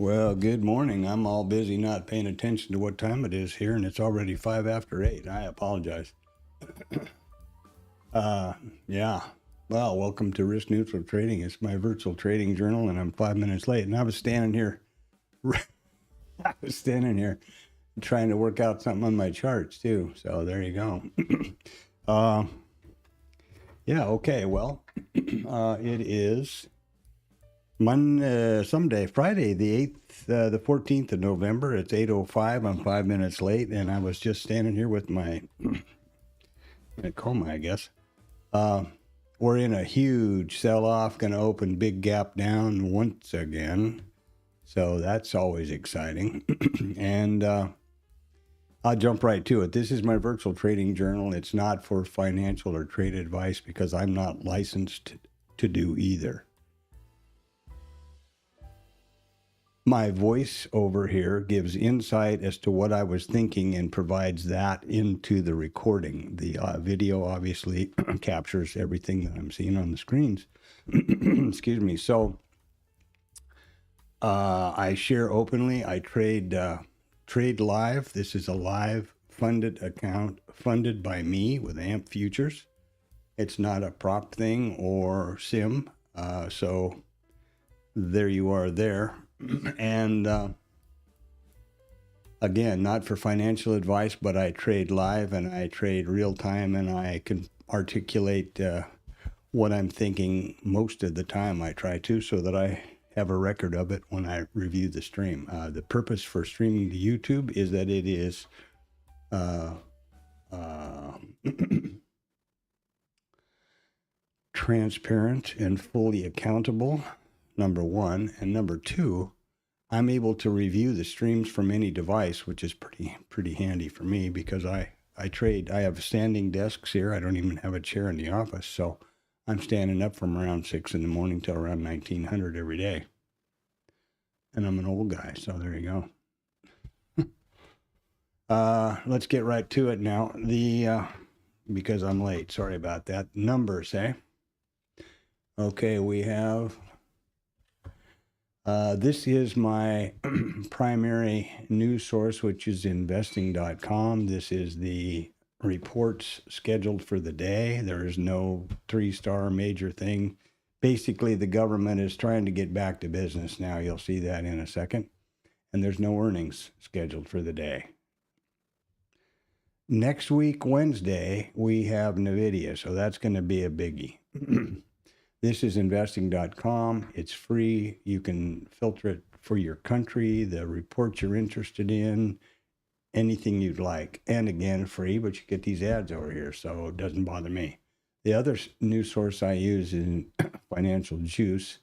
Well, good morning. I'm all busy not paying attention to what time it is here, and it's already 5 after 8. I apologize. Yeah. Well, welcome to Risk Neutral Trading. It's my virtual trading journal, and I'm 5 minutes late. And I was standing here trying to work out something on my charts, too. So there you go. Yeah, okay. Well, it is Friday, the 8th, the 14th of November. It's 8:05. I'm 5 minutes late, and I was just standing here with my coma, I guess. We're in a huge sell-off, going to open big gap down once again. So that's always exciting. And I'll jump right to it. This is my virtual trading journal. It's not for financial or trade advice because I'm not licensed to do either. My voice over here gives insight as to what I was thinking and provides that into the recording. The video obviously captures everything that I'm seeing on the screens. Excuse me. So I share openly. I trade live. This is a live funded account funded by me with AMP Futures. It's not a prop thing or sim. So there you are there. And again, not for financial advice, but I trade live and I trade real time, and I can articulate what I'm thinking most of the time. I try to, so that I have a record of it when I review the stream. The purpose for streaming to YouTube is that it is transparent and fully accountable, number one. And number two, I'm able to review the streams from any device, which is pretty handy for me because I trade. I have standing desks here. I don't even have a chair in the office, so I'm standing up from around 6 in the morning till around 1900 every day. And I'm an old guy, so there you go. Let's get right to it now. Because I'm late. Sorry about that. Numbers, eh? Okay, we have. This is my primary news source, which is investing.com. This is the reports scheduled for the day. There is no 3-star major thing. Basically, the government is trying to get back to business now. You'll see that in a second. And there's no earnings scheduled for the day. Next week, Wednesday, we have NVIDIA, so that's going to be a biggie. This is investing.com. It's free. You can filter it for your country, the reports you're interested in, anything you'd like. And again, free, but you get these ads over here, so it doesn't bother me. The other news source I use is Financial Juice.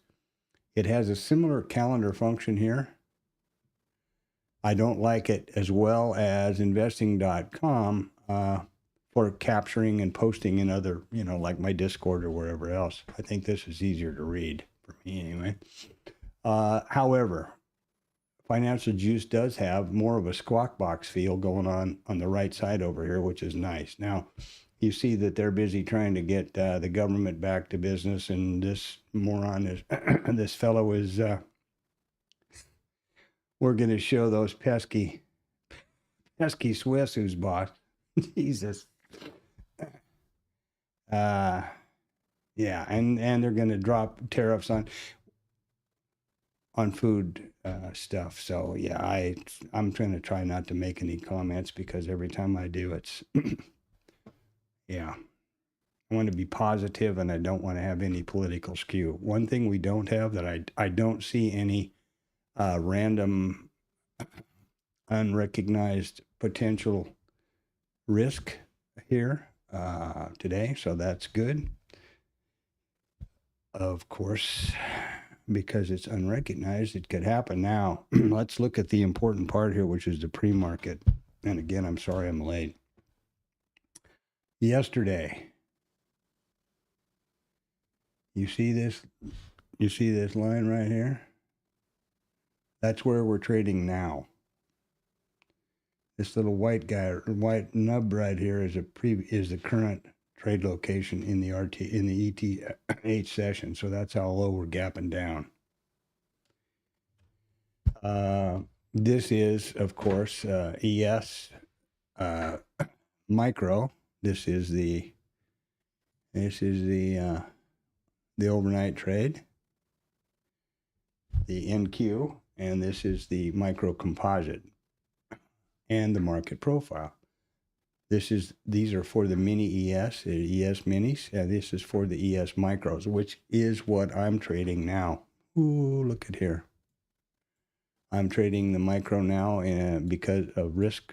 It has a similar calendar function here. I don't like it as well as investing.com for capturing and posting in other, like my Discord or wherever else. I think this is easier to read for me anyway. However, Financial Juice does have more of a squawk box feel going on the right side over here, which is nice. Now, you see that they're busy trying to get the government back to business, and this moron is, this fellow is, we're going to show those pesky Swiss who's boss. Jesus. Yeah, and they're going to drop tariffs on food stuff. So yeah, I'm trying to try not to make any comments because every time I do, it's yeah. I want to be positive, and I don't want to have any political skew. One thing we don't have that I don't see any random unrecognized potential risk here today, so that's good. Of course, because it's unrecognized, it could happen. Now, let's look at the important part here, which is the pre-market. And again, I'm sorry I'm late. Yesterday, you see this line right here? That's where we're trading now. This little white nub right here is the current trade location in the ETH session. So that's how low we're gapping down. This is, of course, ES micro. This is the overnight trade, the NQ, and this is the micro composite and the market profile. These are for the mini ES, ES minis, and this is for the ES micros, which is what I'm trading now. Ooh, look at here. I'm trading the micro now because of risk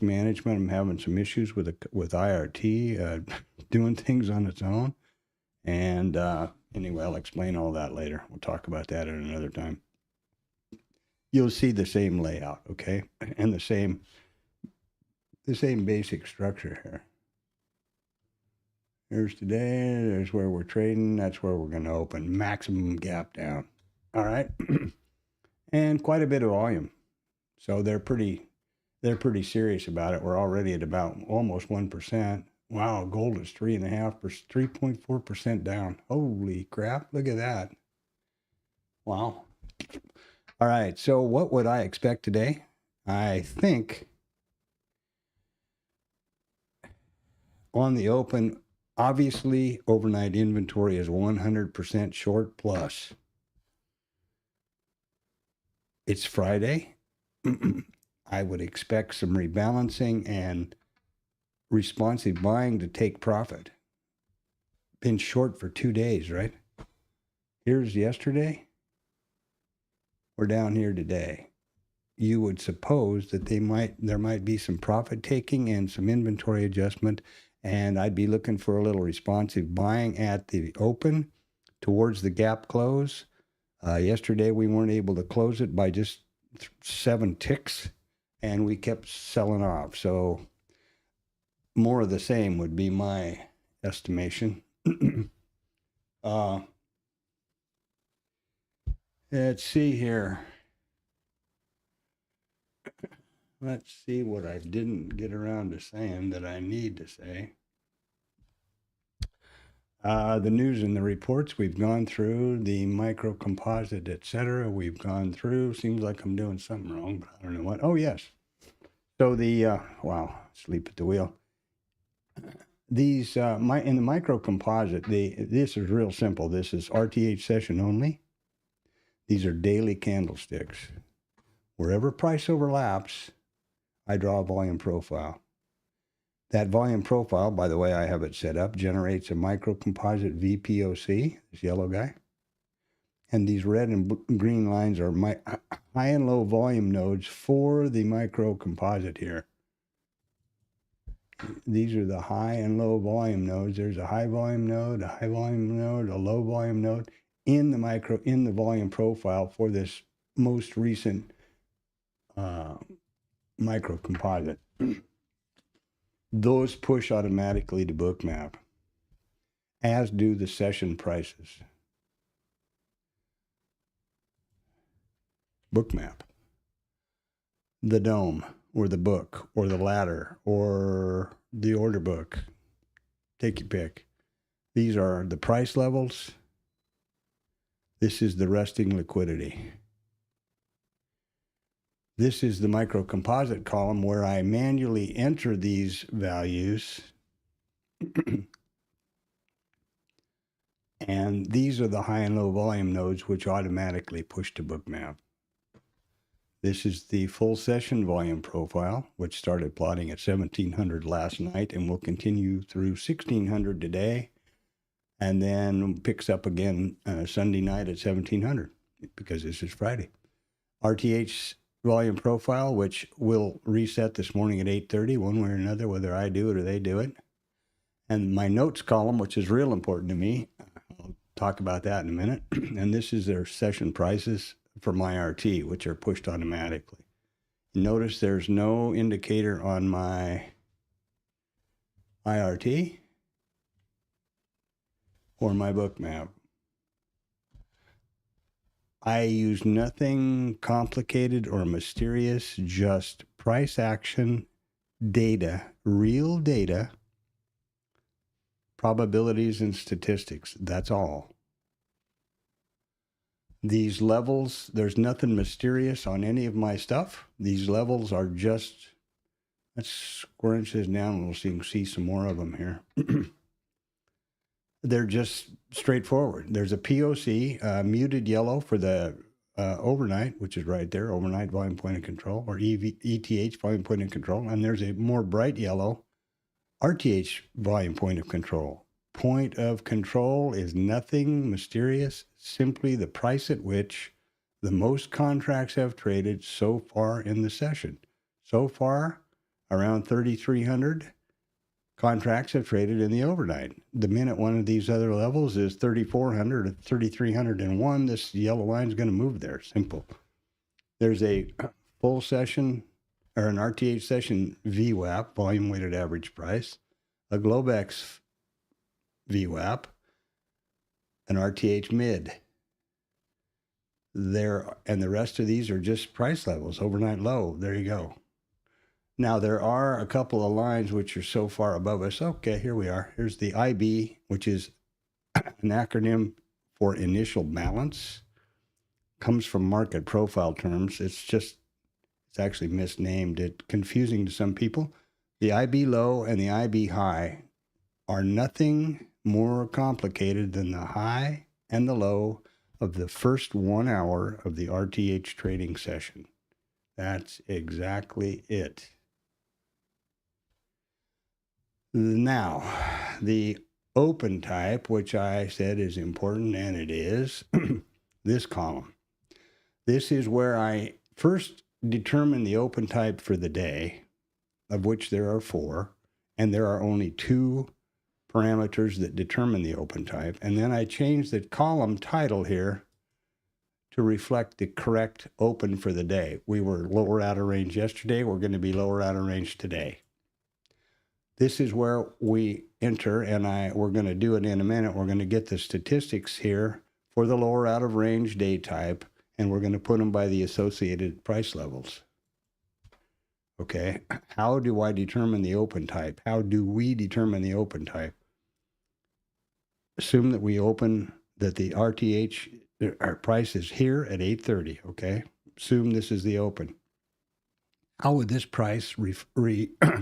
management. I'm having some issues with IRT doing things on its own. And anyway, I'll explain all that later. We'll talk about that at another time. You'll see the same layout, okay? And the same basic structure here. Here's today, there's where we're trading, that's where we're going to open. Maximum gap down. All right. And quite a bit of volume. So they're pretty serious about it. We're already at about almost 1%. Wow, gold is 3.4% down. Holy crap, look at that. Wow. All right, so what would I expect today? I think on the open, obviously, overnight inventory is 100% short plus. It's Friday. I would expect some rebalancing and responsive buying to take profit. Been short for 2 days, right? Here's yesterday. We're down here today. You would suppose that there might be some profit taking and some inventory adjustment, and I'd be looking for a little responsive buying at the open towards the gap close. Yesterday we weren't able to close it by just 7 ticks, and we kept selling off. So more of the same would be my estimation. Let's see here. Let's see what I didn't get around to saying that I need to say. The news and the reports we've gone through, the micro composite, etc. We've gone through. Seems like I'm doing something wrong, but I don't know what. Oh, yes. So wow, sleep at the wheel. These, in the micro composite, this is real simple. This is RTH session only. These are daily candlesticks. Wherever price overlaps, I draw a volume profile. That volume profile, by the way, I have it set up, generates a micro composite VPOC, this yellow guy. And these red and green lines are my high and low volume nodes for the micro composite here. These are the high and low volume nodes. There's a high volume node, a high volume node, a low volume node in the volume profile for this most recent micro composite. Those push automatically to Bookmap, as do the session prices. Bookmap, the dome, or the book, or the ladder, or the order book. Take your pick. These are the price levels. This is the resting liquidity. This is the micro composite column where I manually enter these values. And these are the high and low volume nodes which automatically push to Bookmap. This is the full session volume profile, which started plotting at 1700 last night and will continue through 1600 today, and then picks up again Sunday night at 1700 because this is Friday. RTH volume profile, which will reset this morning at 8:30, one way or another, whether I do it or they do it. And my notes column, which is real important to me, I'll talk about that in a minute. And this is their session prices for my RT, which are pushed automatically. Notice there's no indicator on my IRT or my Bookmap. I use nothing complicated or mysterious, just price action data, real data, probabilities and statistics. That's all. These levels, there's nothing mysterious on any of my stuff. These levels are just, let's square this down so you can see some more of them here. They're just straightforward. There's a POC, muted yellow for the overnight, which is right there, overnight volume point of control, or ETH volume point of control. And there's a more bright yellow RTH volume point of control. Point of control is nothing mysterious, simply the price at which the most contracts have traded so far in the session. So far, around 3,300 contracts have traded in the overnight. The minute one of these other levels is 3,400 or 3,301, this yellow line is going to move there. Simple. There's a full session or an RTH session VWAP, volume weighted average price, a Globex VWAP, an RTH mid. There, and the rest of these are just price levels, overnight low. There you go. Now, there are a couple of lines which are so far above us. Okay, here we are. Here's the IB, which is an acronym for initial balance. Comes from market profile terms. It's actually misnamed. It's confusing to some people. The IB low and the IB high are nothing more complicated than the high and the low of the first 1 hour of the RTH trading session. That's exactly it. Now, the open type, which I said is important, and it is, this column. This is where I first determine the open type for the day, of which there are 4, and there are only 2 parameters that determine the open type. And then I change the column title here to reflect the correct open for the day. We were lower out of range yesterday. We're going to be lower out of range today. This is where we enter, and we're going to do it in a minute. We're going to get the statistics here for the lower out of range day type, and we're going to put them by the associated price levels. Okay, how do I determine the open type? How do we determine the open type? Assume that we open, that the RTH, our price is here at 830, okay? Assume this is the open. How would this price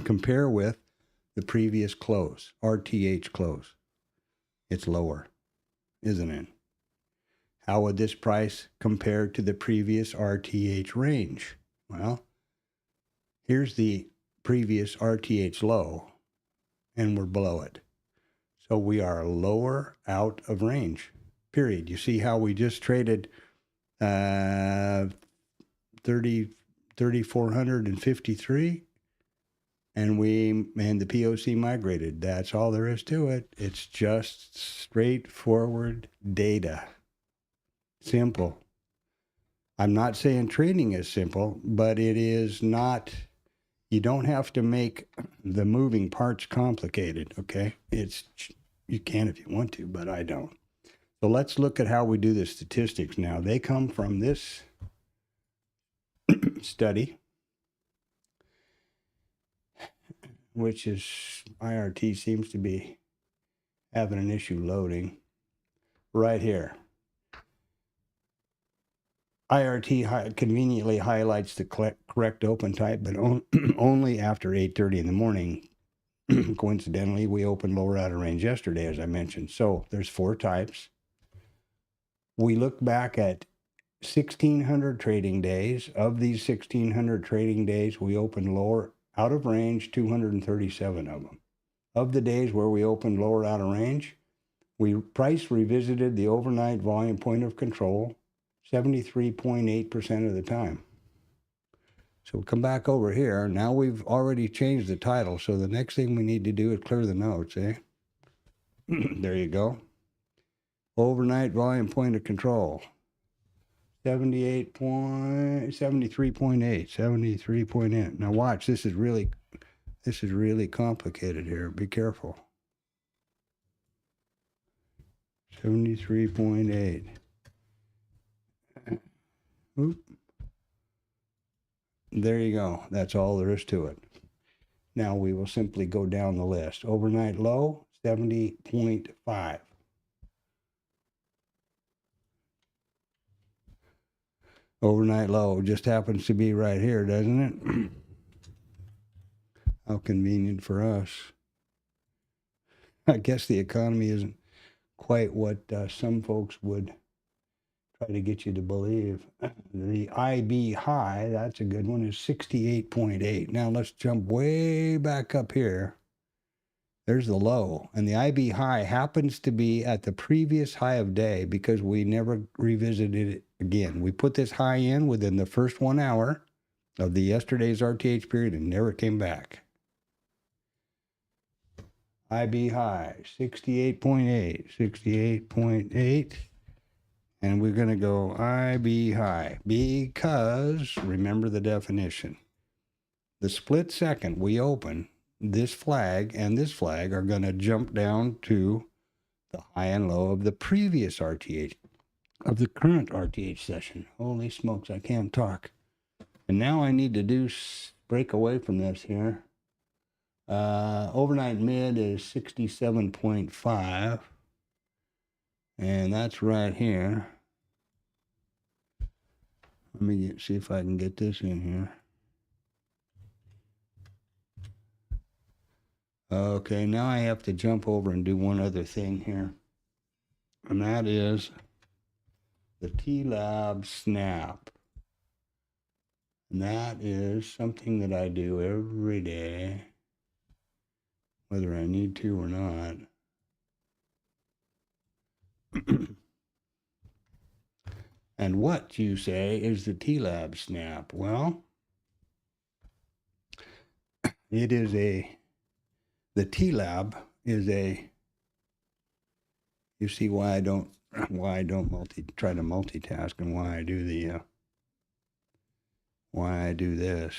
compare with the previous close, RTH close? It's lower, isn't it? How would this price compare to the previous RTH range? Well, here's the previous RTH low, and we're below it. So we are lower out of range, period. You see how we just traded 3,453, and the POC migrated. That's all there is to it. It's just straightforward data. Simple. I'm not saying trading is simple, but it is not. You don't have to make the moving parts complicated, okay? You can if you want to, but I don't. So let's look at how we do the statistics now. They come from this study, which is, IRT seems to be having an issue loading. Right here. IRT conveniently highlights the correct open type, but only after 8:30 in the morning. Coincidentally, we opened lower out of range yesterday, as I mentioned. So there's 4 types. We look back at 1,600 trading days. Of these 1,600 trading days, we opened lower out of range 237 of them. Of the days where we opened lower out of range, we price revisited the overnight volume point of control 73.8% of the time. So we'll come back over here. Now we've already changed the title, so the next thing we need to do is clear the notes, eh? There you go. Overnight volume point of control. 73.8. Now watch, this is really complicated here. Be careful. 73.8. Oop. There you go. That's all there is to it. Now we will simply go down the list. Overnight low, 70.5. Overnight low just happens to be right here, doesn't it? How convenient for us. I guess the economy isn't quite what some folks would try to get you to believe. The IB high, that's a good one, is 68.8. Now let's jump way back up here. There's the low. And the IB high happens to be at the previous high of day because we never revisited it again. We put this high in within the first 1 hour of the yesterday's RTH period and never came back. IB high, 68.8, 68.8. And we're going to go IB high because, remember the definition, the split second we open, this flag and this flag are going to jump down to the high and low of the previous RTH, of the current RTH session. Holy smokes, I can't talk. And now I need to break away from this here. Overnight mid is 67.5. And that's right here. Let me see if I can get this in here. Okay, now I have to jump over and do one other thing here. And that is the TLab snap. And that is something that I do every day, whether I need to or not. And what, you say, is the TLab snap? Well, it is the TLab is you see why I don't try to multitask and why I do why I do this.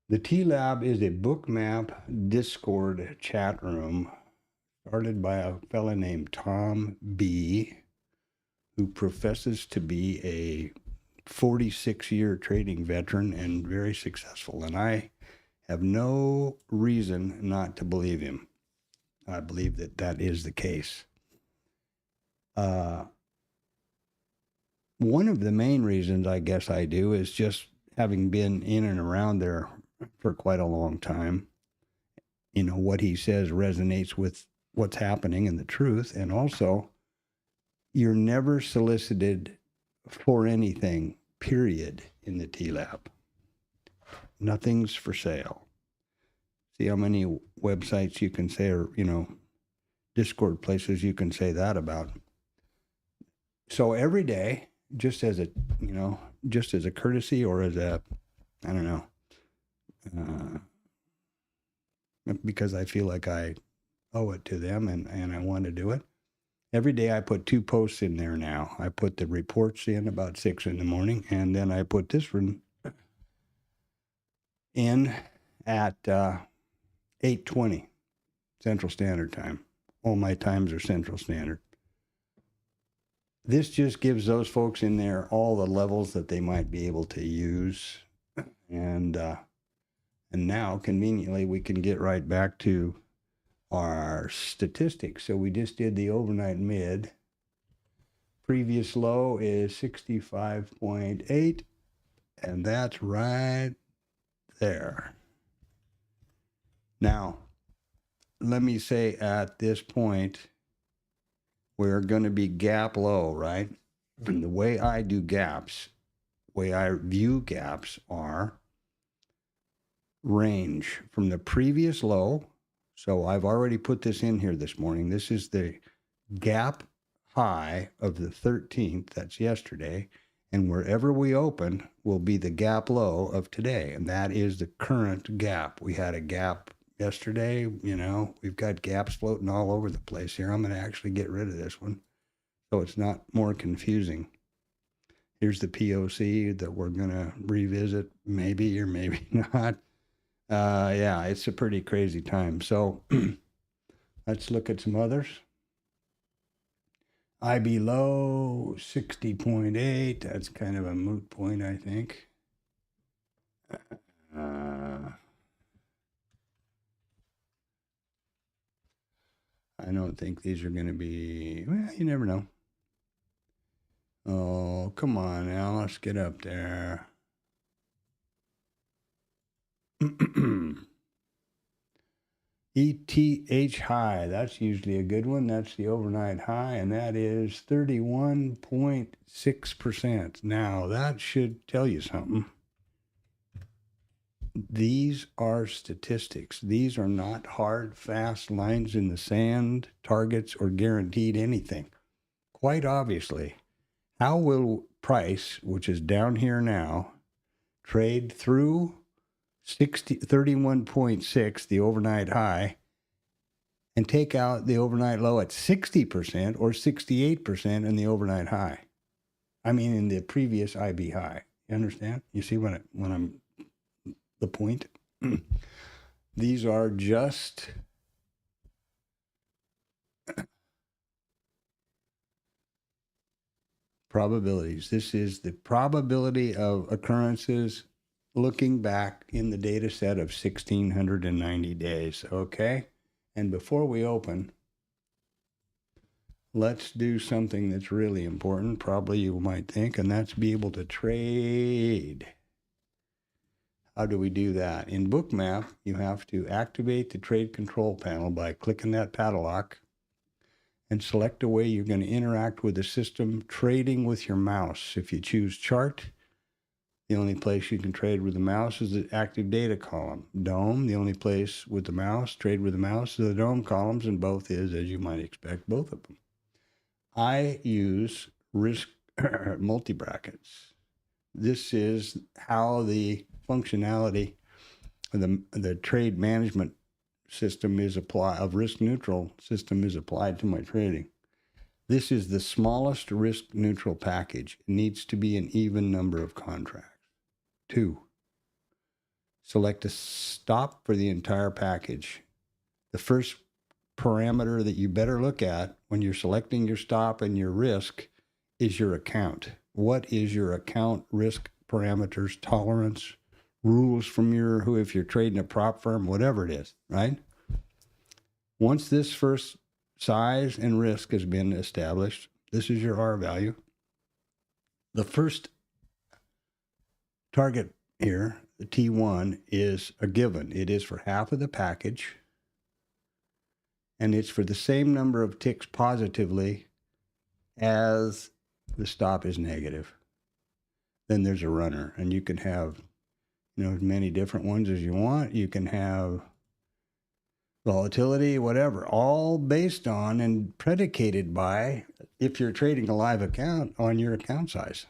The TLab is a bookmap Discord chat room started by a fella named Tom B., who professes to be a 46-year trading veteran and very successful. And I have no reason not to believe him. I believe that that is the case. One of the main reasons I guess I do is just having been in and around there for quite a long time. You know, what he says resonates with what's happening and the truth. And also, you're never solicited for anything, period, in the TLab. Nothing's for sale. See how many websites you can say, or, you know, Discord places you can say that about. So every day, just as a, you know, just as a courtesy or as a, I don't know, because I feel like I owe it to them and I want to do it. Every day I put 2 posts in there now. I put the reports in about 6 in the morning, and then I put this one in at 8:20 Central Standard Time. All my times are Central Standard. This just gives those folks in there all the levels that they might be able to use. And now, conveniently, we can get right back to our statistics. So we just did the overnight mid. Previous low is 65.8, and that's right there. Now, let me say at this point, we're going to be gap low, right? And the way I do gaps, way I view gaps are range from the previous low. So I've already put this in here this morning. This is the gap high of the 13th, that's yesterday, and wherever we open will be the gap low of today, and that is the current gap. We had a gap yesterday, you know, we've got gaps floating all over the place here. I'm going to actually get rid of this one so it's not more confusing. Here's the POC that we're going to revisit, maybe or maybe not. Yeah, it's a pretty crazy time. So let's look at some others. IB low, 60.8. That's kind of a moot point, I think. I don't think these are going to be, well, you never know. Oh, come on now, let's get up there. ETH high, that's usually a good one. That's the overnight high, and that is 31.6%. Now, that should tell you something. These are statistics. These are not hard, fast lines in the sand, targets, or guaranteed anything. Quite obviously, how will price, which is down here now, trade through 31.6, the overnight high, and take out the overnight low at 60% or 68% in the overnight high? I mean, in the previous IB high. You understand? You see when I'm the point? These are just probabilities. This is the probability of occurrences looking back in the data set of 1,690 days, okay? And before we open, let's do something that's really important, probably you might think, and that's be able to trade. How do we do that? In Bookmap, you have to activate the trade control panel by clicking that padlock and select a way you're going to interact with the system trading with your mouse. If you choose chart, the only place you can trade with the mouse is the active data column. Dome, the only place with the mouse, trade with the mouse, is the dome columns, and both is, as you might expect, both of them. I use risk multi-brackets. This is how the functionality of the trade management system is applied, of risk neutral system is applied to my trading. This is the smallest risk neutral package. It needs to be an even number of contracts. 2, select a stop for the entire package. The first parameter that you better look at when you're selecting your stop and your risk is your account. What is your account risk parameters, tolerance, rules from if you're trading a prop firm, whatever it is, right? Once this first size and risk has been established, this is your R value. The first target here, the T1, is a given. It is for half of the package, and it's for the same number of ticks positively as the stop is negative. Then there's a runner, and you can have, as many different ones as you want. You can have volatility, whatever, all based on and predicated by, if you're trading a live account, on your account size.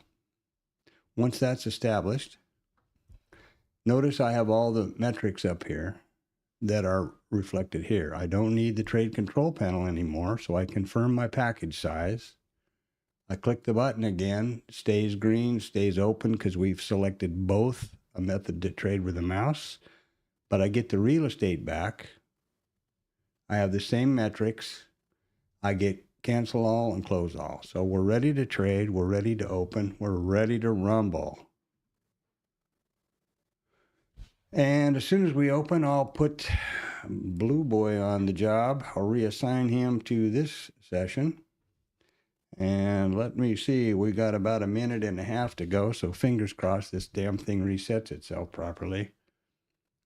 Once that's established, notice I have all the metrics up here that are reflected here. I don't need the trade control panel anymore, so I confirm my package size. I click the button again, stays green, stays open because we've selected both a method to trade with a mouse, but I get the real estate back. I have the same metrics. I get cancel all and close all. So we're ready to trade. We're ready to open. We're ready to rumble. And as soon as we open, I'll put Blue Boy on the job. I'll reassign him to this session. And let me see, we got about a minute and a half to go, so fingers crossed this damn thing resets itself properly.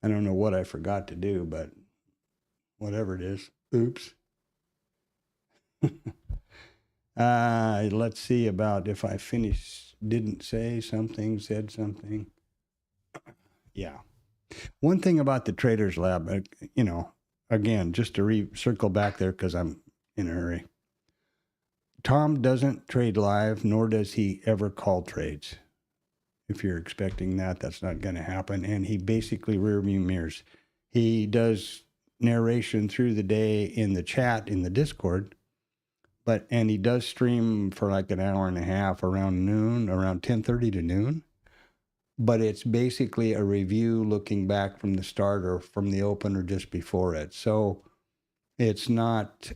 I don't know what I forgot to do, but whatever it is, oops. Let's see about if I didn't say something, said something. Yeah. One thing about the Traders Lab, again, just to circle back there because I'm in a hurry. Tom doesn't trade live, nor does he ever call trades. If you're expecting that, that's not going to happen. And he basically rear view mirrors. He does narration through the day in the chat, in the Discord, and he does stream for like an hour and a half around noon, around 10:30 to noon. But it's basically a review looking back from the start or from the open or just before it. So it's not...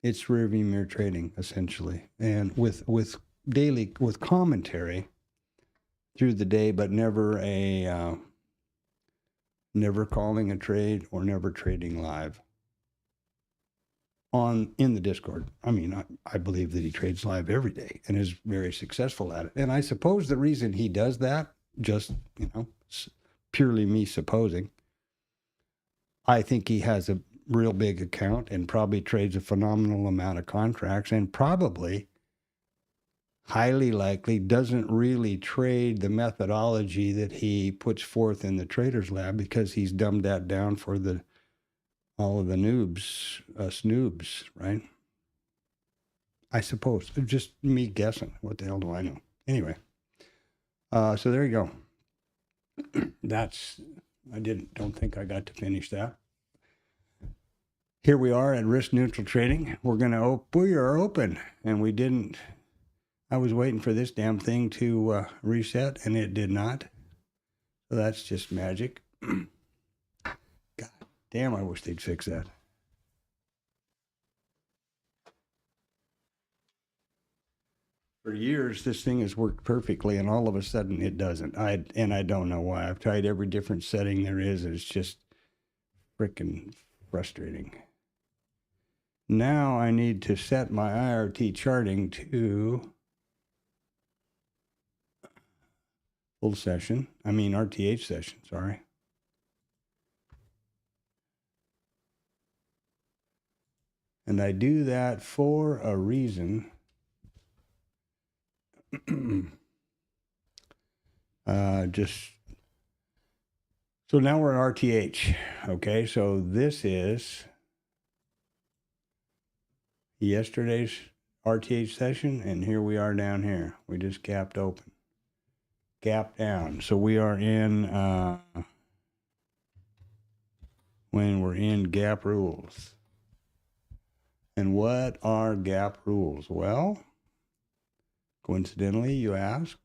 it's rearview mirror trading, essentially, and with commentary through the day, but never a never calling a trade or never trading live in the Discord. I mean, I believe that he trades live every day and is very successful at it. And I suppose the reason he does that, just, purely me supposing, I think he has a real big account and probably trades a phenomenal amount of contracts, and probably, highly likely, doesn't really trade the methodology that he puts forth in the Traders Lab, because he's dumbed that down for all of the noobs, us noobs, right? I suppose. Just me guessing. What the hell do I know? Anyway, so there you go. Don't think I got to finish that. Here we are at risk neutral trading. We are open, and we didn't. I was waiting for this damn thing to reset, and it did not. So that's just magic. God damn, I wish they'd fix that. For years, this thing has worked perfectly, and all of a sudden it doesn't. I don't know why. I've tried every different setting there is, and it's just freaking frustrating. Now I need to set my IRT charting to full session. I mean RTH session, sorry. And I do that for a reason. So now we're in RTH. Okay, so this is yesterday's RTH session, and here we are down here. We just gapped open. Gap down. So we are in when we're in gap rules. And what are gap rules? Well, coincidentally, you ask.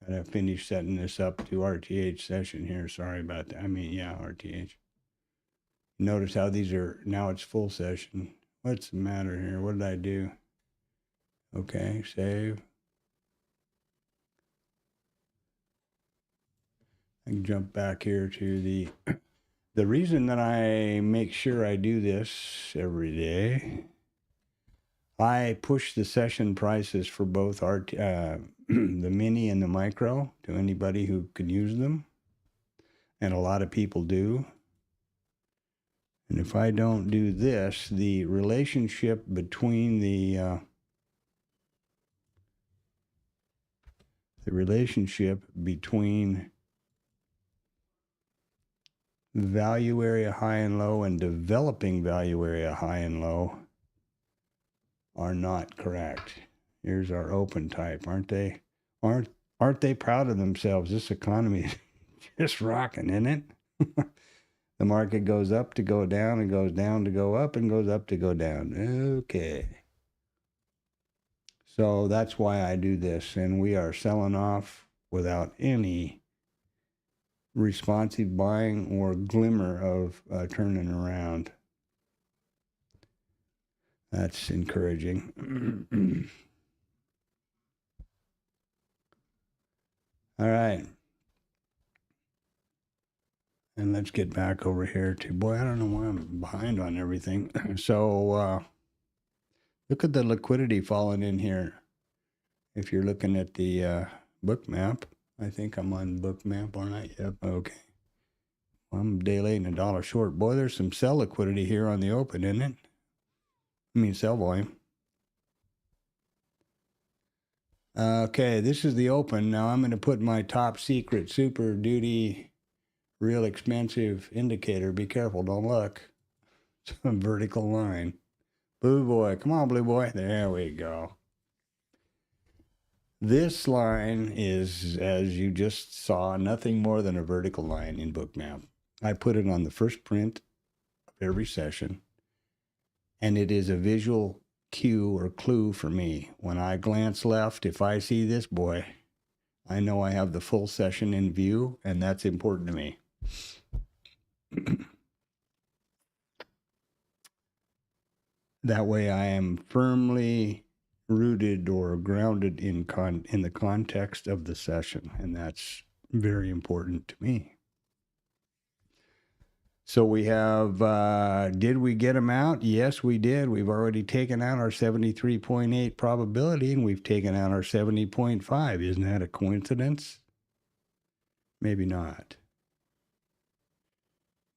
Gotta finish setting this up to RTH session here. Sorry about that. I mean, yeah, RTH. Notice how these are, now it's full session. What's the matter here? What did I do? Okay, save. I can jump back here to the reason that I make sure I do this every day. I push the session prices for both the mini and the micro to anybody who can use them. And a lot of people do. And if I don't do this, the relationship between the value area high and low and developing value area high and low are not correct. Here's our open type. Aren't they proud of themselves? This economy is just rocking, isn't it? The market goes up to go down, and goes down to go up, and goes up to go down. Okay. So that's why I do this, and we are selling off without any responsive buying or glimmer of turning around. That's encouraging. All right. And let's get back over here to, boy, I don't know why I'm behind on everything. So look at the liquidity falling in here. If you're looking at the book map, I think I'm on book map, aren't I? Yep, okay. I'm a day late and $1 short. Boy, there's some sell liquidity here on the open, isn't it? I mean, sell volume. Okay, this is the open. Now I'm going to put my top secret super duty real expensive indicator. Be careful, don't look. It's a vertical line. Blue boy, come on, blue boy. There we go. This line is, as you just saw, nothing more than a vertical line in Bookmap. I put it on the first print of every session, and it is a visual cue or clue for me. When I glance left, if I see this boy, I know I have the full session in view, and that's important to me. That way I am firmly rooted or grounded in the context of the session, and that's very important to me. So we have, did we get them out? Yes, we did. We've already taken out our 73.8 probability, and we've taken out our 70.5. Isn't that a coincidence? Maybe not.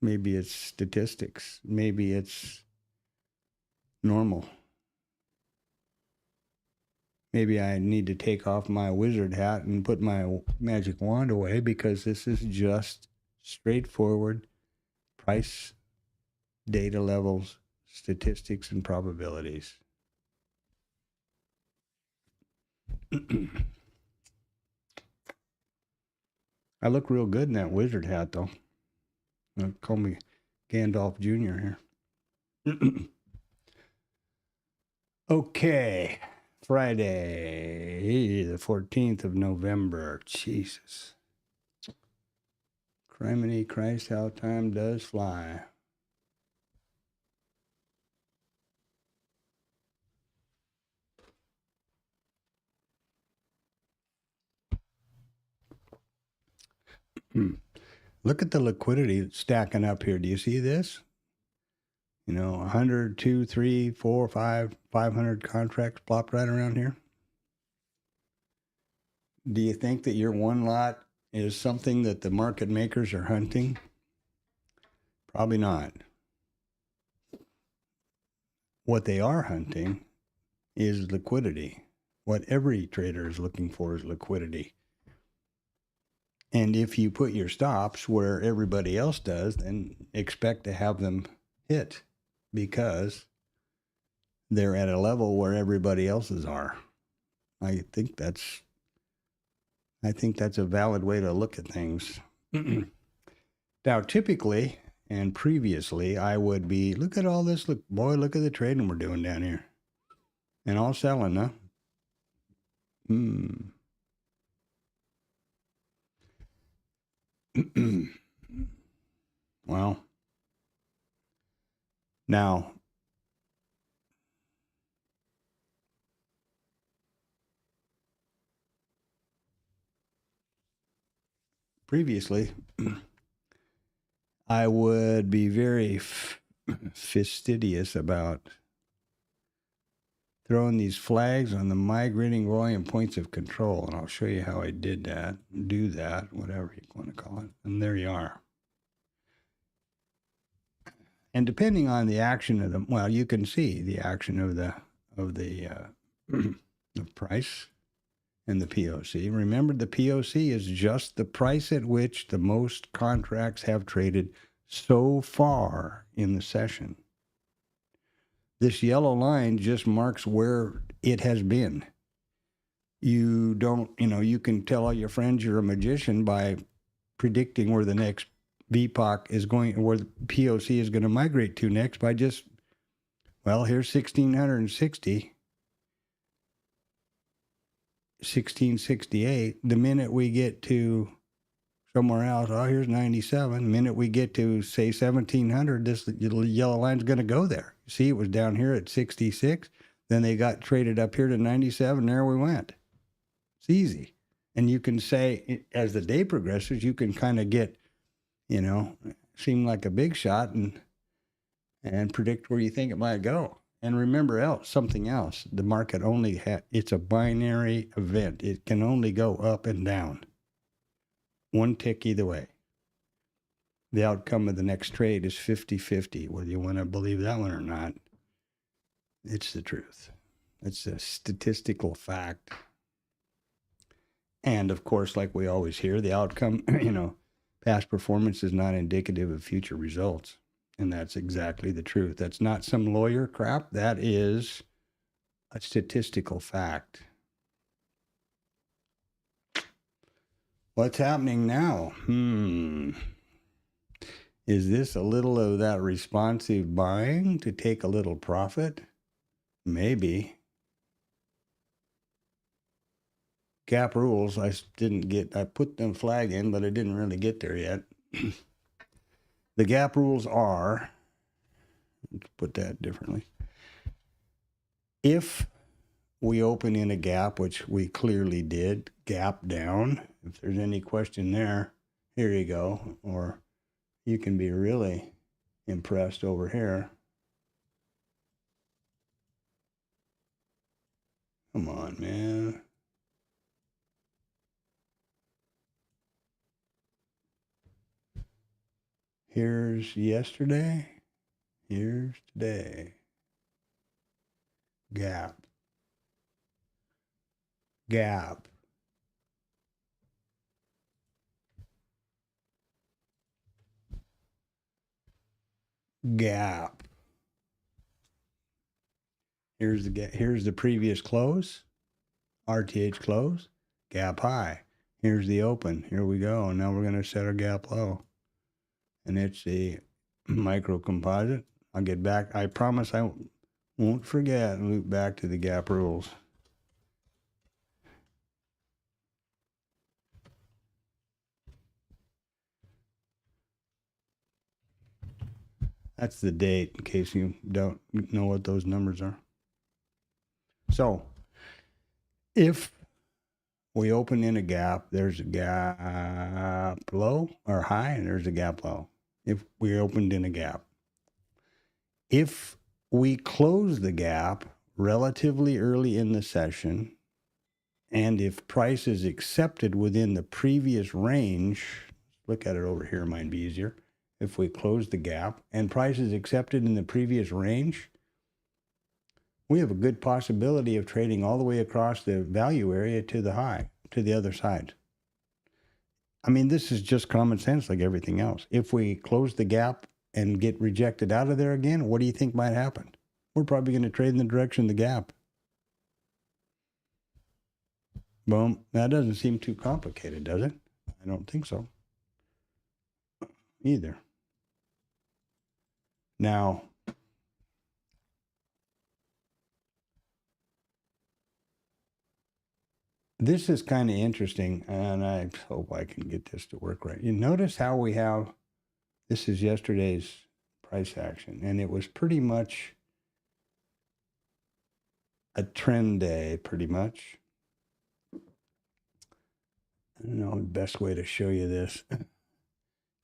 Maybe it's statistics. Maybe it's normal. Maybe I need to take off my wizard hat and put my magic wand away, because this is just straightforward price, data levels, statistics, and probabilities. I look real good in that wizard hat, though. Call me Gandalf Jr. here. Okay, Friday, the 14th of November. Jesus. Criminy Christ, how time does fly. Look at the liquidity stacking up here. Do you see this? You know, 100, 2, 3, 4, 5, 500 contracts plopped right around here. Do you think that your one lot is something that the market makers are hunting? Probably not. What they are hunting is liquidity. What every trader is looking for is liquidity. And if you put your stops where everybody else does, then expect to have them hit, because they're at a level where everybody else's are. I think that's a valid way to look at things. Now, typically and previously, I would be, look at all this, look at the trading we're doing down here. And all selling, huh? Well, now, previously, I would be very fastidious about throwing these flags on the migrating volume points of control, and I'll show you how I did that, do that, whatever you want to call it, and there you are. And depending on the action of the, well, you can see the action of the price and the POC. Remember, the POC is just the price at which the most contracts have traded so far in the session. This yellow line just marks where it has been. You don't, you can tell all your friends you're a magician by predicting where the next VPOC is going, where the POC is going to migrate to next by just, well, here's 1660. 1668. The minute we get to somewhere else, oh, here's 97. The minute we get to, say, 1700, this yellow line's going to go there. See, it was down here at 66. Then they got traded up here to 97. There we went. It's easy. And you can say, as the day progresses, you can kind of get, seem like a big shot and predict where you think it might go. And remember something else. The market only it's a binary event. It can only go up and down. One tick either way. The outcome of the next trade is 50-50, whether you want to believe that one or not. It's the truth. It's a statistical fact. And of course, like we always hear, the outcome, past performance is not indicative of future results. And that's exactly the truth. That's not some lawyer crap. That is a statistical fact. What's happening now? Is this a little of that responsive buying to take a little profit? Maybe. Gap rules, I put them flag in, but I didn't really get there yet. The gap rules are, let's put that differently. If we open in a gap, which we clearly did, gap down. If there's any question there, here you go. Or you can be really impressed over here. Come on, man. Here's yesterday. Here's today. Gap. Gap. Gap. Here's the previous close. RTH close. Gap high. Here's the open. Here we go. Now we're going to set our gap low. And it's the micro composite. I'll get back. I promise I won't forget and loop back to the gap rules. That's the date, in case you don't know what those numbers are. So, if we open in a gap, there's a gap low or high, and there's a gap low. If we opened in a gap. If we close the gap relatively early in the session, and if price is accepted within the previous range, look at it over here, might be easier. If we close the gap and price is accepted in the previous range, we have a good possibility of trading all the way across the value area to the high, to the other side. I mean, this is just common sense like everything else. If we close the gap and get rejected out of there again, what do you think might happen? We're probably going to trade in the direction of the gap. Boom. That doesn't seem too complicated, does it? I don't think so. Either. Now, this is kind of interesting, and I hope I can get this to work right. You notice how we have, this is yesterday's price action, and it was pretty much a trend day, pretty much. I don't know the best way to show you this.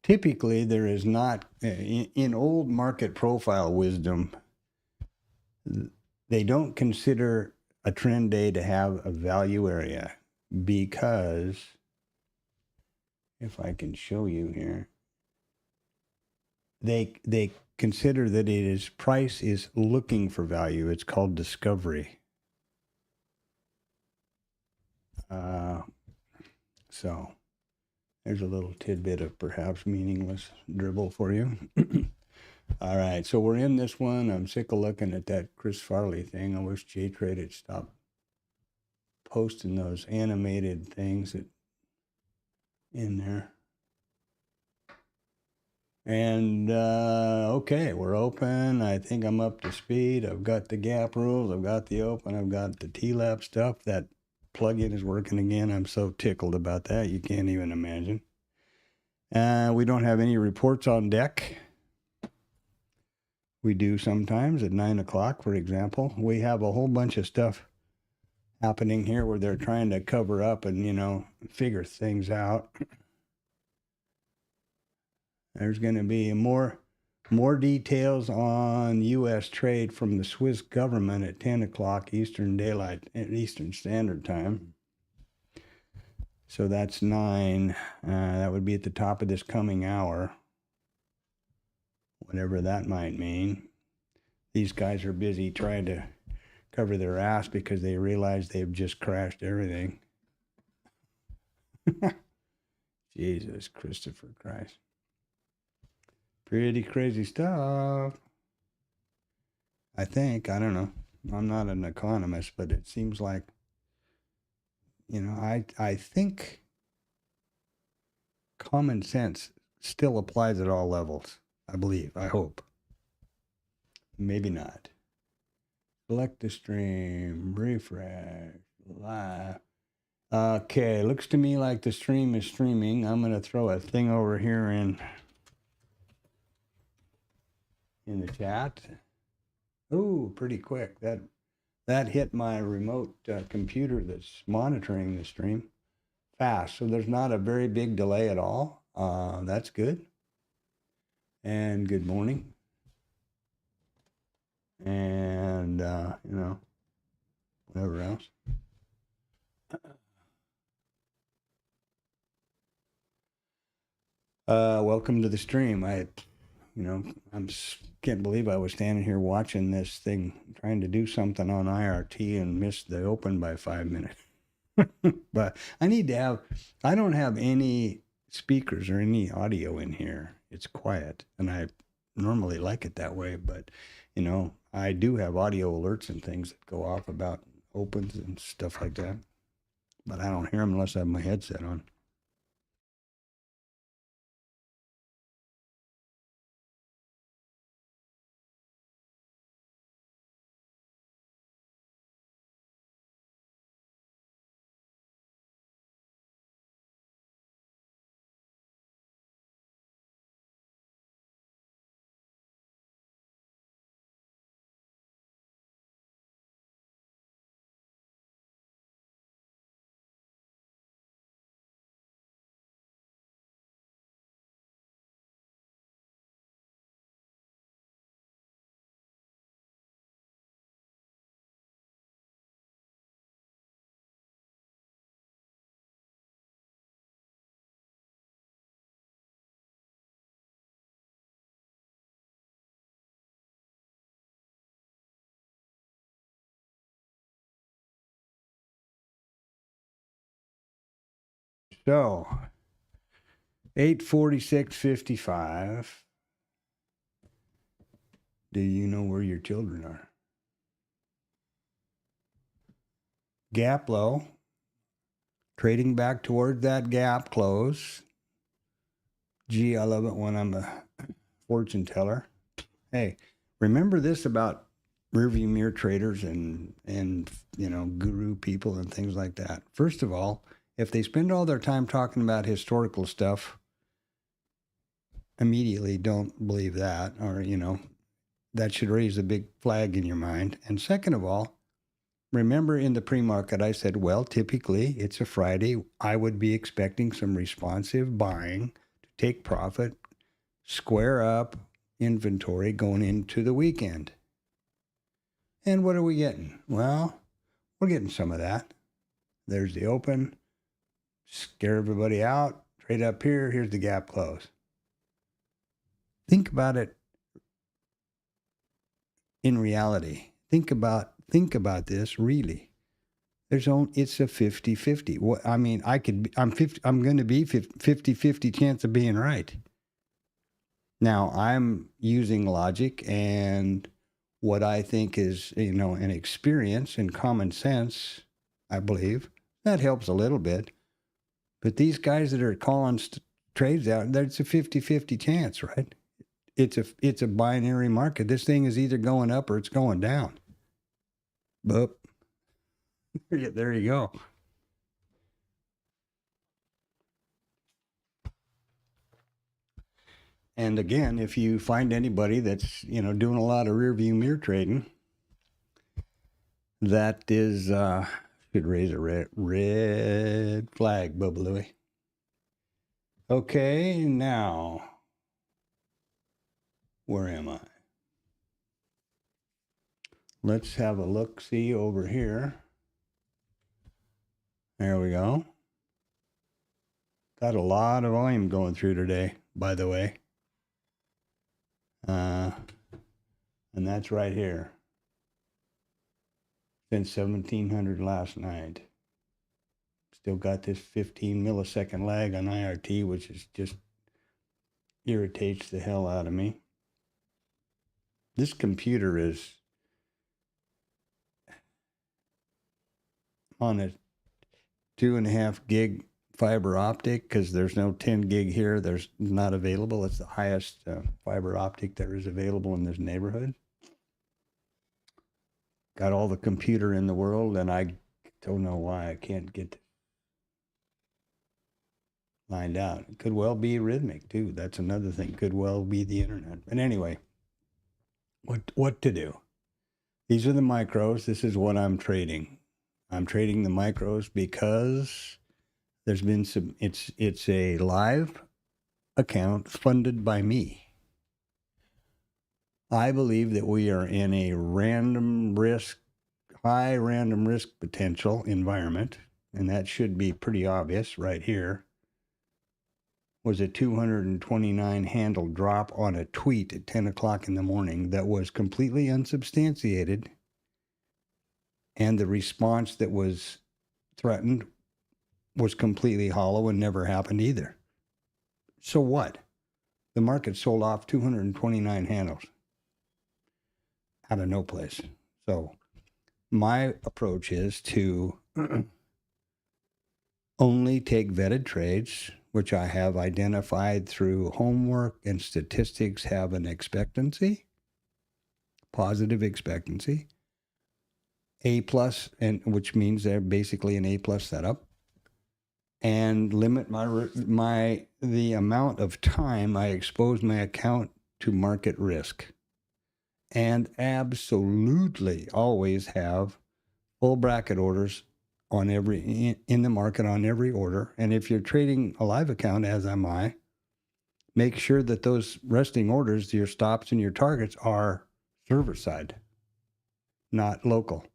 Typically, there is not, in old market profile wisdom, they don't consider a trend day to have a value area because, if I can show you here, they consider that it is price is looking for value. It's called discovery. So there's a little tidbit of perhaps meaningless dribble for you. All right, so we're in this one. I'm sick of looking at that Chris Farley thing. I wish J-Trade had stopped posting those animated things in there. And okay, we're open. I think I'm up to speed. I've got the gap rules. I've got the open. I've got the TLab stuff. That plugin is working again. I'm so tickled about that. You can't even imagine. We don't have any reports on deck. We do sometimes at 9 o'clock, for example. We have a whole bunch of stuff happening here where they're trying to cover up and, you know, figure things out. There's going to be more details on U.S. trade from the Swiss government at 10 o'clock Eastern Standard Time. So that's 9. That would be at the top of this coming hour, whatever that might mean. These guys are busy trying to cover their ass because they realize they've just crashed everything. Jesus, Christopher Christ. Pretty crazy stuff. I think, I don't know. I'm not an economist, but it seems like, you know, I think common sense still applies at all levels. I believe, I hope. Maybe not. Select the stream, refresh, live. Okay, looks to me like the stream is streaming. I'm going to throw a thing over here in the chat. Ooh, pretty quick. That that hit my remote computer that's monitoring the stream fast. So there's not a very big delay at all. That's good. And good morning. And, you know, whatever else. Welcome to the stream. I can't believe I was standing here watching this thing, trying to do something on IRT and missed the open by 5 minutes. But I don't have any speakers or any audio in here. It's quiet, and I normally like it that way, but, you know, I do have audio alerts and things that go off about opens and stuff like that, but I don't hear them unless I have my headset on. So, 846.55. Do you know where your children are? Gap low. Trading back toward that gap close. Gee, I love it when I'm a fortune teller. Hey, remember this about rearview mirror traders and you know, guru people and things like that. First of all, if they spend all their time talking about historical stuff, immediately don't believe that, or, you know, that should raise a big flag in your mind. And second of all, remember in the pre-market, I said, well, typically it's a Friday. I would be expecting some responsive buying to take profit, square up inventory going into the weekend. And what are we getting? Well, we're getting some of that. There's the open, scare everybody out, trade up here, here's the gap close. Think about it in reality. Think about this really. It's a 50-50. What I mean, I'm going to be 50-50 chance of being right. Now, I'm using logic and what I think is, you know, an experience and common sense, I believe. That helps a little bit. But these guys that are calling trades out, it's a 50-50 chance, right? It's a binary market. This thing is either going up or it's going down. Boop. There you go. And again, if you find anybody that's, you know, doing a lot of rear view mirror trading, that is, should raise a red flag, Bubba Louie. Okay, now, where am I? Let's have a look-see over here. There we go. Got a lot of volume going through today, by the way. And that's right here. Since 1700 last night. Still got this 15 millisecond lag on IRT, which is just irritates the hell out of me. This computer is on a 2.5 gig fiber optic because there's no 10 gig here. There's not available. It's the highest fiber optic there is available in this neighborhood. Got all the computer in the world, and I don't know why I can't get lined out. It could well be rhythmic too. That's another thing. Could well be the internet. But anyway, what to do? These are the micros. This is what I'm trading. I'm trading the micros because there's been some, it's a live account funded by me. I believe that we are in a high random risk potential environment, and that should be pretty obvious right here. Was a 229 handle drop on a tweet at 10 o'clock in the morning that was completely unsubstantiated, and the response that was threatened was completely hollow and never happened either. So what? The market sold off 229 handles out of no place. So my approach is to only take vetted trades, which I have identified through homework and statistics have an expectancy, positive expectancy, A+, and which means they're basically an A+ setup, and limit the amount of time I expose my account to market risk, and absolutely always have full bracket orders on in the market on every order. And if you're trading a live account, as am I, make sure that those resting orders, your stops and your targets, are server side, not local.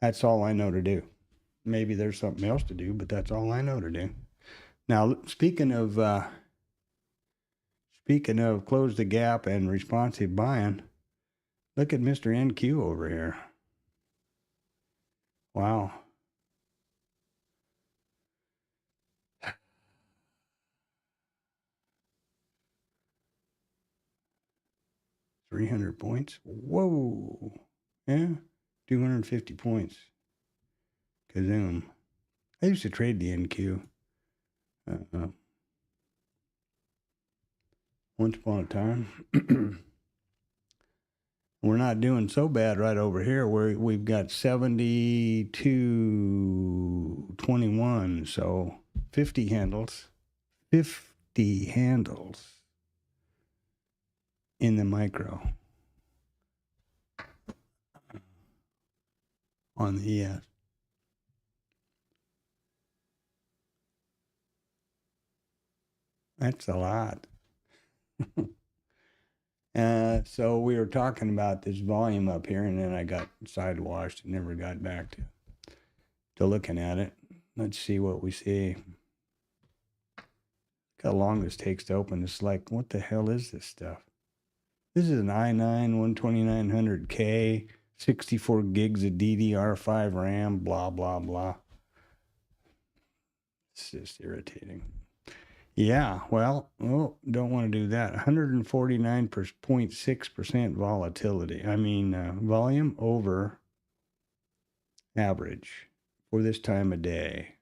That's all I know to do. Maybe there's something else to do, but that's all I know to do. Now, speaking of close the gap and responsive buying, look at Mr. NQ over here. Wow. $300 points. Whoa. Yeah. 250 points. Kazoom. I used to trade the NQ. Once upon a time. We're not doing so bad right over here. We've got 72.21, so 50 handles. 50 handles in the micro on the ES. That's a lot. So we were talking about this volume up here, and then I got sidewashed and never got back to looking at it. Let's see what we see. Look how long this takes to open. It's like, what the hell is this stuff? This is an i9 12900K, 64 gigs of DDR5 RAM, blah, blah, blah. It's just irritating. Yeah, well, don't want to do that. 149.6% volatility. I mean, volume over average for this time of day.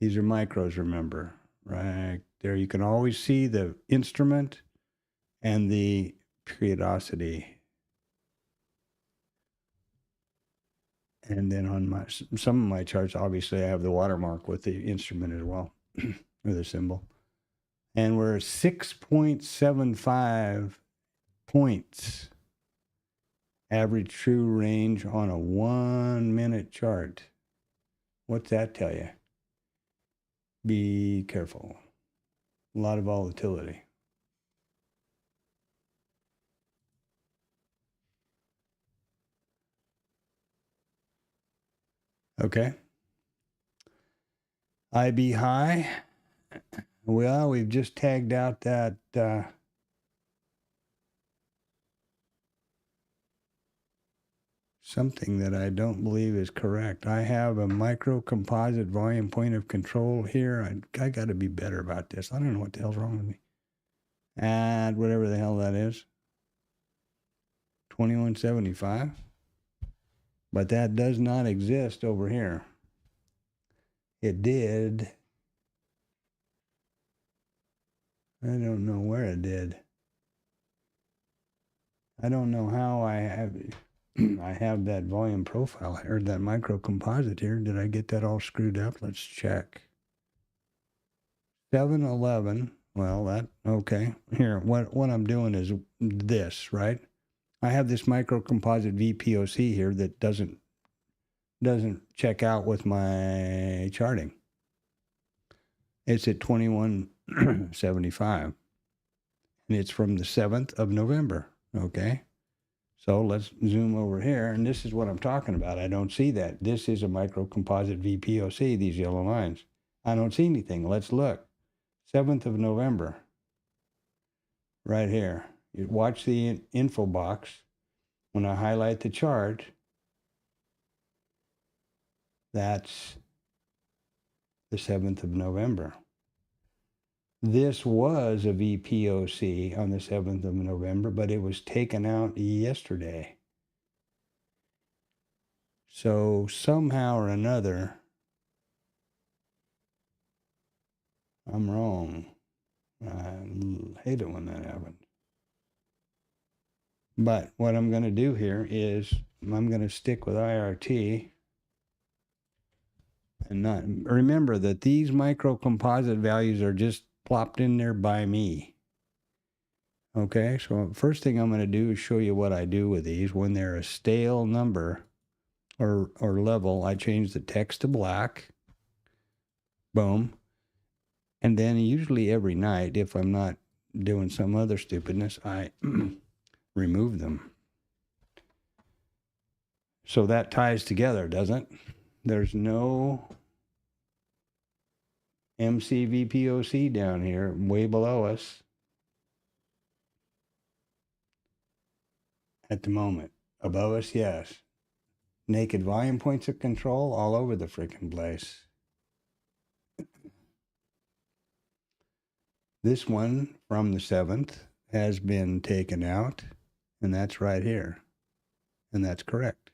These are micros, remember, right there. You can always see the instrument and the periodicity. And then on some of my charts, obviously, I have the watermark with the instrument as well, or the symbol. And we're 6.75 points average true range on a 1 minute chart. What's that tell you? Be careful. A lot of volatility. Okay. IB high. Well, we've just tagged out that something that I don't believe is correct. I have a micro composite volume point of control here. I got to be better about this. I don't know what the hell's wrong with me. Add whatever the hell that is. 2175. But that does not exist over here. It did. I don't know where it did. I don't know how I have I have that volume profile or that micro composite here. Did I get that all screwed up? Let's check. 711. Well, that okay. Here, what I'm doing is this, right? I have this micro composite VPOC here that doesn't check out with my charting. It's at 2175. And it's from the 7th of November. Okay. So let's zoom over here. And this is what I'm talking about. I don't see that. This is a micro composite VPOC, these yellow lines. I don't see anything. Let's look. 7th of November. Right here. You watch the info box. When I highlight the chart, that's the 7th of November. This was a VPOC on the 7th of November, but it was taken out yesterday. So somehow or another, I'm wrong. I hate it when that happens. But what I'm going to do here is I'm going to stick with IRT. And not remember that these micro composite values are just plopped in there by me. Okay, so first thing I'm going to do is show you what I do with these. When they're a stale number or level, I change the text to black. Boom. And then usually every night, if I'm not doing some other stupidness, I remove them. So that ties together, doesn't it? There's no MCVPOC down here, way below us at the moment. Above us, yes. Naked volume points of control all over the freaking place. This one from the 7th has been taken out, and that's right here. And that's correct.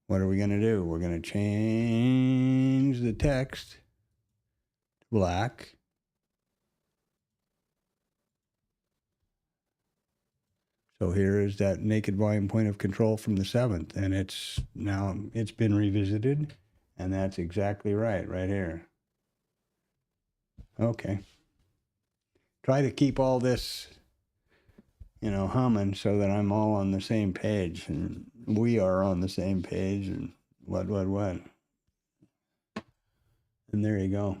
What are we going to do? We're going to change the text to black. So here is that naked volume point of control from the 7th, and it's been revisited, and that's exactly right here. Okay. Try to keep all this, humming so that I'm all on the same page, and we are on the same page, and what. And there you go.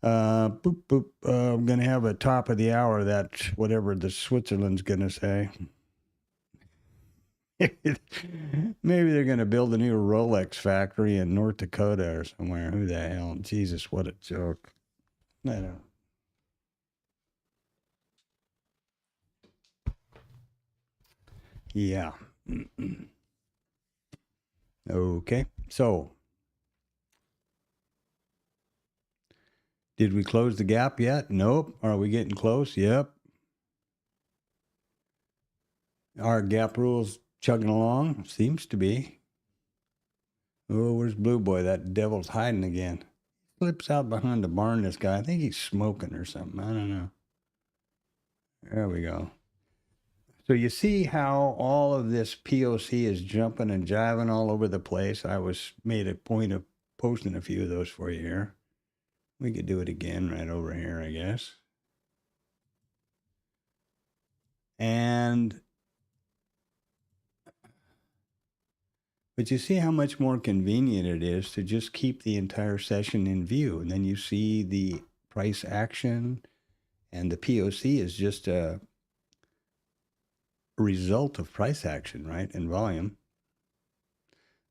I'm going to have a top of the hour, that whatever the Switzerland's going to say. Maybe they're going to build a new Rolex factory in North Dakota or somewhere. Who the hell? Jesus, what a joke. I don't. Yeah. Okay. So, did we close the gap yet? Nope. Are we getting close? Yep. Our gap rule's chugging along. Seems to be. Oh, where's Blue Boy? That devil's hiding again. Slips out behind the barn, this guy. I think he's smoking or something. I don't know. There we go. So you see how all of this POC is jumping and jiving all over the place. I made a point of posting a few of those for you here. We could do it again right over here, I guess. But you see how much more convenient it is to just keep the entire session in view. And then you see the price action, and the POC is just a result of price action, right? And volume.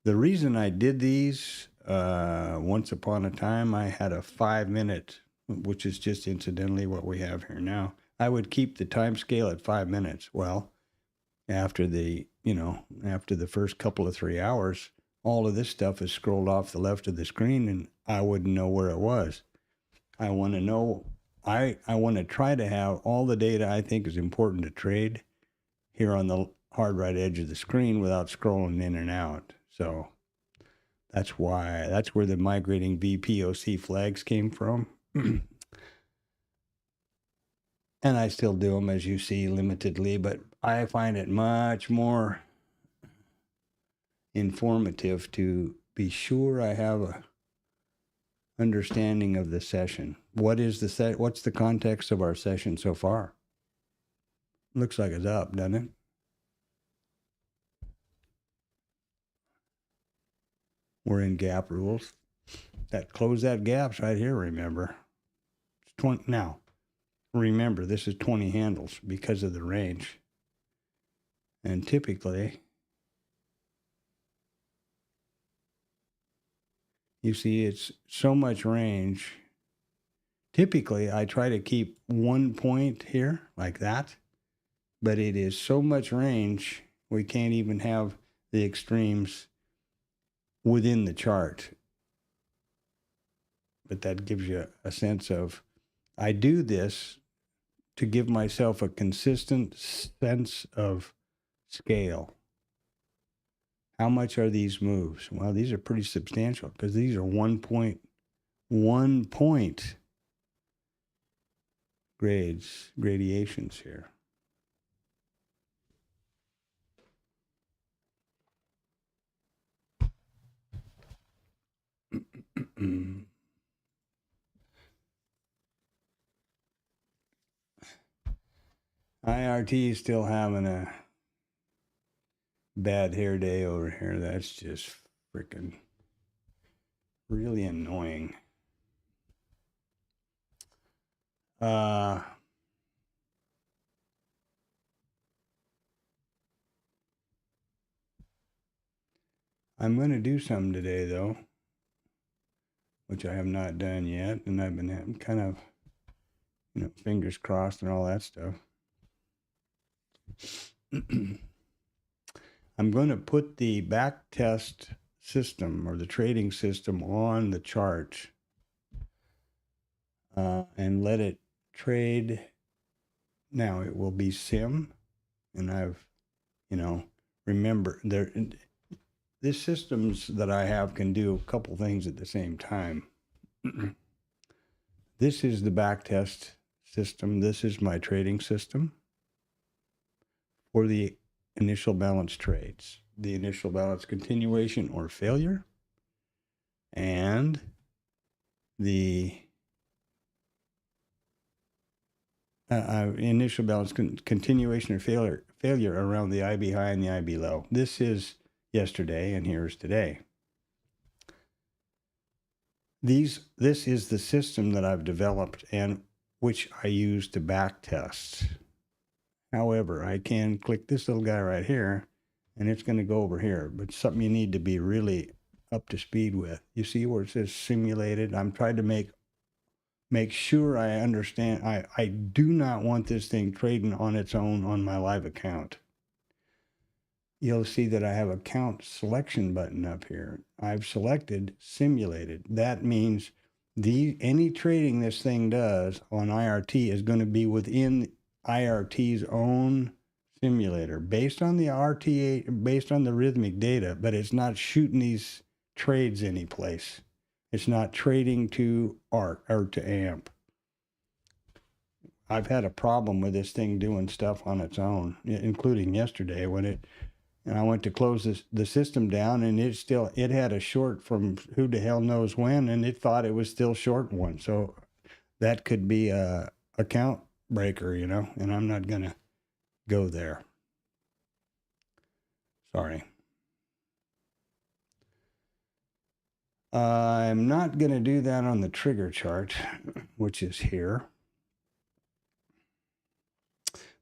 The reason I did these, once upon a time, I had a 5-minute, which is just incidentally what we have here now. I would keep the time scale at 5 minutes. Well, after the first couple of 3 hours, all of this stuff is scrolled off the left of the screen, and I wouldn't know where it was. I want to know, I want to try to have all the data I think is important to trade here on the hard right edge of the screen without scrolling in and out. So that's where the migrating VPOC flags came from. And I still do them, as you see, limitedly, but I find it much more informative to be sure I have understanding of the session. What's the context of our session so far? Looks like it's up, doesn't it? We're in gap rules. Close that gaps right here, remember. It's 20, now, remember, this is 20 handles because of the range. And typically, you see it's so much range. Typically, I try to keep 1 point here, like that. But it is so much range, we can't even have the extremes within the chart. But that gives you a sense of, I do this to give myself a consistent sense of scale. How much are these moves? Well, these are pretty substantial because these are 1 point gradations here. IRT is still having a bad hair day over here. That's just freaking really annoying. I'm going to do some today, though, which I have not done yet, and I've been kind of, fingers crossed and all that stuff. I'm going to put the backtest system or the trading system on the chart and let it trade. Now it will be sim, and I've, remember this systems that I have can do a couple things at the same time. This is the backtest system. This is my trading system for the initial balance trades, the initial balance continuation or failure, and the initial balance continuation or failure around the IB high and the IB low. This is yesterday, and here's today. This is the system that I've developed and which I use to backtest. However, I can click this little guy right here, and it's going to go over here. But something you need to be really up to speed with. You see where it says simulated? I'm trying to make sure I understand. I do not want this thing trading on its own on my live account. You'll see that I have a count selection button up here. I've selected simulated. That means any trading this thing does on IRT is going to be within IRT's own simulator based on the RTH, based on the rhythmic data, but it's not shooting these trades anyplace. It's not trading to ARC or to AMP. I've had a problem with this thing doing stuff on its own, including yesterday when I went to close the system down, and it had a short from who the hell knows when, and it thought it was still short one. So that could be a count breaker, and I'm not going to go there. Sorry. I'm not going to do that on the trigger chart, which is here.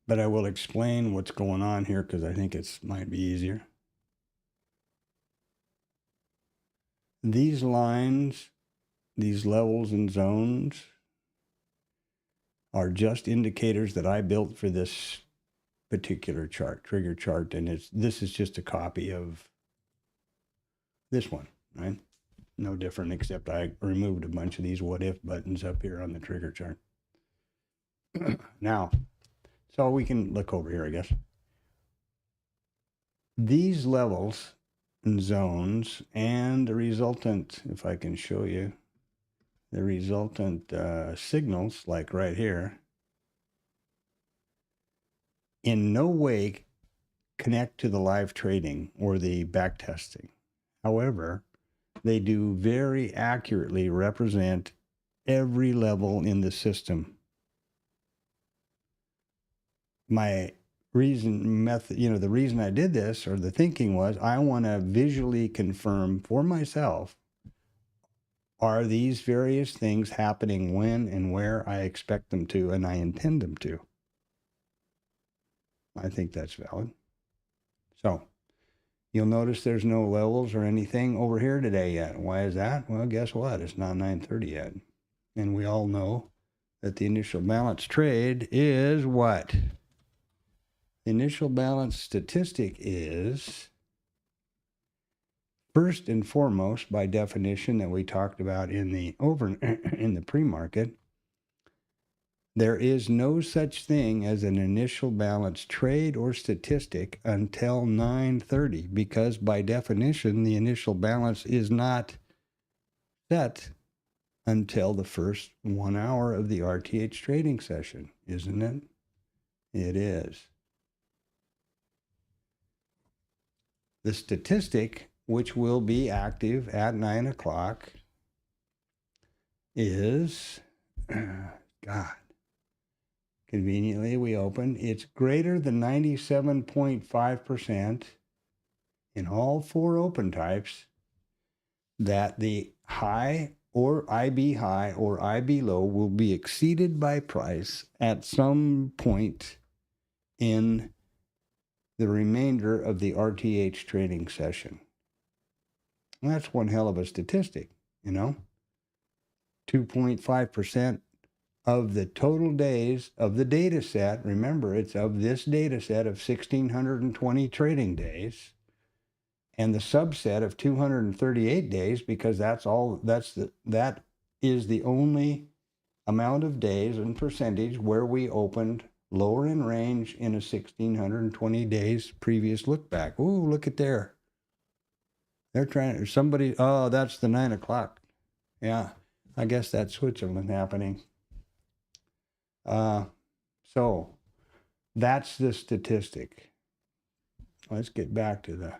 But I will explain what's going on here because I think it might be easier. These lines, these levels and zones are just indicators that I built for this particular chart, trigger chart, and this is just a copy of this one, right? No different, except I removed a bunch of these what if buttons up here on the trigger chart. Now, so we can look over here, I guess. These levels and zones and the resultant, if I can show you, the resultant signals, like right here, in no way connect to the live trading or the backtesting. However, They do very accurately represent every level in the system. My the reason I did this, or the thinking was, I want to visually confirm for myself, are these various things happening when and where I expect them to and I intend them to? I think that's valid. So you'll notice there's no levels or anything over here today yet. Why is that? Well, guess what? It's not 9:30 yet. And we all know that the initial balance trade is what? The initial balance statistic is, first and foremost, by definition that we talked about in the pre-market, there is no such thing as an initial balance trade or statistic until 9:30, because by definition, the initial balance is not set until the first 1 hour of the RTH trading session, isn't it? It is. The statistic, which will be active at 9 o'clock, is, God, conveniently we opened, it's greater than 97.5% in all four open types that the high or IB high or IB low will be exceeded by price at some point in the remainder of the RTH trading session. Well, that's one hell of a statistic, 2.5% of the total days of the data set. Remember, it's of this data set of 1,620 trading days, and the subset of 238 days, because that is the only amount of days and percentage where we opened lower in range in a 1,620 days previous look back. Ooh, look at there. They're trying, somebody, oh, that's the 9 o'clock. Yeah, I guess that's Switzerland happening. So that's the statistic. Let's get back to the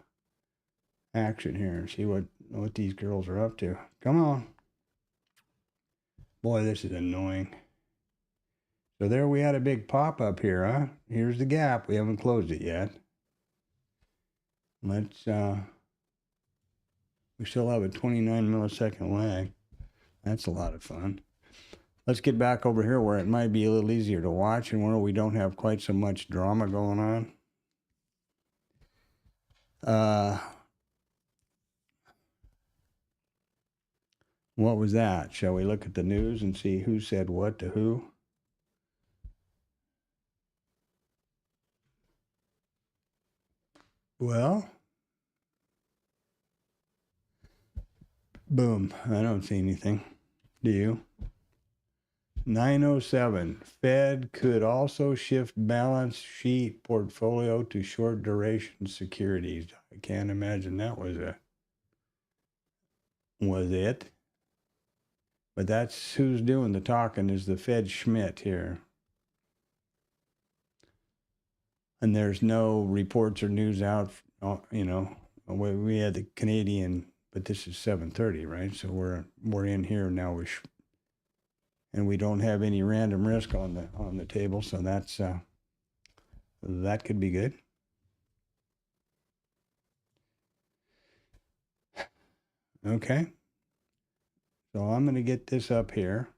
action here and see what these girls are up to. Come on. Boy, this is annoying. So there we had a big pop up here, huh? Here's the gap. We haven't closed it yet. Let's, we still have a 29 millisecond lag. That's a lot of fun. Let's get back over here where it might be a little easier to watch and where we don't have quite so much drama going on. What was that? Shall we look at the news and see who said what to who? Well, boom. I don't see anything. Do you? 907. Fed could also shift balance sheet portfolio to short duration securities. I can't imagine that was it. But that's who's doing the talking, is the Fed Schmidt here. And there's no reports or news out, we had the Canadian, but this is 7:30, right? So we're in here now, and we don't have any random risk on the table, so that's that could be good. Okay. So I'm going to get this up here.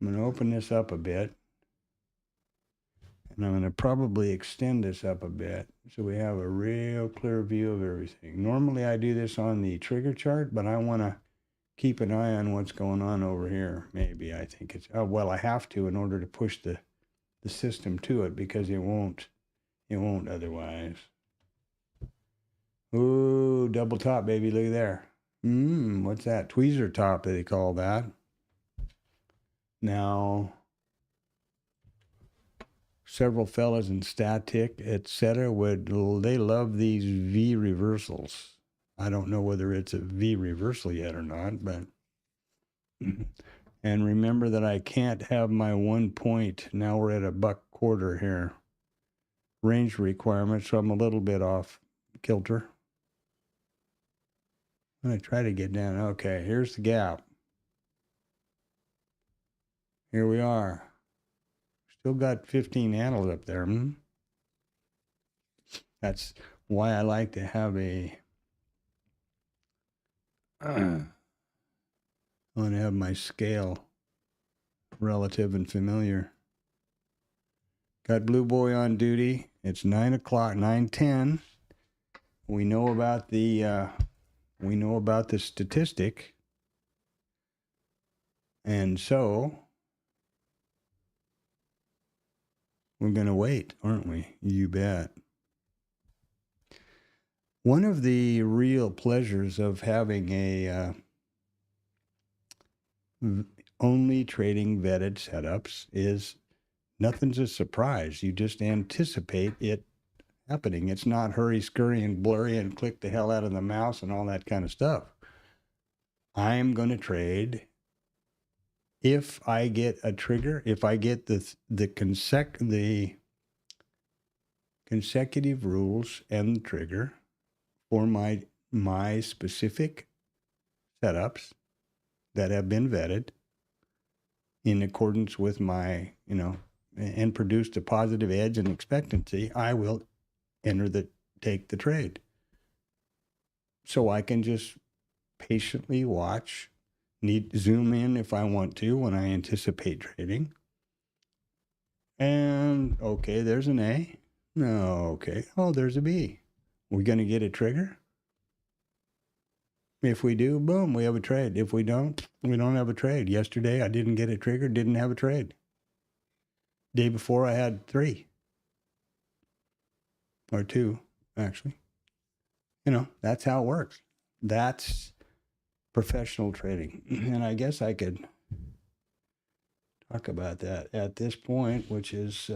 I'm going to open this up a bit. And I'm going to probably extend this up a bit so we have a real clear view of everything. Normally I do this on the trigger chart, but I want to keep an eye on what's going on over here. Maybe I think it's, I have to in order to push the system to it, because it won't otherwise. Ooh, double top, baby. Look at there. What's that? Tweezer top, they call that. Now, several fellas in static, etc., they love these V reversals. I don't know whether it's a V reversal yet or not, but and remember that I can't have my 1 point. Now we're at $1.25 here. Range requirement, so I'm a little bit off kilter. I'm going to try to get down. Okay, here's the gap. Here we are. Still got 15 handles up there. That's why I like to have a... I want to have my scale relative and familiar. Got Blue Boy on duty. It's 9 o'clock, 9:10. We know about the statistic, and so we're going to wait, aren't we? You bet. One of the real pleasures of having a only trading vetted setups is nothing's a surprise. You just anticipate it happening. It's not hurry, scurry, and blurry and click the hell out of the mouse and all that kind of stuff. I'm going to trade if I get a trigger, if I get the consecutive rules and the trigger for my specific setups that have been vetted in accordance with my, and produced a positive edge and expectancy, I will take the trade. So I can just patiently watch, zoom in if I want to when I anticipate trading. And okay, there's an A. No, okay. Oh, there's a B. We're going to get a trigger. If we do, boom, we have a trade. If we don't, we don't have a trade. Yesterday, I didn't get a trigger, didn't have a trade. Day before, I had 3. Or 2, actually. That's how it works. That's professional trading. And I guess I could talk about that at this point, which is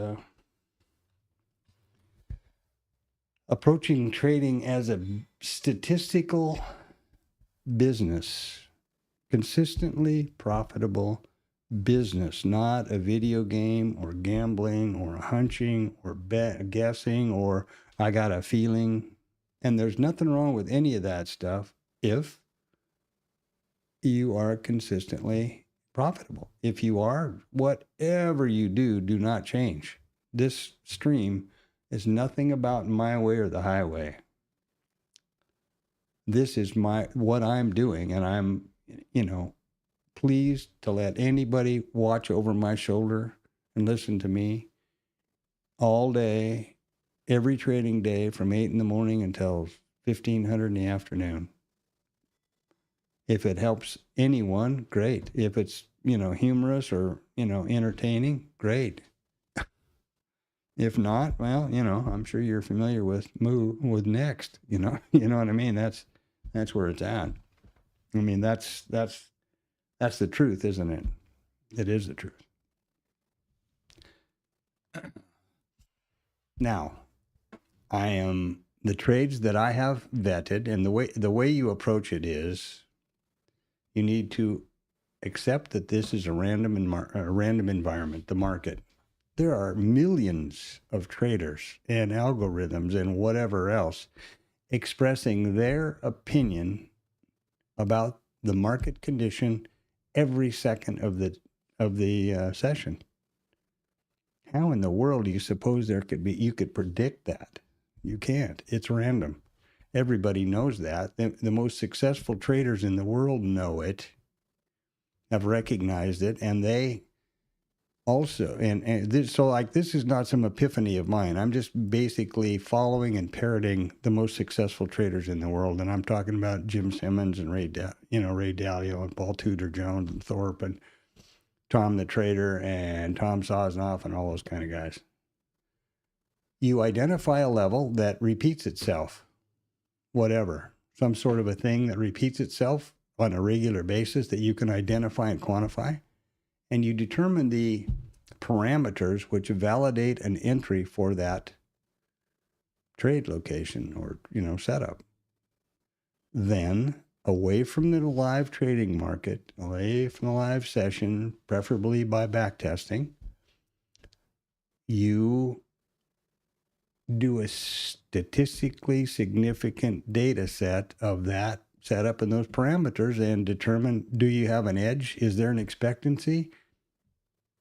approaching trading as a statistical business, consistently profitable business, not a video game or gambling or hunching or guessing or I got a feeling. And there's nothing wrong with any of that stuff if you are consistently profitable. If you are, whatever you do, do not change. This stream is nothing about my way or the highway. This is what I'm doing, and I'm, pleased to let anybody watch over my shoulder and listen to me all day, every trading day from 8 in the morning until 1500 in the afternoon. If it helps anyone, great. If it's, humorous or, entertaining, great. If not, well, I'm sure you're familiar with next, you know what I mean? That's where it's at. I mean, that's the truth, isn't it? It is the truth. Now, the trades that I have vetted, and the way you approach it is, you need to accept that this is a random environment, the market. There are millions of traders and algorithms and whatever else expressing their opinion about the market condition every second of the session. How in the world do you suppose you could predict that? You can't. It's random. Everybody knows that. The most successful traders in the world know it, have recognized it, and they also, this is not some epiphany of mine. I'm just basically following and parroting the most successful traders in the world, and I'm talking about Jim Simmons and Ray Dalio and Paul Tudor Jones and Thorpe and Tom the Trader and Tom Sosnoff and all those kind of guys. You identify a level that repeats itself, whatever, some sort of a thing that repeats itself on a regular basis that you can identify and quantify. And you determine the parameters which validate an entry for that trade location or, setup. Then, away from the live trading market, away from the live session, preferably by backtesting, you do a statistically significant data set of that setup and those parameters and determine, do you have an edge? Is there an expectancy?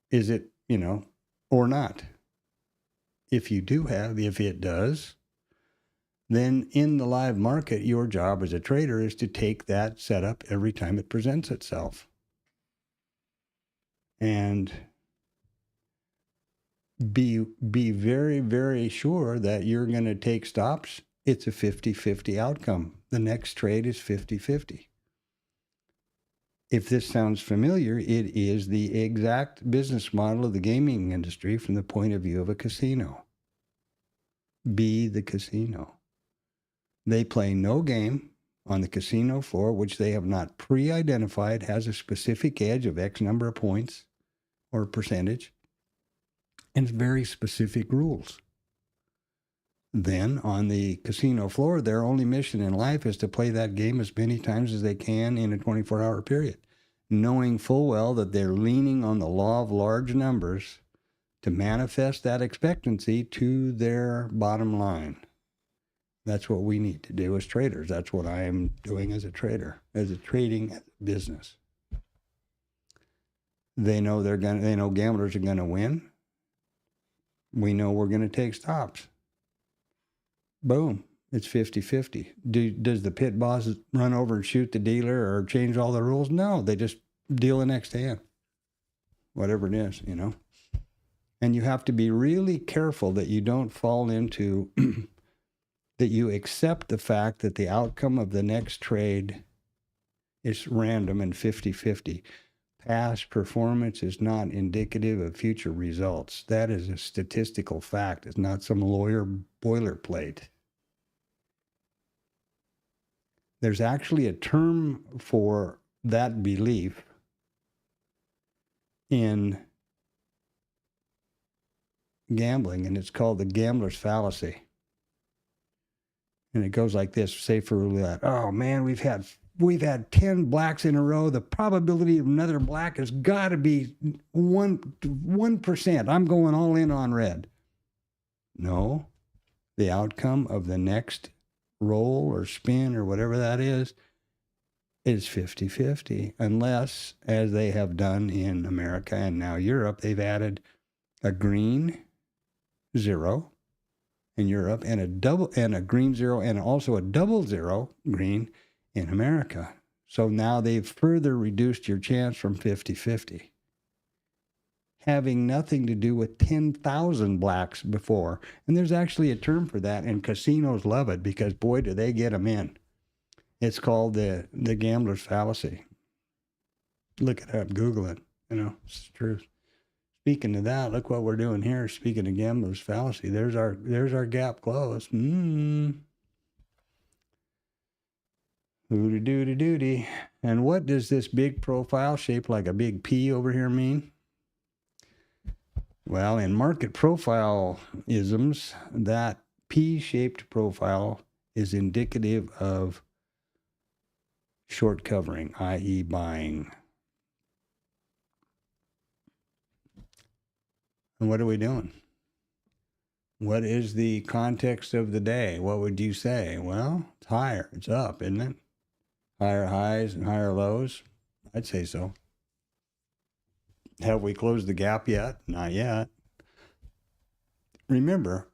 Is it, or not? If it does, then in the live market, your job as a trader is to take that setup every time it presents itself. And be very, very sure that you're going to take stops. It's a 50-50 outcome. The next trade is 50-50. If this sounds familiar, it is the exact business model of the gaming industry from the point of view of a casino. Be the casino. They play no game on the casino floor, which they have not pre-identified has a specific edge of X number of points or percentage, and very specific rules. Then on the casino floor, their only mission in life is to play that game as many times as they can in a 24-hour period, knowing full well that they're leaning on the law of large numbers to manifest that expectancy to their bottom line. That's what we need to do as traders. That's what I am doing as a trader, as a trading business. They know gamblers are going to win. We know we're going to take stops. Boom. It's 50-50. Does the pit boss run over and shoot the dealer or change all the rules? No, they just deal the next hand. Whatever it is, And you have to be really careful that you don't fall into, that you accept the fact that the outcome of the next trade is random and 50-50. Past performance is not indicative of future results. That is a statistical fact. It's not some lawyer boilerplate. There's actually a term for that belief in gambling, and it's called the gambler's fallacy. And it goes like this, say for roulette. Oh man, we've had 10 blacks in a row. The probability of another black has got to be 1%. I'm going all in on red. No, the outcome of the next roll or spin or whatever that is 50-50, unless, as they have done in America and now Europe, they've added a green 0 in Europe and a green 0 and also a double 0 green in America. So now they've further reduced your chance from 50-50, having nothing to do with 10,000 blacks before. And there's actually a term for that, and casinos love it because, boy, do they get them in. It's called the gambler's fallacy. Look it up, Google it. It's the truth. Speaking of that, look what we're doing here. Speaking of gambler's fallacy, there's our gap close. Doody. And what does this big profile shaped like a big P over here mean? Well, in market profile isms, that P-shaped profile is indicative of short covering, i.e. buying. And what are we doing? What is the context of the day? What would you say? Well, it's higher. It's up, isn't it? Higher highs and higher lows? I'd say so. Have we closed the gap yet? Not yet. Remember,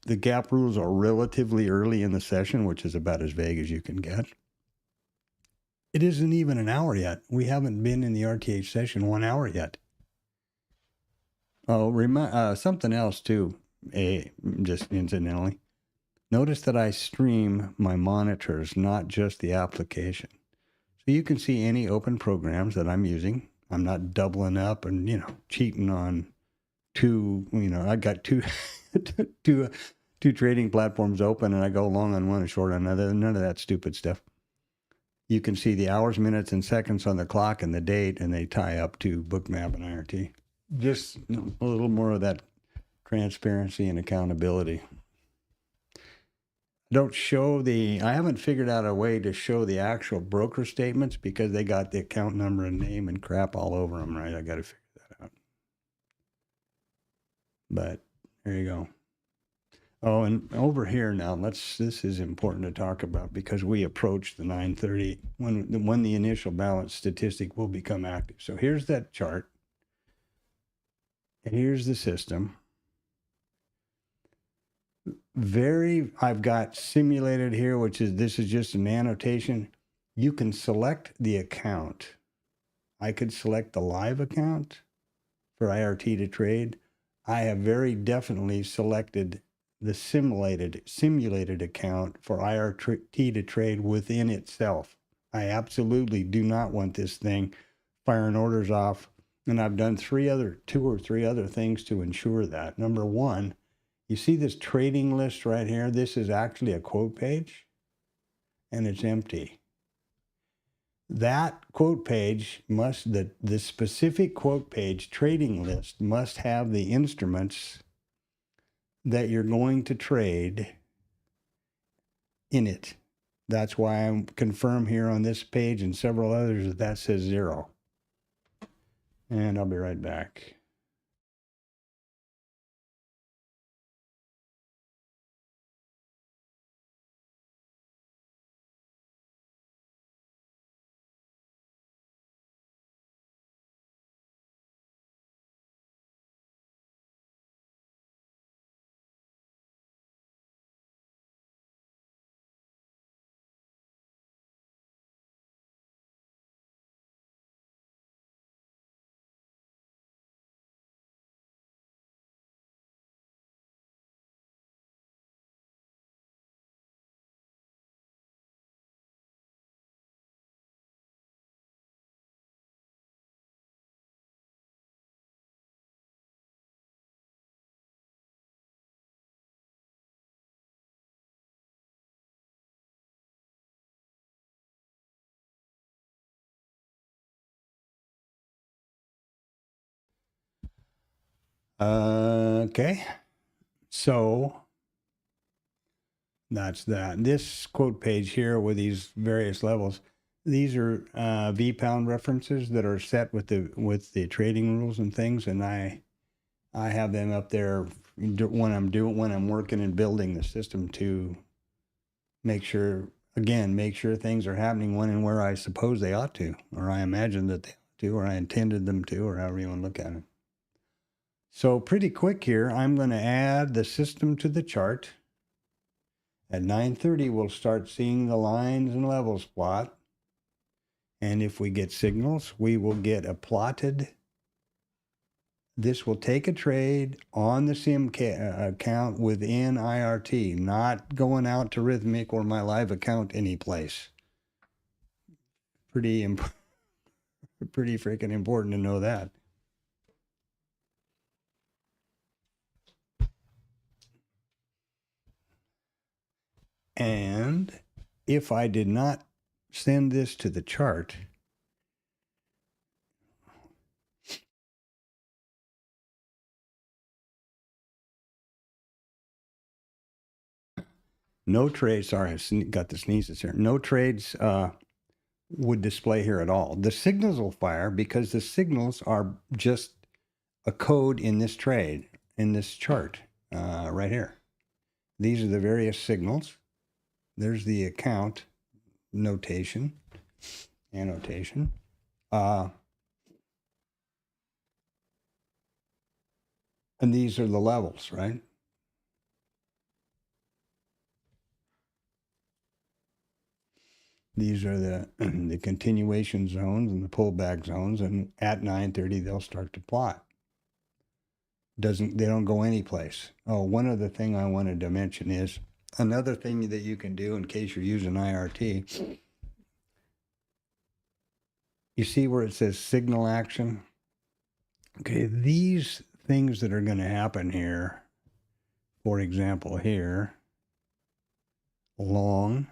the gap rules are relatively early in the session, which is about as vague as you can get. It isn't even an hour yet. We haven't been in the RTH session 1 hour yet. Oh, something else too, just incidentally. Notice that I stream my monitors, not just the application. So you can see any open programs that I'm using. I'm not doubling up and, cheating on I got two trading platforms open and I go long on one and short on another. None of that stupid stuff. You can see the hours, minutes, and seconds on the clock and the date, and they tie up to Bookmap and IRT. Just a little more of that transparency and accountability. I haven't figured out a way to show the actual broker statements because they got the account number and name and crap all over them, right? I got to figure that out. But there you go. Oh, and over here now, this is important to talk about because we approach the 9:30 when the initial balance statistic will become active. So here's that chart. And here's the system. I've got simulated here, this is just an annotation. You can select the account. I could select the live account for IRT to trade. I have very definitely selected the simulated account for IRT to trade within itself. I absolutely do not want this thing firing orders off. And I've done two or three other things to ensure that. Number one, you see this trading list right here? This is actually a quote page and it's empty. That quote page the specific quote page trading list must have the instruments that you're going to trade in it. That's why I'm confirmed here on this page and several others that says 0. And I'll be right back. Okay, so that's that. This quote page here with these various levels, these are V-pound references that are set with the trading rules and things, and I have them up there when I'm working and building the system to make sure things are happening when and where I suppose they ought to, or I imagine that they ought to, or I intended them to, or however you want to look at it. So pretty quick here, I'm going to add the system to the chart. At 9:30, we'll start seeing the lines and levels plot. And if we get signals, we will get a plotted. This will take a trade on the sim account within IRT, not going out to Rhythmic or my live account anyplace. Pretty freaking important to know that. And if I did not send this to the chart, no trades, sorry, I got the sneezes here. No trades would display here at all. The signals will fire because the signals are just a code in this trade, in this chart right here. These are the various signals. There's the account annotation. And these are the levels, right? These are the continuation zones and the pullback zones, and at 9:30 they'll start to plot. They don't go anyplace. Oh, one other thing I wanted to mention is another thing that you can do in case you're using IRT. You see where it says signal action? Okay, these things that are going to happen here, for example, here, long,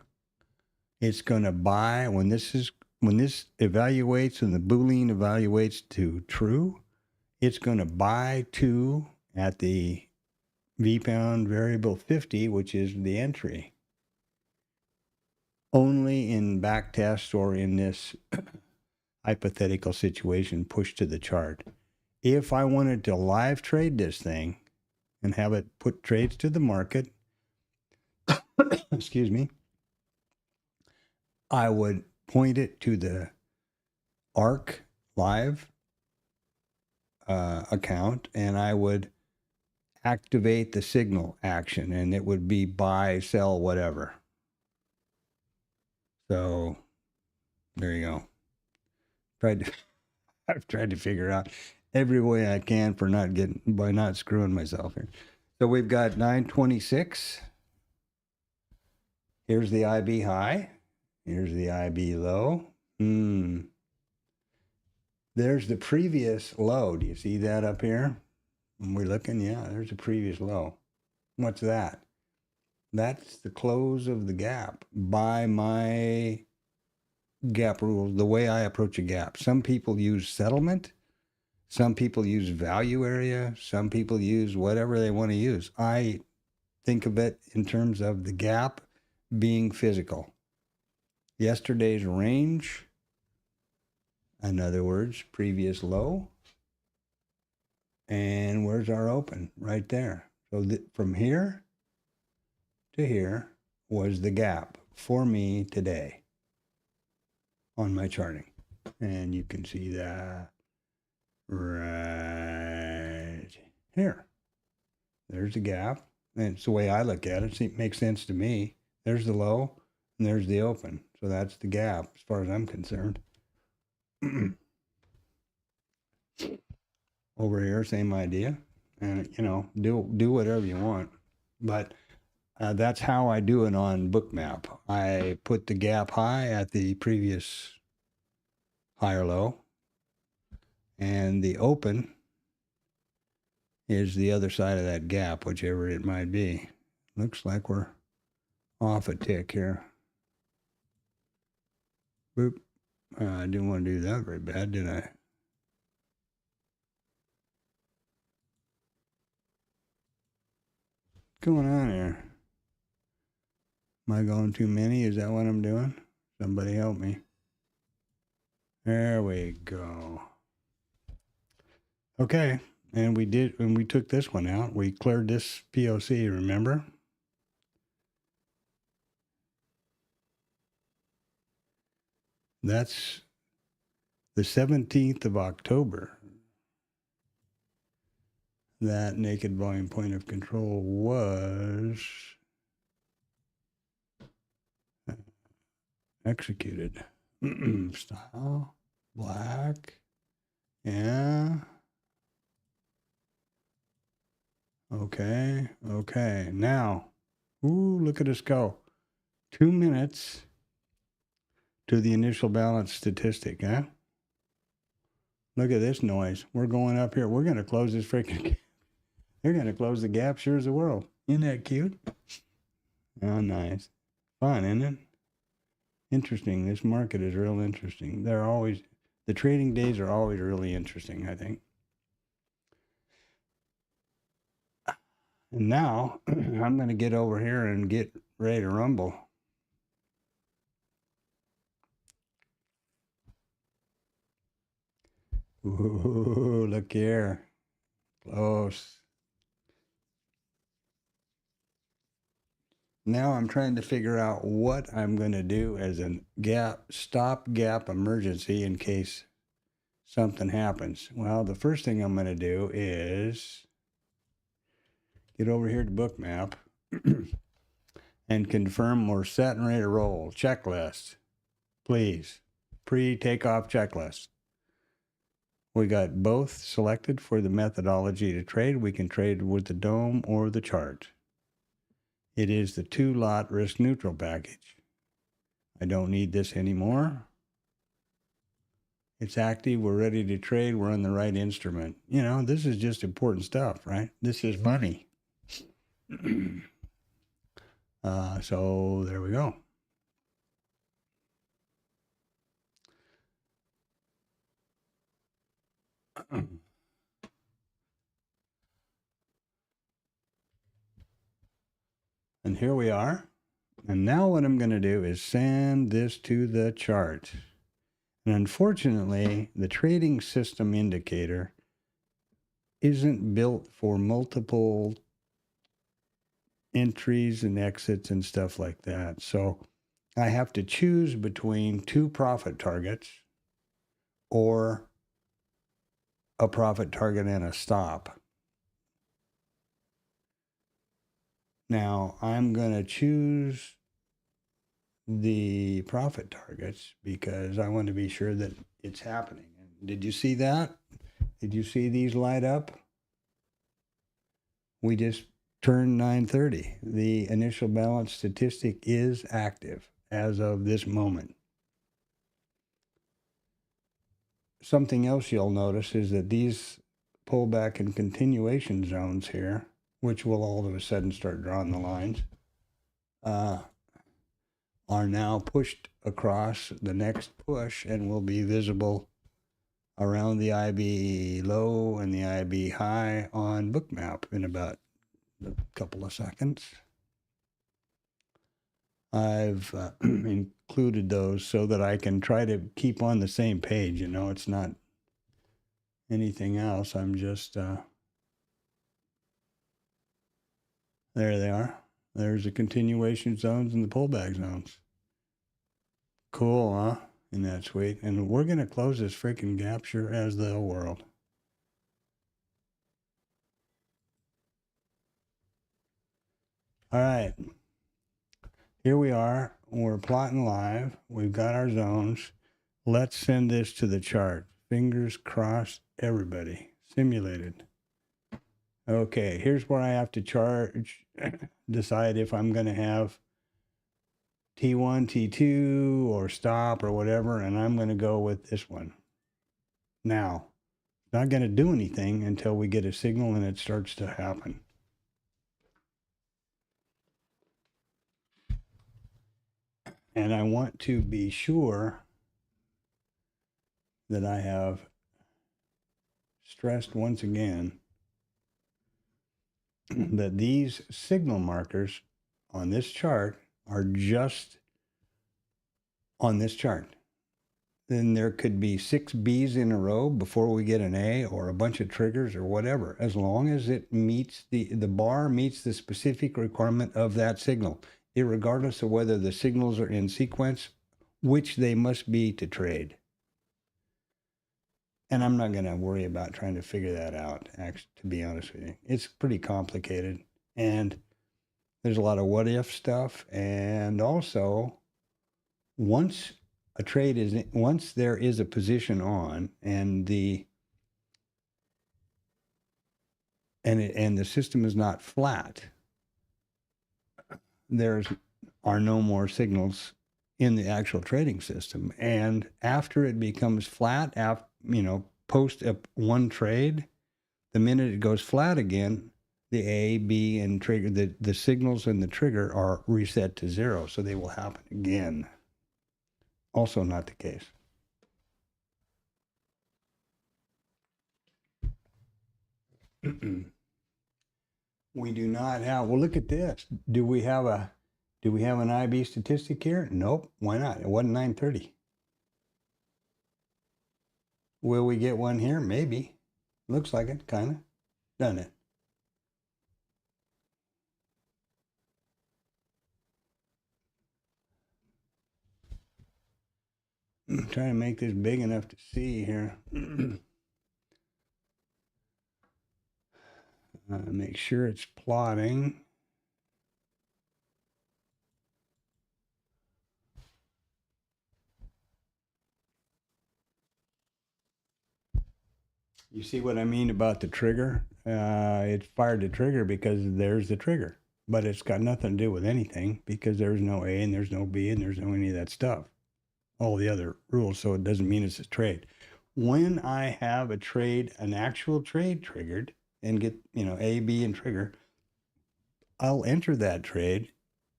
it's going to buy when this evaluates and the Boolean evaluates to true, it's going to buy 2 at the V-pound variable 50, which is the entry. Only in backtest or in this hypothetical situation pushed to the chart. If I wanted to live trade this thing and have it put trades to the market, excuse me, I would point it to the ARC Live account, and I would activate the signal action, and it would be buy, sell, whatever. So there you go. I've tried to figure out every way I can for by not screwing myself here. So we've got 926. Here's the IB high. Here's the IB low. There's the previous low. Do you see that up here? When we're looking, yeah, there's the previous low. What's that? That's the close of the gap by my gap rules, the way I approach a gap. Some people use settlement. Some people use value area. Some people use whatever they want to use. I think of it in terms of the gap being physical. Yesterday's range, in other words, previous low. And where's our open? Right there. So from here to here was the gap for me today on my charting. And you can see that right here. There's the gap. And it's the way I look at it. It makes sense to me. There's the low and there's the open. So that's the gap as far as I'm concerned. Over here, same idea. And, you know, do whatever you want. But that's how I do it on Bookmap. I put the gap high at the previous high or low. And the open is the other side of that gap, whichever it might be. Looks like we're off a tick here. Boop. I didn't want to do that very bad, did I? What's going on here? Am I going too many? Is that what I'm doing? Somebody help me. There we go. Okay, and we took this one out. We cleared this POC, remember? That's the 17th of October. That naked volume point of control was executed. Style, black, yeah. Okay. Now, look at us go. 2 minutes to the initial balance statistic, huh? Look at this noise. We're going up here. We're going to close this freaking... They're going to close the gap sure as the world. Isn't that cute? Oh, nice. Fun, isn't it? Interesting. This market is real interesting. The trading days are always really interesting, I think. And now I'm going to get over here and get ready to rumble. Ooh, look here. Close. Now I'm trying to figure out what I'm going to do as a stop-gap emergency in case something happens. Well, the first thing I'm going to do is get over here to Bookmap and confirm we're set and ready to roll. Checklist, please. Pre-takeoff checklist. We got both selected for the methodology to trade. We can trade with the DOM or the chart. It is the 2-lot risk neutral package. I don't need this anymore. It's active. We're ready to trade. We're on the right instrument. You know, this is just important stuff, right? This is money. So there we go. And here we are. And now what I'm going to do is send this to the chart. And unfortunately, the trading system indicator isn't built for multiple entries and exits and stuff like that. So I have to choose between two profit targets or a profit target and a stop. Now I'm going to choose the profit targets because I want to be sure that it's happening. Did you see that? Did you see these light up? We just turned 9:30. The initial balance statistic is active as of this moment. Something else you'll notice is that these pullback and continuation zones here, which will all of a sudden start drawing the lines, are now pushed across the next push and will be visible around the IB low and the IB high on Bookmap in about a couple of seconds. I've included those so that I can try to keep on the same page. You know, it's not anything else. I'm just, there they are. There's the continuation zones and the pullback zones. Cool, huh? Isn't that sweet? And we're going to close this freaking gap sure as the whole world. All right. Here we are. We're plotting live. We've got our zones. Let's send this to the chart. Fingers crossed, everybody. Simulated. Okay, here's where I have to decide if I'm going to have T1, T2, or stop or whatever, and I'm going to go with this one. Now, not going to do anything until we get a signal and it starts to happen. And I want to be sure that I have stressed once again that these signal markers on this chart are just on this chart. Then there could be 6 B's in a row before we get an A or a bunch of triggers or whatever, as long as it meets the bar meets the specific requirement of that signal, irregardless of whether the signals are in sequence, which they must be to trade. And I'm not going to worry about trying to figure that out, actually, to be honest with you. It's pretty complicated. And there's a lot of what if stuff. And also, once there is a position on and the system is not flat, there are no more signals in the actual trading system. And after it becomes flat, post one trade, the minute it goes flat again, the A, B, and trigger, the signals and the trigger are reset to 0, so they will happen again. Also not the case. We do not have, well, look at this. Do we have an IB statistic here? Nope. Why not? It wasn't 9:30. Will we get one here? Maybe. Looks like it, kind of. Doesn't it? I'm trying to make this big enough to see here. Make sure it's plotting. You see what I mean about the trigger? It fired the trigger because there's the trigger, but it's got nothing to do with anything because there's no A and there's no B and there's no any of that stuff. All the other rules, so it doesn't mean it's a trade. When I have a trade, an actual trade triggered and get, A, B, and trigger, I'll enter that trade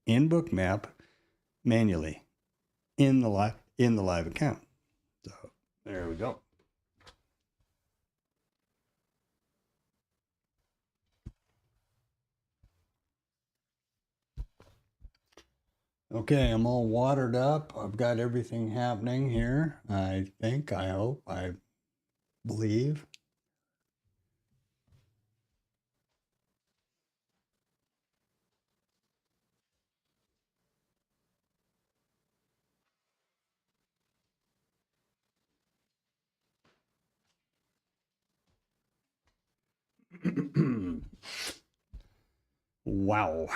in Bookmap manually in the live account. So there we go. Okay, I'm all watered up. I've got everything happening here. I think, I hope, I believe. Wow.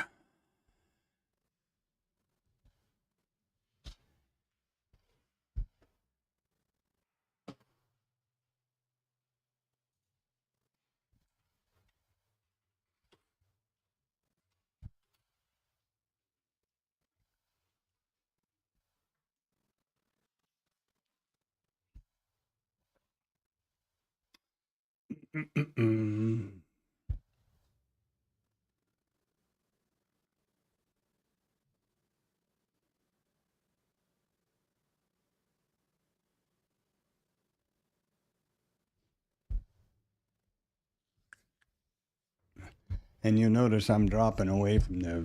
And you'll notice I'm dropping away from the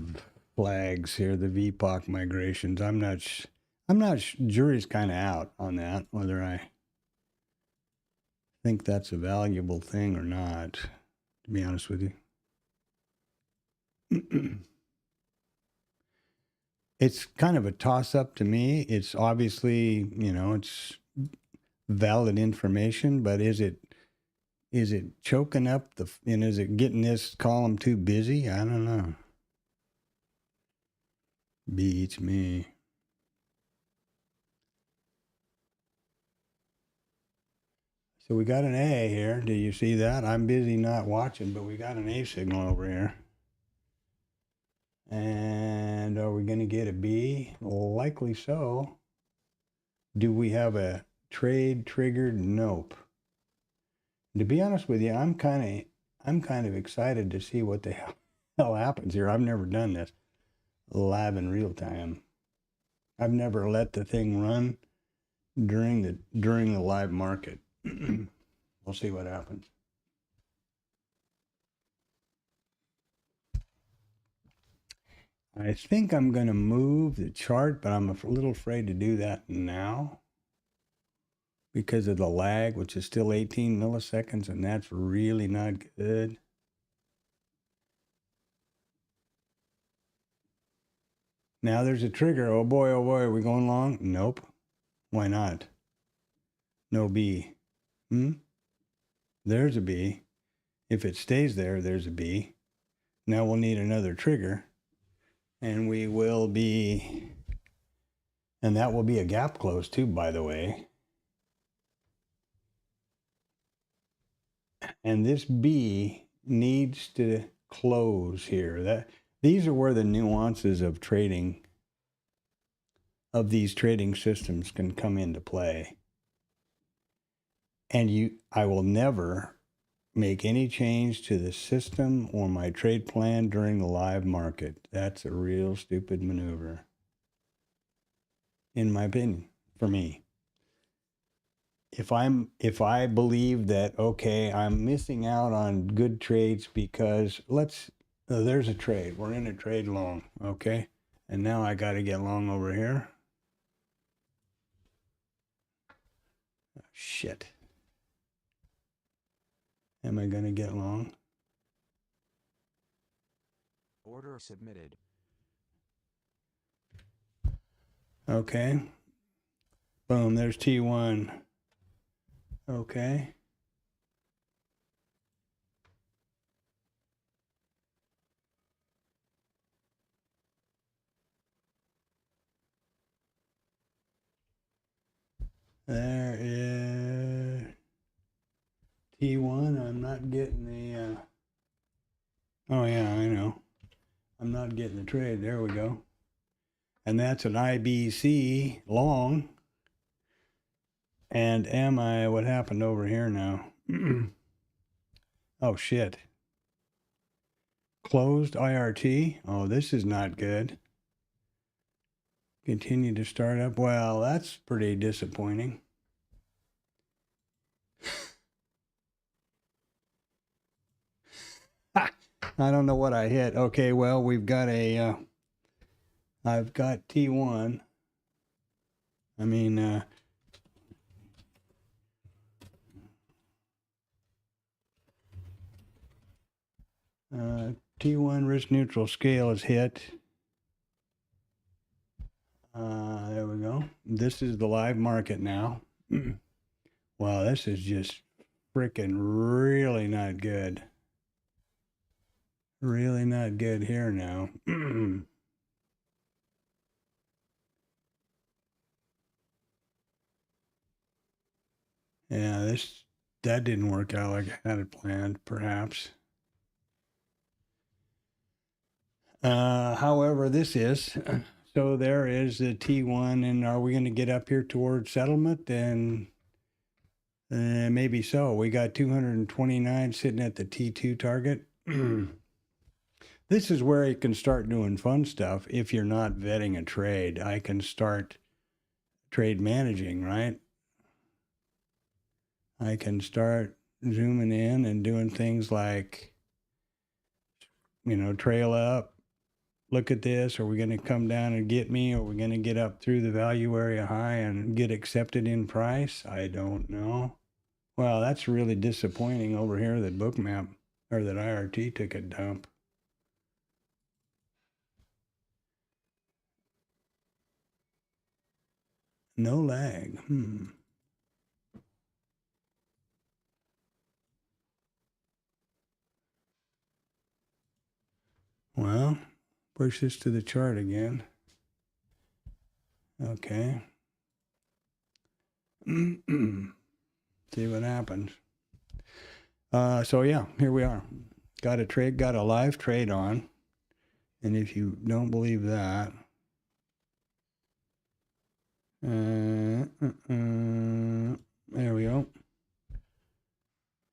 flags here, the VPOC migrations. I'm not jury's kind of out on that, whether I think that's a valuable thing or not, to be honest with you. It's kind of a toss-up to me. It's obviously, it's valid information, but is it choking up and is it getting this column too busy? I don't know. Beats me. So we got an A here. Do you see that? I'm busy not watching, but we got an A signal over here. And are we going to get a B? Likely so. Do we have a trade triggered? Nope. To be honest with you, I'm kind of excited to see what the hell happens here. I've never done this live in real time. I've never let the thing run during the live market. We'll see what happens. I think I'm going to move the chart, but I'm a little afraid to do that now because of the lag, which is still 18 milliseconds, and that's really not good. Now there's a trigger. Oh boy, are we going long? Nope. Why not? No B. There's a B. If it stays there, there's a B. Now we'll need another trigger. And we will be, and that will be a gap close too, by the way. And this B needs to close here. These are where the nuances of trading, of these trading systems can come into play. And I will never make any change to the system or my trade plan during the live market. That's a real stupid maneuver, in my opinion, for me. If I believe that, okay, I'm missing out on good trades because there's a trade. We're in a trade long, okay? And now I got to get long over here. Oh, shit. Am I going to get long? Order submitted. Okay. Boom, there's T1. Okay. There is T1. I'm not getting the, oh yeah, I know. I'm not getting the trade. There we go. And that's an IBC long. And what happened over here now? Oh, shit. Closed IRT. Oh, this is not good. Continue to start up. Well, that's pretty disappointing. I don't know what I hit. Okay, well, we've got I've got T1. I mean, T1 risk neutral scale is hit. There we go. This is the live market now. Wow, this is just freaking really not good. Really not good here now. Yeah, that didn't work out like I had it planned, perhaps. However, this is. So there is the T1, and are we going to get up here towards settlement? And maybe so. We got 229 sitting at the T2 target. This is where you can start doing fun stuff. If you're not vetting a trade, I can start trade managing, right? I can start zooming in and doing things like, trail up, look at this. Are we going to come down and get me? Are we going to get up through the value area high and get accepted in price? I don't know. Well, that's really disappointing over here that Bookmap or that IRT took a dump. No lag. Well, push this to the chart again. Okay. See what happens. So yeah, here we are. Got a live trade on. And if you don't believe that, there we go.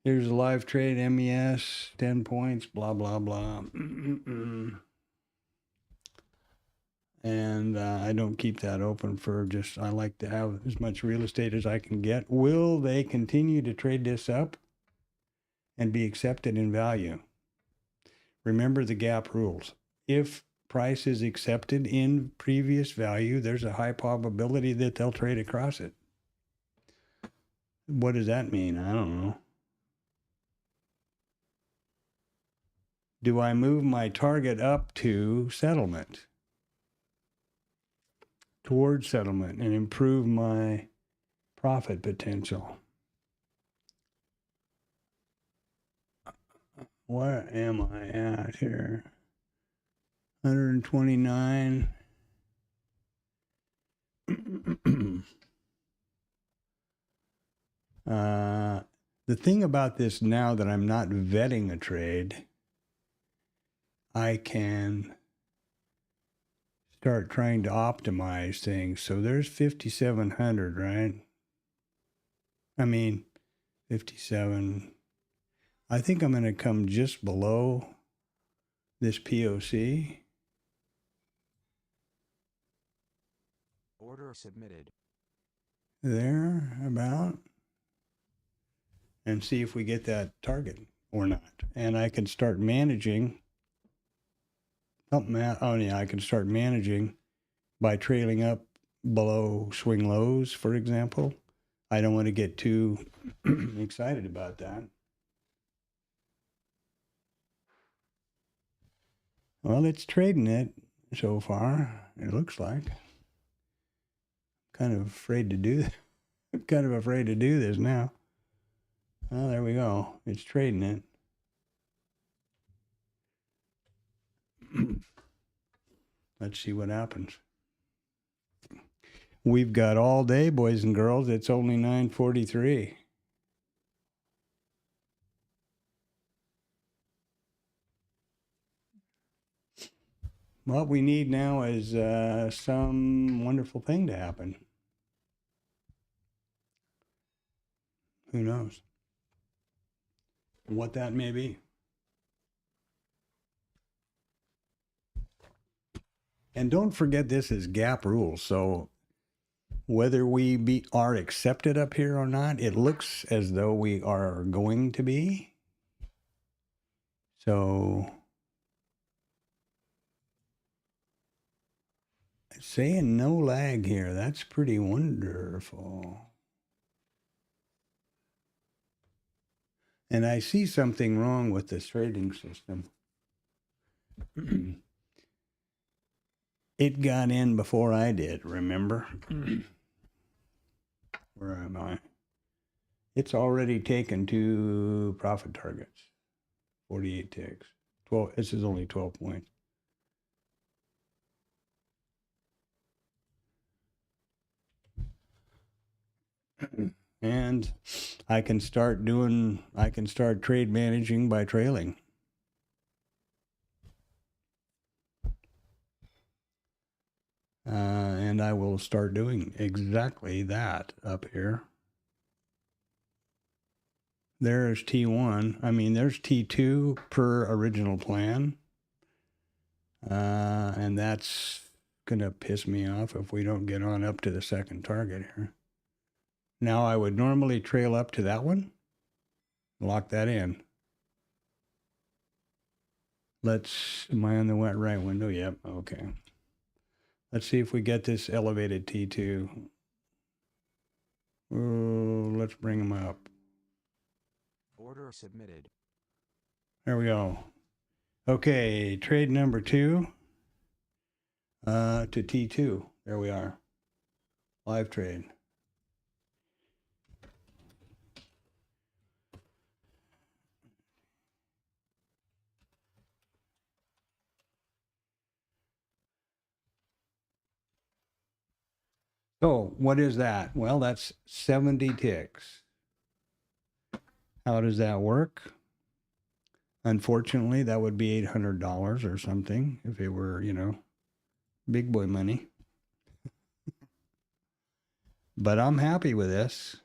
Here's a live trade, MES, 10 points, blah, blah, blah. And I don't keep that open for I like to have as much real estate as I can get. Will they continue to trade this up and be accepted in value? Remember the gap rules. If price is accepted in previous value, there's a high probability that they'll trade across it. What does that mean? I don't know. Do I move my target up to settlement? Towards settlement and improve my profit potential? Where am I at here? 129. The thing about this now that I'm not vetting a trade, I can start trying to optimize things. So there's 5,700, right? I mean, 57. I think I'm going to come just below this POC. Order submitted. There, about. And see if we get that target or not. And I can start managing. I can start managing by trailing up below swing lows, for example. I don't want to get too excited about that. Well, it's trading it so far, it looks like. Kind of afraid to do this now. Well, there we go. It's trading it. Let's see what happens. We've got all day, boys and girls. It's only 9:43. What we need now is some wonderful thing to happen. Who knows what that may be? And don't forget, this is gap rules. So whether we are accepted up here or not, it looks as though we are going to be. So saying no lag here, that's pretty wonderful. And I see something wrong with this trading system. It got in before I did, remember? Where am I? It's already taken 2 profit targets, 48 ticks. 12. This is only 12 points. And I can start trade managing by trailing. And I will start doing exactly that up here. There's T1. I mean, there's T2 per original plan. And that's going to piss me off if we don't get on up to the second target here. Now, I would normally trail up to that one. Lock that in. Am I on the right window? Yep, okay. Let's see if we get this elevated T2. Oh, let's bring them up. Order submitted. There we go. Okay, trade number 2 to T2. There we are. Live trade. So what is that? Well, that's 70 ticks. How does that work? Unfortunately, that would be $800 or something if it were, you know, big boy money. But I'm happy with this.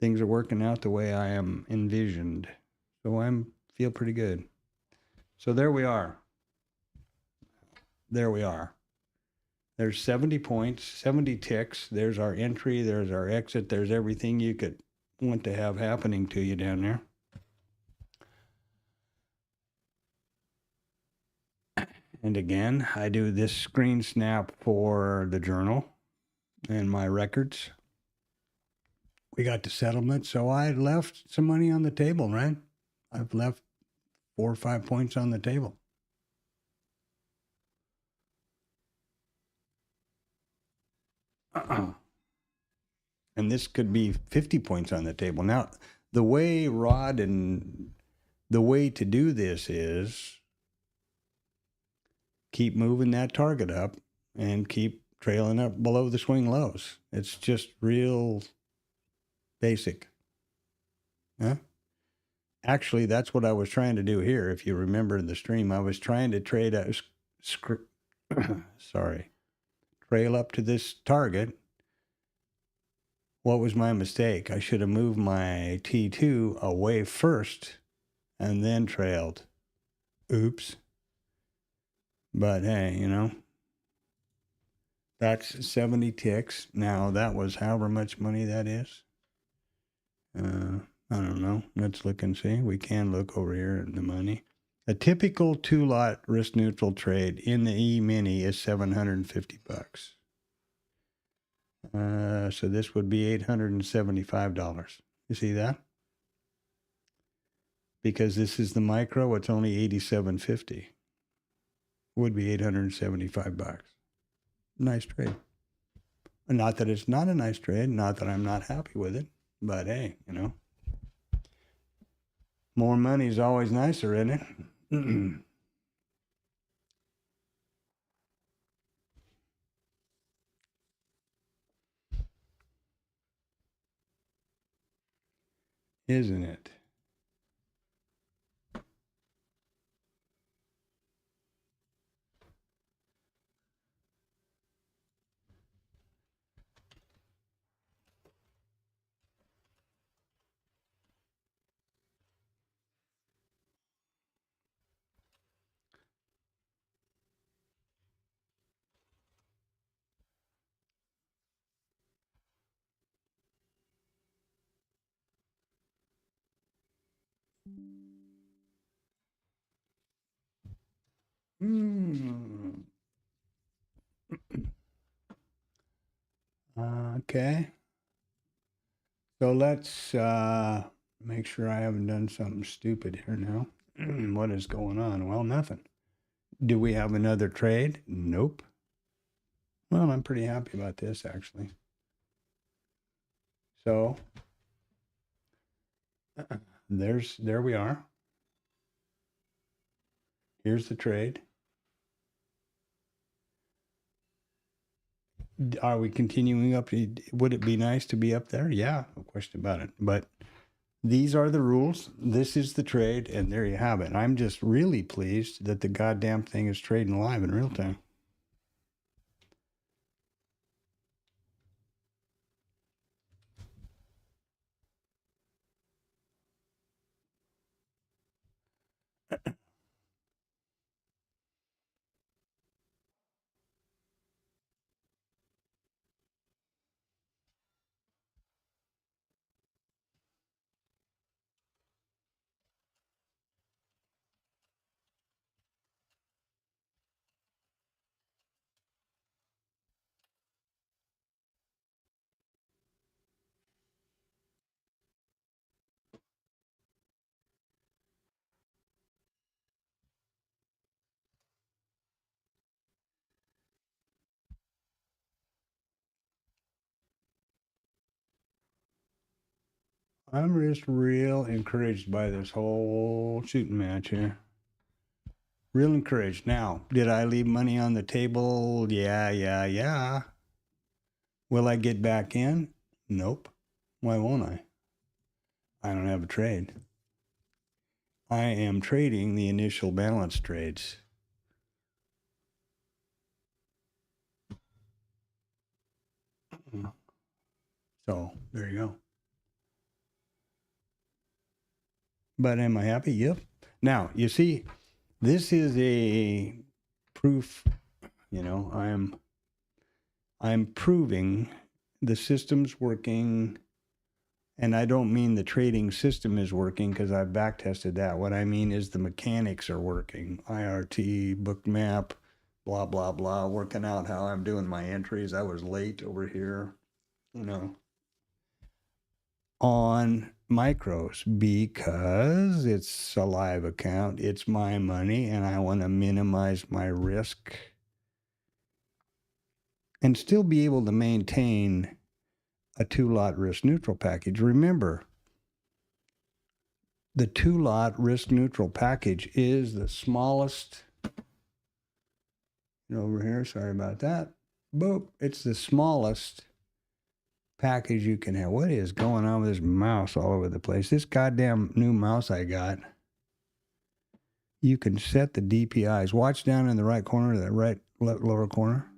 Things are working out the way I am envisioned. So feel pretty good. So there we are. There we are. There's 70 points, 70 ticks. There's our entry. There's our exit. There's everything you could want to have happening to you down there. And again, I do this screen snap for the journal and my records. We got the settlement, so I left some money on the table, right? I've left 4 or 5 points on the table. And this could be 50 points on the table. Now, the way to do this is keep moving that target up and keep trailing up below the swing lows. It's just real basic. Huh? Actually, that's what I was trying to do here. If you remember the stream, I was trying to trade trail up to this target. What was my mistake? I should have moved my T2 away first and then trailed. Oops. But hey, you know, that's 70 ticks. Now, that was however much money that is. I don't know. Let's look and see. We can look over here at the money. A typical 2-lot risk-neutral trade in the E-mini is $750. So this would be $875. You see that? Because this is the micro, it's only $87.50. Would be $875. Nice trade. Not that it's not a nice trade, not that I'm not happy with it, but hey, you know, more money is always nicer, isn't it? Isn't it? Okay. So let's make sure I haven't done something stupid here now. What is going on? Well, nothing. Do we have another trade? Nope. Well, I'm pretty happy about this, actually. So there we are. Here's the trade. Are we continuing up? Would it be nice to be up there? Yeah, no question about it. But these are the rules. This is the trade, and there you have it. I'm just really pleased that the goddamn thing is trading live in real time. I'm just real encouraged by this whole shooting match here. Real encouraged. Now, did I leave money on the table? Yeah. Will I get back in? Nope. Why won't I? I don't have a trade. I am trading the initial balance trades. So there you go. But am I happy? Yep. Now, you see, this is a proof, I'm proving the system's working, and I don't mean the trading system is working because I've backtested that. What I mean is the mechanics are working. IRT, bookmap, blah, blah, blah, working out how I'm doing my entries. I was late over here, on micros because it's a live account. It's my money, and I want to minimize my risk and still be able to maintain a 2-lot risk neutral package. Remember, the 2-lot risk neutral package is the smallest. Over here, sorry about that. Boop. It's the smallest package you can have. What is going on with this mouse all over the place? This goddamn new mouse I got. You can set the DPIs. Watch down in the right corner, that right lower corner.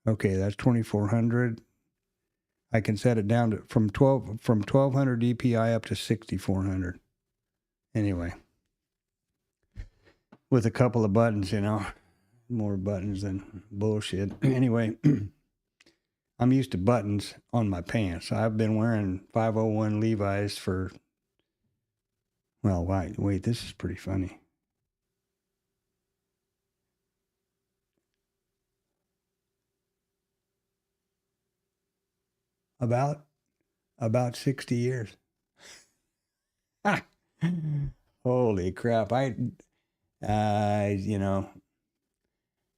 Okay, that's 2400. I can set it down to from 1200 DPI up to 6400. Anyway, with a couple of buttons, more buttons than bullshit. Anyway, I'm used to buttons on my pants. I've been wearing 501 Levi's for, well, wait, this is pretty funny. About 60 years. Holy crap.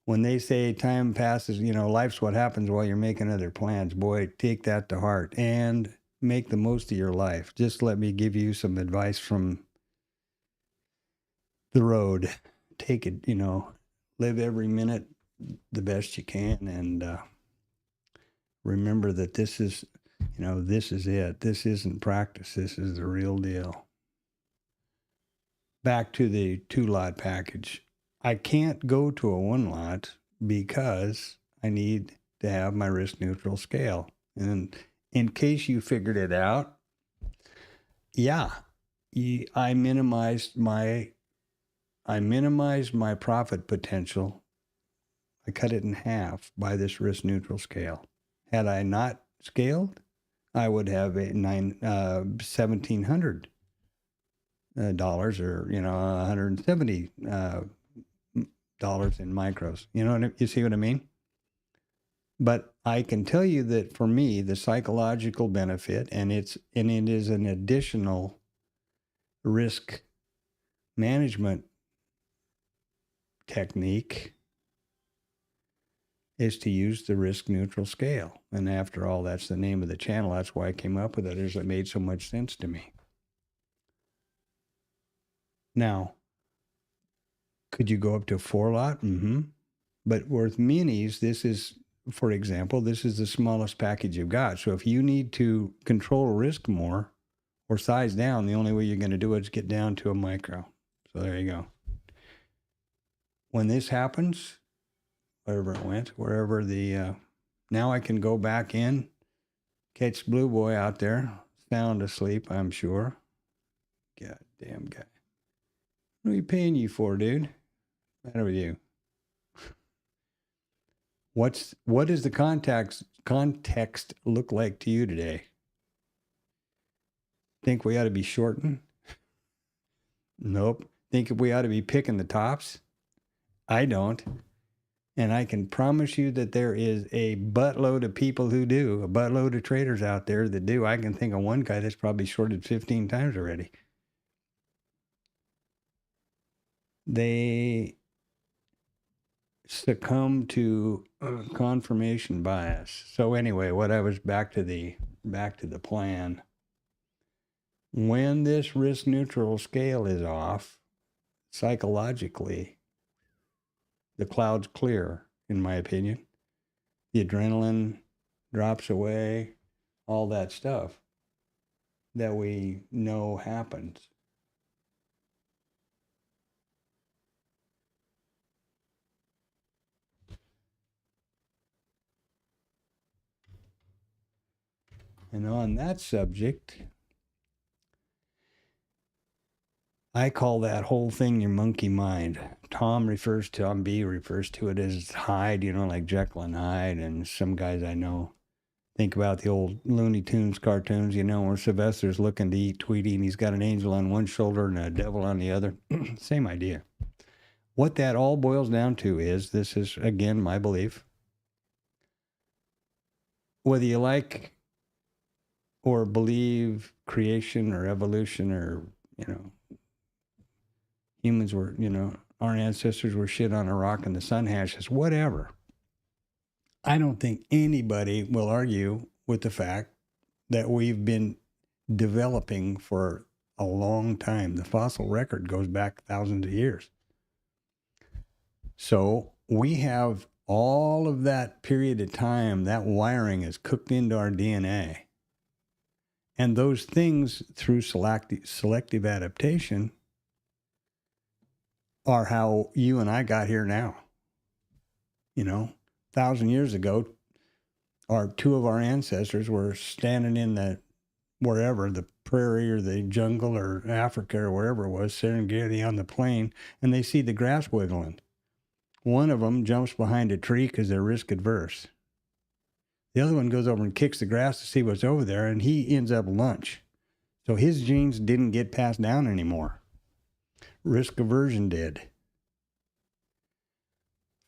When they say time passes, life's what happens while you're making other plans. Boy, take that to heart and make the most of your life. Just let me give you some advice from the road. Take it, live every minute the best you can, and remember that this is it. This isn't practice. This is the real deal. Back to the 2-lot package. I can't go to a 1-lot because I need to have my risk neutral scale. And in case you figured it out, I minimized my profit potential. I cut it in half by this risk neutral scale. Had I not scaled, I would have $1,700 or $170 in micros. You see what I mean? But I can tell you that for me, the psychological benefit, and it is an additional risk management technique, is to use the risk neutral scale. And after all, that's the name of the channel. That's why I came up with it. It made so much sense to me. Now, Could you go up to 4 lot? Mm-hmm. But with minis, this is, for example, this is the smallest package you've got. So if you need to control risk more or size down, the only way you're going to do it is get down to a micro. So there you go. When this happens, wherever it went, wherever the, now I can go back in, catch Blue Boy out there, sound asleep, I'm sure. Goddamn guy. What are we paying you for, dude? What's matter with you? What does the context look like to you today? Think we ought to be shorting? Nope. Think we ought to be picking the tops? I don't. And I can promise you that there is a buttload of people who do, a buttload of traders out there that do. I can think of one guy that's probably shorted 15 times already. They succumb to confirmation bias. So anyway, what I was back to the plan. When this risk neutral scale is off, psychologically, the cloud's clear, in my opinion. The adrenaline drops away, all that stuff that we know happens. And on that subject, I call that whole thing your monkey mind. Tom B refers to it as Hyde, like Jekyll and Hyde, and some guys I know think about the old Looney Tunes cartoons, where Sylvester's looking to eat Tweety and he's got an angel on one shoulder and a devil on the other. Same idea. What that all boils down to is, this is, again, my belief, whether you like or believe creation or evolution or, humans were, our ancestors were shit on a rock and the sun hashes, whatever. I don't think anybody will argue with the fact that we've been developing for a long time. The fossil record goes back thousands of years. So we have all of that period of time, that wiring is cooked into our DNA. And those things, through selective adaptation, are how you and I got here now. 1,000 years ago, two of our ancestors were standing in the prairie or the jungle or Africa or wherever it was, Serengeti on the plain, and they see the grass wiggling. One of them jumps behind a tree because they're risk adverse. The other one goes over and kicks the grass to see what's over there, and he ends up lunch. So his genes didn't get passed down anymore. Risk aversion did.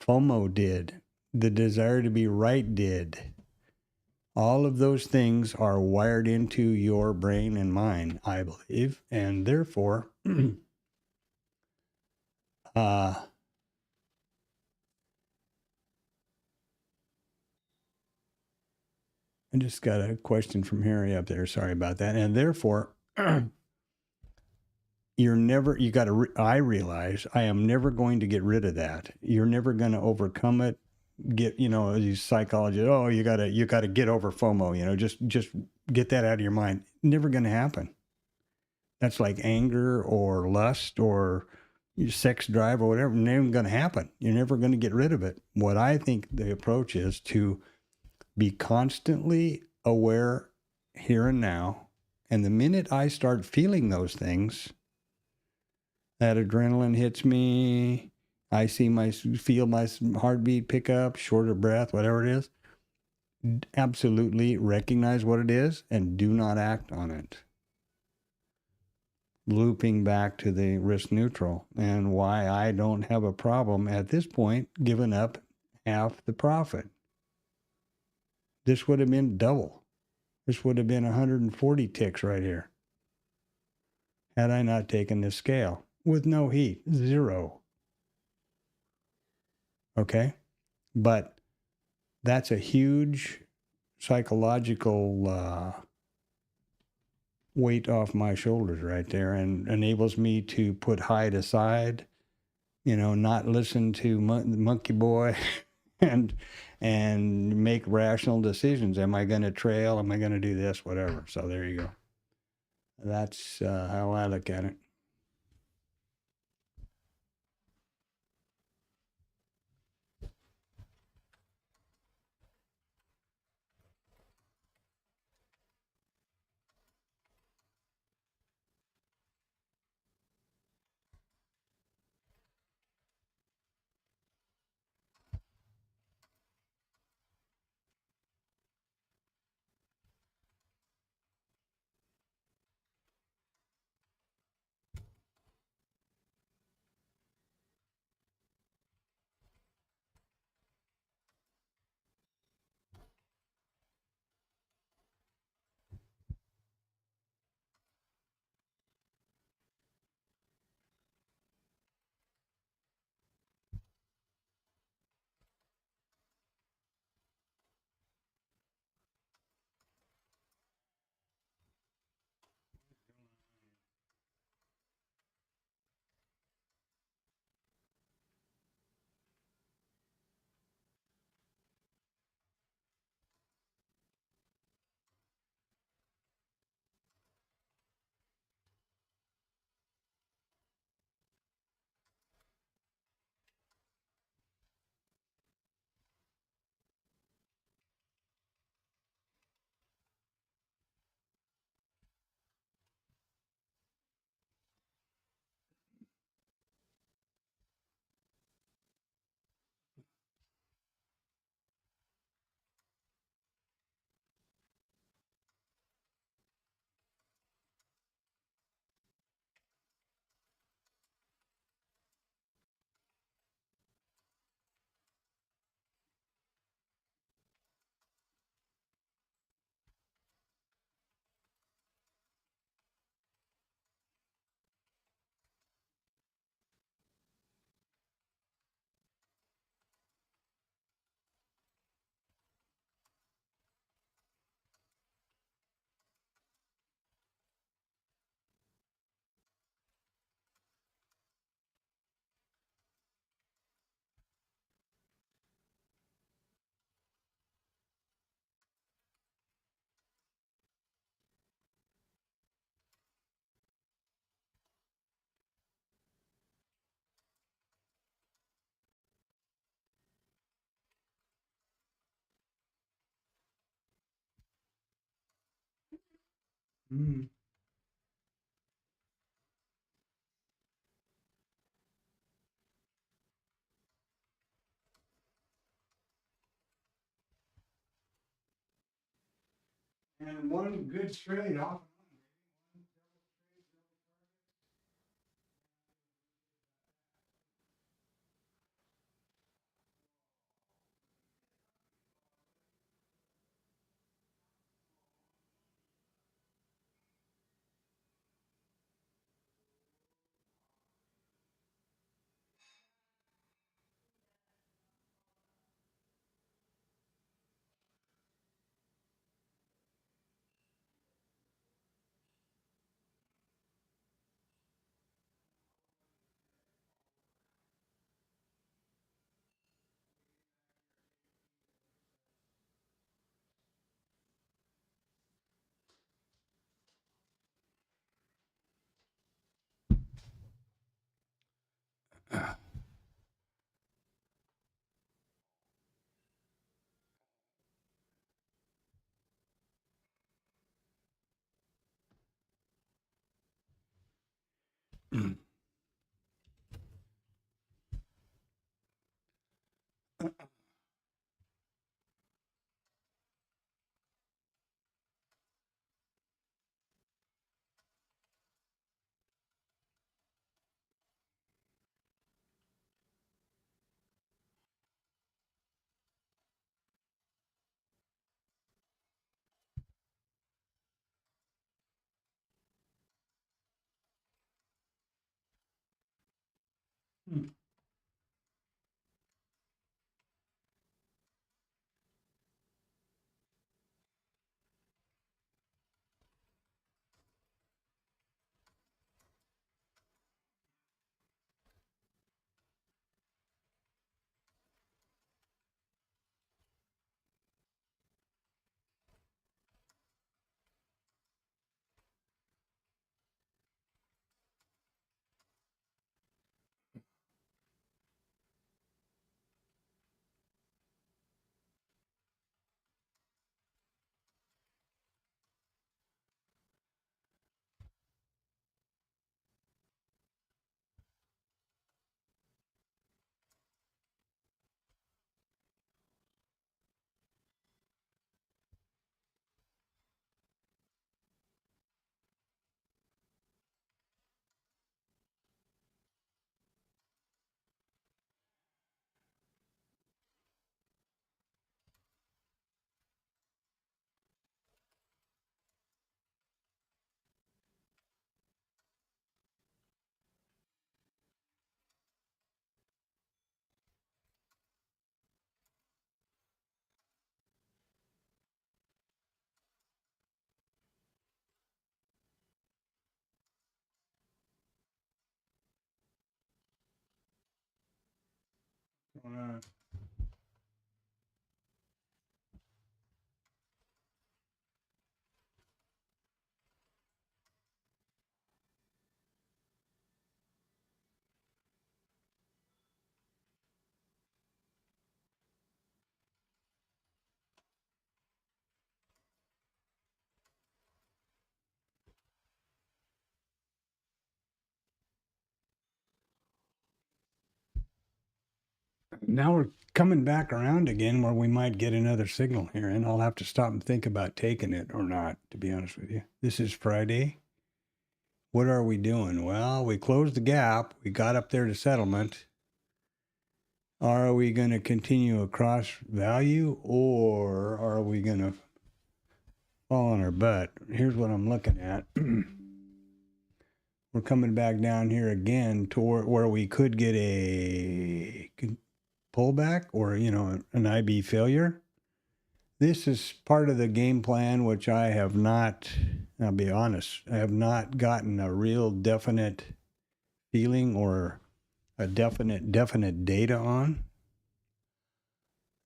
FOMO did. The desire to be right did. All of those things are wired into your brain and mind, I believe, and therefore, I just got a question from Harry up there. Sorry about that. And therefore, I realize I am never going to get rid of that. You're never going to overcome it. These psychologists, you gotta get over FOMO, just get that out of your mind. Never going to happen. That's like anger or lust or sex drive or whatever. Never going to happen. You're never going to get rid of it. What I think the approach is to be constantly aware here and now. And the minute I start feeling those things, that adrenaline hits me, I feel my heartbeat pick up, shorter breath, whatever it is, absolutely recognize what it is and do not act on it. Looping back to the risk neutral and why I don't have a problem at this point giving up half the profit. This would have been double. This would have been 140 ticks right here had I not taken this scale with no heat, zero. Okay? But that's a huge psychological weight off my shoulders right there and enables me to put Hyde aside, not listen to Monkey Boy and make rational decisions. Am I going to trail? Am I going to do this? Whatever. So there you go. That's how I look at it. Mm. And one good trade off. Now we're coming back around again where we might get another signal here, and I'll have to stop and think about taking it or not, to be honest with you. This is Friday. What are we doing? Well, we closed the gap. We got up there to settlement. Are we going to continue across value, or are we going to fall on our butt? Here's what I'm looking at. We're coming back down here again to where we could get a pullback or, you know, an IB failure. This is part of the game plan, which I have not, I'll be honest, I have not gotten a real definite feeling or a definite data on.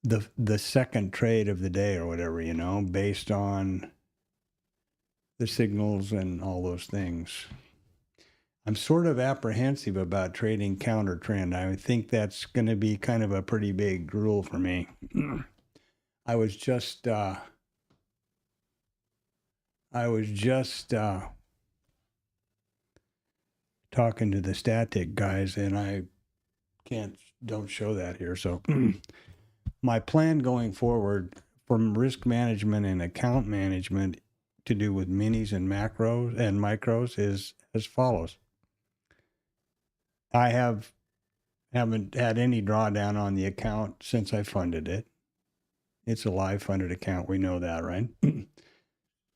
The second trade of the day or whatever, you know, based on the signals and all those things. I'm sort of apprehensive about trading counter trend. I think that's going to be kind of a pretty big rule for me. I was just talking to the static guys, and I don't show that here. So my plan going forward from risk management and account management to do with minis and macros and micros is as follows. I haven't had any drawdown on the account since I funded it. It's a live funded account. We know that, right?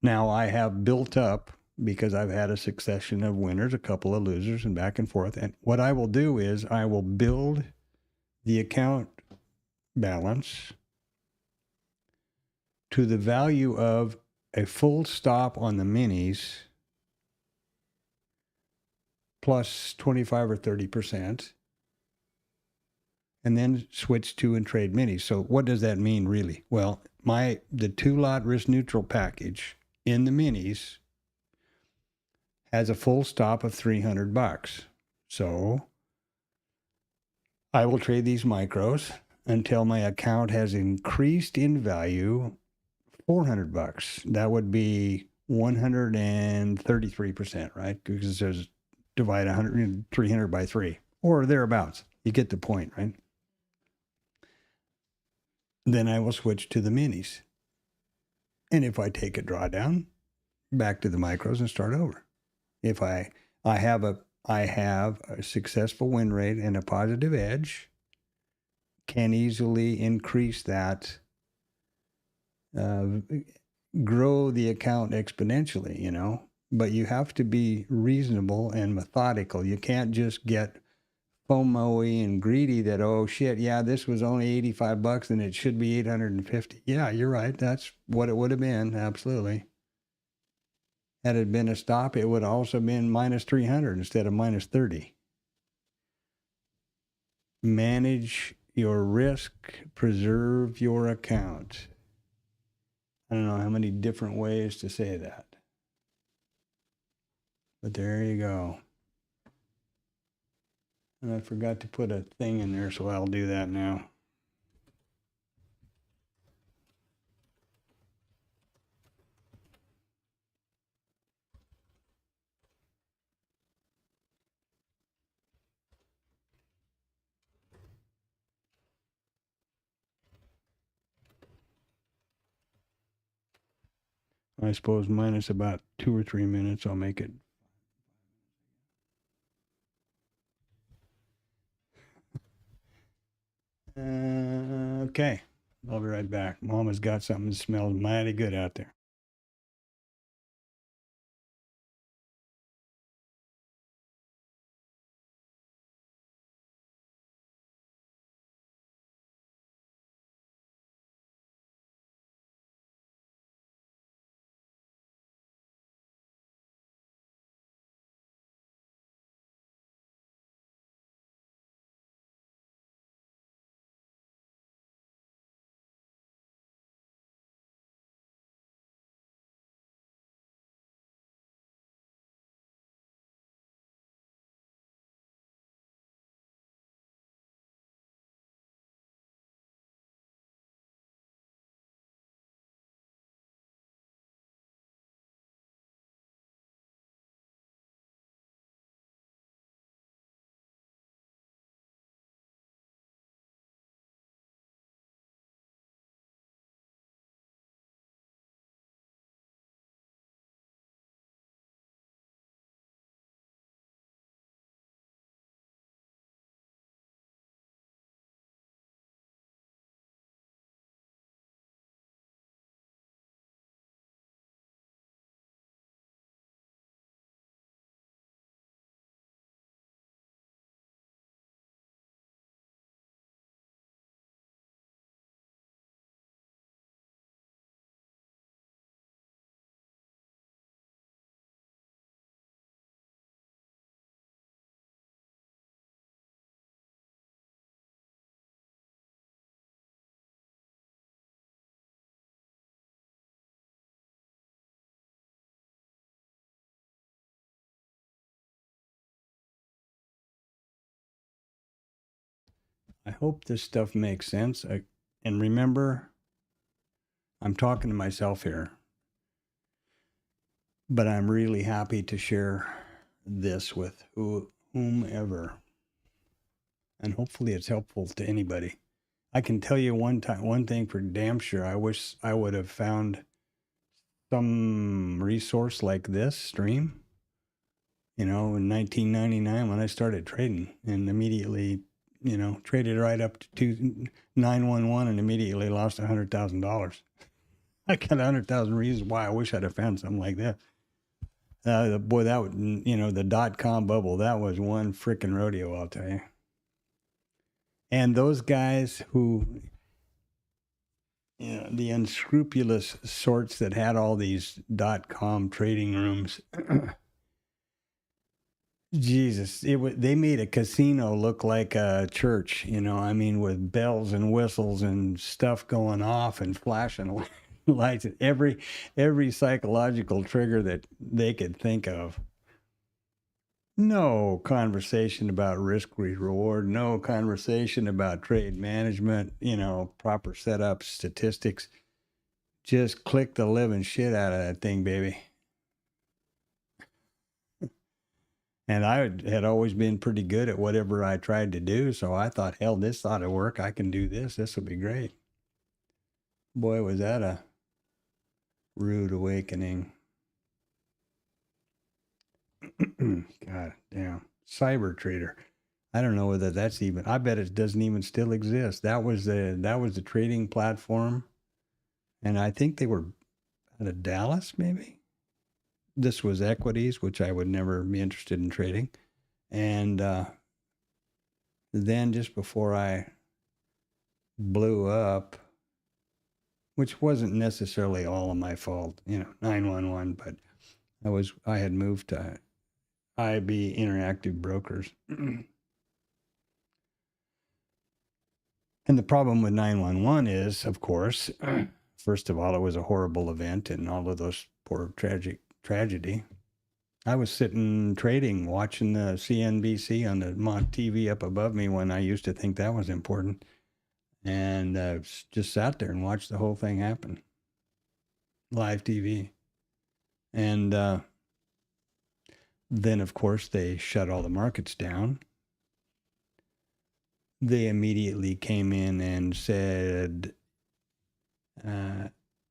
Now I have built up because I've had a succession of winners, a couple of losers, and back and forth. And what I will do is I will build the account balance to the value of a full stop on the minis plus 25 or 30%, and then switch to and trade minis. So what does that mean really? Well, the 2-lot risk neutral package in the minis has a full stop of $300. So I will trade these micros until my account has increased in value $400. That would be 133%, right? Because it says divide 300 by 3 or thereabouts. You get the point, right? Then I will switch to the minis. And if I take a drawdown, back to the micros and start over. If I have a successful win rate and a positive edge, can easily increase that, grow the account exponentially, you know. But you have to be reasonable and methodical. You can't just get FOMO-y and greedy that, oh shit, yeah, this was only $85 and it should be $850. Yeah, you're right. That's what it would have been. Absolutely. Had it been a stop, it would have also been minus 300 instead of minus 30. Manage your risk, preserve your account. I don't know how many different ways to say that. But there you go. And I forgot to put a thing in there, so I'll do that now. I suppose minus about 2 or 3 minutes, I'll make it. Okay, I'll be right back. Mama's got something that smells mighty good out there. I hope this stuff makes sense. And remember, I'm talking to myself here, but I'm really happy to share this with whomever. And hopefully it's helpful to anybody. I can tell you one thing for damn sure. I wish I would have found some resource like this stream, in 1999 when I started trading, and immediately, traded right up to 911 and immediately lost $100,000. I got 100,000 reasons why I wish I'd have found something like that. Boy, that would, the .com bubble, that was one freaking rodeo, I'll tell you. And those guys who, the unscrupulous sorts that had all these .com trading rooms, Jesus, they made a casino look like a church, with bells and whistles and stuff going off and flashing lights. Every psychological trigger that they could think of. No conversation about risk reward, no conversation about trade management, proper setup, statistics. Just click the living shit out of that thing, baby. And I had always been pretty good at whatever I tried to do, so I thought, hell, this ought to work. I can do this. This will be great. Boy, was that a rude awakening. God damn. Cyber trader. I don't know whether that's even, I bet it doesn't even still exist. That was the trading platform. And I think they were out of Dallas, maybe. This was equities, which I would never be interested in trading. And then just before I blew up, which wasn't necessarily all of my fault, 911, but I had moved to IB Interactive Brokers. And the problem with 911 is, of course, first of all, it was a horrible event and all of those poor tragedy. I was sitting trading, watching the CNBC on the TV up above me when I used to think that was important. And just sat there and watched the whole thing happen. Live TV. And then, of course, they shut all the markets down. They immediately came in and said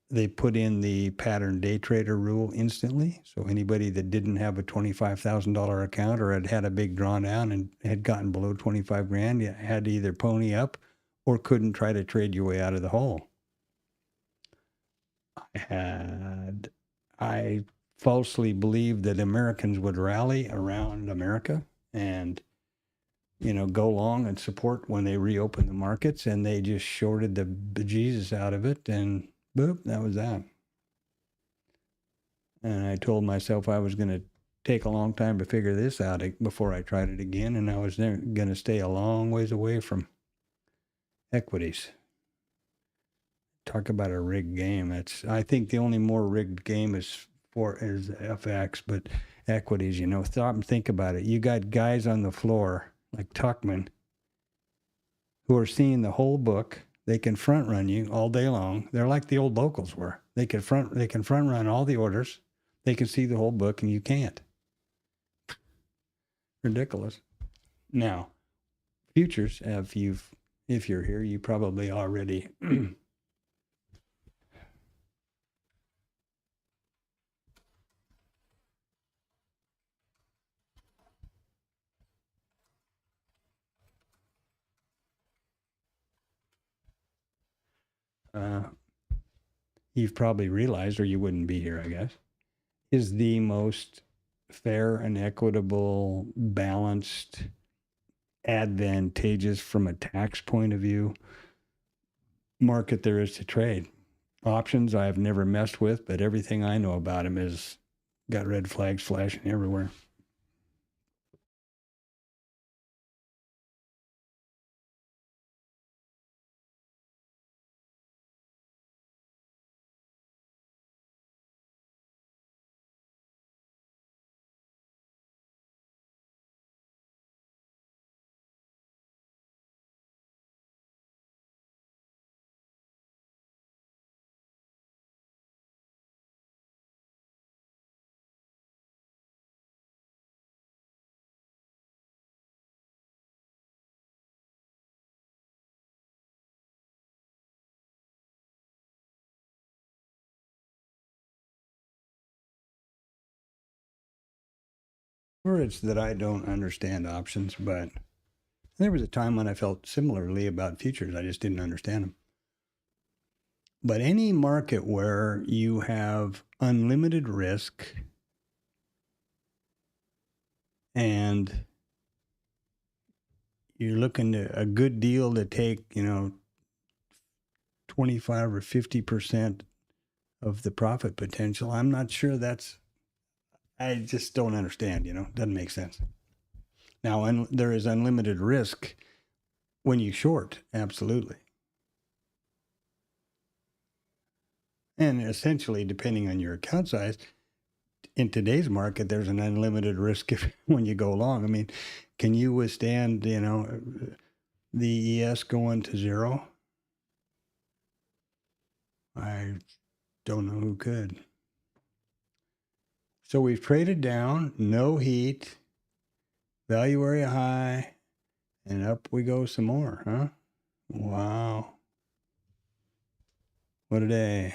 they put in the pattern day trader rule instantly. So anybody that didn't have a $25,000 account or had a big drawdown and had gotten below 25 grand, you had to either pony up or couldn't try to trade your way out of the hole. I falsely believed that Americans would rally around America and go long and support when they reopen the markets, and they just shorted the bejesus out of it, and boop, that was that. And I told myself I was going to take a long time to figure this out before I tried it again, and I was going to stay a long ways away from equities. Talk about a rigged game. I think the only more rigged game is FX, but equities, stop and think about it. You got guys on the floor like Tuckman, who are seeing the whole book. They can front run you all day long. They're like the old locals were. They can front run all the orders. They can see the whole book, and you can't. Ridiculous. Now, futures, if you're here, you probably already you've probably realized, or you wouldn't be here, I guess, is the most fair and equitable, balanced, advantageous from a tax point of view market there is to trade. Options I've never messed with, but everything I know about them is got red flags flashing everywhere. Or it's that I don't understand options, but there was a time when I felt similarly about futures. I just didn't understand them. But any market where you have unlimited risk and you're looking at a good deal to take, 25 or 50% of the profit potential, I'm not sure I just don't understand, doesn't make sense. Now, there is unlimited risk when you short, absolutely. And essentially, depending on your account size, in today's market, there's an unlimited risk when you go long. I mean, can you withstand, the ES going to zero? I don't know who could. So we've traded down, no heat, value area high, and up we go some more, huh? Wow. What a day.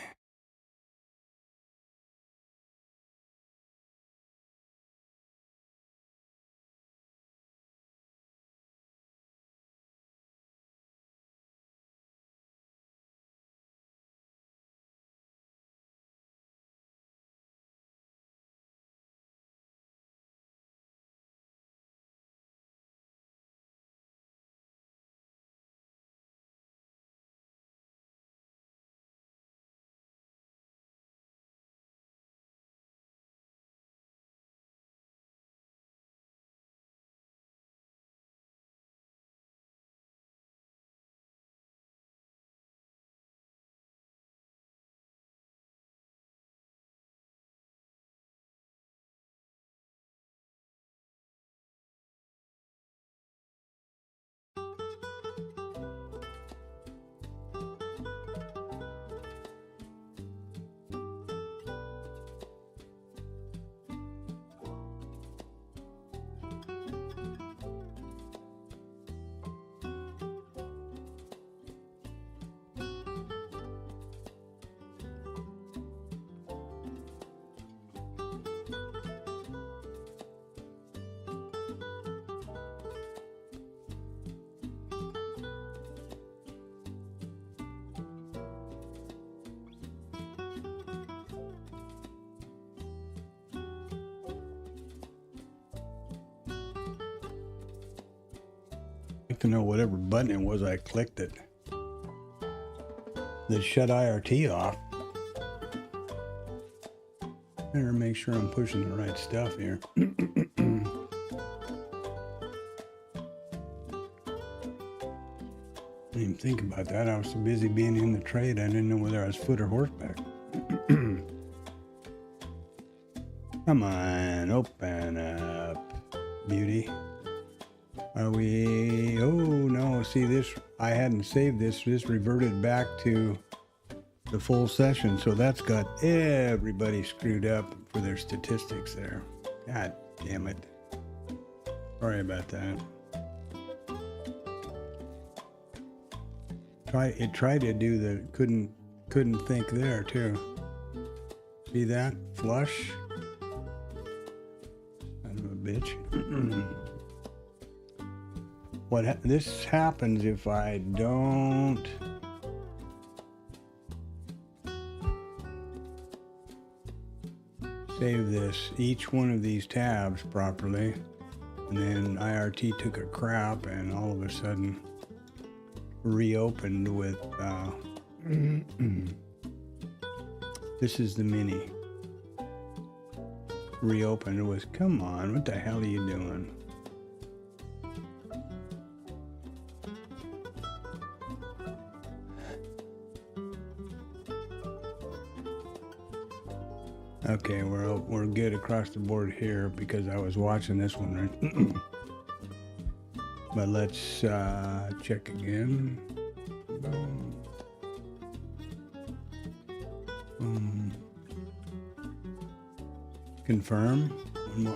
To know whatever button it was, I clicked it. The shut IRT off. Better make sure I'm pushing the right stuff here. Didn't even think about that. I was so busy being in the trade, I didn't know whether I was foot or horseback. Come on, open up, beauty. Are we? Oh no! See this? I hadn't saved this. This reverted back to the full session, so that's got everybody screwed up for their statistics there. God damn it! Sorry about that. It tried to do the couldn't think there too. See that flush? Son of a bitch. This happens if I don't save each one of these tabs properly, and then IRT took a crap and all of a sudden reopened with this is the mini reopened with, come on, what the hell are you doing? Okay, we're good across the board here because I was watching this one, right? But let's check again. Confirm.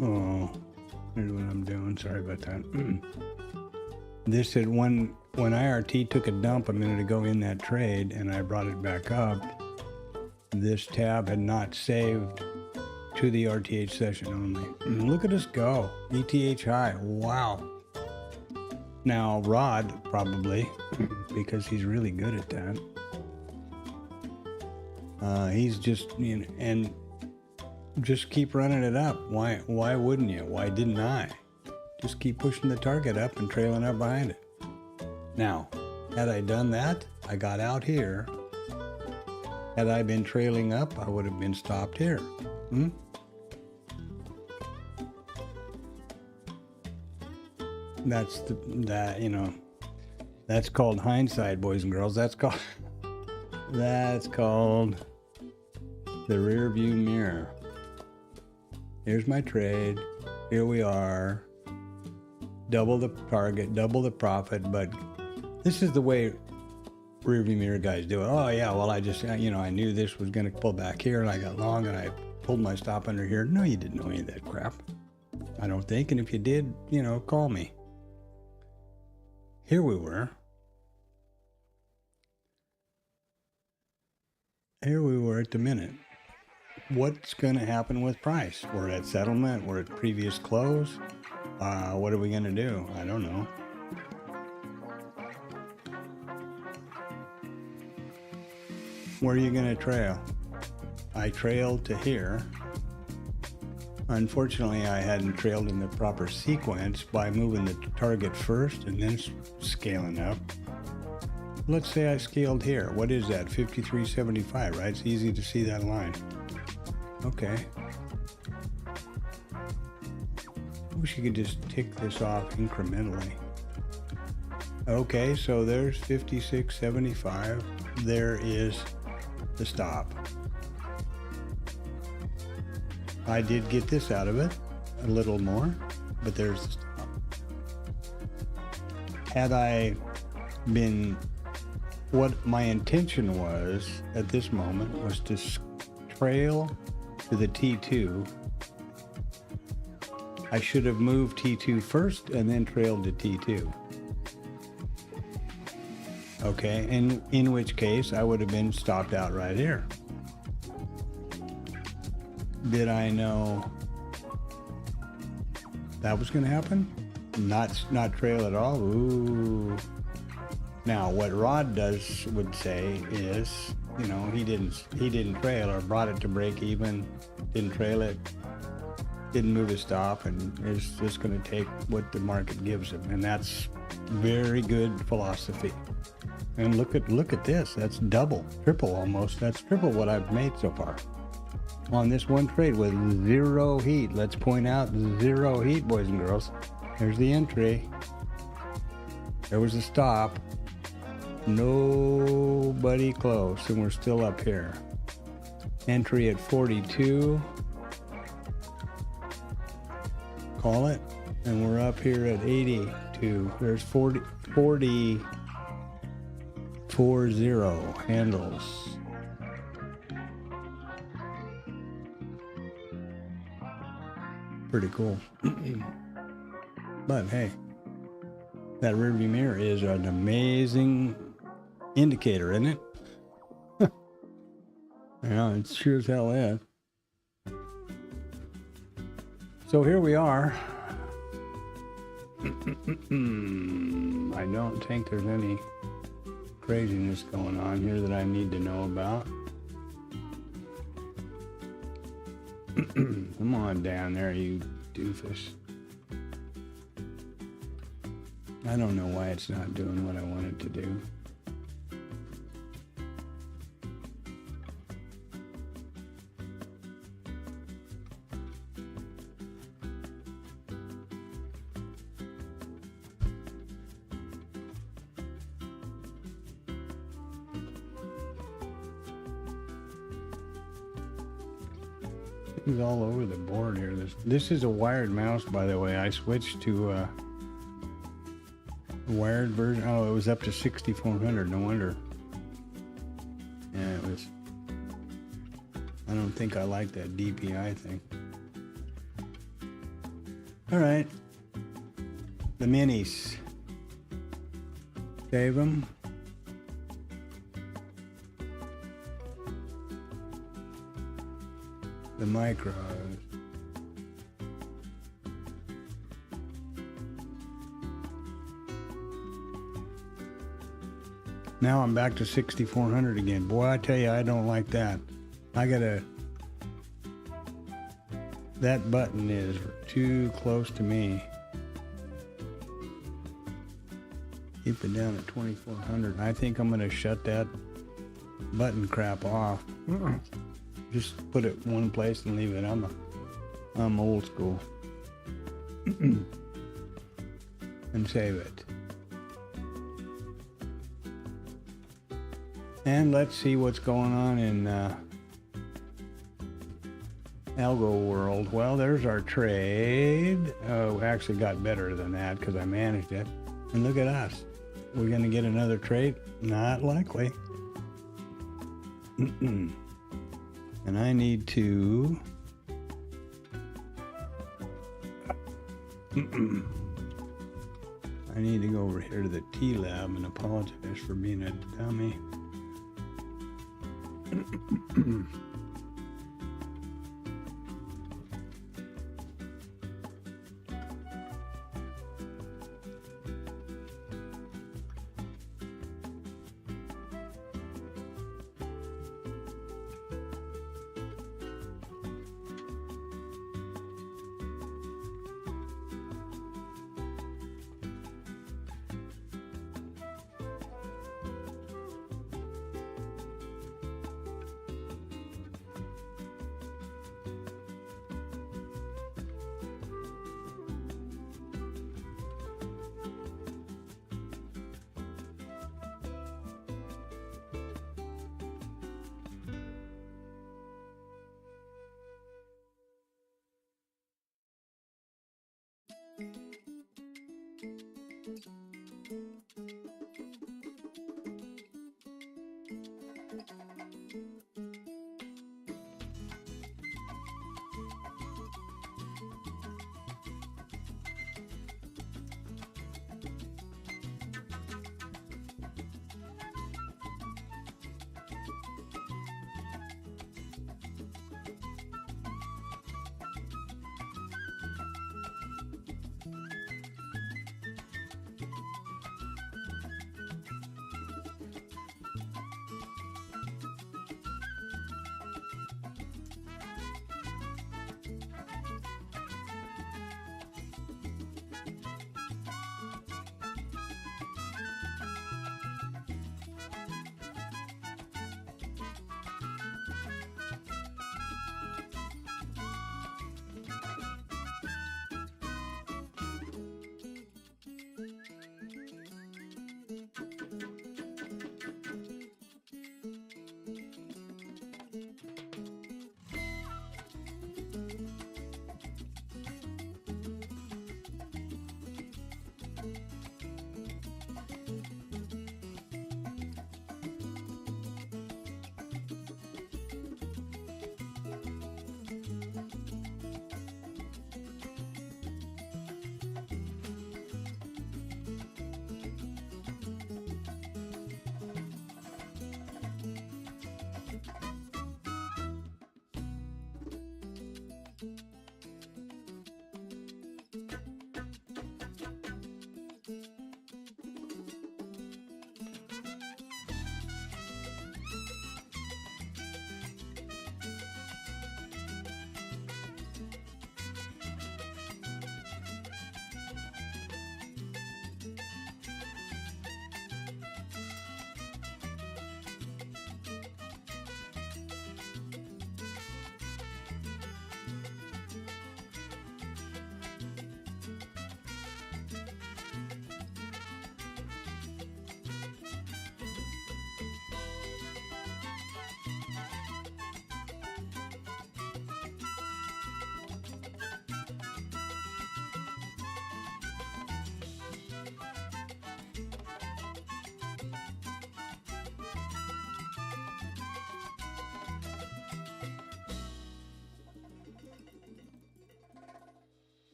Oh, here's what I'm doing. Sorry about that. This had when IRT took a dump a minute ago in that trade, and I brought it back up. This tab had not saved to the RTH session only. Look at us go. ETH high. Wow. Now, Rod, probably, because he's really good at that. He's just, and just keep running it up. Why wouldn't you? Why didn't I? Just keep pushing the target up and trailing up behind it. Now, had I done that, I got out here. Had I been trailing up, I would have been stopped here. That's that's called hindsight, boys and girls. That's called the rear view mirror. Here's my trade. Here we are. Double the target, double the profit, but this is the way rear view mirror guys do it. Oh yeah, well I just, I knew this was gonna pull back here and I got long and I pulled my stop under here. No, you didn't know any of that crap. I don't think, and if you did, call me. Here we were. Here we were at the minute. What's going to happen with price? We're at settlement. We're at previous close. What are we going to do? I don't know. Where are you going to trail? I trailed to here. Unfortunately, I hadn't trailed in the proper sequence by moving the target first and then scaling up. Let's say I scaled here. What is that? 53.75, right? It's easy to see that line. Okay. I wish you could just tick this off incrementally. Okay, so there's 56.75. There is the stop. I did get this out of it, a little more, but there's the stop. Had I been, what my intention was at this moment was to trail to the T2. I should have moved T2 first and then trailed to T2. Okay, and in which case I would have been stopped out right here. Did I know that was going to happen? Not trail at all? Ooh. Now, what Rod would say is, he didn't trail or brought it to break even, didn't trail it, didn't move his stop, and is just going to take what the market gives him, and that's very good philosophy. And look at this. That's double, triple almost. That's triple what I've made so far on this one trade with zero heat. Let's point out zero heat, boys and girls. There's the entry. There was a stop. Nobody close, and we're still up here. Entry at 42. Call it. And we're up here at 82. There's 40 handles. Pretty cool. But hey, that rearview mirror is an amazing indicator, isn't it? Yeah, it sure as hell is. So here we are. I don't think there's any craziness going on here that I need to know about. Come on down there, you doofus. I don't know why it's not doing what I want it to do. It's all over the board here. This is a wired mouse, by the way. I switched to a wired version. Oh, it was up to 6400. No wonder. Yeah, it was. I don't think I like that DPI thing. All right. The minis. Save them. The micros. Now I'm back to 6,400 again. Boy, I tell you, I don't like that. That button is too close to me. Keep it down at 2,400. I think I'm gonna shut that button crap off. Just put it one place and leave it. I'm old school. And save it. And let's see what's going on in Algo World. Well, there's our trade. Oh, actually got better than that because I managed it. And look at us. We're going to get another trade? Not likely. And I need to... I need to go over here to the TLab and apologize for being a dummy.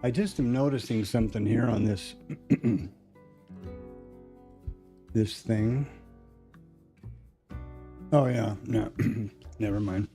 I just am noticing something here on this this thing. Oh yeah, no, never mind.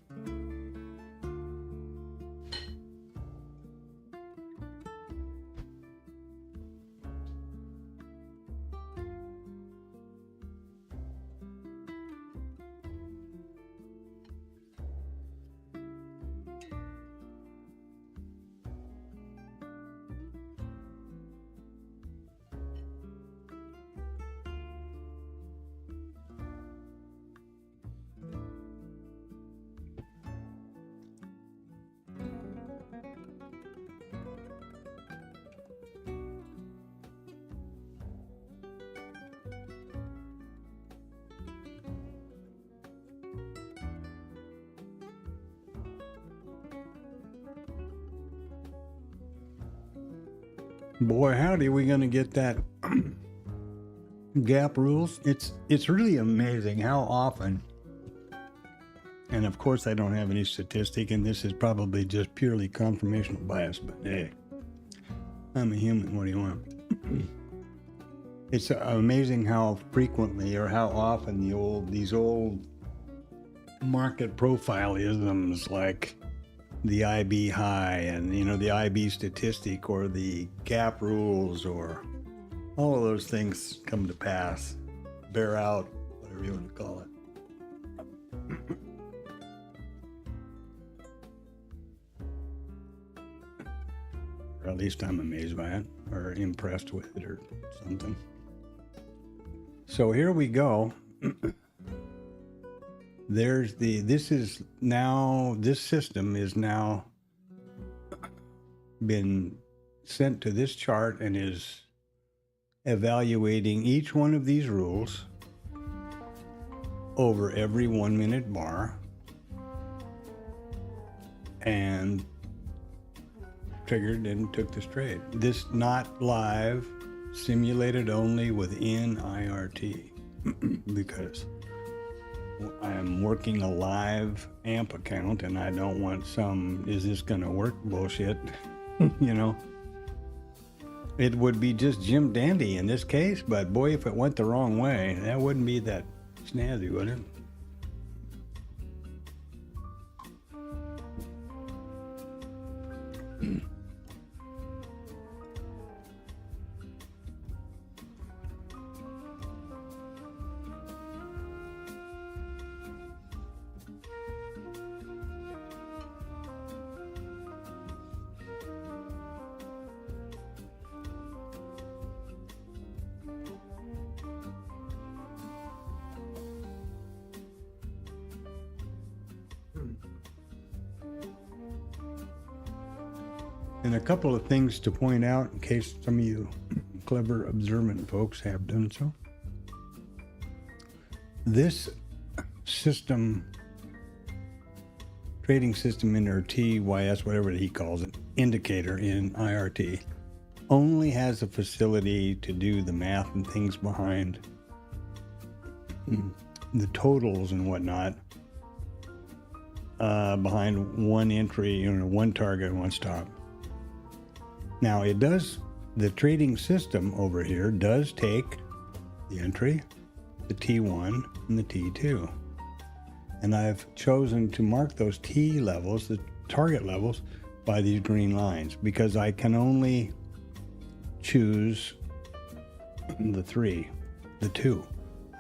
Boy, howdy, we gonna get that gap rules. It's really amazing how often, and of course I don't have any statistic, and this is probably just purely confirmational bias, but hey, I'm a human, what do you want? It's amazing how frequently or how often these old market profile-isms like the IB high and, you know, the IB statistic or the gap rules or all of those things come to pass, bear out, whatever you want to call it. Or at least I'm amazed by it or impressed with it or something. So here we go. This system is now been sent to this chart and is evaluating each one of these rules over every 1 minute bar and triggered and took this trade. This not live, simulated only within IRT because I am working a live AMP account and I don't want some, is this going to work bullshit, you know. It would be just Jim Dandy in this case, but boy, if it went the wrong way, that wouldn't be that snazzy, would it? And a couple of things to point out in case some of you clever observant folks have done so. This system, trading system in or TYS, whatever he calls it, indicator in IRT, only has a facility to do the math and things behind the totals and whatnot, behind one entry, you know, one target, one stop. Now it does, the trading system over here does take the entry, the T1 and the T2. And I've chosen to mark those T levels, the target levels, by these green lines because I can only choose the 3, the 2.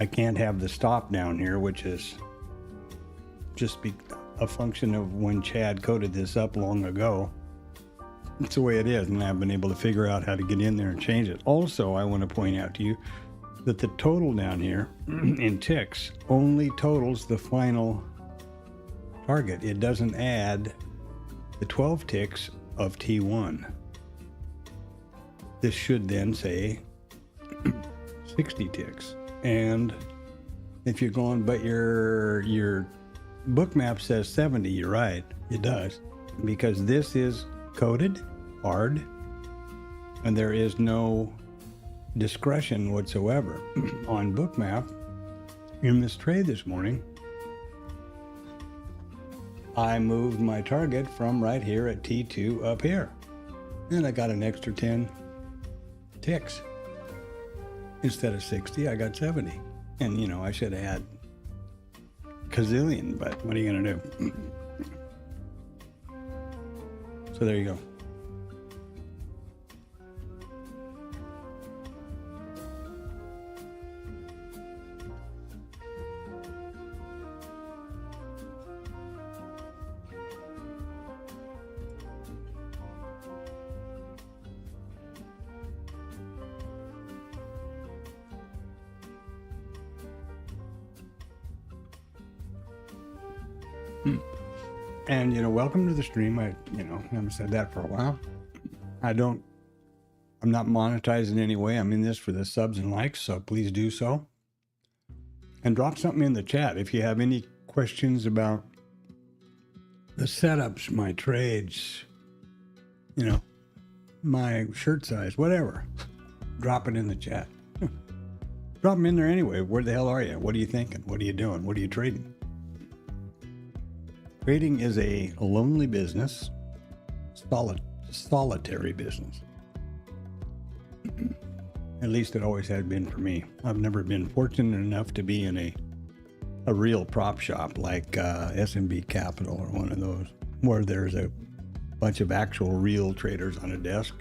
I can't have the stop down here, which is just a function of when Chad coded this up long ago. It's the way it is, and I've been able to figure out how to get in there and change it. Also, I want to point out to you that the total down here in ticks only totals the final target. It doesn't add the 12 ticks of T1. This should then say 60 ticks. And if you're going, but your book map says 70, you're right, it does. Because this is coded hard and there is no discretion whatsoever. On bookmap in this trade this morning, I moved my target from right here at T2 up here. And I got an extra 10 ticks. Instead of 60, I got 70. And, you know, I should have had gazillion, but what are you going to do? So there you go. And, you know, welcome to the stream. I haven't said that for a while. I'm not monetized in any way. I'm in this for the subs and likes, so please do so. And drop something in the chat if you have any questions about the setups, my trades, you know, my shirt size, whatever. Drop it in the chat. Drop them in there anyway. Where the hell are you? What are you thinking? What are you doing? What are you trading? Trading is a lonely business, solitary business. At least it always had been for me. I've never been fortunate enough to be in a real prop shop like SMB Capital or one of those, where there's a bunch of actual real traders on a desk.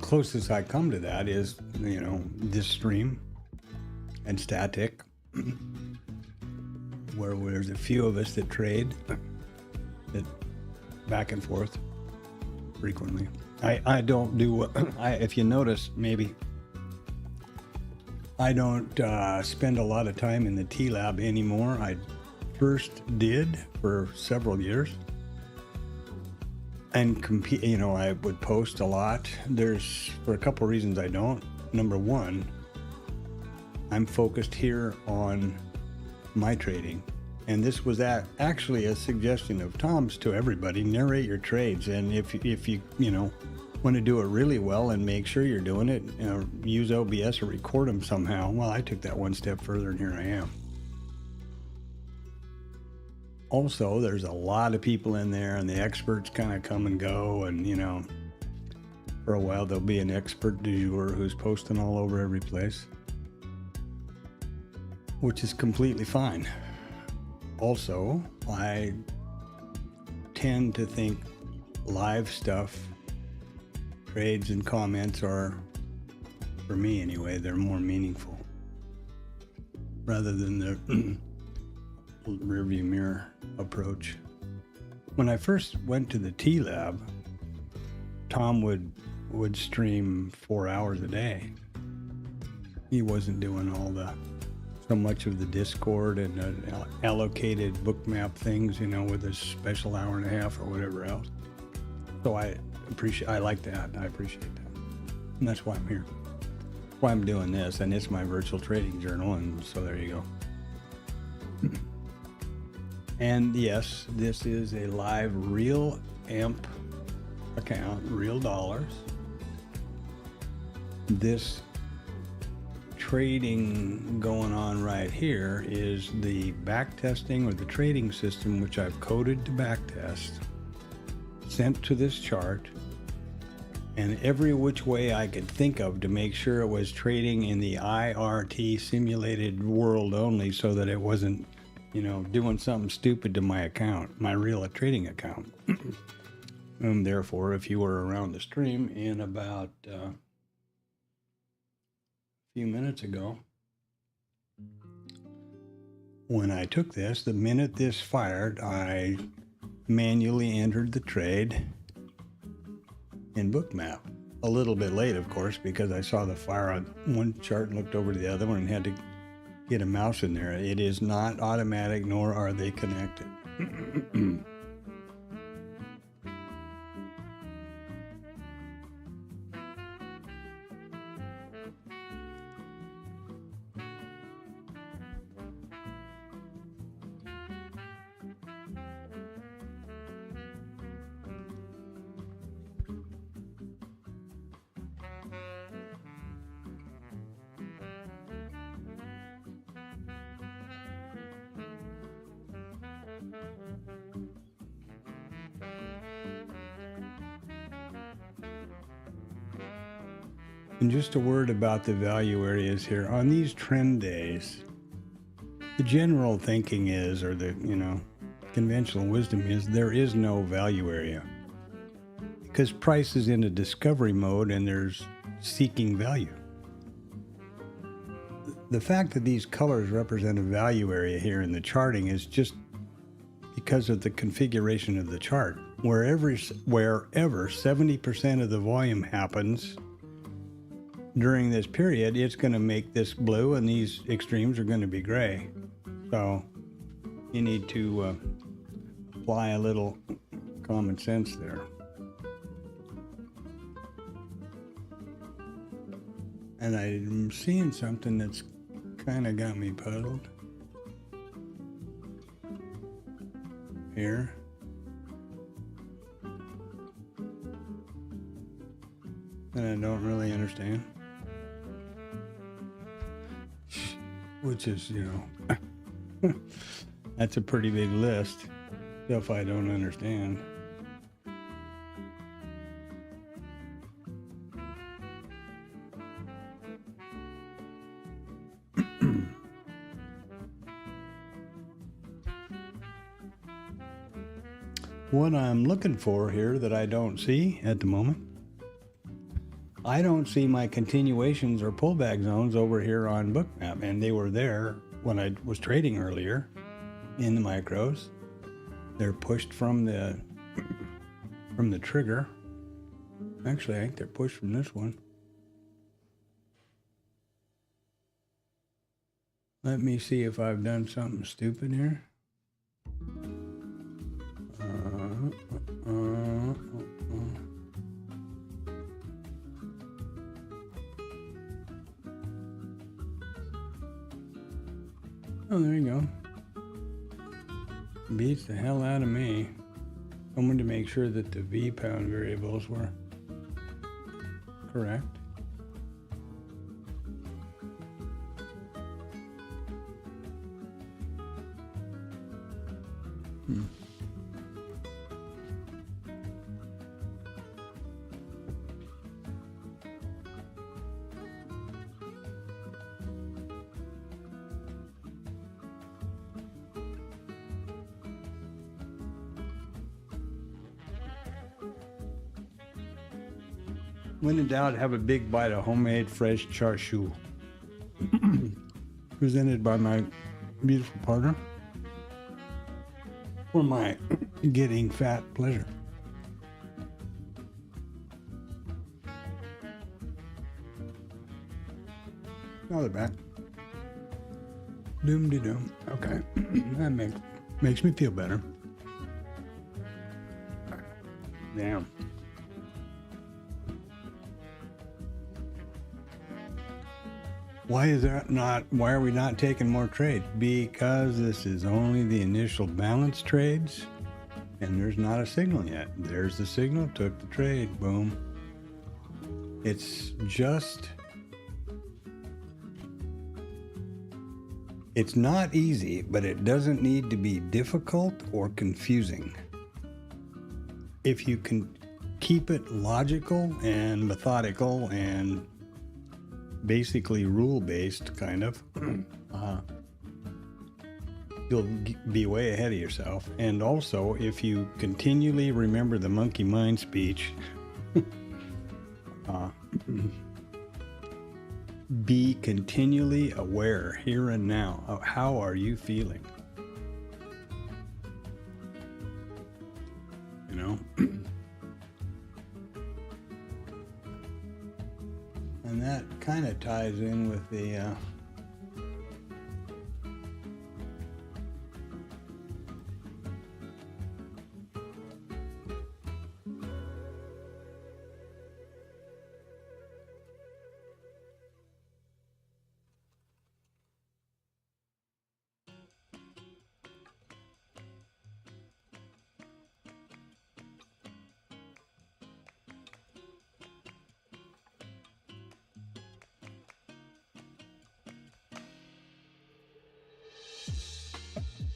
Closest I come to that is, you know, this stream and Static, where there's a few of us that trade that back and forth frequently. I don't do, if you notice, maybe, I don't spend a lot of time in the TLab anymore. I first did for several years. And compete, you know, I would post a lot. There's, for a couple of reasons I don't. Number one, I'm focused here on my trading. And this was actually a suggestion of Tom's to everybody. Narrate your trades. And if you want to do it really well and make sure you're doing it, use OBS or record them somehow. Well, I took that one step further and here I am. Also, there's a lot of people in there and the experts kind of come and go. And, you know, for a while, there'll be an expert du jour who's posting all over every place, which is completely fine. Also, I tend to think live stuff, trades and comments are, for me anyway, they're more meaningful rather than the rearview mirror approach. When I first went to the TLab, Tom would stream 4 hours a day. He wasn't doing so much of the Discord and allocated bookmap things, you know, with a special hour and a half or whatever else. So I like that. I appreciate that. And that's why I'm here. Why I'm doing this, and it's my virtual trading journal, and so there you go. And yes, this is a live real AMP account, real dollars. This trading going on right here is the backtesting or the trading system, which I've coded to backtest, sent to this chart, and every which way I could think of to make sure it was trading in the IRT simulated world only, so that it wasn't, you know, doing something stupid to my account, my real trading account. And therefore, if you were around the stream in about a few minutes ago, when I took this, the minute this fired, I manually entered the trade in bookmap. A little bit late, of course, because I saw the fire on one chart and looked over to the other one and had to get a mouse in there. It is not automatic, nor are they connected. And just a word about the value areas here. On these trend days, the general thinking is, or the, conventional wisdom is, there is no value area. Because price is in a discovery mode and there's seeking value. The fact that these colors represent a value area here in the charting is just because of the configuration of the chart. Wherever 70% of the volume happens during this period, it's going to make this blue and these extremes are going to be gray. So you need to apply a little common sense there. And I'm seeing something that's kind of got me puzzled here. And I don't really understand. Which is, that's a pretty big list. Stuff I don't understand. What I'm looking for here that I don't see at the moment, I don't see my continuations or pullback zones over here on Bookmap, and they were there when I was trading earlier in the micros. They're pushed from the trigger. Actually, I think they're pushed from this one. Let me see if I've done something stupid here. Oh, there you go. Beats the hell out of me. I wanted to make sure that the V pound variables were correct. When in doubt, have a big bite of homemade fresh char siu. Presented by my beautiful partner for my getting fat pleasure. Now they're back. Doom de doom. Okay, that makes me feel better. Damn. Why are we not taking more trades? Because this is only the initial balance trades and there's not a signal yet. There's the signal, took the trade, boom. It's not easy, but it doesn't need to be difficult or confusing. If you can keep it logical and methodical and basically rule-based, kind of, you'll be way ahead of yourself. And also, if you continually remember the monkey mind speech, be continually aware here and now of how are you feeling. And that kind of ties in with the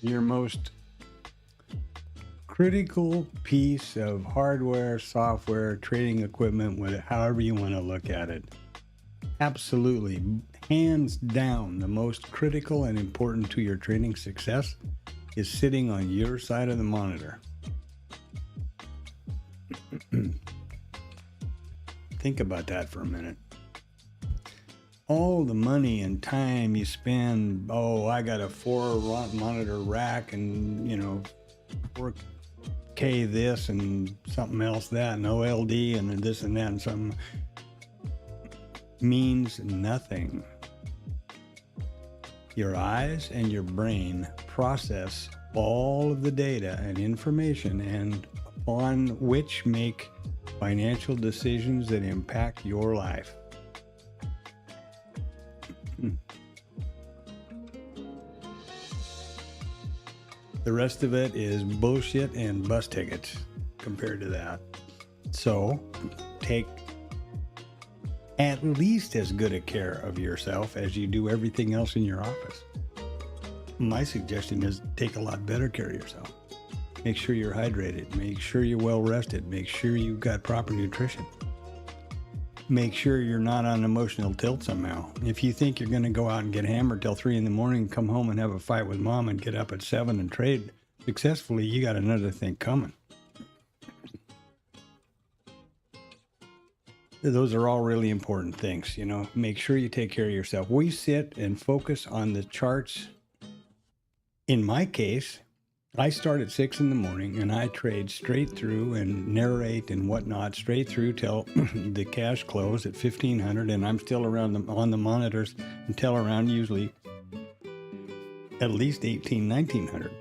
your most critical piece of hardware, software, trading equipment, however you want to look at it, absolutely, hands down, the most critical and important to your trading success is sitting on your side of the monitor. Think about that for a minute. All the money and time you spend, I got a 4-monitor rack and, 4K this and something else that, and OLD and this and that and something, means nothing. Your eyes and your brain process all of the data and information and upon which make financial decisions that impact your life. The rest of it is bullshit and bus tickets compared to that. So take at least as good a care of yourself as you do everything else in your office. My suggestion is take a lot better care of yourself. Make sure you're hydrated. Make sure you're well rested. Make sure you've got proper nutrition. Make sure you're not on emotional tilt somehow. If you think you're going to go out and get hammered till 3 a.m, come home and have a fight with mom and get up at 7 and trade successfully, you got another thing coming. Those are all really important things, Make sure you take care of yourself. We sit and focus on the charts. In my case, I start at 6 a.m. and I trade straight through and narrate and whatnot straight through till the cash close at 1500, and I'm still around on the monitors until around usually at least 1900.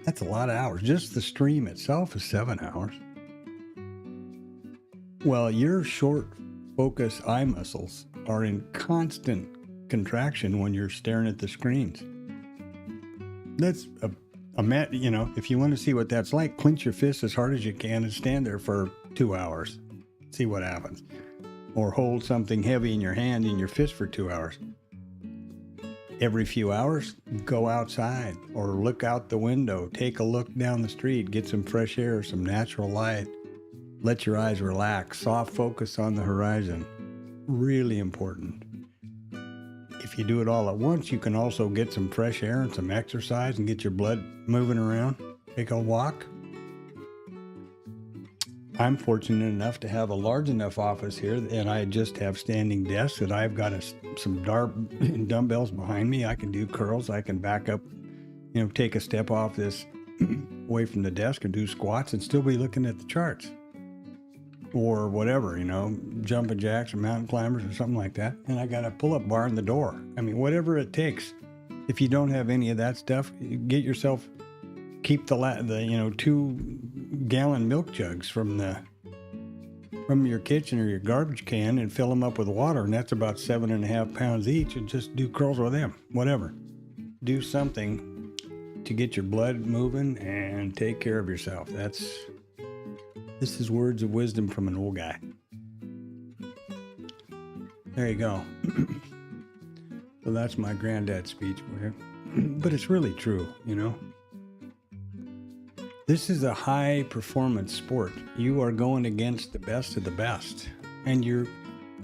That's a lot of hours. Just the stream itself is 7 hours. Well, your short focus eye muscles are in constant contraction when you're staring at the screens. That's if you want to see what that's like, clench your fists as hard as you can and stand there for 2 hours. See what happens. Or hold something heavy in your hand in your fist for 2 hours. Every few hours, go outside or look out the window. Take a look down the street. Get some fresh air, some natural light. Let your eyes relax. Soft focus on the horizon. Really important. If you do it all at once, you can also get some fresh air and some exercise and get your blood moving around. Take a walk. I'm fortunate enough to have a large enough office here, and I just have standing desks that I've got some dumbbells behind me. I can do curls. I can back up, take a step off this away from the desk and do squats and still be looking at the charts. Or whatever, jumping jacks or mountain climbers or something like that. And I got a pull-up bar in the door. I mean, whatever it takes. If you don't have any of that stuff, get yourself, keep the 2-gallon milk jugs from your kitchen or your garbage can and fill them up with water. And that's about 7.5 pounds each, and just do curls with them, whatever. Do something to get your blood moving and take care of yourself. This is words of wisdom from an old guy. There you go. So that's my granddad's speech for you. But it's really true, This is a high performance sport. You are going against the best of the best. And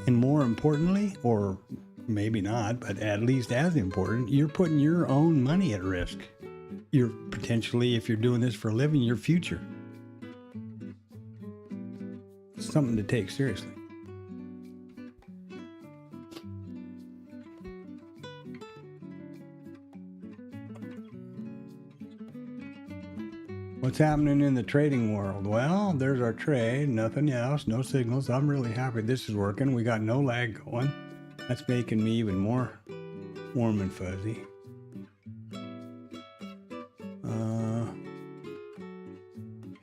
more importantly, or maybe not, but at least as important, you're putting your own money at risk. You're potentially, if you're doing this for a living, your future. Something to take seriously. What's happening in the trading world? Well, there's our trade, nothing else, no signals. I'm really happy this is working. We got no lag going. That's making me even more warm and fuzzy.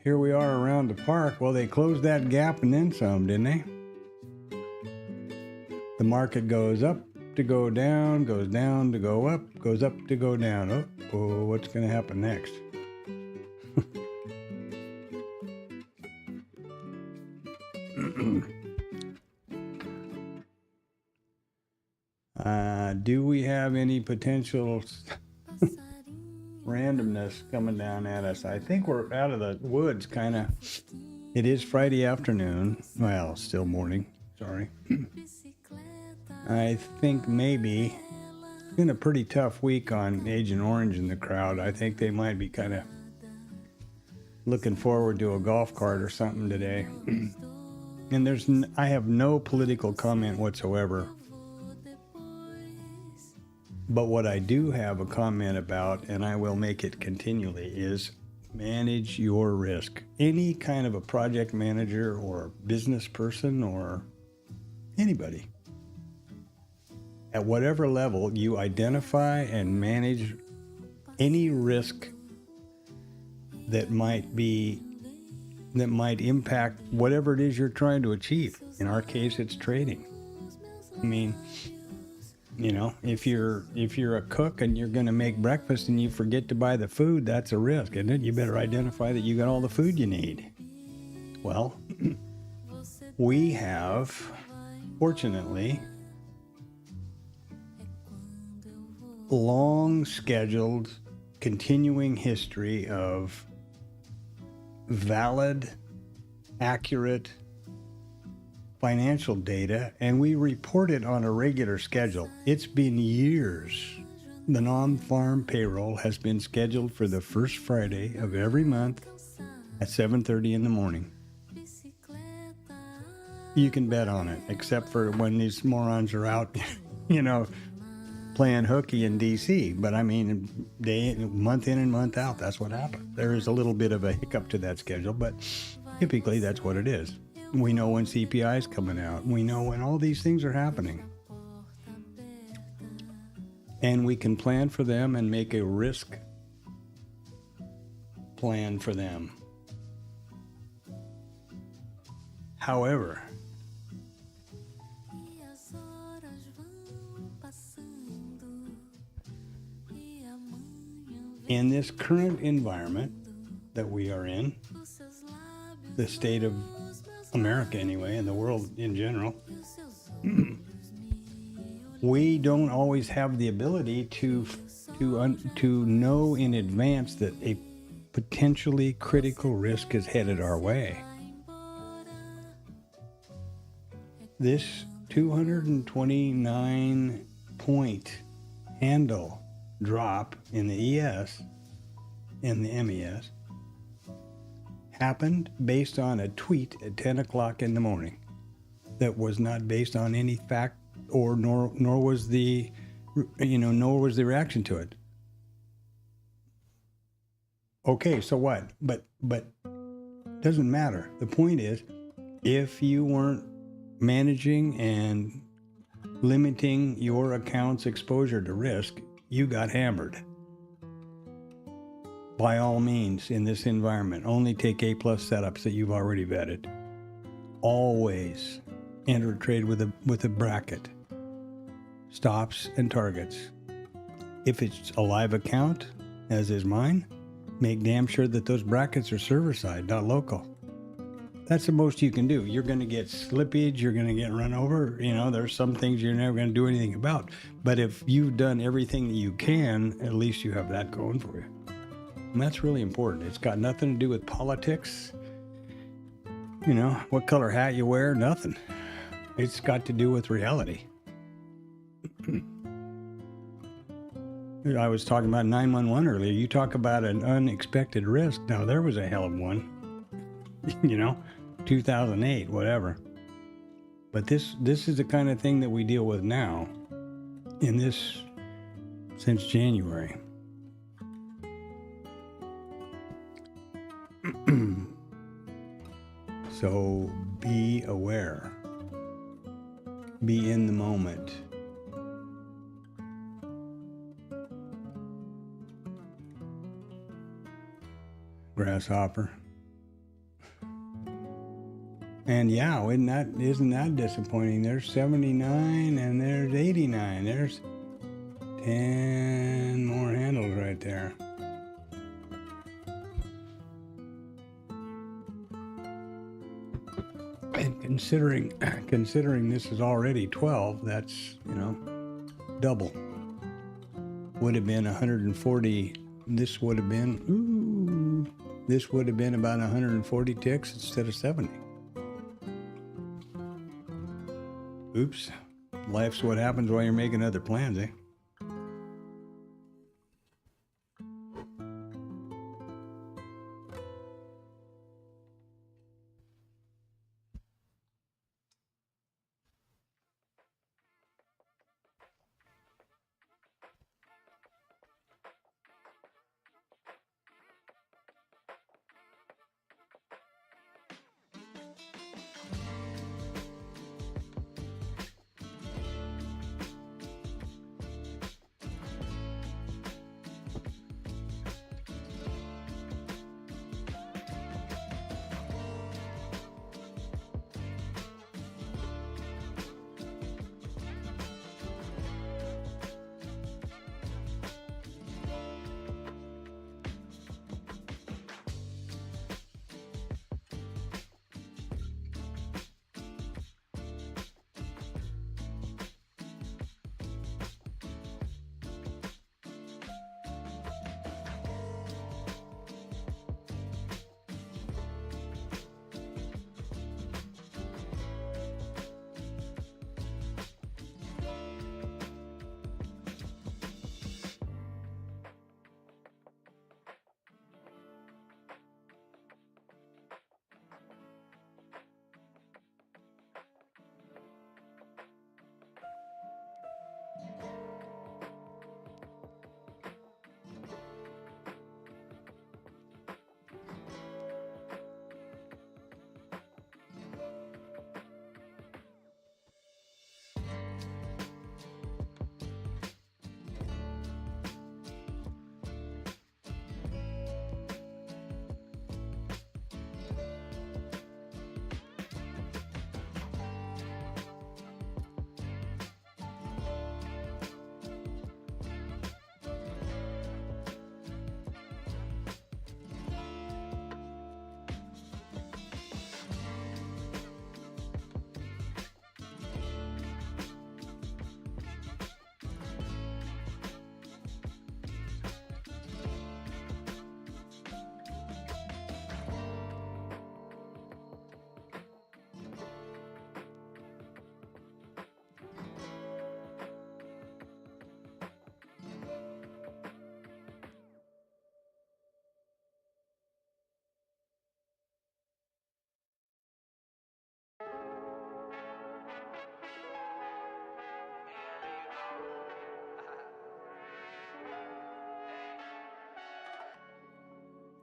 Here we are around the park. Well, they closed that gap and then some, didn't they? The market goes up to go down, goes down to go up, goes up to go down. Oh, what's going to happen next? Do we have any potential randomness coming down at us? I think we're out of the woods, kind of. It is Friday afternoon. Well, still morning. Sorry. I think maybe it's been a pretty tough week on Agent Orange in the crowd. I think they might be kind of looking forward to a golf cart or something today. And I have no political comment whatsoever. But what I do have a comment about, and I will make it continually, is manage your risk. Any kind of a project manager or business person or anybody, at whatever level, you identify and manage any risk that might impact whatever it is you're trying to achieve. In our case, it's trading. I mean, you know, if you're a cook and you're going to make breakfast and you forget to buy the food, that's a risk, isn't it? You better identify that you got all the food you need. Well, we have, fortunately, long scheduled, continuing history of valid, accurate financial data, and we report it on a regular schedule. It's been years. The non-farm payroll has been scheduled for the first Friday of every month at 7:30 in the morning. You can bet on it, except for when these morons are out, you know, playing hooky in DC. But I mean, month in and month out, that's what happens. There is a little bit of a hiccup to that schedule, but typically that's what it is. We know when CPI is coming out. We know when all these things are happening. And we can plan for them and make a risk plan for them. However, in this current environment that we are in, the state of America anyway, and the world in general, we don't always have the ability to know in advance that a potentially critical risk is headed our way. This 229 point handle drop in the ES and the MES happened based on a tweet at 10 o'clock in the morning that was not based on any fact or nor was the reaction to it. Okay, so what? But doesn't matter. The point is, if you weren't managing and limiting your account's exposure to risk, you got hammered. By all means, in this environment, only take A+ setups that you've already vetted. Always enter a trade with a bracket, stops and targets. If it's a live account, as is mine, make damn sure that those brackets are server side, not local. That's the most you can do. You're going to get slippage. You're going to get run over. You know, there's some things you're never going to do anything about. But if you've done everything that you can, at least you have that going for you. And that's really important. It's got nothing to do with politics. You know, what color hat you wear, nothing. It's got to do with reality. I was talking about 911 earlier. You talk about an unexpected risk. Now, there was a hell of one. You know, 2008, whatever. But this is the kind of thing that we deal with now, in this, since January. So be aware. Be in the moment. Grasshopper. And yeah, isn't that disappointing? There's 79 and there's 89. There's 10 more handles right there. And considering this is already 12, that's, you know, double. Would have been 140. This would have been about 140 ticks instead of 70. Oops. Life's what happens while you're making other plans, eh?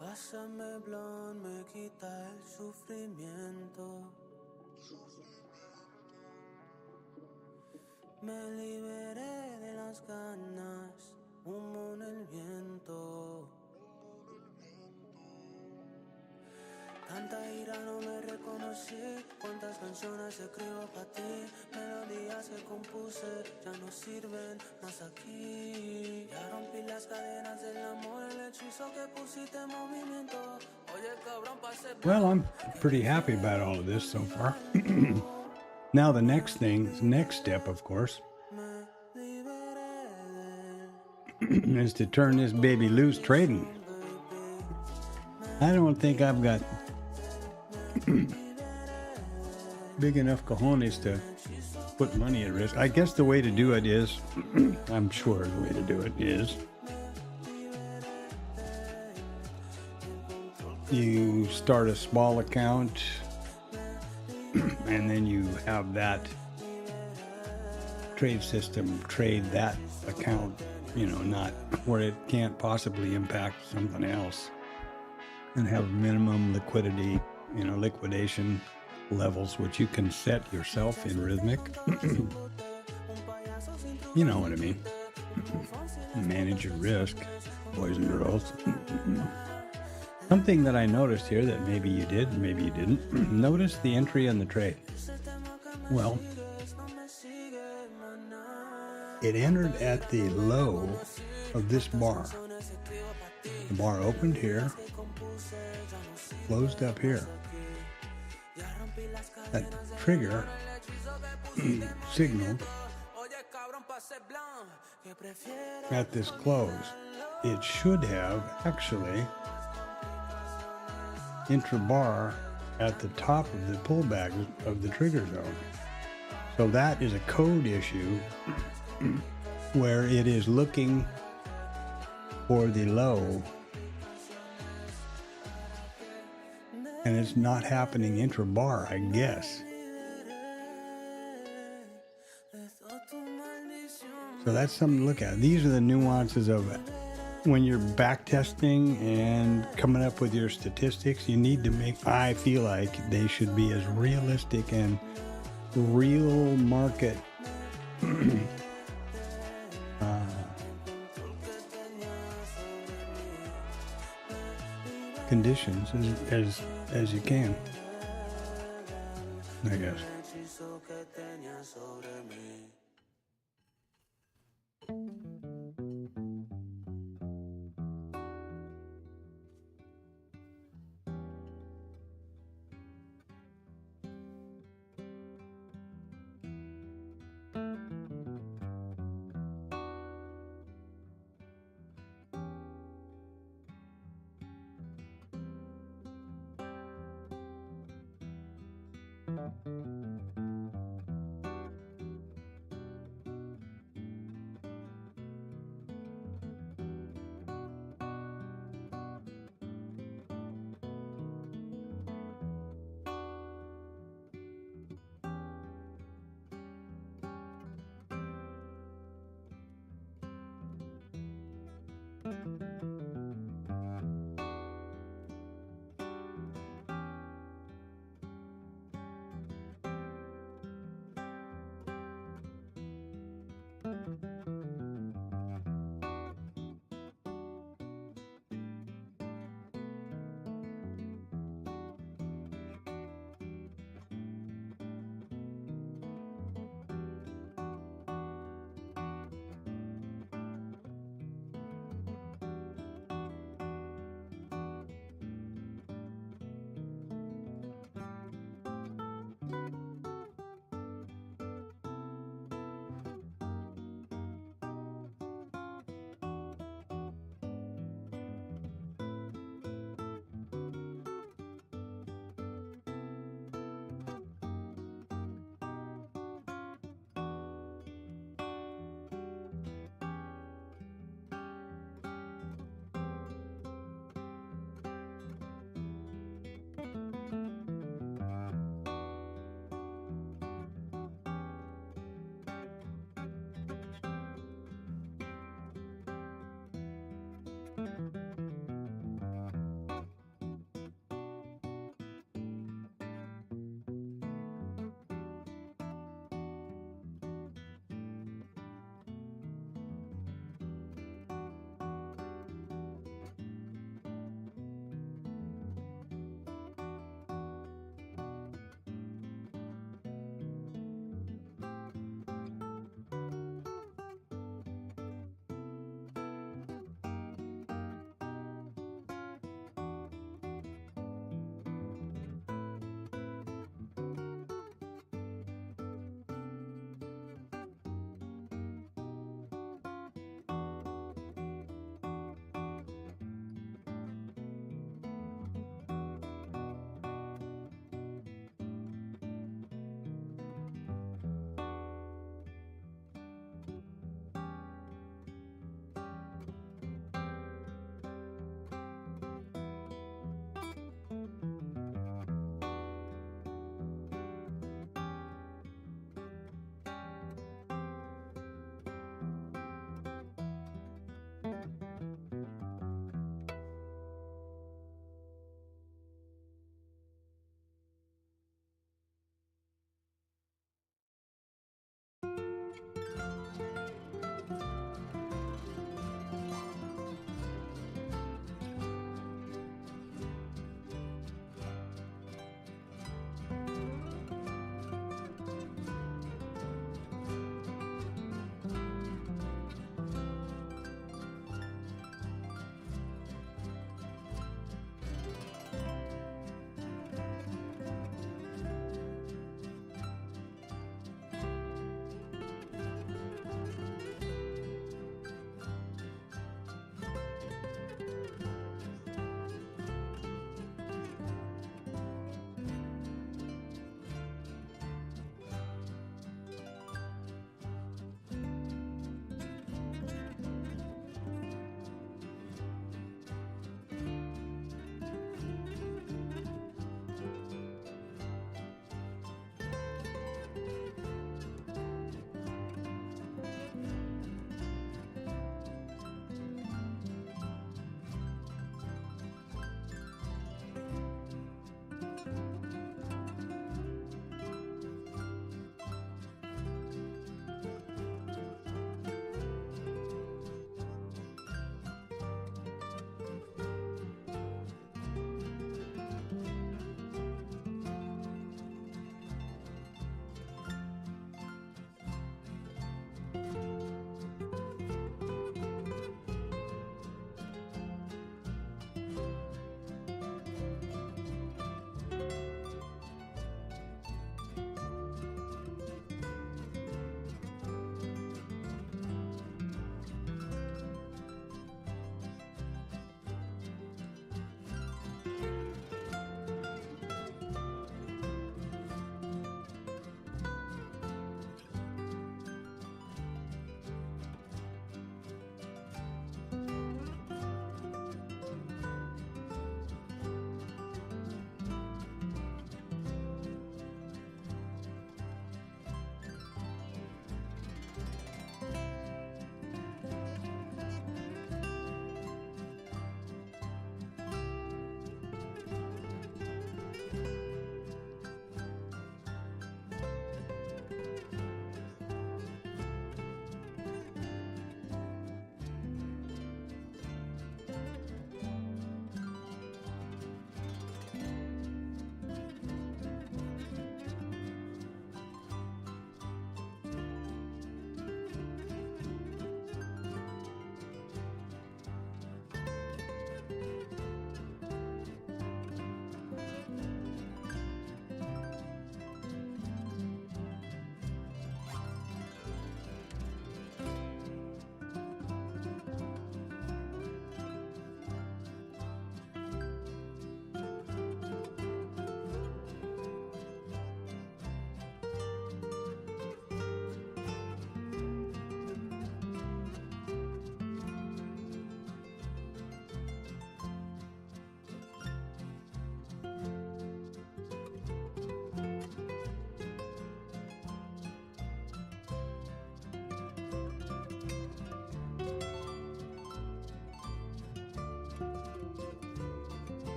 Pásame blon, me quita el sufrimiento. Me liberé de las ganas, humo en el viento. Tanta ira no me reconocí, cuántas canciones escribo para ti, melodías que compuse ya no sirven más aquí. Ya rompí las cadenas del amor, el hechizo que pusiste en movimiento. Oye cabrón, pasé. Well, I'm pretty happy about all of this so far. Now the next step, of course, is to turn this baby loose trading. I don't think I've got big enough cojones to put money at risk. I guess the way to do it is, I'm sure the way to do it is, you start a small account and then you have that trade system trade that account, not where it can't possibly impact something else, and have minimum liquidity, liquidation levels, which you can set yourself in Rhythmic. You know what I mean. Manage your risk, boys and girls. Something that I noticed here that maybe you did, maybe you didn't. Notice the entry on the trade. Well, it entered at the low of this bar. The bar opened here, closed up here. That trigger signaled at this close. It should have actually intra-bar at the top of the pullback of the trigger zone. So that is a code issue where it is looking for the low and it's not happening intra-bar, I guess. So that's something to look at. These are the nuances of it. When you're back testing and coming up with your statistics, you need to make, I feel like they should be as realistic and real market conditions as you can, I guess.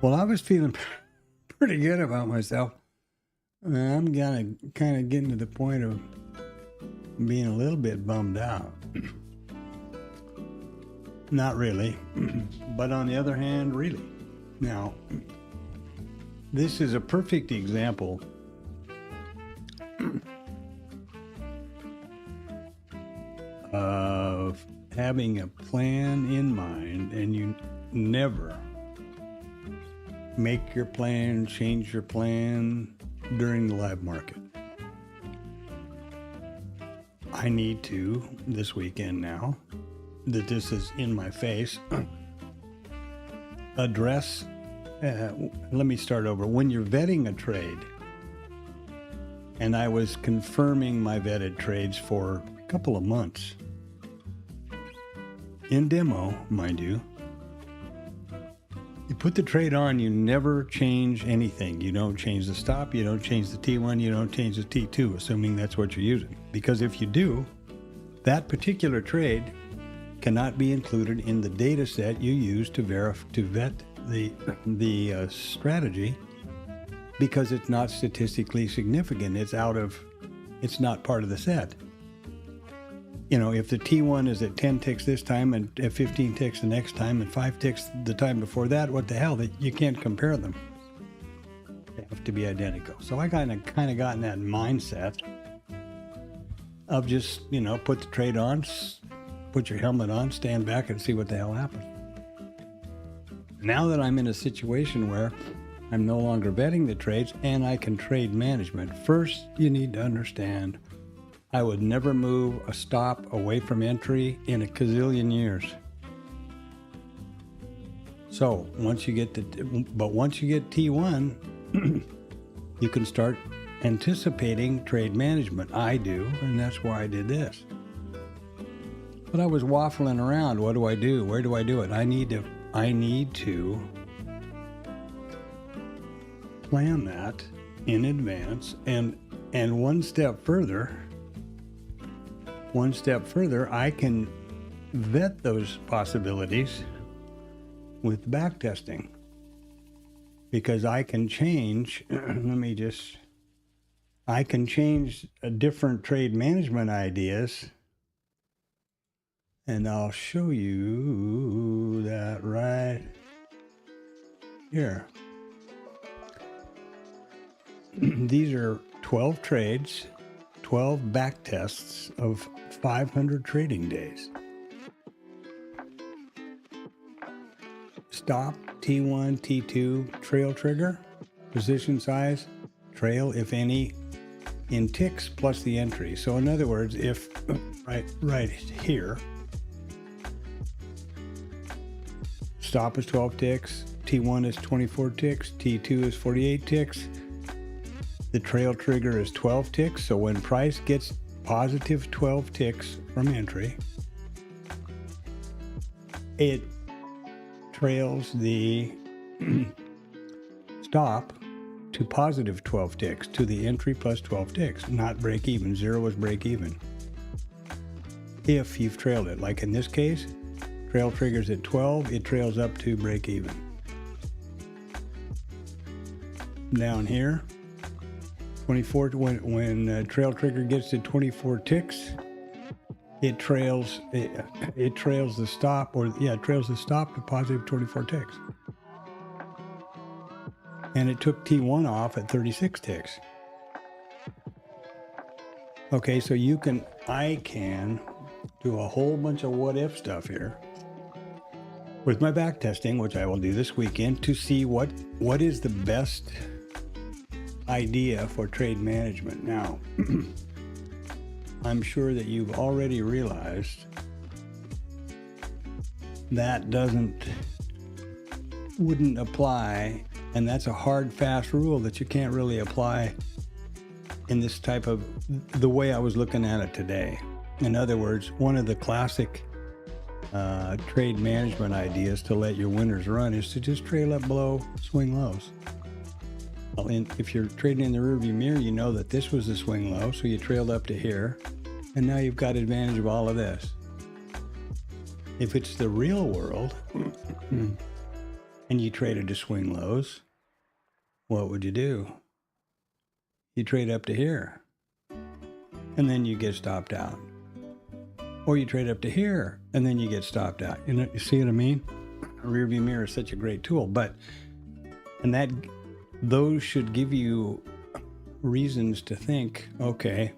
Well, I was feeling pretty good about myself. I'm gonna kind of getting to the point of being a little bit bummed out. Not really, but on the other hand, really. Now, this is a perfect example of having a plan in mind, and you never make your plan, change your plan during the live market. I need to, this weekend now, that this is in my face, address, let me start over. When you're vetting a trade, and I was confirming my vetted trades for a couple of months, in demo, mind you, you put the trade on, you never change anything. You don't change the stop, you don't change the T1, you don't change the T2, assuming that's what you're using. Because if you do, that particular trade cannot be included in the data set you use to vet the strategy, because it's not statistically significant. It's not part of the set. You know, if the T1 is at 10 ticks this time and at 15 ticks the next time and 5 ticks the time before that, what the hell? You can't compare them. They have to be identical. So I kind of got in that mindset of just, you know, put the trade on, put your helmet on, stand back and see what the hell happens. Now that I'm in a situation where I'm no longer vetting the trades and I can trade management, first you need to understand I would never move a stop away from entry in a gazillion years. So once you get T1, you can start anticipating trade management. I do, and that's why I did this. But I was waffling around. What do I do? Where do I do it? I need to plan that in advance, and one step further, I can vet those possibilities with backtesting, because I can change, I can change different trade management ideas, and I'll show you that right here. These are 12 trades, 12 backtests of 500 trading days. Stop, T1, T2, trail trigger, position size, trail, if any, in ticks plus the entry. So in other words, if right here, stop is 12 ticks, T1 is 24 ticks, T2 is 48 ticks, the trail trigger is 12 ticks, so when price gets positive 12 ticks from entry, it trails the stop to positive 12 ticks, to the entry plus 12 ticks, not break even. Zero is break even. If you've trailed it, like in this case, trail triggers at 12, it trails up to break even. Down here, 24, when trail trigger gets to 24 ticks, it trails the stop, it trails the stop to positive 24 ticks. And it took T1 off at 36 ticks. Okay, so I can do a whole bunch of what if stuff here with my back testing, which I will do this weekend, to see what is the best idea for trade management. Now, I'm sure that you've already realized that wouldn't apply, and that's a hard, fast rule that you can't really apply in this type of, the way I was looking at it today. In other words, one of the classic trade management ideas to let your winners run is to just trail up below swing lows. Well, if you're trading in the rearview mirror, you know that this was the swing low, so you trailed up to here, and now you've got advantage of all of this. If it's the real world, and you traded to swing lows, what would you do? You trade up to here, and then you get stopped out. Or you trade up to here, and then you get stopped out. You see what I mean? A rear view mirror is such a great tool, those should give you reasons to think, okay,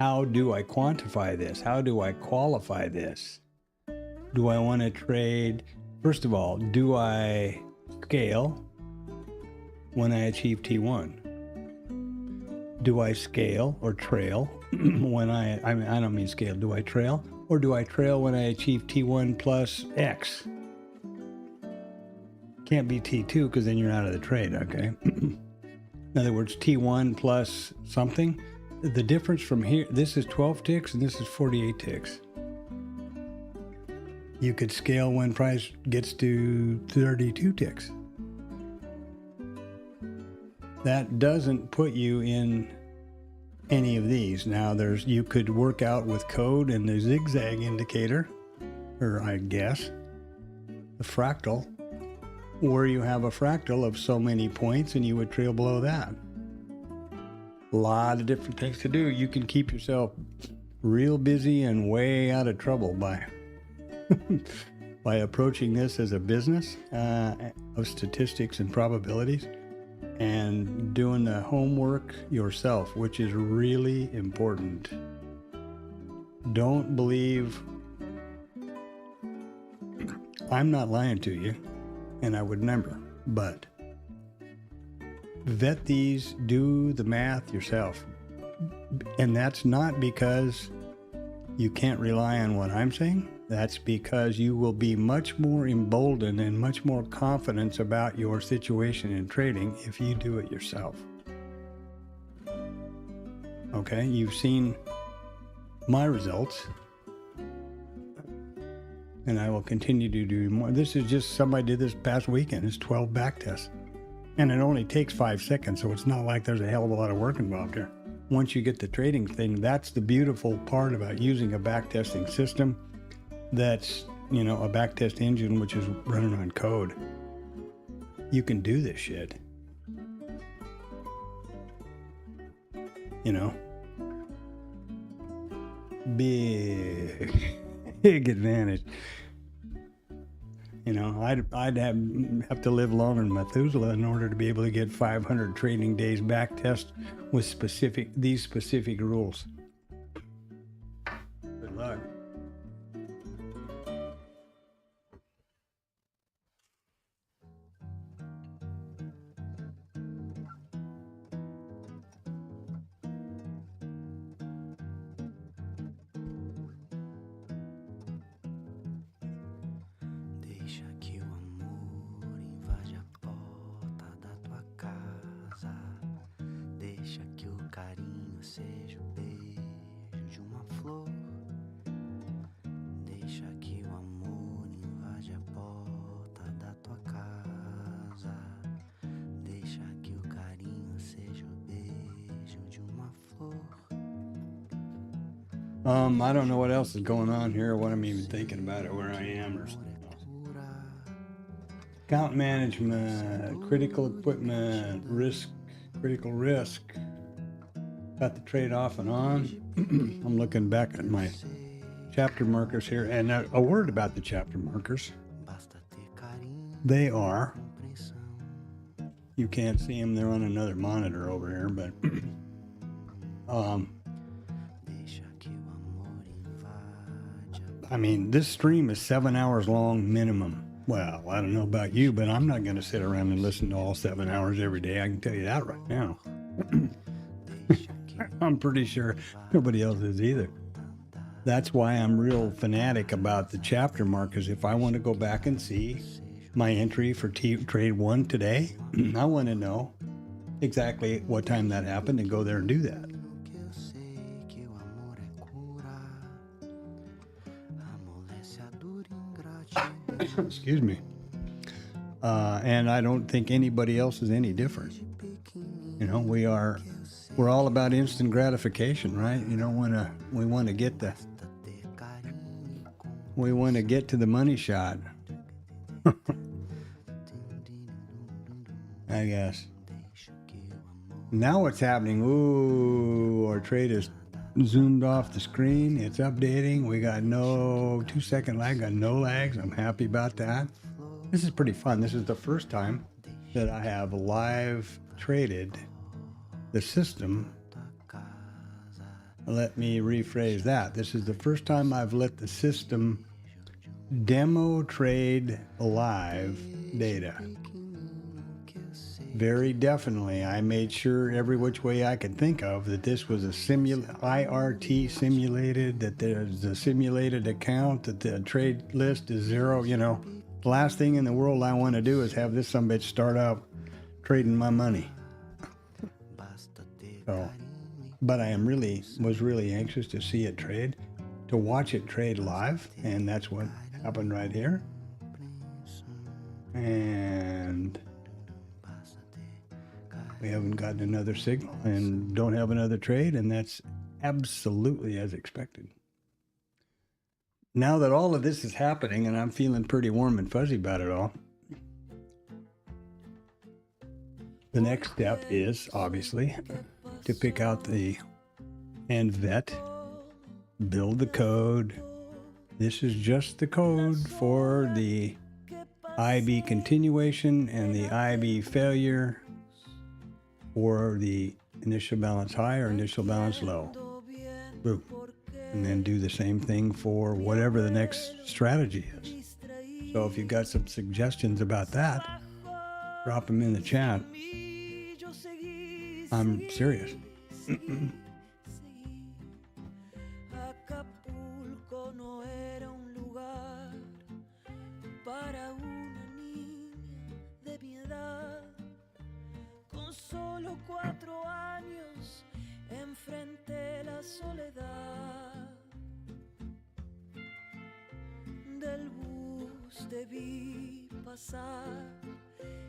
how do I quantify this? How do I qualify this? Do I want to trade? First of all, do I scale when I achieve T1? Do I scale or trail when I don't mean scale, do I trail? Or do I trail when I achieve T1 plus X? Can't be T2 because then you're out of the trade, okay? In other words, T1 plus something. The difference from here, this is 12 ticks and this is 48 ticks. You could scale when price gets to 32 ticks. That doesn't put you in any of these. Now you could work out with code and the zigzag indicator, or I guess, the fractal, where you have a fractal of so many points and you would trail below that. A lot of different things to do. You can keep yourself real busy and way out of trouble by by approaching this as a business of statistics and probabilities and doing the homework yourself, which is really important. Don't believe, I'm not lying to you, and I would never, but vet these, do the math yourself. And that's not because you can't rely on what I'm saying. That's because you will be much more emboldened and much more confident about your situation in trading if you do it yourself. Okay, you've seen my results, and I will continue to do more. This is just somebody did this past weekend. It's 12 backtests, and it only takes 5 seconds, so it's not like there's a hell of a lot of work involved here. Once you get the trading thing, that's the beautiful part about using a backtesting system. That's, a backtest engine which is running on code. You can do this shit. Big advantage. I'd have to live longer than Methuselah in order to be able to get 500 trading days backtest with these specific rules. Good luck. Deixa que o amor invade a porta da tua casa. Deixa que o carinho seja o beijo de uma flor. Deixa que o amor invade a porta da tua casa. Deixa que o carinho seja o beijo de uma flor. I don't know what else is going on here, what I'm even thinking about it, where I am, or something. Account management, critical equipment, critical risk. Got the trade off and on. I'm looking back at my chapter markers here, and a word about the chapter markers. They are, you can't see them, they're on another monitor over here, but this stream is 7 hours long minimum. Well, I don't know about you, but I'm not going to sit around and listen to all 7 hours every day. I can tell you that right now. I'm pretty sure nobody else is either. That's why I'm real fanatic about the chapter markers. If I want to go back and see my entry for trade 1 today, I want to know exactly what time that happened and go there and do that. Excuse me. And I don't think anybody else is any different. We're all about instant gratification, right? We want to get to the money shot. I guess. Now what's happening? Ooh, our trade is zoomed off the screen. It's updating. We got no 2-second lag, got no lags. I'm happy about that. This is pretty fun. This is the first time that I have live traded the system. Let me rephrase that. This is the first time I've let the system demo trade live data. Very definitely, I made sure every which way I could think of that this was a IRT simulated, that there's a simulated account, that the trade list is zero. You know, the last thing in the world I want to do is have this sumbitch start out trading my money. So, but I was really anxious to see it trade, to watch it trade live, and that's what happened right here. And we haven't gotten another signal and don't have another trade, and that's absolutely as expected. Now that all of this is happening and I'm feeling pretty warm and fuzzy about it all, the next step is obviously to pick out the NVET, build the code. This is just the code for the IB continuation and the IB failure, or the initial balance high or initial balance low. Boom. And then do the same thing for whatever the next strategy is. So if you've got some suggestions about that, drop them in the chat. I'm serious. Acapulco no era un lugar para una niña de mi edad. Con solo 4 años enfrenté la soledad. Del bus te vi pasar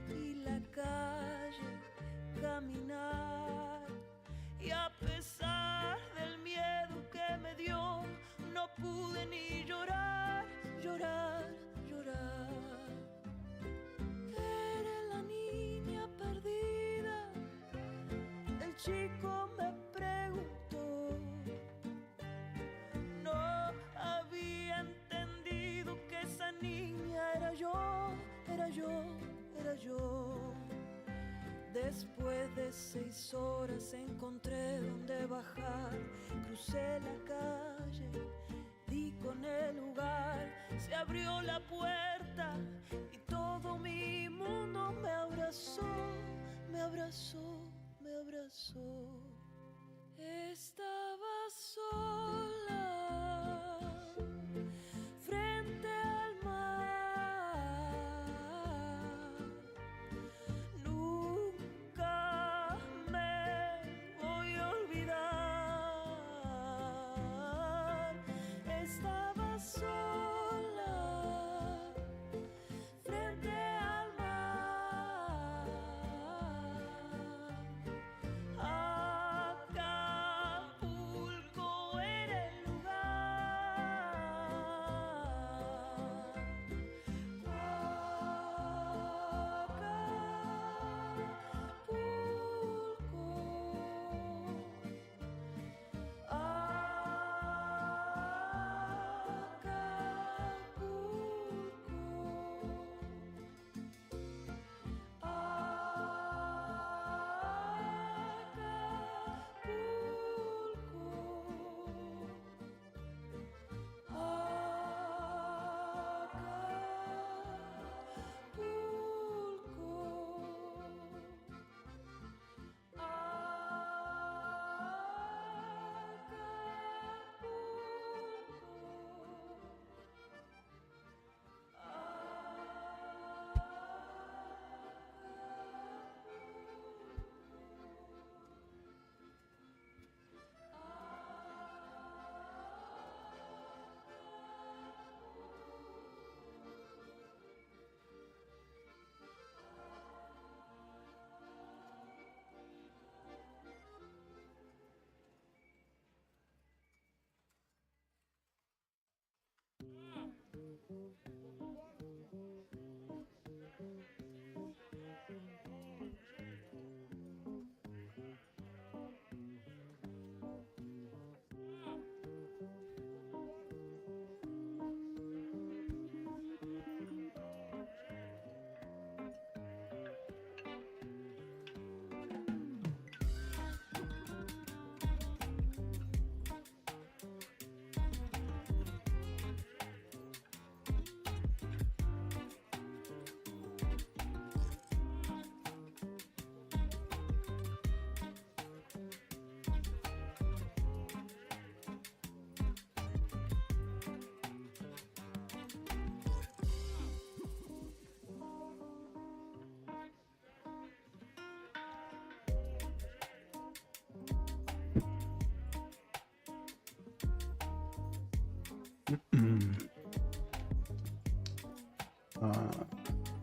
y la calle caminar, y a pesar del miedo que me dio, no pude ni llorar, llorar, llorar. Eres la niña perdida, el chico me preguntó. No había entendido que esa niña era yo, era yo, era yo. Después de 6 horas encontré donde bajar, crucé la calle, di con el lugar, se abrió la puerta y todo mi mundo me abrazó, me abrazó, me abrazó. Estaba sola frente al mar. Nunca me voy a olvidar. Estaba sola frente al mar. Acapulco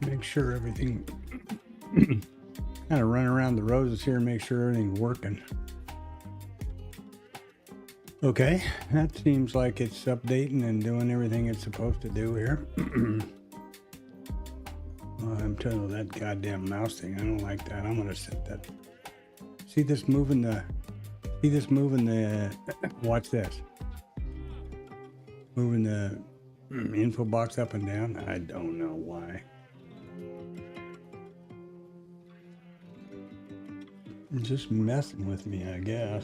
Make sure everything, kind of run around the roses here and make sure everything's working. Okay, that seems like it's updating and doing everything it's supposed to do here. I'm telling you, that goddamn mouse thing, I don't like that. I'm gonna set that. See this moving the, watch this. Moving the info box up and down. I don't know why. Just messing with me, I guess.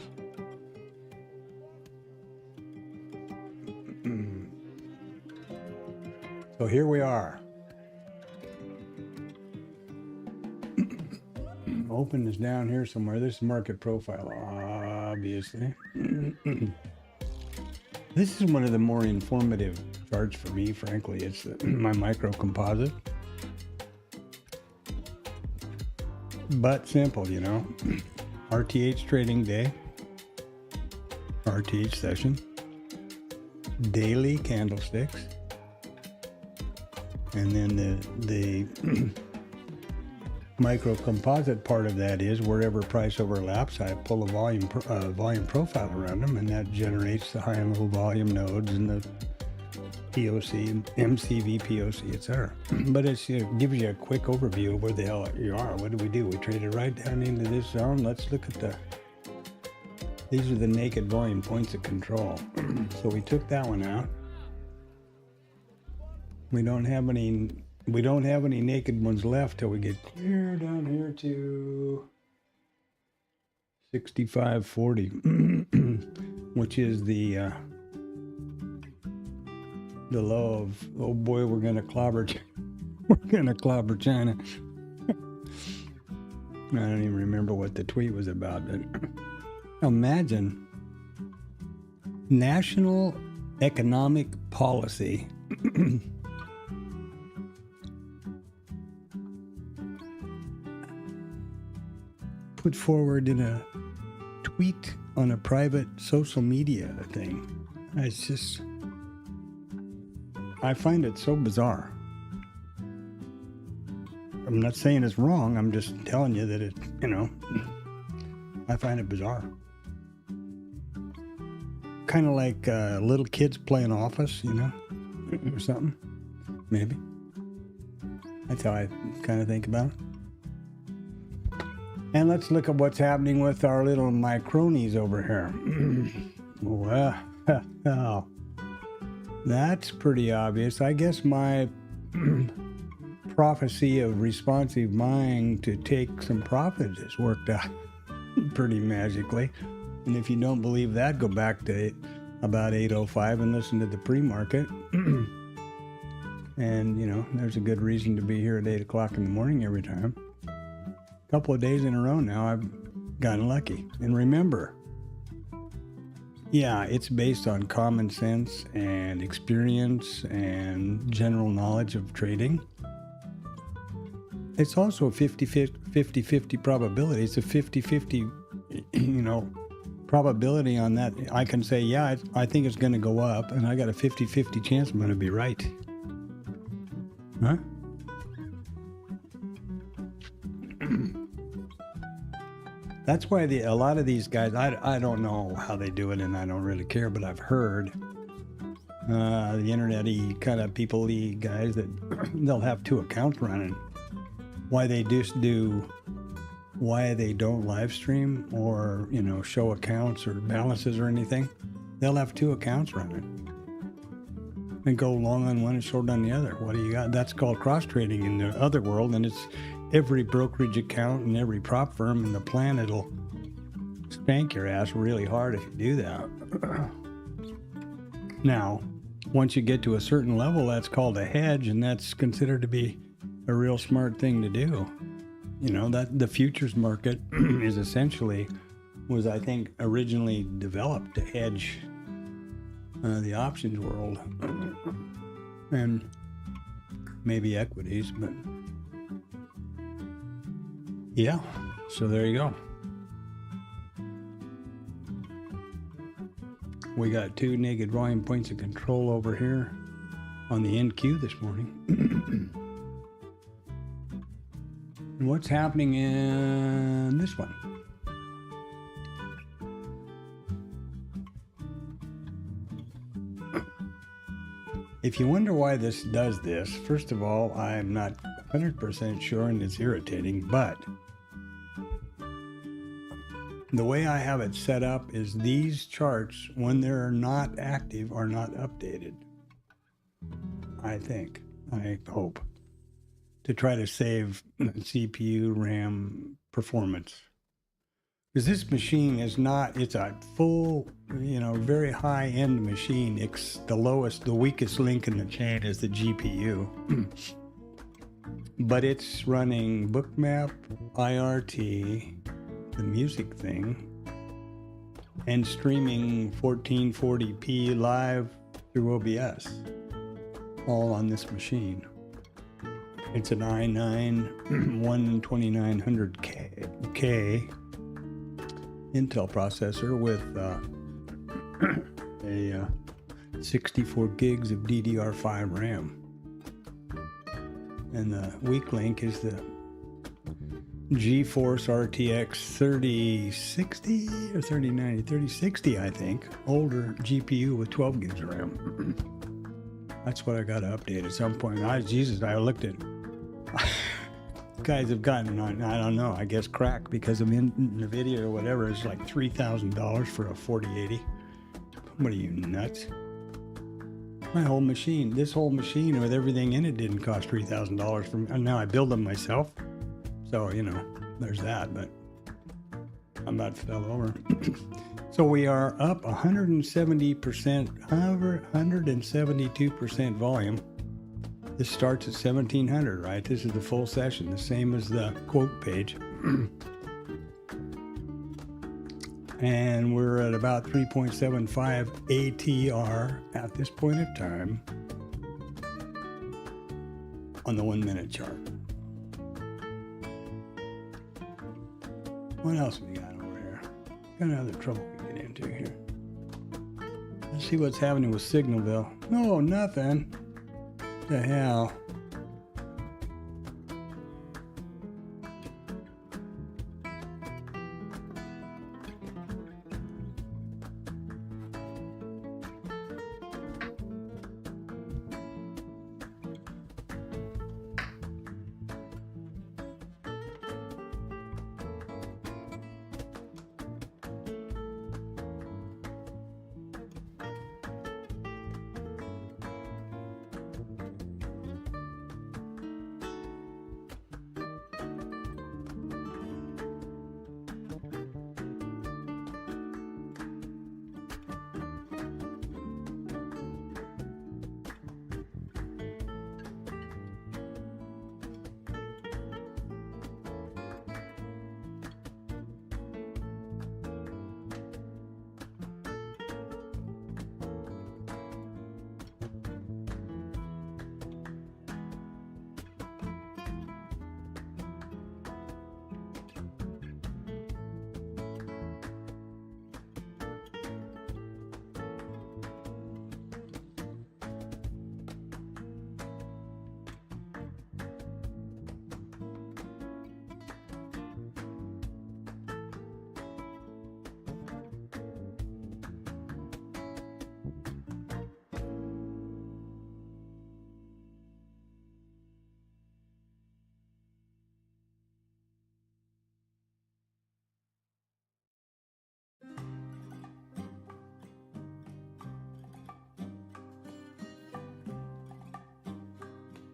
So here we are. Open is down here somewhere. This is market profile, obviously. This is one of the more informative charts for me, frankly. It's my micro composite. But simple, you know. RTH trading day. RTH session. Daily candlesticks. And then the micro composite part of that is wherever price overlaps, I pull a volume profile around them, and that generates the high and low volume nodes and the POC, MCVPOC, etc. But it gives you a quick overview of where the hell you are. What do? We traded right down into this zone. Let's look at these are the naked volume points of control. So we took that one out. We don't have any naked ones left till we get clear down here to 65.40, which is the low of, oh boy, we're gonna clobber China. I don't even remember what the tweet was about, but imagine national economic policy put forward in a tweet on a private social media thing. It's just, I find it so bizarre. I'm not saying it's wrong, I'm just telling you that it, you know, I find it bizarre. Kind of like little kids playing Office, you know, or something, maybe. That's how I kind of think about it. And let's look at what's happening with our little micronies over here. Well, that's pretty obvious. I guess my prophecy of responsive buying to take some profit has worked out pretty magically. And if you don't believe that, go back to about 8:05 and listen to the pre-market. And, you know, there's a good reason to be here at 8 o'clock in the morning every time. A couple of days in a row now, I've gotten lucky. And remember, yeah, it's based on common sense and experience and general knowledge of trading. It's also a 50-50 probability. It's a 50-50, you know, probability on that. I can say, yeah, I think it's going to go up, and I got a 50-50 chance I'm going to be right. Huh? That's why a lot of these guys, I don't know how they do it, and I don't really care, but I've heard the internet-y kind of people-y guys that they'll have two accounts running. Why they don't live stream or, you know, show accounts or balances or anything, they'll have two accounts running and go long on one and short on the other. What do you got? That's called cross trading in the other world, and it's every brokerage account and every prop firm in the planet will spank your ass really hard if you do that. Now, once you get to a certain level, that's called a hedge, and that's considered to be a real smart thing to do. You know, that the futures market is essentially, was I think originally developed to hedge the options world and maybe equities, but yeah, so there you go. We got 2 naked volume points of control over here on the NQ this morning. And what's happening in this one? If you wonder why this does this, first of all, I'm not 100% sure and it's irritating, but the way I have it set up is these charts, when they're not active, are not updated. I think, I hope, to try to save CPU, RAM performance. Because this machine is not, it's a full, very high-end machine. The weakest link in the chain is the GPU. But it's running Bookmap, IRT, the music thing, and streaming 1440p live through OBS, all on this machine. It's an i9 12900K Intel processor with a 64 gigs of DDR5 RAM. And the weak link is the GeForce RTX 3060 or 3090, 3060, I think. Older GPU with 12 gigs of RAM. That's what I got to update at some point. I looked at guys have gotten on, I don't know, I guess crack because of NVIDIA or whatever. It's like $3,000 for a 4080. What are you, nuts? My whole machine, this whole machine with everything in it didn't cost $3,000 and now I build them myself. So, there's that, but I'm about to fell over. So we are up 170%, 172% volume. This starts at 1700, right? This is the full session, the same as the quote page. And we're at about 3.75 ATR at this point in time on the 1 minute chart. What else we got over here? Got another trouble we get into here. Let's see what's happening with Signalville. No, nothing. The hell?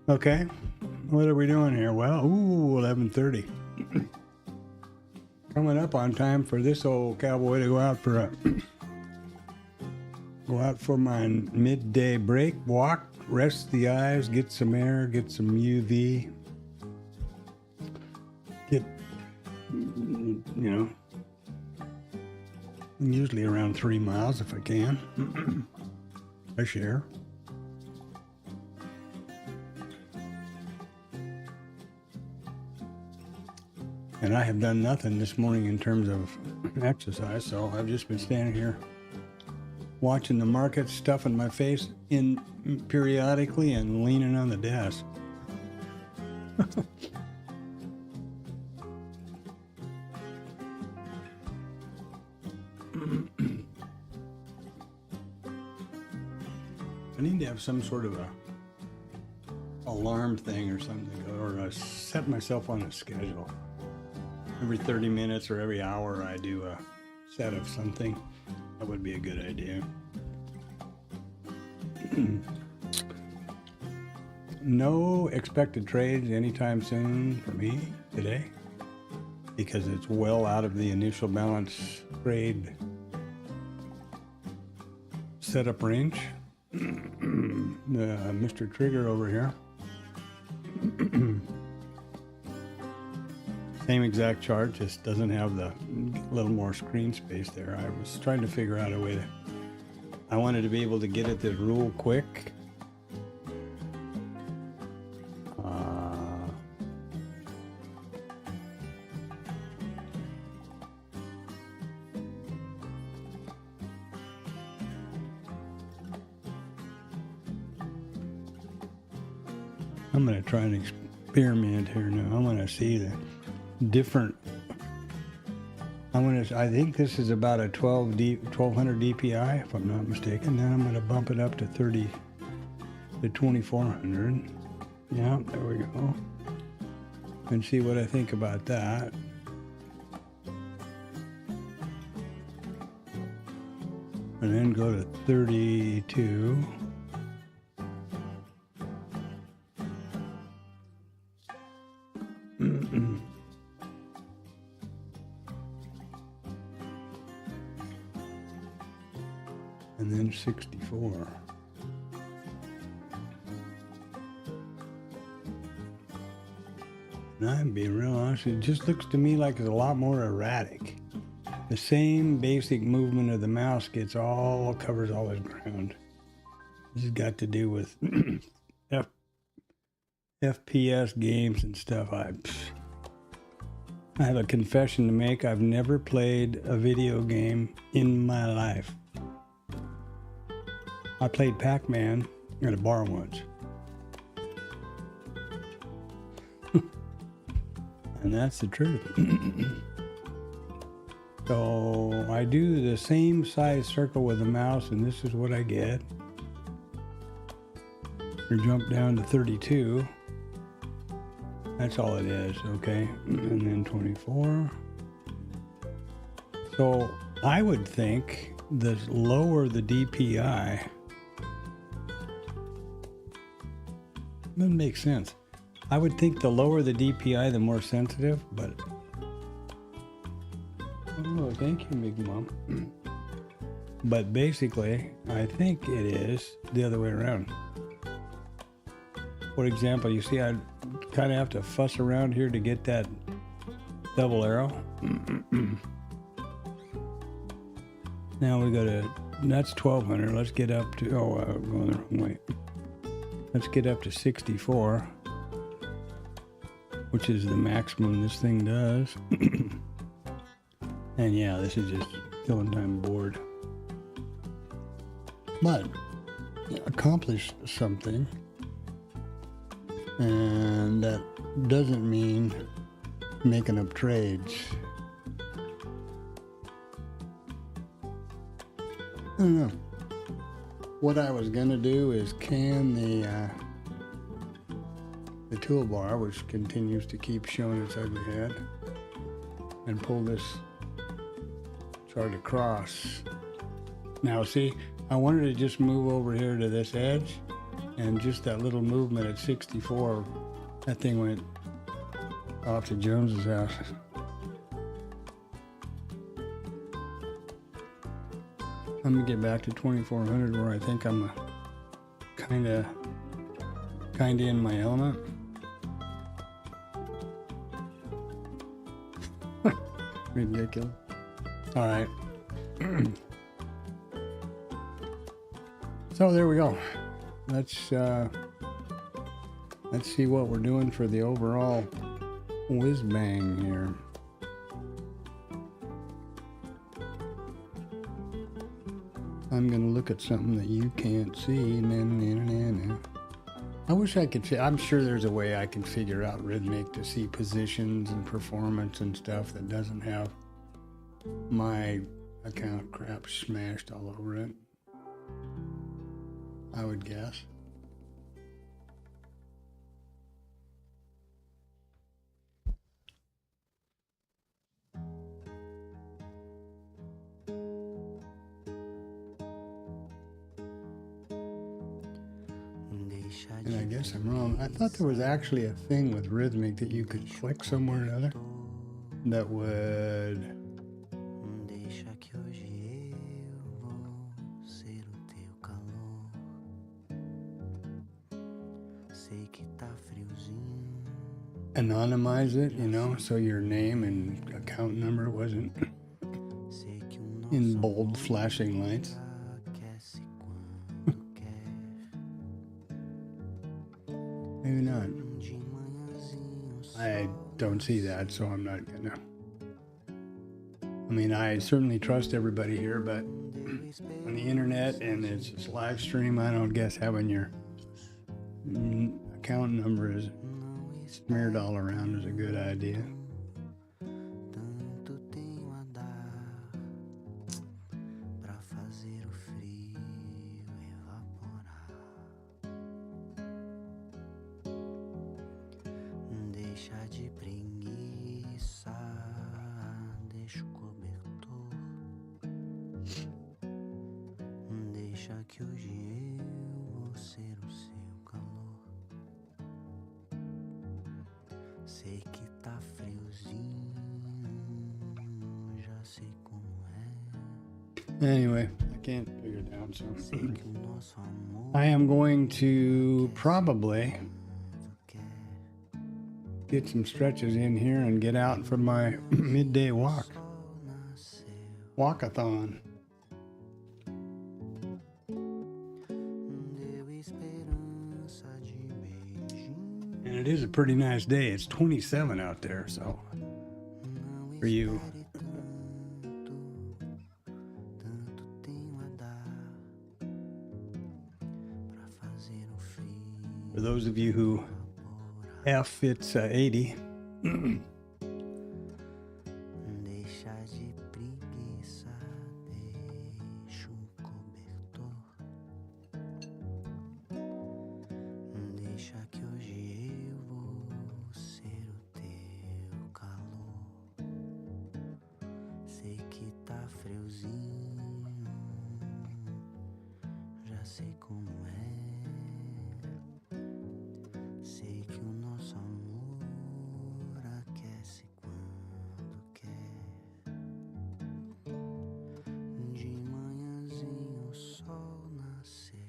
Okay, what are we doing here? Well, 11:30. Coming up on time for this old cowboy to go out for my midday break, walk, rest the eyes, get some air, get some UV, get, usually around 3 miles if I can. Fresh air. And I have done nothing this morning in terms of exercise, so I've just been standing here watching the market, stuffing my face in periodically and leaning on the desk. I need to have some sort of a alarm thing or something, or set myself on a schedule. Every 30 minutes or every hour I do a set of something. That would be a good idea. No expected trades anytime soon for me today, because it's well out of the initial balance trade setup range. Mr. Trigger over here. Same exact chart, just doesn't have the little more screen space there. I was trying to figure out a way to, I wanted to be able to get at this rule quick. I'm going to try and experiment here now. I want to see the different. I think this is about a 1200 DPI, if I'm not mistaken. Then I'm going to bump it up to 2400. Yeah, there we go. And see what I think about that. And then go to 32. And then 64. And I'm being real honest, it just looks to me like it's a lot more erratic. The same basic movement of the mouse covers all this ground. This has got to do with FPS games and stuff. I have a confession to make. I've never played a video game in my life. I played Pac-Man at a bar once. And that's the truth. So I do the same size circle with the mouse, and this is what I get. You jump down to 32. That's all it is, okay? And then 24. So I would think the lower the DPI, that makes sense. I would think the lower the DPI, the more sensitive, but... Oh, thank you, Big Mom. But basically, I think it is the other way around. For example, you see I kind of have to fuss around here to get that double arrow. Now we go to, that's 1200. Let's get up to, I'm going the wrong way. Let's get up to 64, which is the maximum this thing does. And yeah, this is just killing time bored. But accomplished something. And that doesn't mean making up trades. I don't know. What I was gonna do is can the toolbar, which continues to keep showing its ugly head, and pull this chart across. Now see, I wanted to just move over here to this edge, and just that little movement at 64, that thing went off to Jones's house. Let me get back to 2400, where I think I'm kinda in my element. Ridiculous. All right. So there we go. Let's see what we're doing for the overall whiz bang here. I'm gonna look at something that you can't see. I wish I could. I'm sure there's a way I can figure out Rhythmic to see positions and performance and stuff that doesn't have my account crap smashed all over it. I would guess. And I guess I'm wrong. I thought there was actually a thing with Rhythmic that you could click somewhere or other that would. Deixa que hoje eu vou ser o teu calor. Sei que tá friozinho. Anonymize it, you know, so your name and account number wasn't Sei que o in nosso bold flashing lights. aquece quando quer. Maybe not. De manhãzinho I don't see that, so I'm not gonna. I mean, I certainly trust everybody here, but on the internet and it's just live stream, I don't guess having your account number is smeared all around is a good idea. tanto tenho a dar pra fazer o frio evaporar. Deixa de preguiça, deixa o cobertor. Deixa que hoje eu vou ser o seu calor. Sei que tá friozinho, já sei como é. Anyway, I can't figure it out, so Sei que o nosso amor I am going to probably quer. get some stretches in here and get out for my midday walk. Sol nasceu, Walkathon. deu esperança de beijinho. And it is a pretty nice day. It's 27 out there, so Não for you. espere tanto, tanto tenho a dar pra fazer o frio For those of you who F, it's 80. Deixa de preguiça, deixa o cobertor. Deixa que hoje eu vou ser o teu calor. Sei que tá friozinho, já sei como é. Sei que o nosso amor aquece quando quer. De manhãzinho o sol nasceu.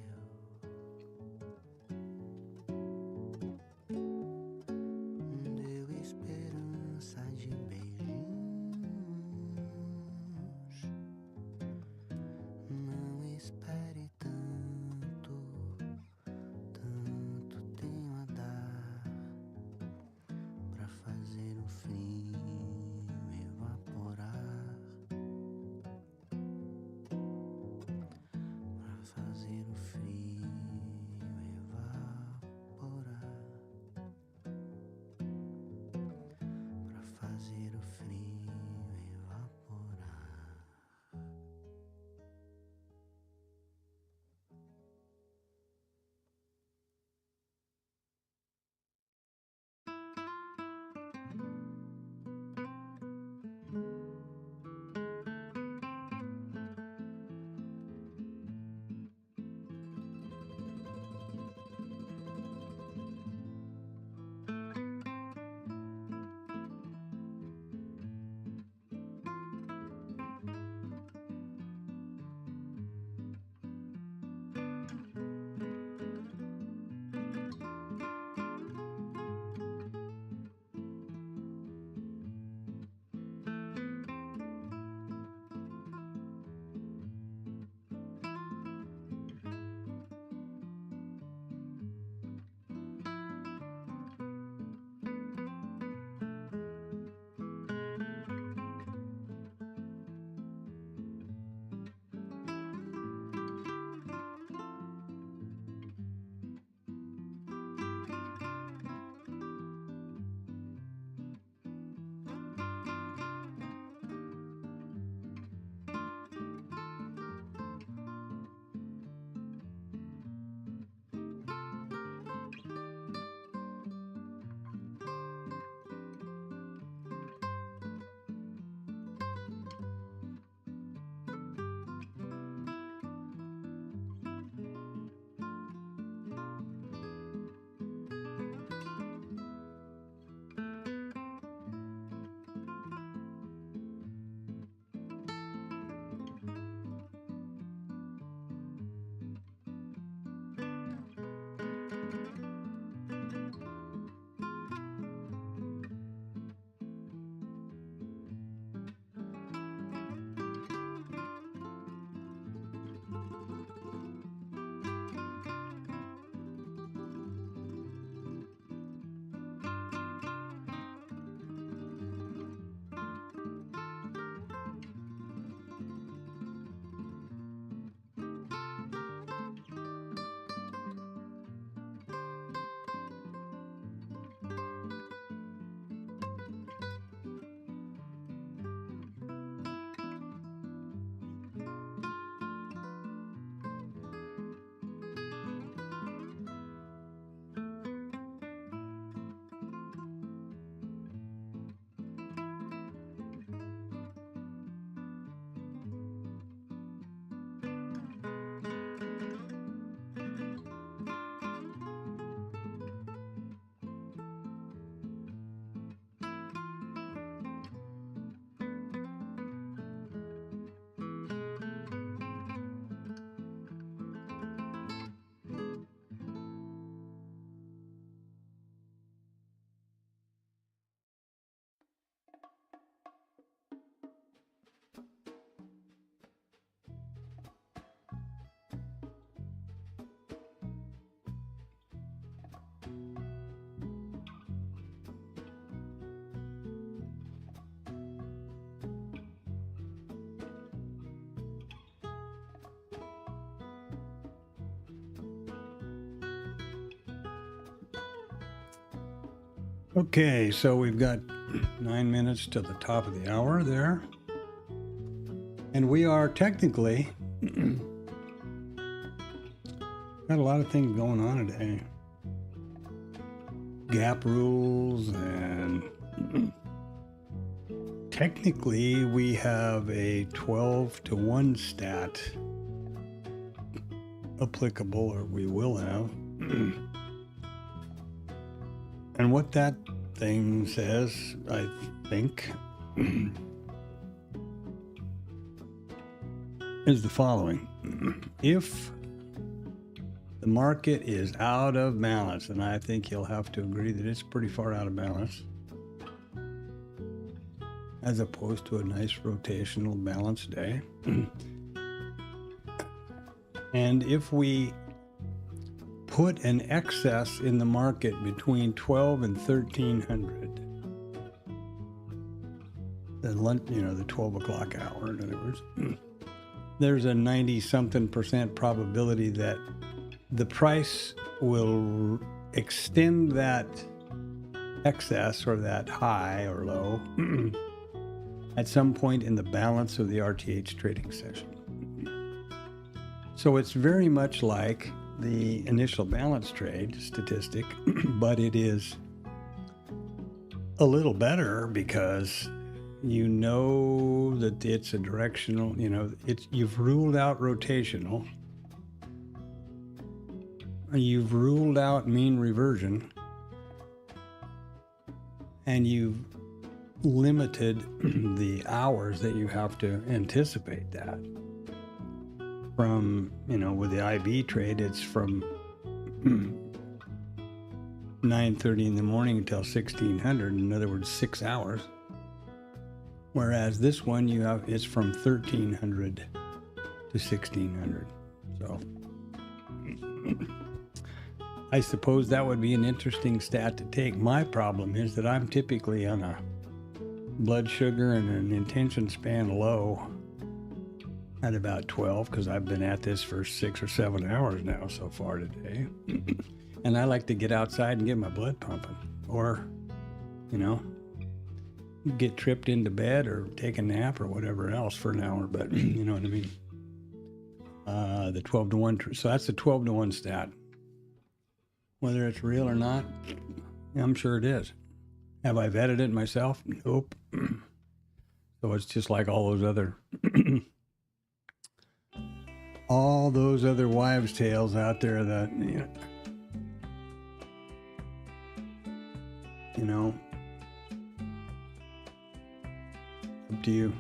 Deu esperança de beijinhos. Não espere tanto, Okay, so we've got 9 minutes to the top of the hour there. And we are technically got a lot of things going on today. Gap rules, and technically we have a 12-to-1 stat applicable, or we will have. And what that thing says, I think, is the following. If the market is out of balance, and I think you'll have to agree that it's pretty far out of balance, as opposed to a nice rotational balanced day. And if we put an excess in the market between 12 and 1300, the 12 o'clock hour, in other words, there's a 90-something% probability that the price will extend that excess or that high or low at some point in the balance of the RTH trading session. So it's very much like the initial balance trade statistic, but it is a little better because you know that it's a directional, you've ruled out rotational, you've ruled out mean reversion, and you've limited the hours that you have to anticipate that. From, with the IB trade, it's from 9:30 in the morning until 1600, in other words, 6 hours. Whereas this one, it's from 1300 to 1600. So I suppose that would be an interesting stat to take. My problem is that I'm typically on a blood sugar and an attention span low at about 12, because I've been at this for 6 or 7 hours now so far today. And I like to get outside and get my blood pumping, or, get tripped into bed or take a nap or whatever else for an hour, but you know what I mean? The 12-to-1, so that's the 12-to-1 stat. Whether it's real or not, I'm sure it is. Have I vetted it myself? Nope. So it's just like all those other wives' tales out there that, up to you.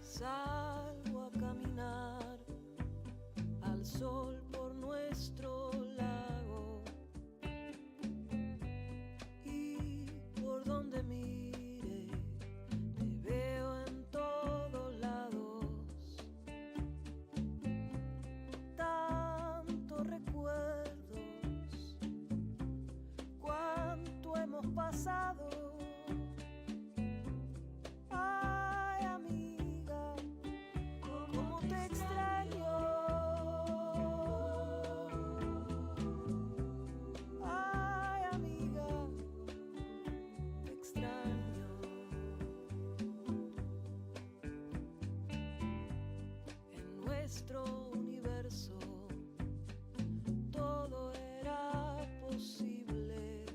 Salgo a caminar al sol por nuestro lago, y por donde mire te veo en todos lados. Tantos recuerdos, cuánto hemos pasado. Ay, amiga, cómo te extraño. Ay, amiga, te extraño. En nuestro universo todo era posible.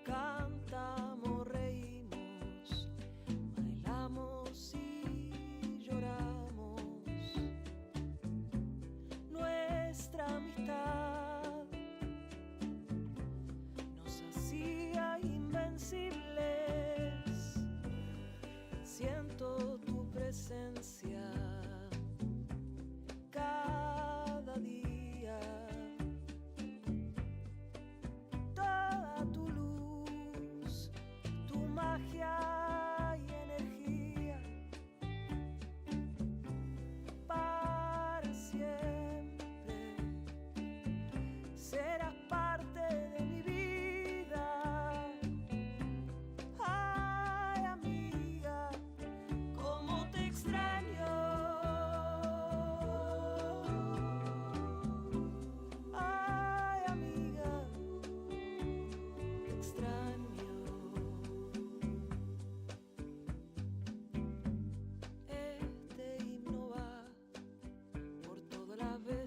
Cantamos, reímos, bailamos y lloramos. Nuestra amistad nos hacía invencibles. Siento tu presencia cada día.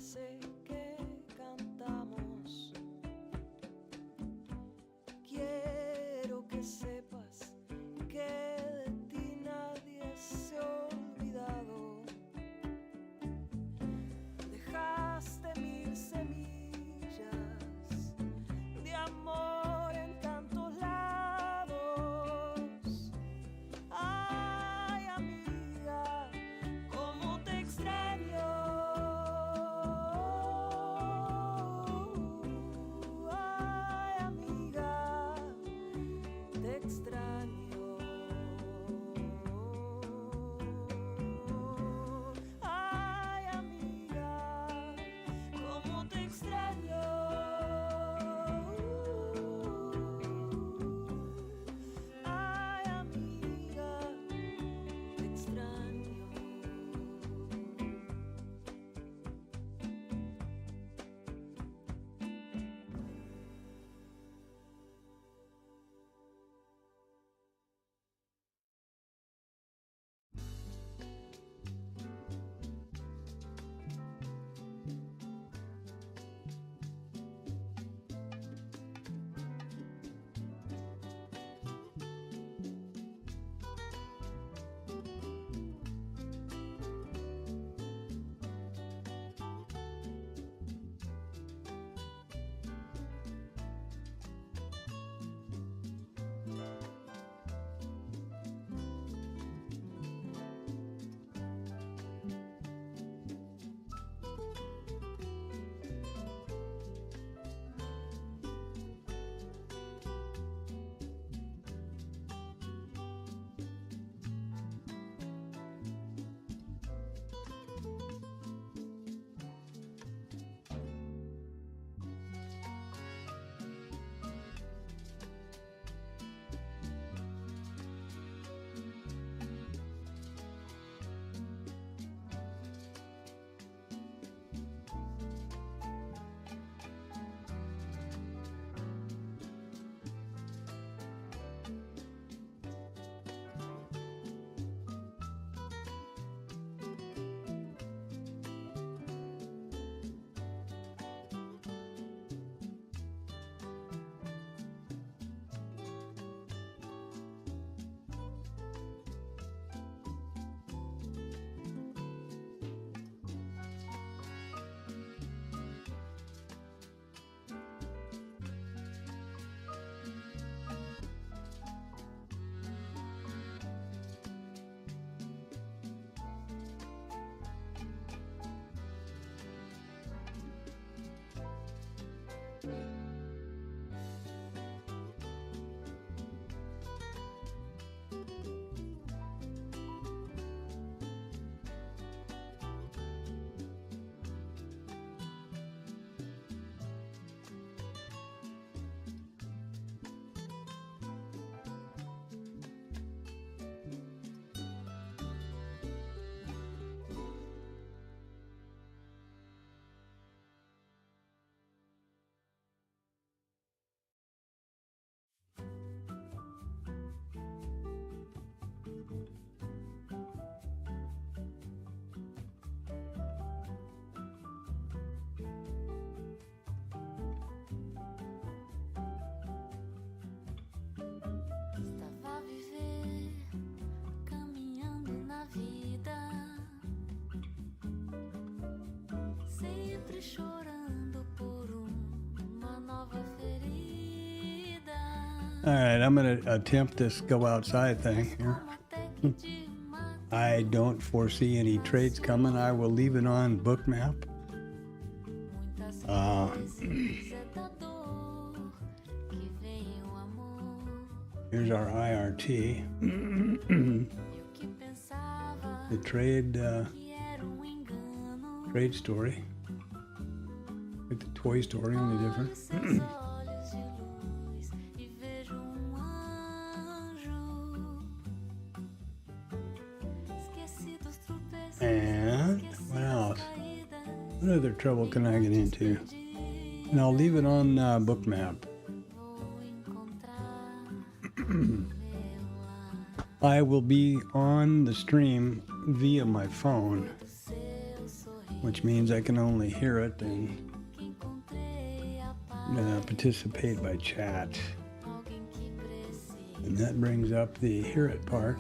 sé que cantamos. Quiero que sepas que de ti nadie se ha olvidado. Dejaste mil semillas de amor en tantos lados. Ay, amiga, cómo te extraño. Ay, amiga, te extraño. Ay, amiga, cómo te extraño. Ay, amiga, te extraño. Estava a viver, caminhando na vida, sempre chorando por uma nova ferida. All right, I'm going to attempt this go outside thing here. I don't foresee any trades coming. I will leave it on Bookmap. Here's our IRT. The trade story. Like the Toy Story, only different. And what else? What other trouble can I get into? And I'll leave it on Bookmap. I will be on the stream via my phone. which means I can only hear it and participate by chat. And that brings up the hear it part.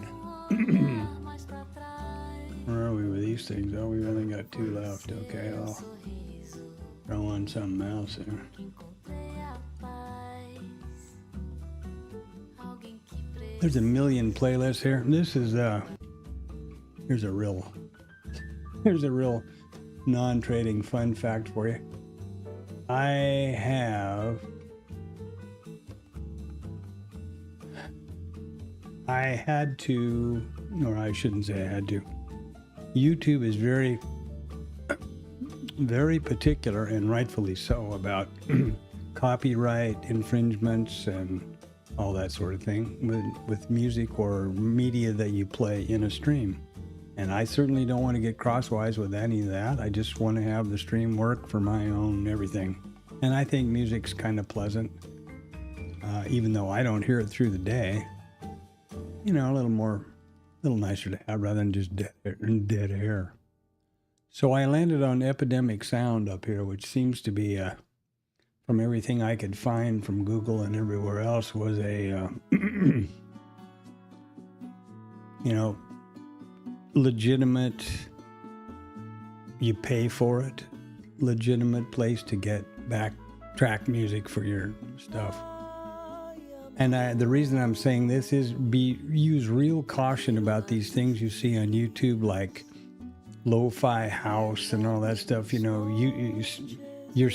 Where are we with these things? Oh, we've only got 2 left. Okay, I'll throw on something else there. There's a million playlists here. This is here's a real non-trading fun fact for you. I had to, or I shouldn't say I had to. YouTube is very, very particular, and rightfully so, about copyright infringements and all that sort of thing with music or media that you play in a stream. And I certainly don't want to get crosswise with any of that. I just want to have the stream work for my own everything. And I think music's kind of pleasant, even though I don't hear it through the day. You know, a little nicer to have rather than just dead air. So I landed on Epidemic Sound up here, which seems to be, from everything I could find from Google and everywhere else, was a, you know, legitimate, you pay for it, legitimate place to get backtrack music for your stuff. And the reason I'm saying this is use real caution about these things you see on YouTube, like lo-fi house and all that stuff. You know, you're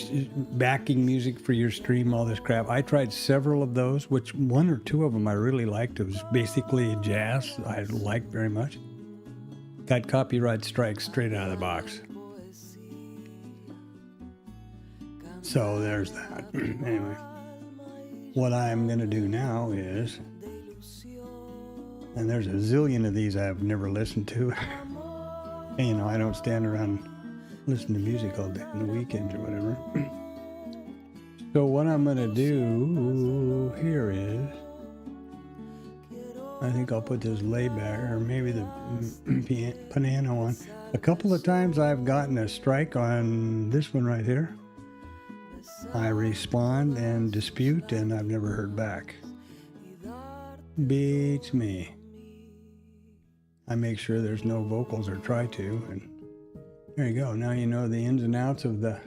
backing music for your stream, all this crap. I tried several of those, which 1 or 2 of them I really liked. It was basically jazz I liked very much. Got copyright strikes straight out of the box. So there's that. Anyway. What I'm going to do now is, and there's a zillion of these I've never listened to. And, you know, I don't stand around listening to music all day on the weekends or whatever. So what I'm going to do here is, I think I'll put this layback, or maybe the piano on. A couple of times I've gotten a strike on this one right here. I respond and dispute, and I've never heard back. Beats me. I make sure there's no vocals, or try to, and there you go. Now you know the ins and outs of the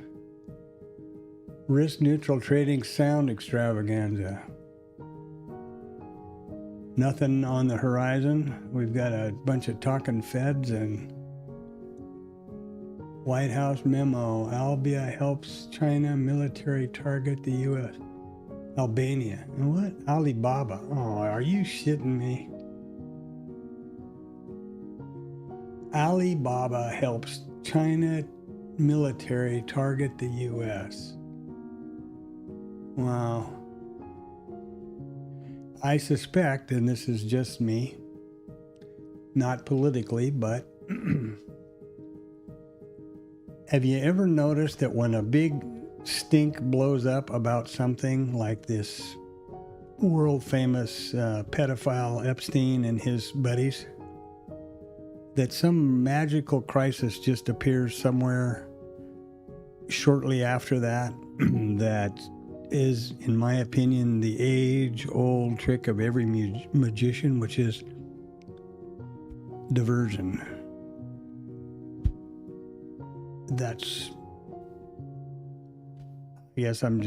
risk-neutral trading sound extravaganza. Nothing on the horizon. We've got a bunch of talking feds and White House memo. Albania helps China military target the U.S. Albania. And what? Alibaba. Oh, are you shitting me? Alibaba helps China military target the U.S. Wow. I suspect, and this is just me, not politically, but have you ever noticed that when a big stink blows up about something like this world famous pedophile Epstein and his buddies, that some magical crisis just appears somewhere shortly after that, that is, in my opinion, the age-old trick of every magician, which is diversion. That's, I guess I'm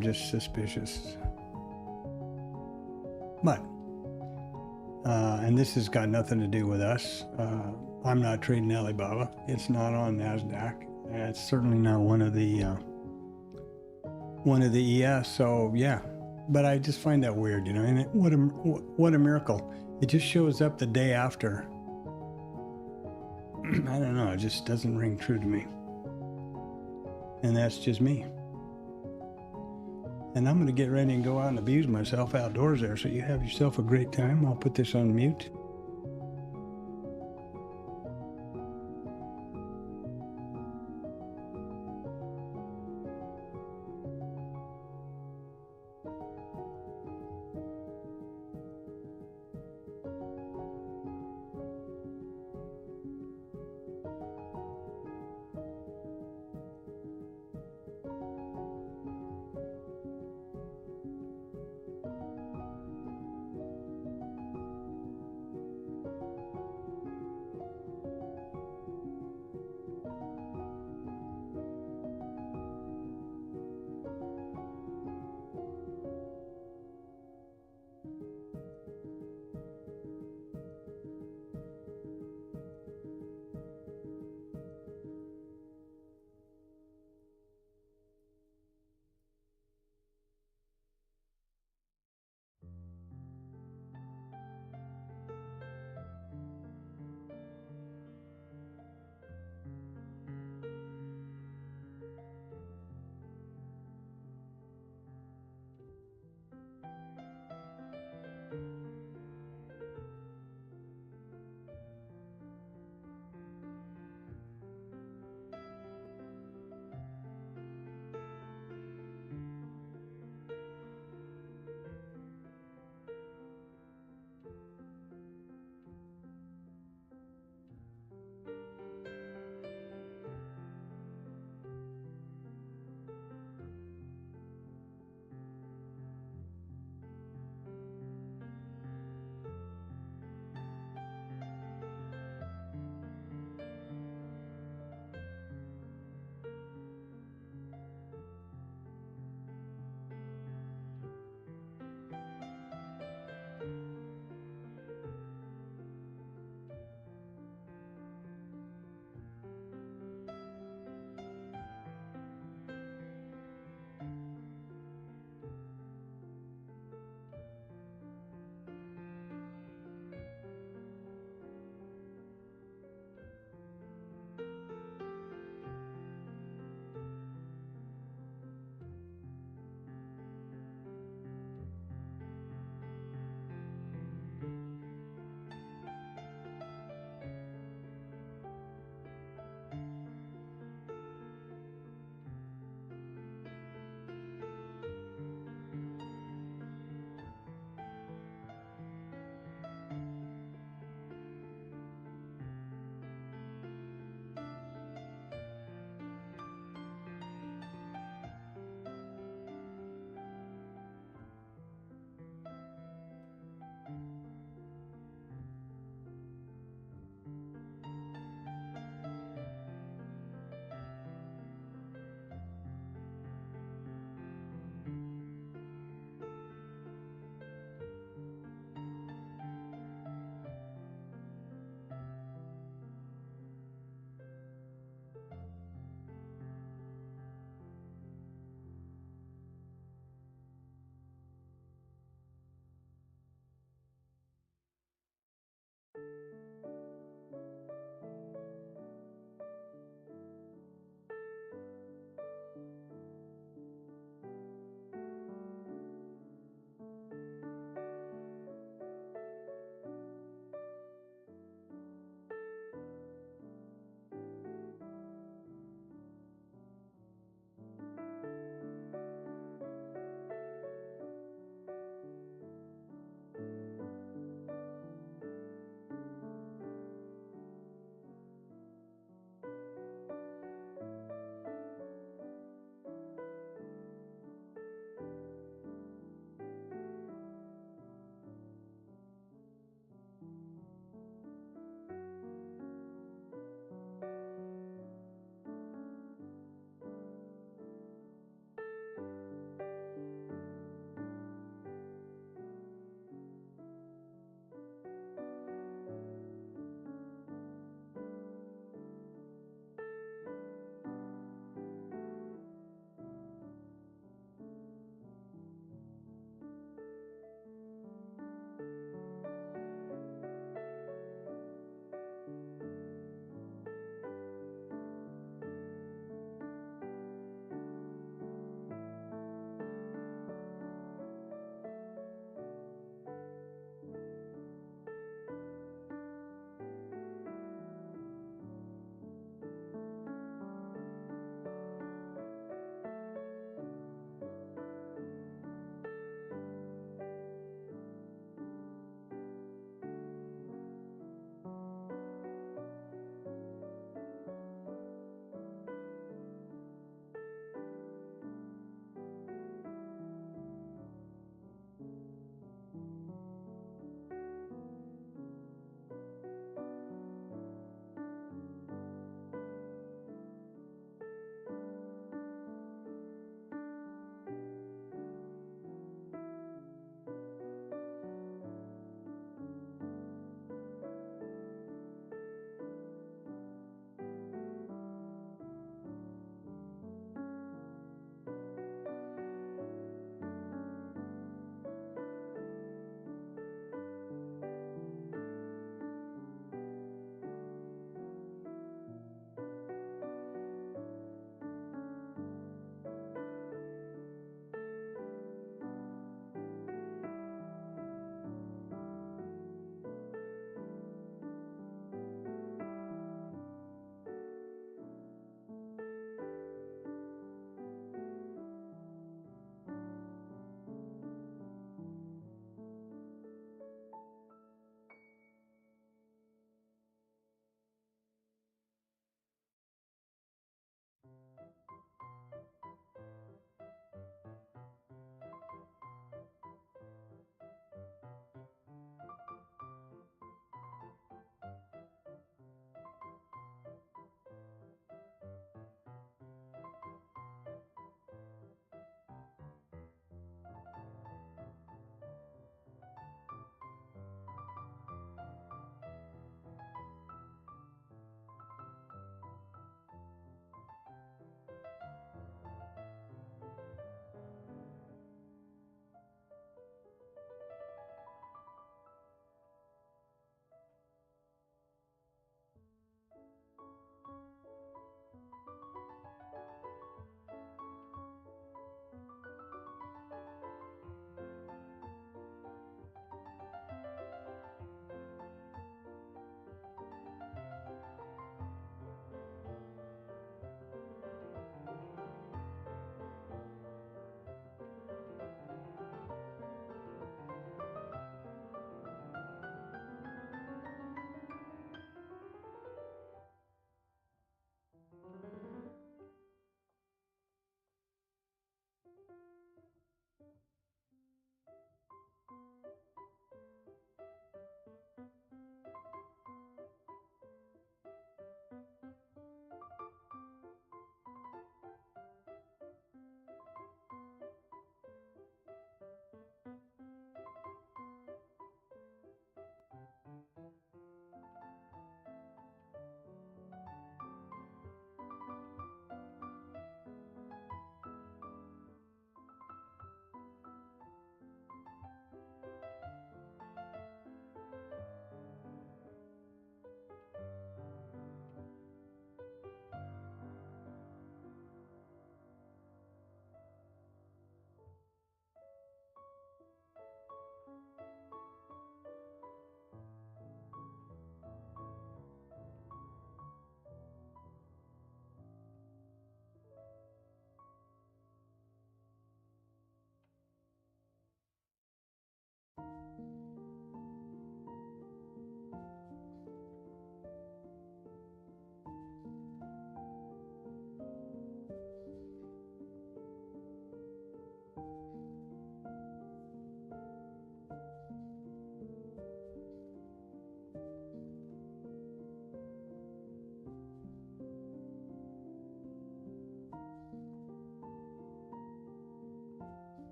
just suspicious. But, and this has got nothing to do with us. I'm not trading Alibaba. It's not on NASDAQ. It's certainly not one of the ES. So yeah, but I just find that weird, you know. And what a miracle! It just shows up the day after. I don't know, it just doesn't ring true to me. And that's just me. And I'm going to get ready and go out and abuse myself outdoors there, so you have yourself a great time. I'll put this on mute.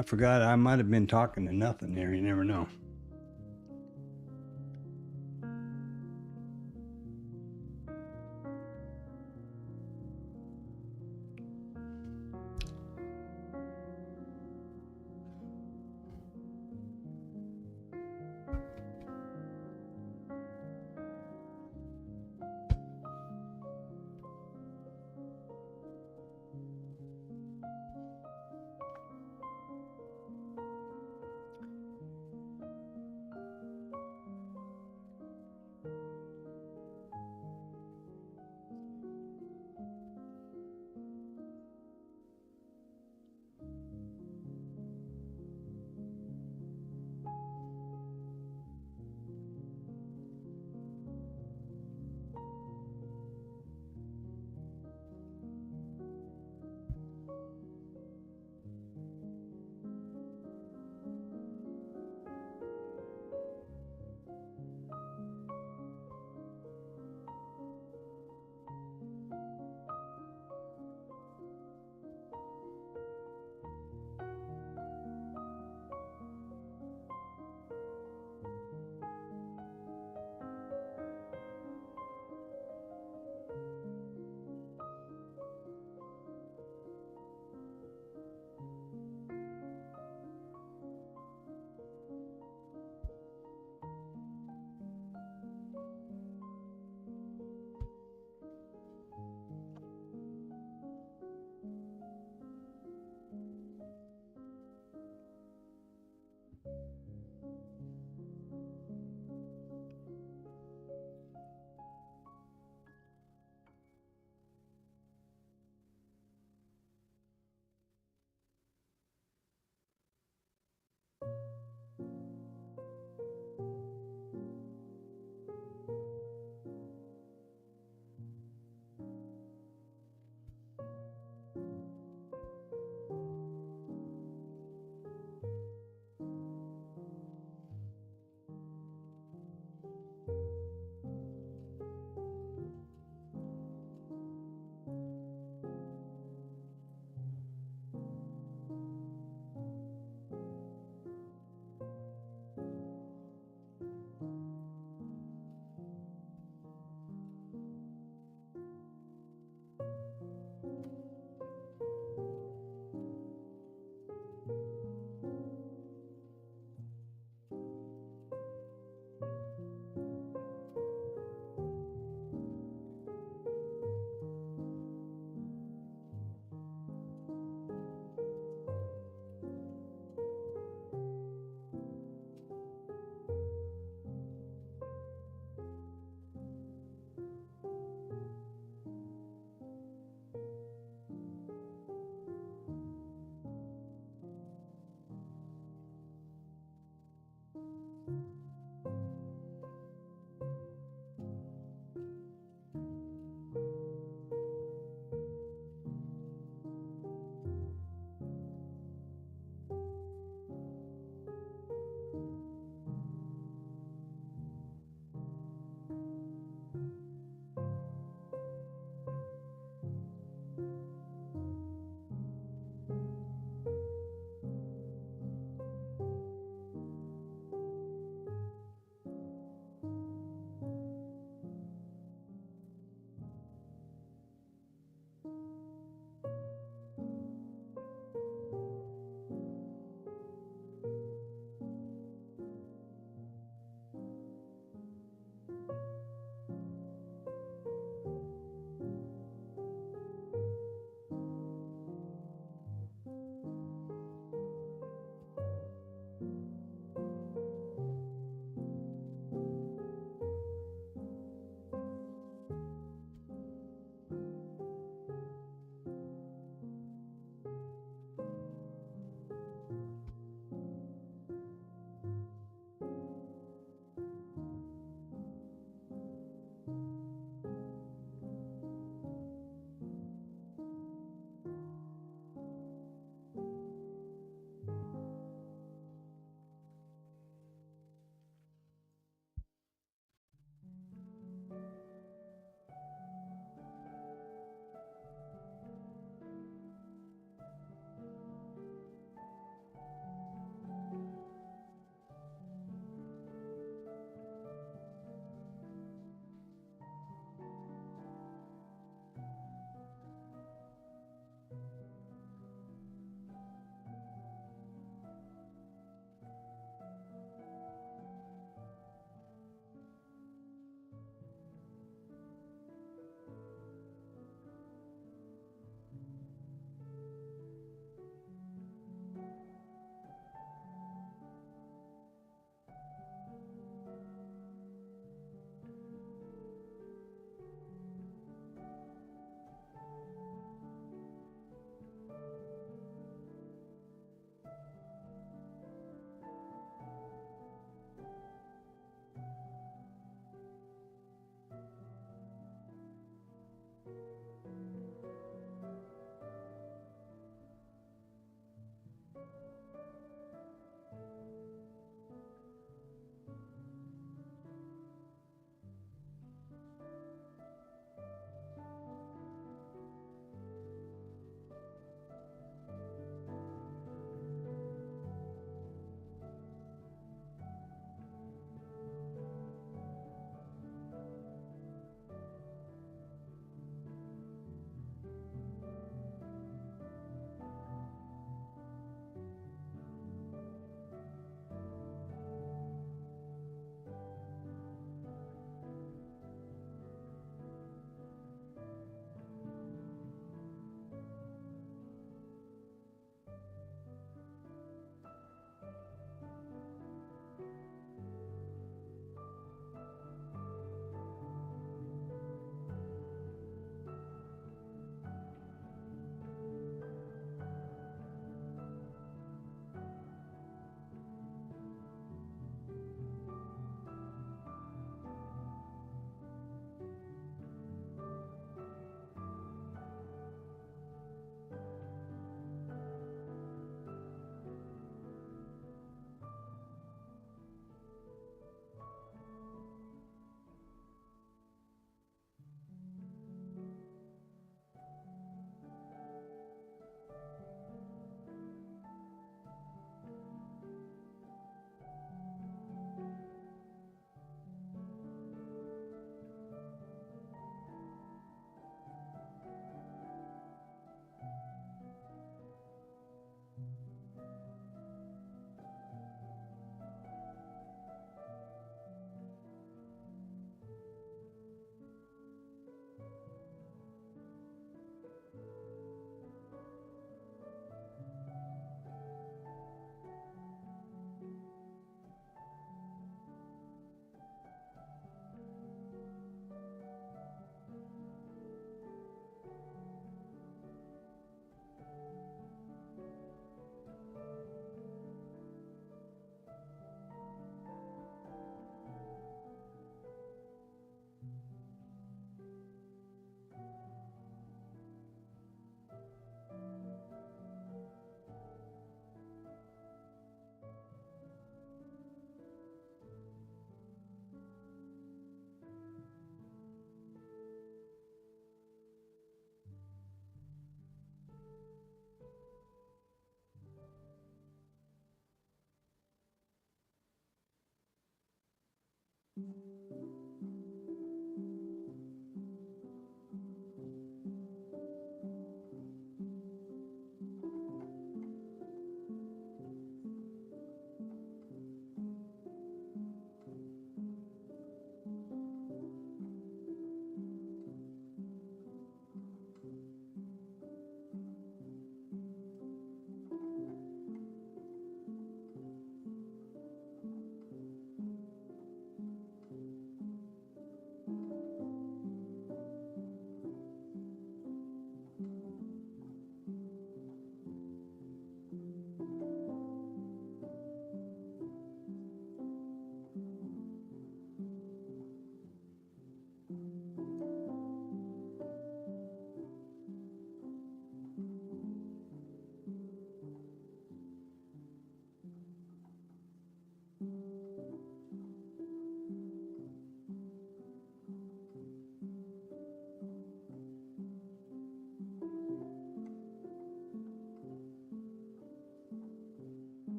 I forgot. I might have been talking to nothing there. You never know.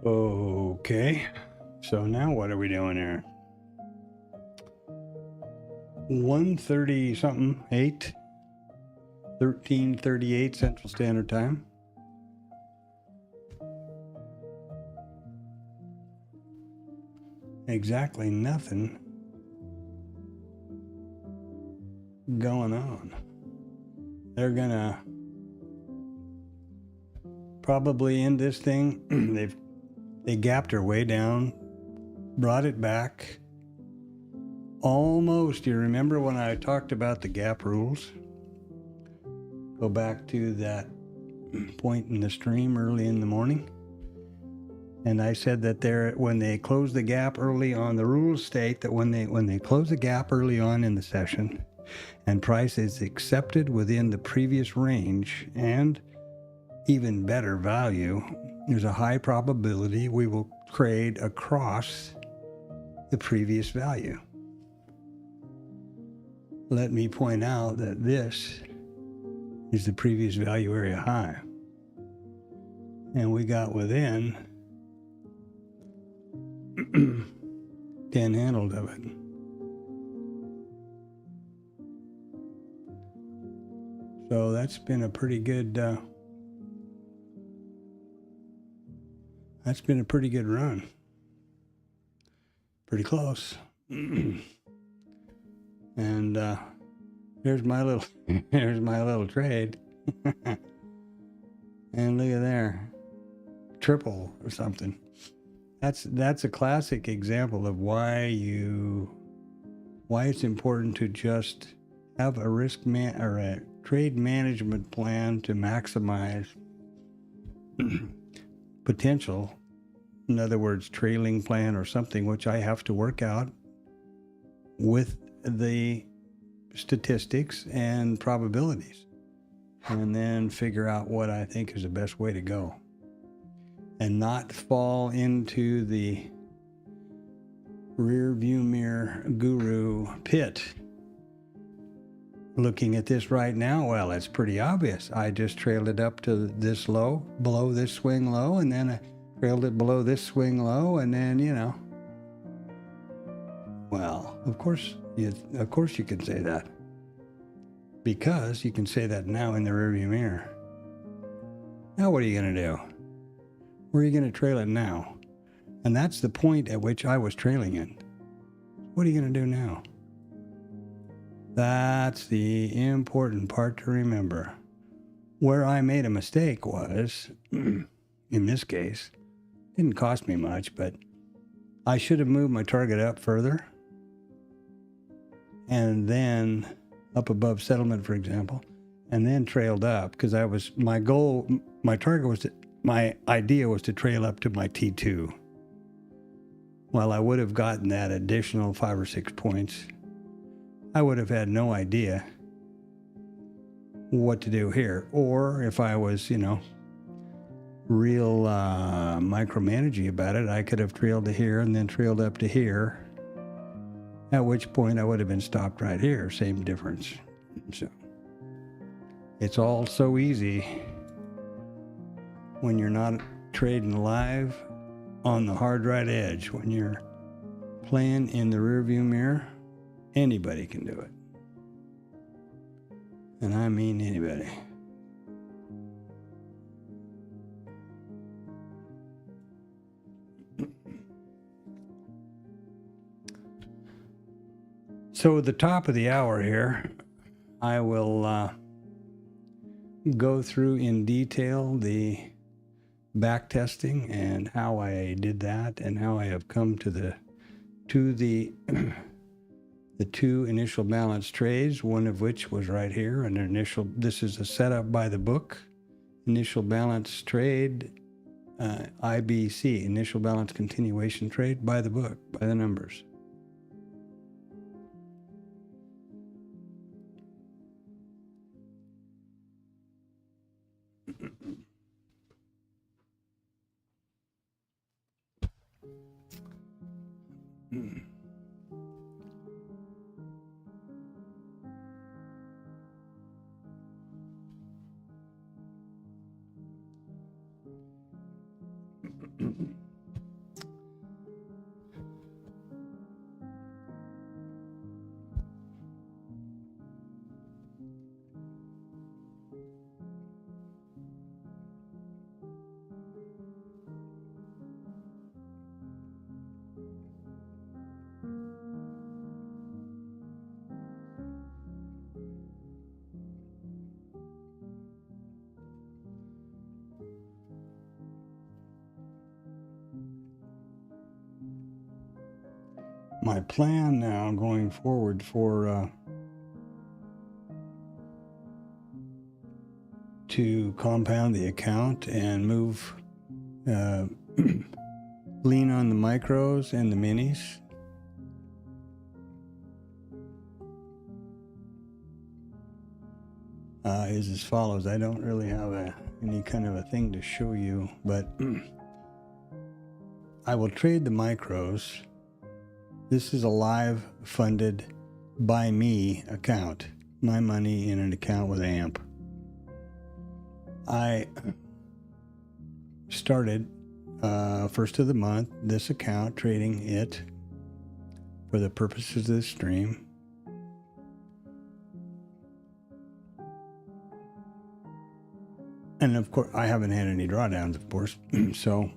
Okay, so now what are we doing here? 1:30 something, 13:38 Central Standard Time. Exactly nothing going on. They're gonna probably end this thing. They gapped her way down, brought it back. Almost, you remember when I talked about the gap rules? Go back to that point in the stream early in the morning. And I said that when they close the gap early on, the rules state that when they close the gap early on in the session and price is accepted within the previous range and even better value, there's a high probability we will trade across the previous value. Let me point out that this is the previous value area high. And we got within 10 handled of it. So that's been a pretty good run. Pretty close. And here's my little trade. And look at there. Triple or something. That's a classic example of why it's important to just have a or a trade management plan to maximize potential. In other words, trailing plan or something, which I have to work out with the statistics and probabilities, and then figure out what I think is the best way to go, and not fall into the rear view mirror guru pit. Looking at this right now, well, it's pretty obvious. I just trailed it up to this low, below this swing low, and then I trailed it below this swing low, and then, well, of course you can say that, because you can say that now in the rearview mirror. Now what are you going to do? Where are you going to trail it now? And that's the point at which I was trailing it. What are you going to do now? That's the important part to remember. Where I made a mistake was, in this case, didn't cost me much, but I should have moved my target up further, and then up above settlement, for example, and then trailed up, because my idea was to trail up to my T2. Well, I would have gotten that additional 5 or 6 points. I would have had no idea what to do here. Or if I was, real micromanaging about it, I could have trailed to here and then trailed up to here, at which point I would have been stopped right here. Same difference. So it's all so easy when you're not trading live on the hard right edge. When you're playing in the rearview mirror, anybody can do it. And I mean anybody. So at the top of the hour here, I will go through in detail the backtesting and how I did that, and how I have come to the two initial balance trades, one of which was right here. This is a setup by the book, initial balance trade, IBC, initial balance continuation trade, by the book, by the numbers. My plan now going forward to compound the account and move, lean on the micros and the minis. Is as follows. I don't really have any kind of a thing to show you, but I will trade the micros. This is a live funded by me account, my money in an account with AMP. I started first of the month this account, trading it for the purposes of the stream. And of course, I haven't had any drawdowns, of course. So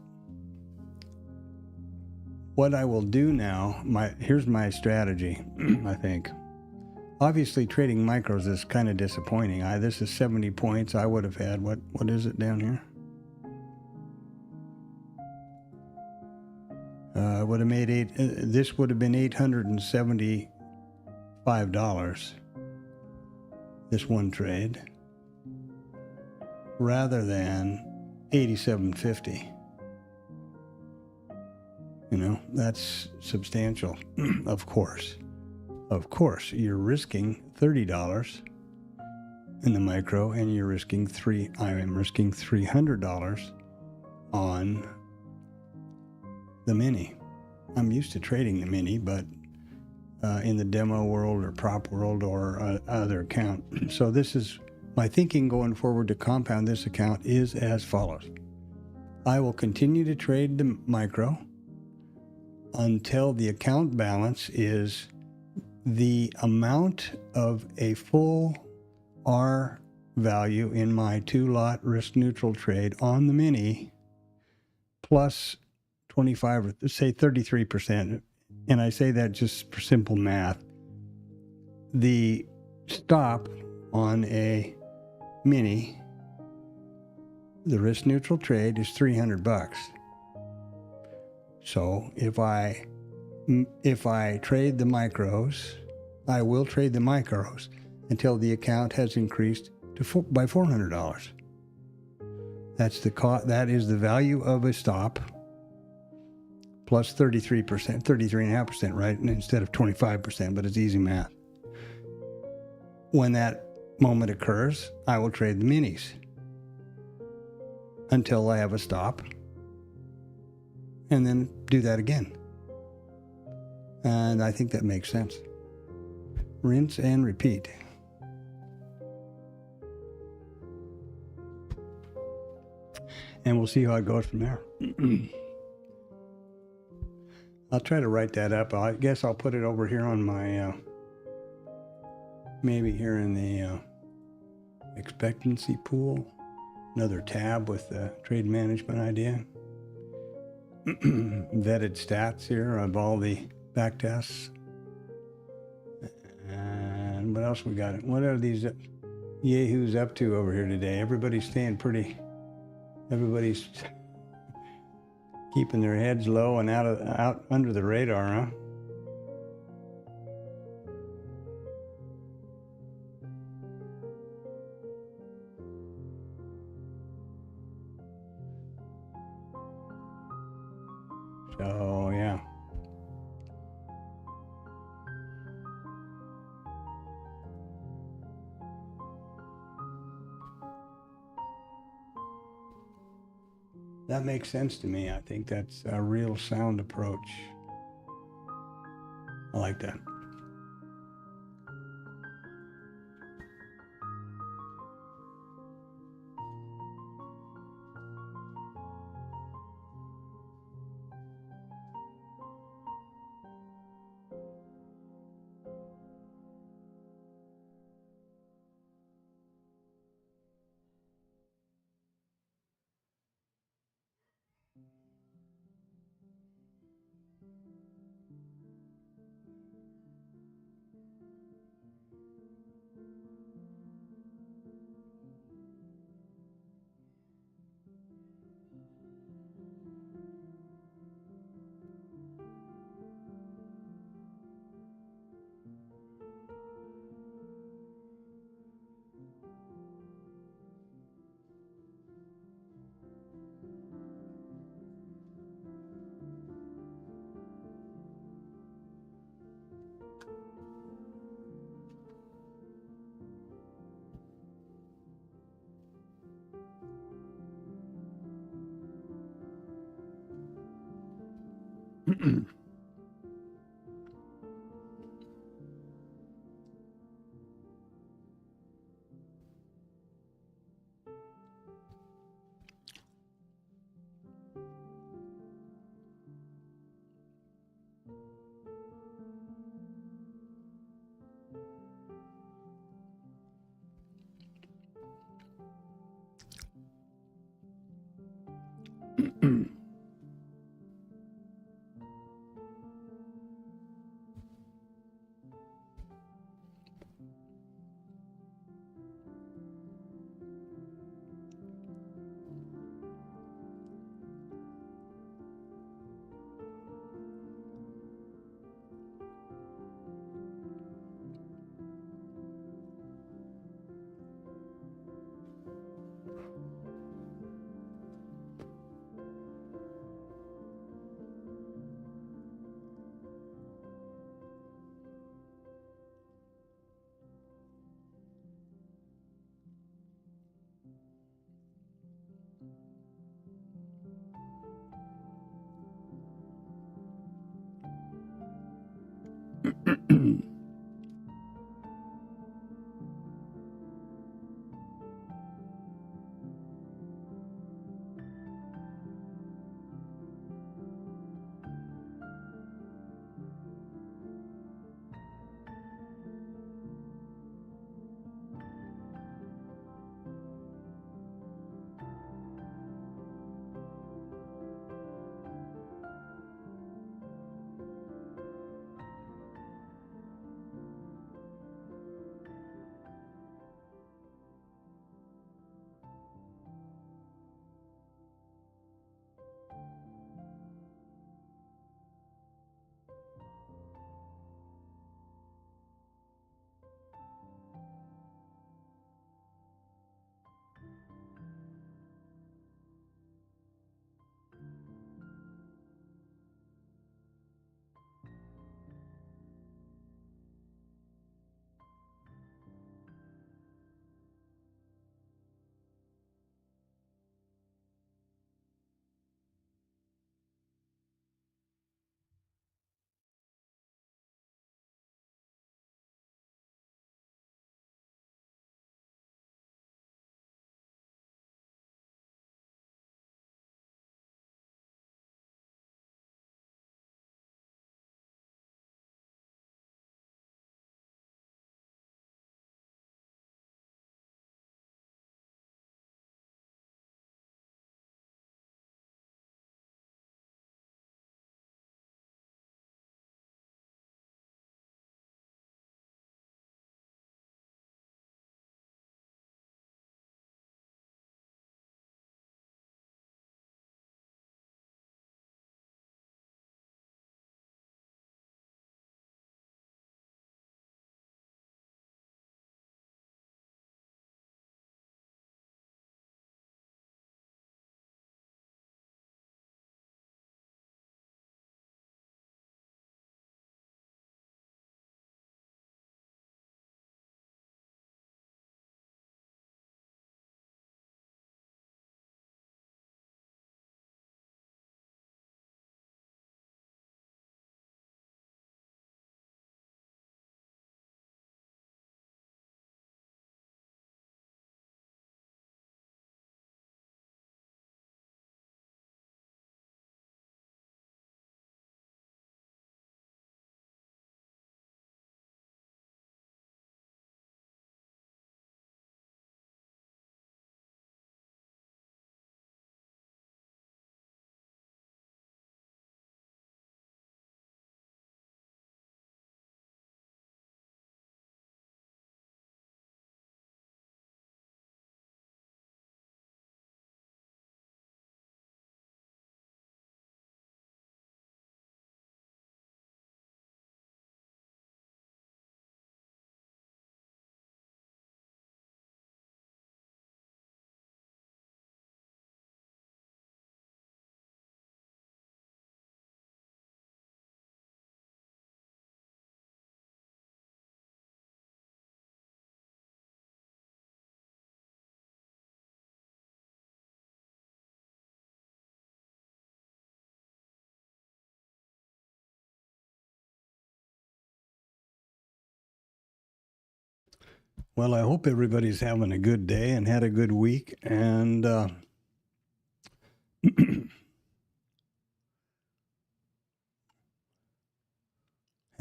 what I will do now, here's my strategy, I think. Obviously, trading micros is kind of disappointing. This is 70 points. I would have had, what is it down here? Would have made this would have been $875, this one trade, rather than $87.50. You know, that's substantial. Of course, you're risking $30 in the micro, and you're risking I'm risking $300 on the mini. I'm used to trading the mini, but in the demo world or prop world or other account. So this is my thinking going forward to compound this account is as follows. I will continue to trade the micro until the account balance is the amount of a full R value in my 2-lot risk neutral trade on the mini plus 25 or say 33%. And I say that just for simple math. The stop on a mini, the risk neutral trade is $300. So if I trade the micros, I will trade the micros until the account has increased to by $400. That's the cost. That is the value of a stop plus 33%, 33.5%, right? Instead of 25%, but it's easy math. When that moment occurs, I will trade the minis until I have a stop, and then do that again. And I think that makes sense. Rinse and repeat. And we'll see how it goes from there. I'll try to write that up. I guess I'll put it over here on my, maybe here in the expectancy pool. Another tab with the trade management idea. Vetted stats here of all the back tests. And what else we got? What are these yahoos up to over here today? Everybody's staying pretty, everybody's keeping their heads low and out under the radar, huh? So, yeah. That makes sense to me. I think that's a real sound approach. I like that. Well, I hope everybody's having a good day and had a good week. And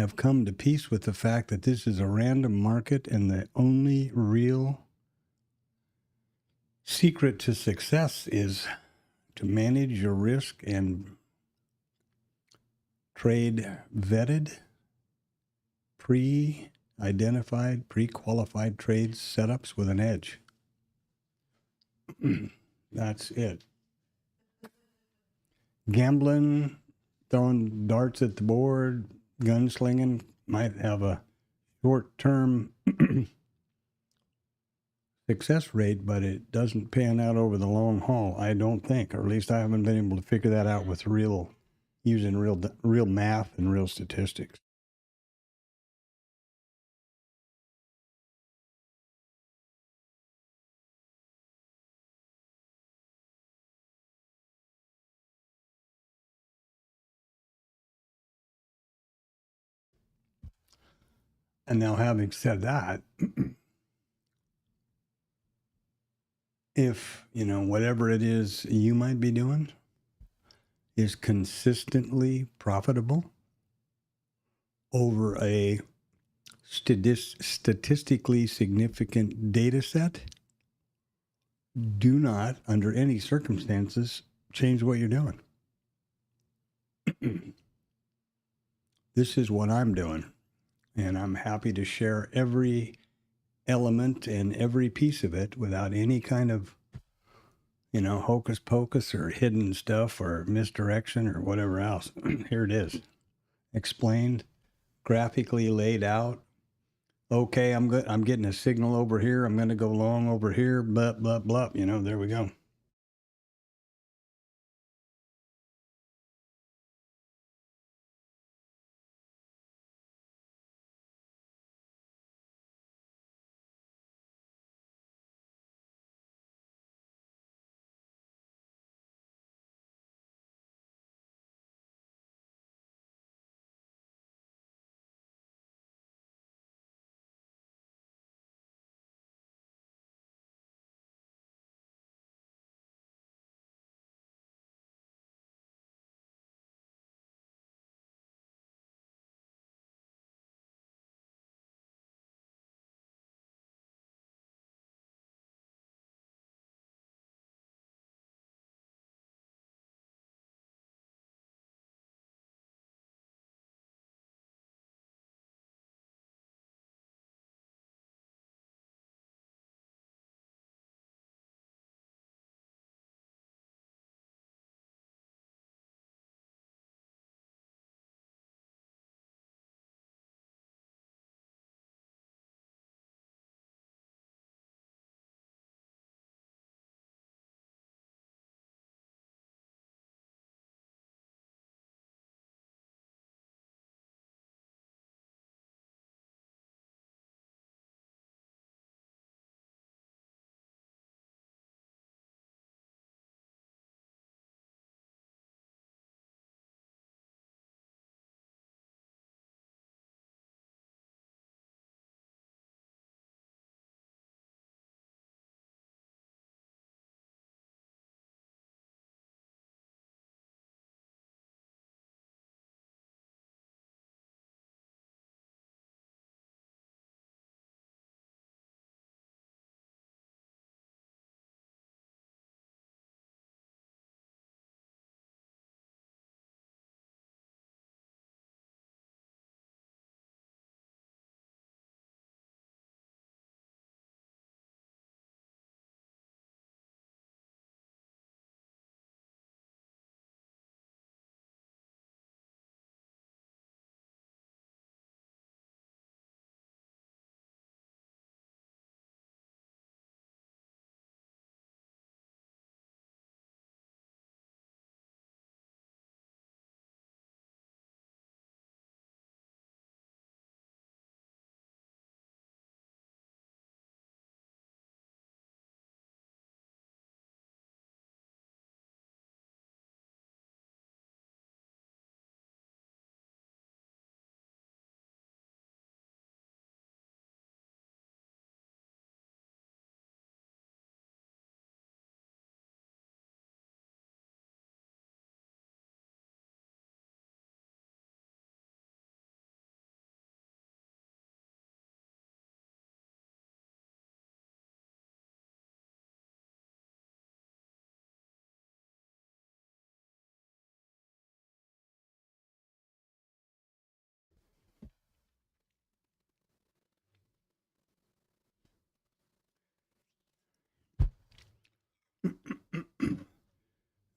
have come to peace with the fact that this is a random market, and the only real secret to success is to manage your risk and trade vetted, pre-identified, pre-qualified trades setups with an edge. That's it. Gambling, throwing darts at the board, gunslinging might have a short-term success rate, but it doesn't pan out over the long haul, I don't think, or at least I haven't been able to figure that out with using real math and real statistics. And now, having said that, if, whatever it is you might be doing is consistently profitable over a statistically significant data set, do not, under any circumstances, change what you're doing. This is what I'm doing, and I'm happy to share every element and every piece of it without any kind of, hocus pocus or hidden stuff or misdirection or whatever else. Here it is, explained, graphically laid out. Okay, I'm getting a signal over here. I'm going to go long over here. Blah, blah, blah. There we go.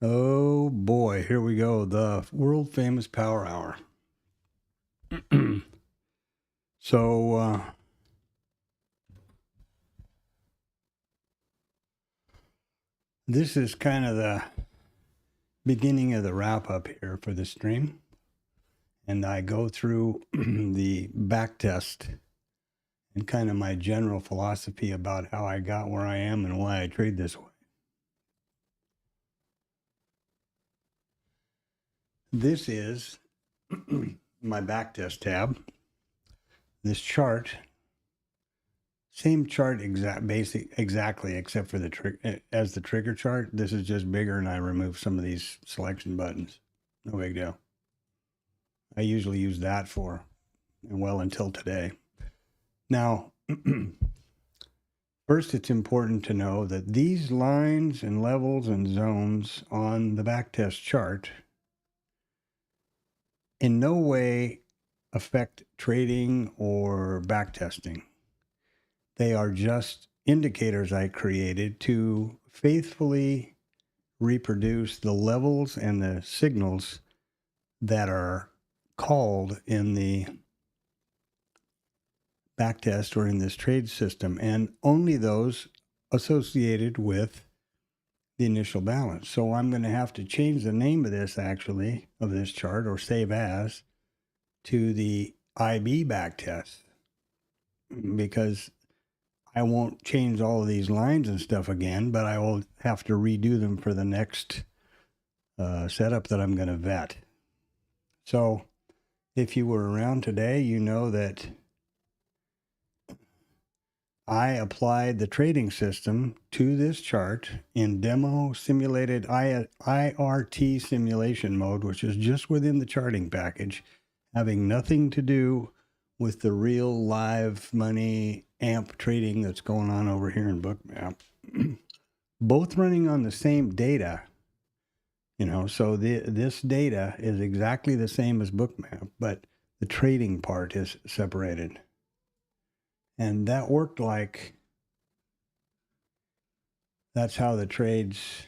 Oh boy, here we go. The world famous power hour. So, this is kind of the beginning of the wrap up here for the stream. And I go through the back test and kind of my general philosophy about how I got where I am and why I trade this way. This is my backtest tab. This chart, same chart exactly, except for the trigger chart. This is just bigger, and I remove some of these selection buttons. No big deal. I usually use that for, well, until today. Now, first, it's important to know that these lines and levels and zones on the backtest chart in no way affect trading or backtesting. They are just indicators I created to faithfully reproduce the levels and the signals that are called in the backtest or in this trade system, and only those associated with the initial balance. So I'm going to have to change the name of this of this chart, or save as, to the IB backtest, because I won't change all of these lines and stuff again, but I will have to redo them for the next setup that I'm going to vet. So if you were around today, you know that I applied the trading system to this chart in demo simulated IRT simulation mode, which is just within the charting package, having nothing to do with the real live money AMP trading that's going on over here in Bookmap. Both running on the same data, so this data is exactly the same as Bookmap, but the trading part is separated. And that worked like, that's how the trades,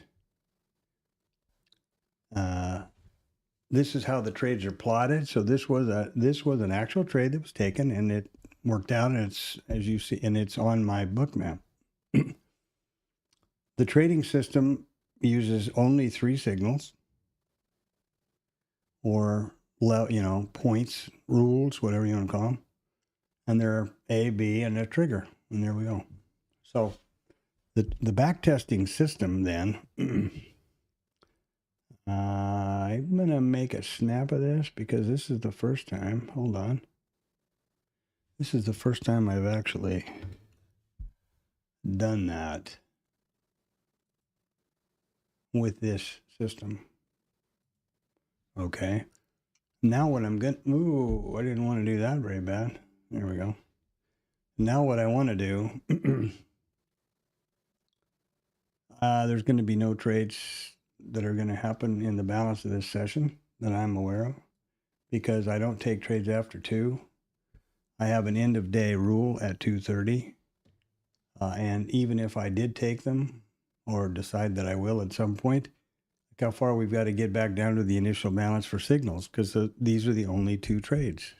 this is how the trades are plotted. So this was an actual trade that was taken, and it worked out, and it's, as you see, and it's on my Bookmap. The trading system uses only 3 signals, or, points, rules, whatever you want to call them. And they're A, B, and a trigger. And there we go. So the backtesting system then, I'm going to make a snap of this because this is the first time. Hold on. This is the first time I've actually done that with this system. Okay. Now what I'm going to, ooh, I didn't want to do that very bad. There we go. Now what I want to do, there's going to be no trades that are going to happen in the balance of this session that I'm aware of, because I don't take trades after 2. I have an end of day rule at 2:30. And even if I did take them, or decide that I will at some point, look how far we've got to get back down to the initial balance for signals, because these are the only 2 trades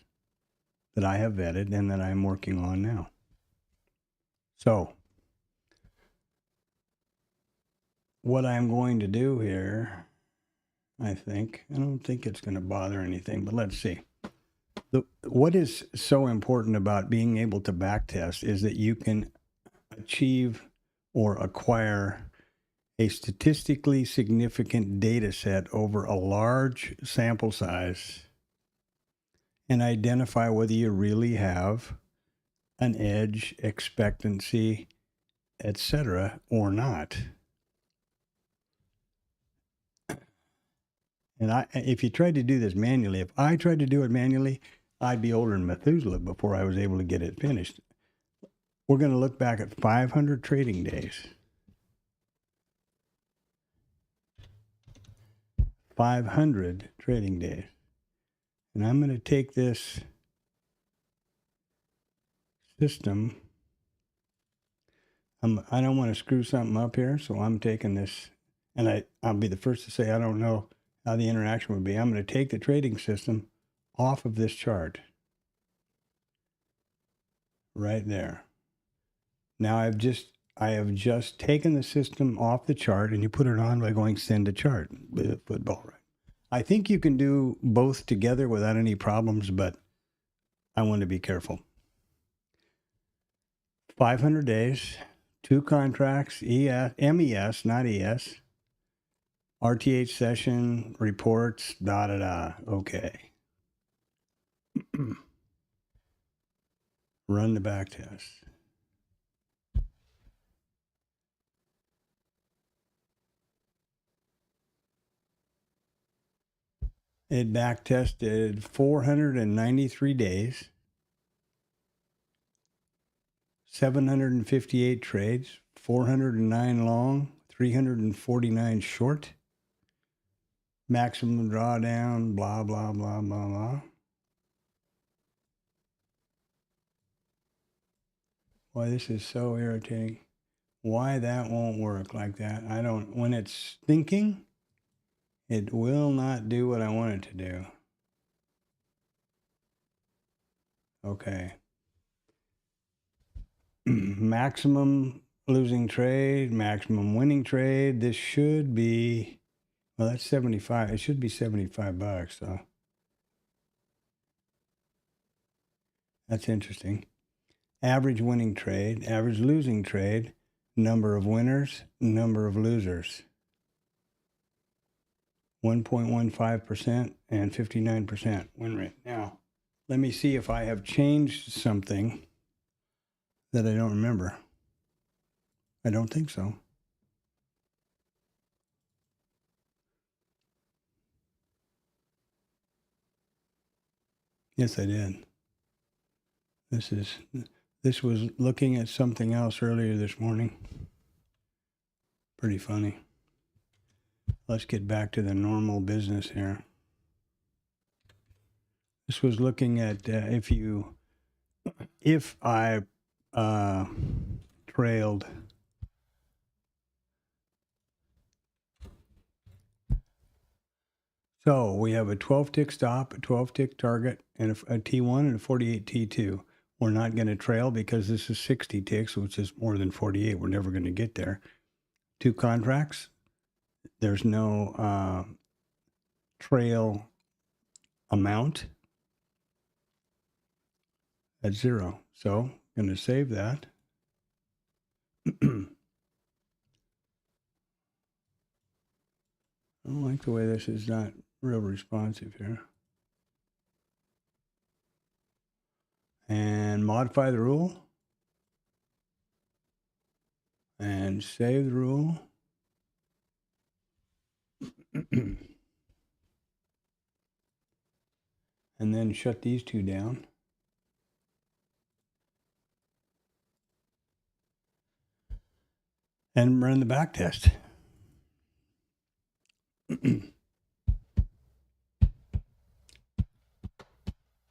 that I have vetted and that I'm working on now. So what I'm going to do here, I don't think it's going to bother anything, but let's see. What is so important about being able to backtest is that you can achieve or acquire a statistically significant data set over a large sample size and identify whether you really have an edge, expectancy, etc., or not. And if you tried to do this manually, if I tried to do it manually, I'd be older than Methuselah before I was able to get it finished. We're going to look back at 500 trading days. 500 trading days. And I'm going to take this system. I don't want to screw something up here, so I'm taking this, and I'll be the first to say I don't know how the interaction would be. I'm going to take the trading system off of this chart. Right there. Now I have just taken the system off the chart, and you put it on by going send to chart with a football, right? I think you can do both together without any problems, but I want to be careful. 500 days, 2 contracts, MES, not ES, RTH session, reports, da-da-da. Okay. Run the back test. It back tested 493 days, 758 trades, 409 long, 349 short, maximum drawdown, blah, blah, blah, blah, blah. Boy, this is so irritating. Why that won't work like that? When it's thinking, it will not do what I want it to do. Okay. Maximum losing trade, maximum winning trade. This should be, well, that's 75. It should be $75. So that's interesting. Average winning trade, average losing trade, number of winners, number of losers. 1.15% and 59% win rate. Now, let me see if I have changed something that I don't remember. I don't think so. Yes, I did. This was looking at something else earlier this morning. Pretty funny. Let's get back to the normal business here. This was looking at if I trailed so we have a 12-tick stop, a 12-tick target, and a T1 and a 48 T2. We're not going to trail because this is 60 ticks, which is more than 48. We're never going to get there. 2 contracts. There's no trail amount. That's 0. So I'm going to save that. I don't like the way this is not real responsive here. And modify the rule. And save the rule. And then shut these 2 down. And run the back test.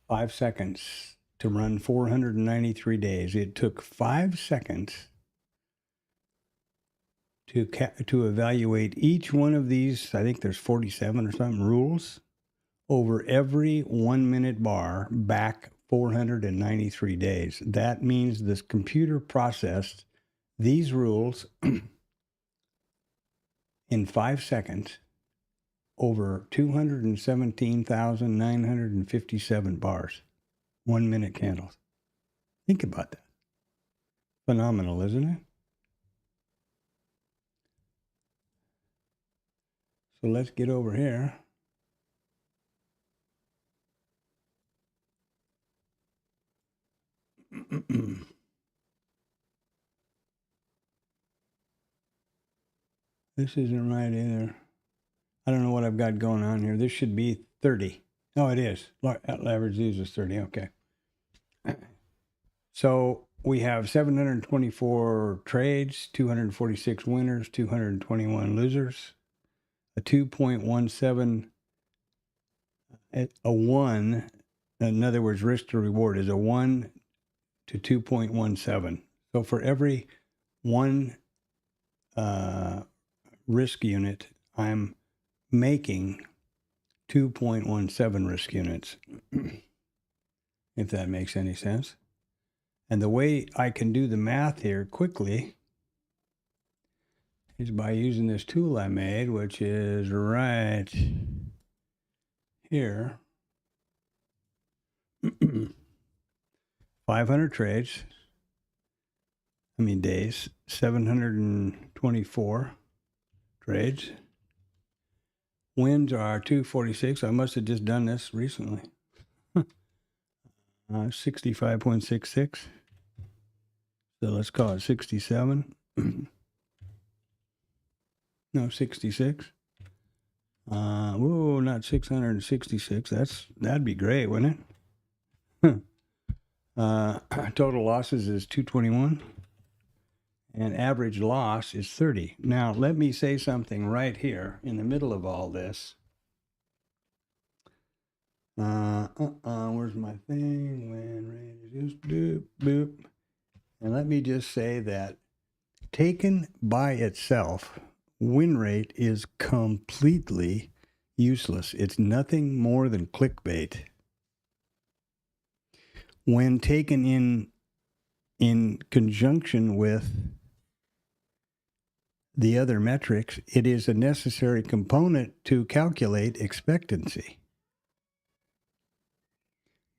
5 seconds to run 493 days. It took 5 seconds to evaluate each one of these. I think there's 47 or something rules over every 1 minute bar back 493 days. That means this computer processed these rules in 5 seconds over 217,957 bars, 1 minute candles. Think about that. Phenomenal, isn't it? So let's get over here. This isn't right either. I don't know what I've got going on here. This should be 30. Oh, it is. Average use is 30. Okay. So we have 724 trades, 246 winners, 221 losers, a 2.17, a 1. In other words, risk to reward is a 1 to 2.17. So for every one risk unit, I'm making 2.17 risk units, if that makes any sense. And the way I can do the math here quickly is by using this tool I made, which is right here. 500 trades, days, 724 trades. Wins are 246. I must have just done this recently. 65.66. So let's call it 67. No, 66. Whoa, not 666. That'd be great, wouldn't it? Total losses is 221. And average loss is 30. Now, let me say something right here in the middle of all this. Where's my thing? When rate is boop, boop. And let me just say that taken by itself, win rate is completely useless. It's nothing more than clickbait. When taken in conjunction with the other metrics, it is a necessary component to calculate expectancy.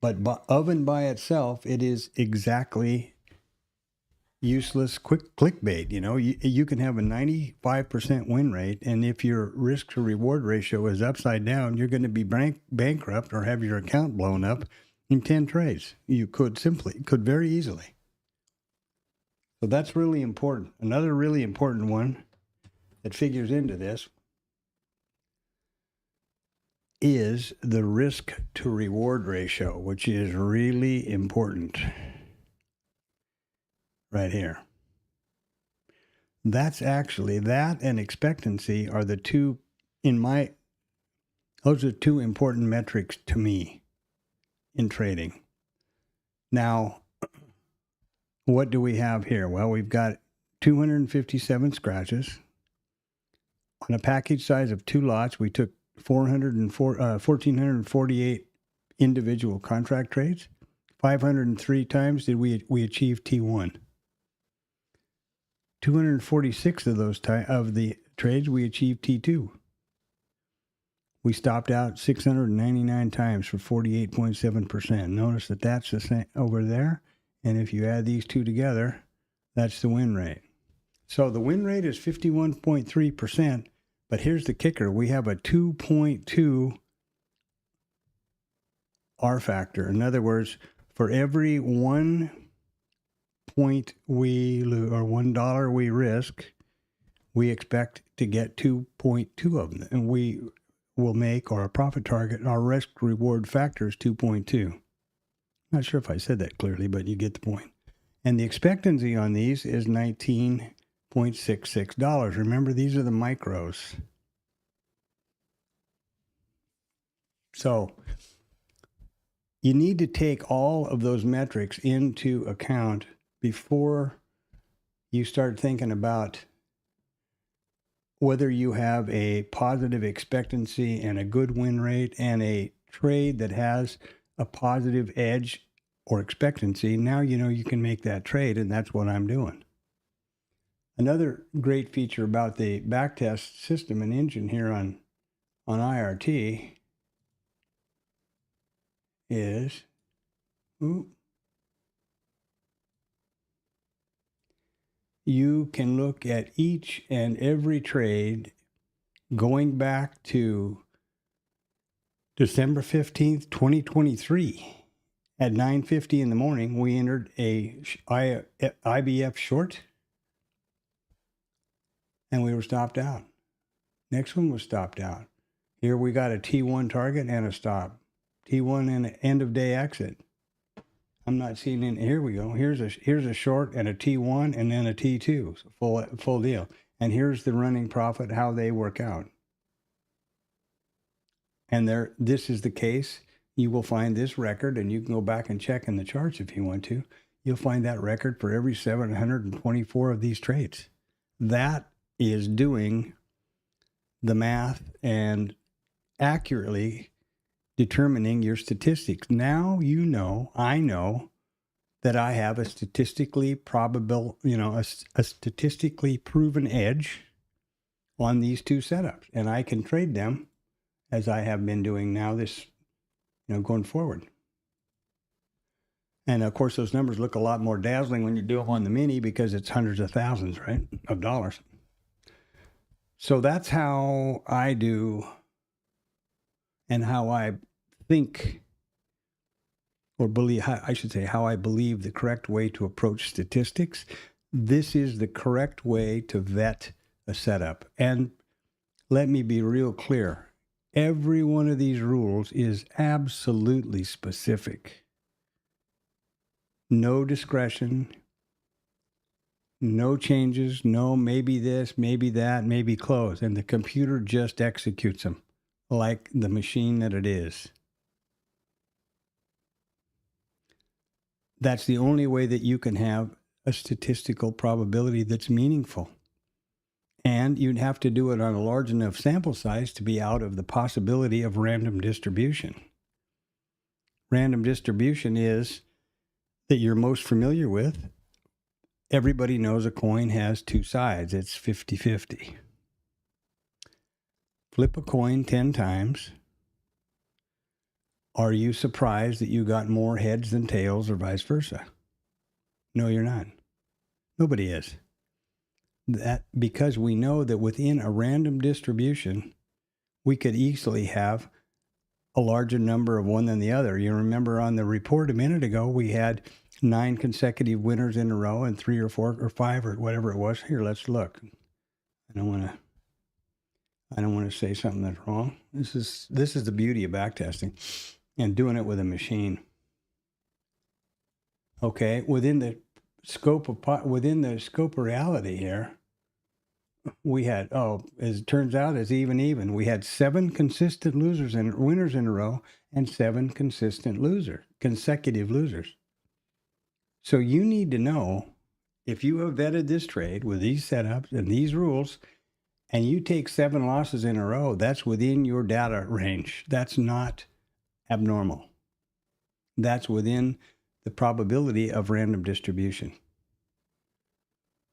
But of and by itself, it is exactly useless clickbait. You know, you can have a 95% win rate, and if your risk to reward ratio is upside down, you're going to be bankrupt or have your account blown up in 10 trades. You could very easily. So that's really important. Another really important one that figures into this is the risk to reward ratio, which is really important right here. That's actually, that and expectancy are the two, those are two important metrics to me in trading. Now, what do we have here? Well, we've got 257 scratches. On a package size of 2 lots, we took 1,448 individual contract trades. 503 times did we achieve T1. 246 of those of the trades we achieved T2. We stopped out 699 times for 48.7%. Notice that that's the same over there. And if you add these two together, that's the win rate. So the win rate is 51.3%. But here's the kicker. We have a 2.2 R factor. In other words, for every 1 point we lose, or $1 we risk, we expect to get 2.2 of them. And we will make our profit target, our risk reward factor is 2.2. Not sure if I said that clearly, but you get the point. And the expectancy on these is $19.66. Remember, these are the micros. So you need to take all of those metrics into account before you start thinking about whether you have a positive expectancy and a good win rate and a trade that has a positive edge or expectancy. Now you know you can make that trade, and that's what I'm doing. Another great feature about the backtest system and engine here on IRT is you can look at each and every trade going back to December 15th, 2023. At 9:50 in the morning, we entered a IBF short, and we were stopped out. Next one was stopped out. Here we got a T1 target and a stop. T1 and an end of day exit. I'm not seeing any. Here we go. Here's a short and a T1 and then a T2. So full deal. And here's the running profit, how they work out. And this is the case. You will find this record, and you can go back and check in the charts if you want to. you'll find that record for every 724 of these trades. That is doing the math and accurately determining your statistics. Now I know that I have a statistically probable, a statistically proven edge on these two setups, and I can trade them as I have been doing now going forward. And of course, those numbers look a lot more dazzling when you do them on the mini because it's hundreds of thousands, right, of dollars. So that's how I do and how I think or believe, I should say, how I believe the correct way to approach statistics. This is the correct way to vet a setup. And let me be real clear. Every one of these rules is absolutely specific. No discretion, no changes, no maybe this, maybe that, maybe close. And the computer just executes them like the machine that it is. That's the only way that you can have a statistical probability that's meaningful. And you'd have to do it on a large enough sample size to be out of the possibility of random distribution. Random distribution is that you're most familiar with. Everybody knows a coin has two sides. It's 50-50. Flip a coin 10 times. Are you surprised that you got more heads than tails or vice versa? No, you're not. Nobody is. That because we know that within a random distribution, we could easily have a larger number of one than the other. You remember on the report a minute ago, we had 9 consecutive winners in a row and 3 or 4 or 5 or whatever it was. Here, let's look. I don't want to say something that's wrong. This is the beauty of backtesting and doing it with a machine. Okay, within the scope of reality here, we had, as it turns out, it's even. We had 7 consistent winners in a row and 7 consecutive losers. So you need to know, if you have vetted this trade with these setups and these rules, and you take 7 losses in a row, that's within your data range. That's not abnormal. That's within the probability of random distribution.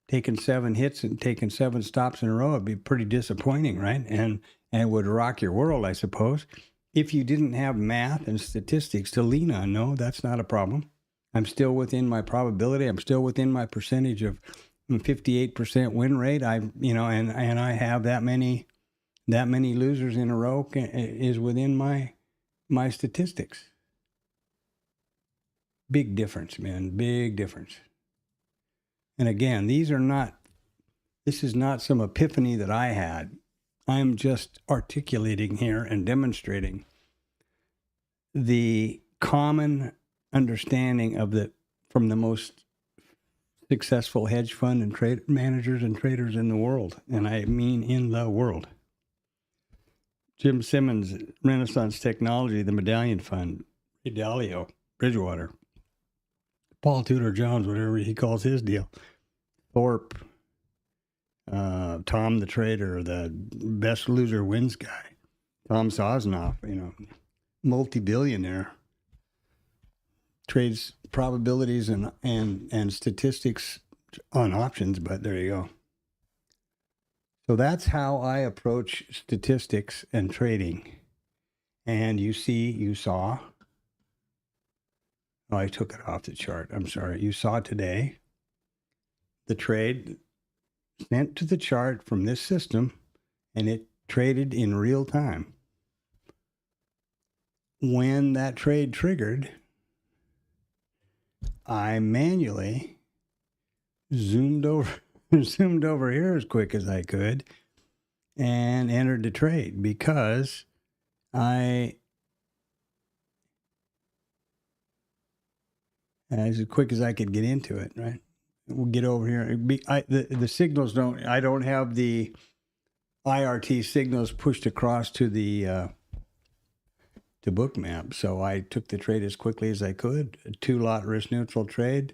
Taking 7 hits and taking 7 stops in a row would be pretty disappointing, right? And would rock your world, I suppose. If you didn't have math and statistics to lean on, no, that's not a problem. I'm still within my probability. I'm still within my percentage of 58% win rate. And I have that many losers in a row is within my statistics. Big difference, man. Big difference. And again, this is not some epiphany that I had. I'm just articulating here and demonstrating the common understanding from the most successful hedge fund and trade managers and traders in the world. And I mean in the world. Jim Simmons, Renaissance Technology, the Medallion Fund, Ray Dalio, Bridgewater, Paul Tudor Jones, whatever he calls his deal, Thorpe, Tom the Trader, the best loser wins guy, Tom Sosnoff, multi-billionaire, trades probabilities and statistics on options, but there you go. So that's how I approach statistics and trading. And you saw, I took it off the chart. I'm sorry. You saw today the trade sent to the chart from this system, and it traded in real time. When that trade triggered, I manually zoomed over here as quick as I could and entered the trade because as quick as I could get into it, right? We'll get over here. The signals I don't have the IRT signals pushed across to the to Bookmap. So I took the trade as quickly as I could, a 2-lot risk neutral trade,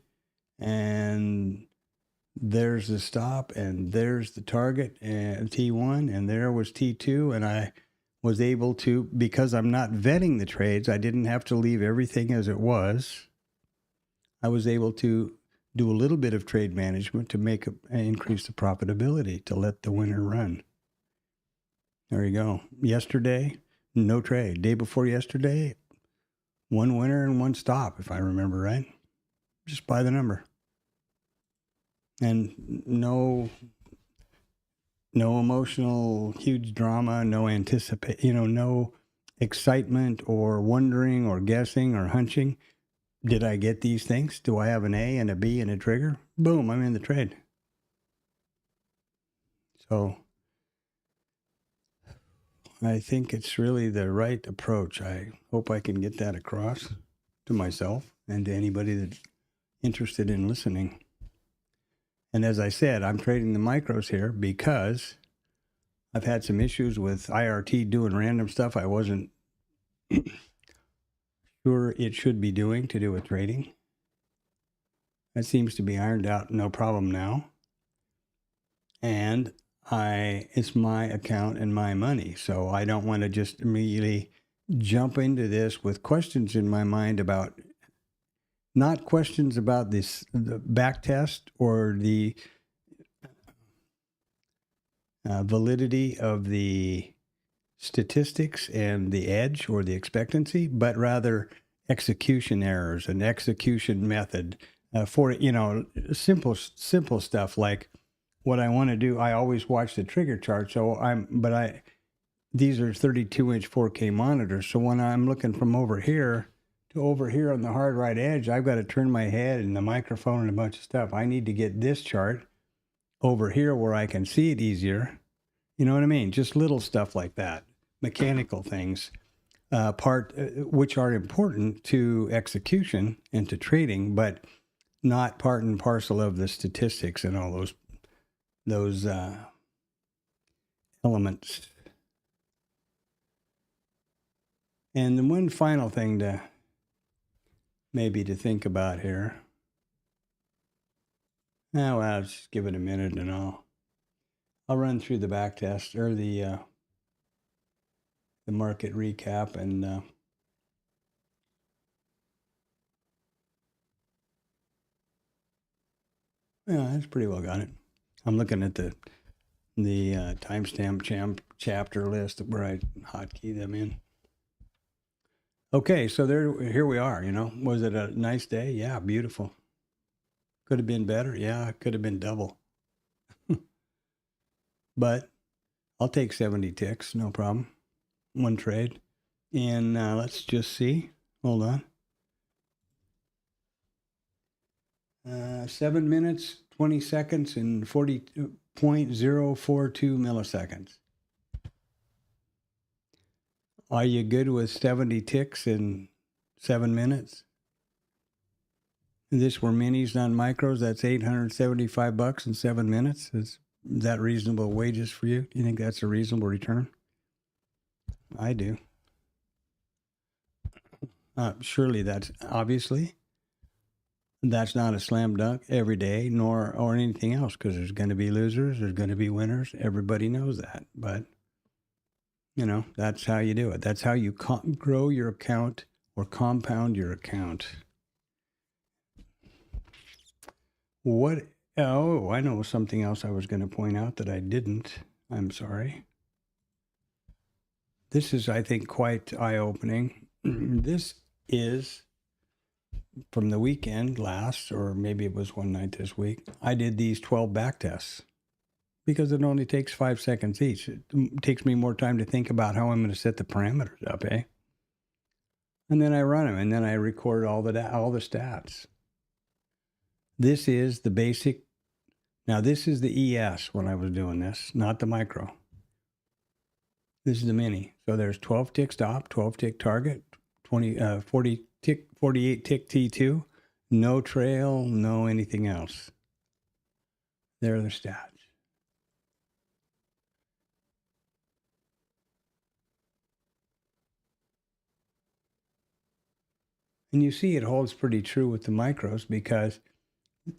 and there's the stop, and there's the target, and T1, and there was T2, and I was able to, because I'm not vetting the trades, I didn't have to leave everything as it was. I was able to do a little bit of trade management to increase the profitability, to let the winner run. There you go. Yesterday, no trade. Day before yesterday, one winner and one stop, if I remember right. Just by the number. And no emotional, huge drama, no no excitement or wondering or guessing or hunching. Did I get these things? Do I have an A and a B and a trigger? Boom, I'm in the trade. So I think it's really the right approach. I hope I can get that across to myself and to anybody that's interested in listening. And as I said, I'm trading the micros here because I've had some issues with IRT doing random stuff I wasn't sure it should be doing to do with trading. That seems to be ironed out, no problem now. And it's my account and my money, so I don't want to just immediately jump into this with questions in my mind about, not questions about the back test or the validity of the statistics and the edge or the expectancy, but rather execution errors and execution method for simple stuff like what I want to do. I always watch the trigger chart, these are 32-inch 4K monitors, so when I'm looking from over here to over here on the hard right edge, I've got to turn my head and the microphone and a bunch of stuff. I need to get this chart over here where I can see it easier. You know what I mean? Just little stuff like that, mechanical things, which are important to execution and to trading, but not part and parcel of the statistics and all those elements. And the one final thing to think about here. Well, I'll just give it a minute and I'll run through the back test or the market recap and yeah, that's pretty well got it. I'm looking at the timestamp chapter list where I hotkey them in. Okay, so here we are. Was it a nice day? Yeah, beautiful. Could have been better. Yeah, it could have been double. But I'll take 70 ticks, no problem. One trade. And let's just see. Hold on. 7 minutes, 20 seconds, and 40.042 milliseconds. Are you good with 70 ticks in 7 minutes? If this were minis, not micros, that's $875 in 7 minutes. Is that reasonable wages for you? Do you think that's a reasonable return? I do. Surely that's not a slam dunk every day, or anything else, because there's going to be losers, there's going to be winners. Everybody knows that. But, that's how you do it. That's how you grow your account or compound your account. Oh, I know something else I was going to point out that I didn't. I'm sorry. This is, I think, quite eye-opening. This is from the weekend last, or maybe it was one night this week. I did these 12 back tests because it only takes 5 seconds each. It takes me more time to think about how I'm going to set the parameters up, And then I run them, and then I record all the stats. This is the basic. Now, this is the ES when I was doing this, not the micro. This is the mini. So there's 12 tick stop, 12 tick target, 48 tick T2, no trail, no anything else. There are the stats. And you see it holds pretty true with the micros because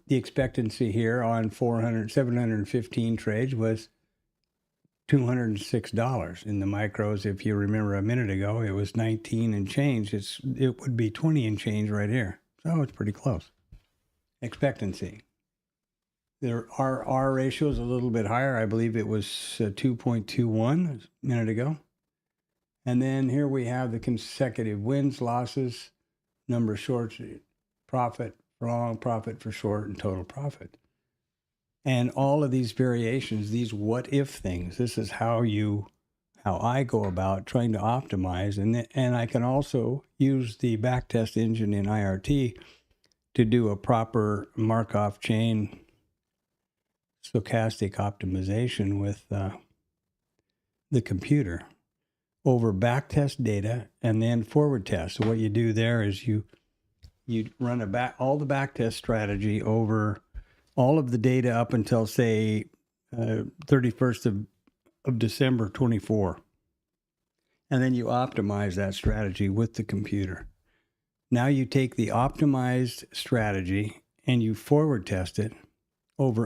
The expectancy here on 715 trades was $206. In the micros, if you remember a minute ago, it was 19 and change. It would be 20 and change right here. So it's pretty close. Expectancy. Our R ratio is a little bit higher. I believe it was 2.21 a minute ago. And then here we have the consecutive wins, losses, number of shorts, profit for long, profit for short, and total profit. And all of these variations, these what if things, this is how I go about trying to optimize. And I can also use the backtest engine in IRT to do a proper Markov chain stochastic optimization with the computer over backtest data and then forward test. So what you do there is you run all the backtest strategy over all of the data up until, say, 31st of December 24. And then you optimize that strategy with the computer. Now you take the optimized strategy and you forward test it over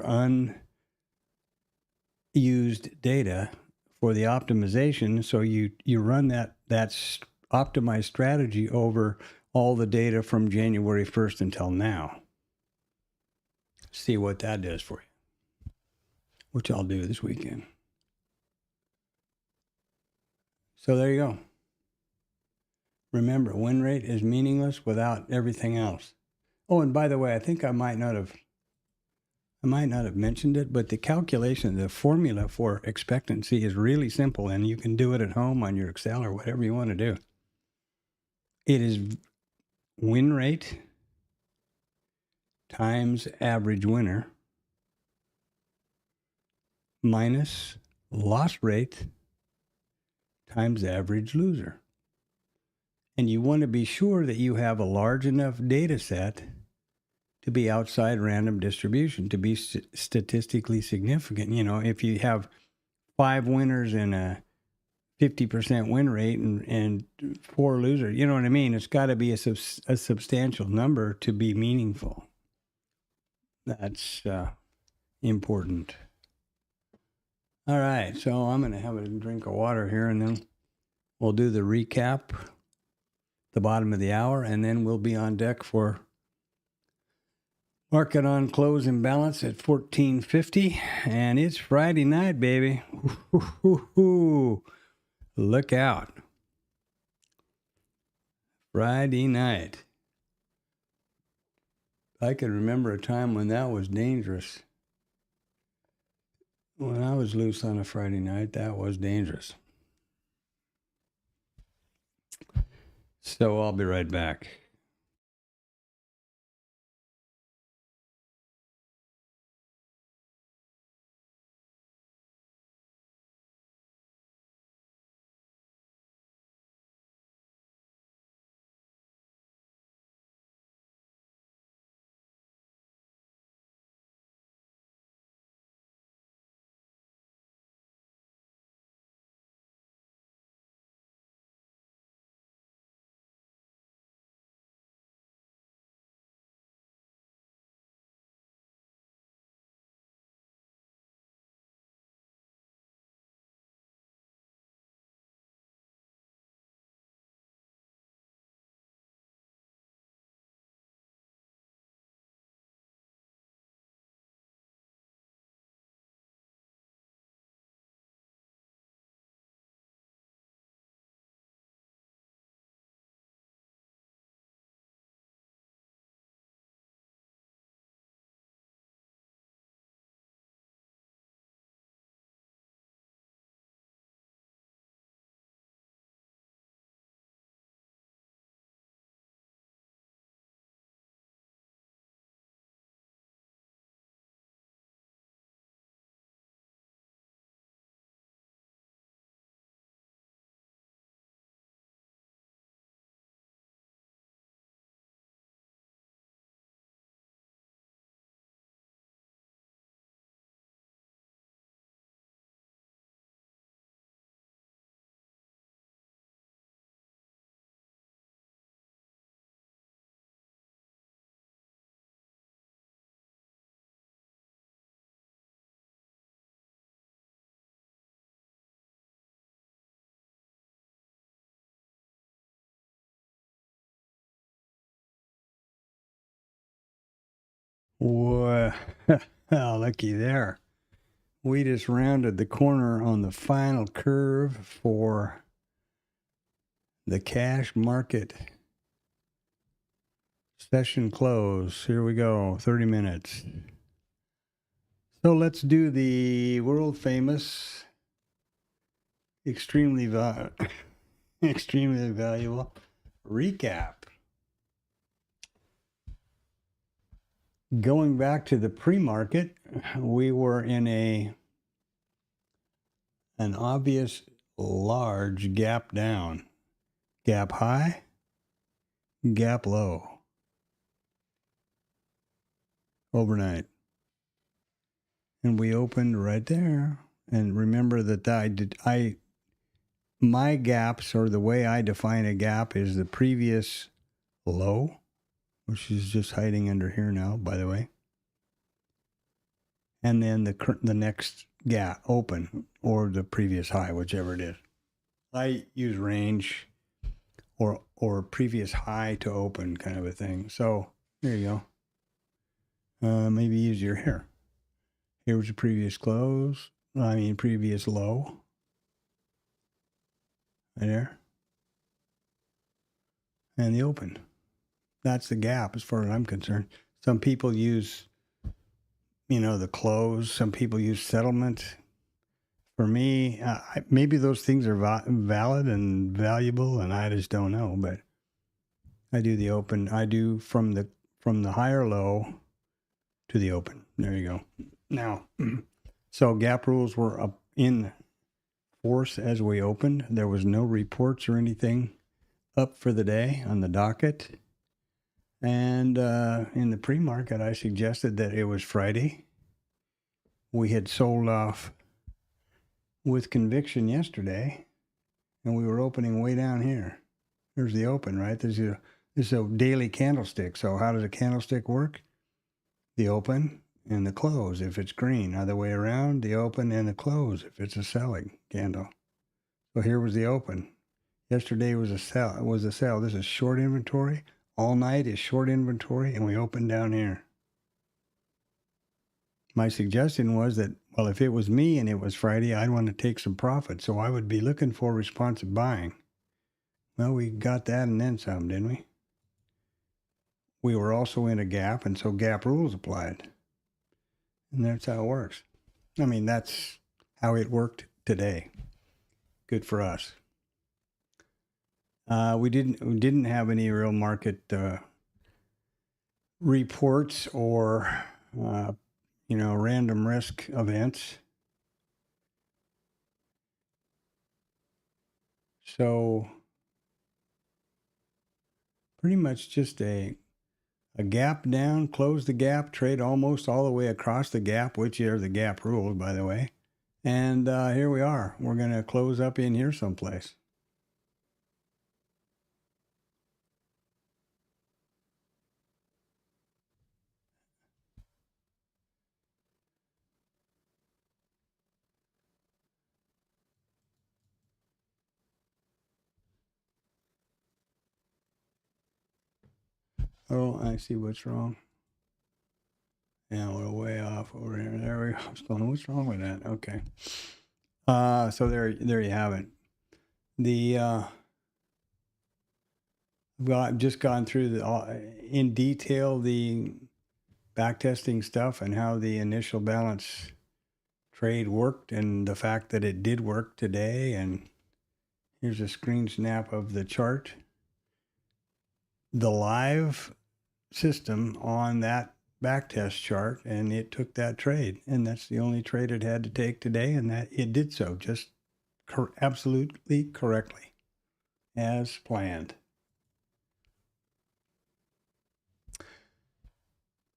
unused data for the optimization. So you run that optimized strategy over all the data from January 1st until now. See what that does for you, which I'll do this weekend. So there you go. Remember, win rate is meaningless without everything else. Oh, and by the way, I think I might not have mentioned it, but the calculation, the formula for expectancy is really simple, and you can do it at home on your Excel or whatever you want to do. It is win rate times average winner minus loss rate times average loser. And you want to be sure that you have a large enough data set to be outside random distribution, to be statistically significant. You know, if you have 5 winners and a 50% win rate and 4 losers, you know what I mean? It's got to be a substantial number to be meaningful. That's important. All right, so I'm going to have a drink of water here, and then we'll do the recap, the bottom of the hour, and then we'll be on deck for market on close and balance at 1450, and it's Friday night, baby. Look out. Friday night. I can remember a time when that was dangerous. When I was loose on a Friday night, that was dangerous. So I'll be right back. Whoa, looky there. We just rounded the corner on the final curve for the cash market session close. Here we go, 30 minutes. So let's do the world famous, extremely valuable recap. Going back to the pre-market, we were in an obvious large gap down. Gap high, gap low. Overnight. And we opened right there. And remember that my gaps, or the way I define a gap, is the previous low, which is just hiding under here now, by the way. And then the next gap open, or the previous high, whichever it is. I use range or previous high to open kind of a thing. So there you go. Maybe easier here. Here was the previous previous low. Right there. And the open. That's the gap as far as I'm concerned. Some people use, the close. Some people use settlement. For me, maybe those things are valid and valuable, and I just don't know. But I do the open. I do from the higher low to the open. There you go. Now, so gap rules were up in force as we opened. There was no reports or anything up for the day on the docket. And in the pre-market, I suggested that it was Friday. We had sold off with conviction yesterday, and we were opening way down here. There's the open, right? This is a daily candlestick. So how does a candlestick work? The open and the close if it's green. Other way around, the open and the close if it's a selling candle. So here was the open. Yesterday was a sell. This is short inventory. All night is short inventory, and we opened down here. My suggestion was that, well, if it was me and it was Friday, I'd want to take some profit. So I would be looking for responsive buying. Well, we got that and then some, didn't we? We were also in a gap, and so gap rules applied. And that's how it works. I mean, that's how it worked today. Good for us. We didn't have any real market reports or random risk events. So pretty much just a gap down, close the gap, trade almost all the way across the gap, which are the gap rules, by the way. And here we are. We're going to close up in here someplace. Oh, I see what's wrong. Yeah, we're way off over here. There we go. I was going, what's wrong with that? Okay. So there you have it. I've just gone through in detail the backtesting stuff and how the initial balance trade worked and the fact that it did work today. And here's a screen snap of the chart. The live system on that backtest chart, and it took that trade, and that's the only trade it had to take today, and that it did so just absolutely correctly as planned.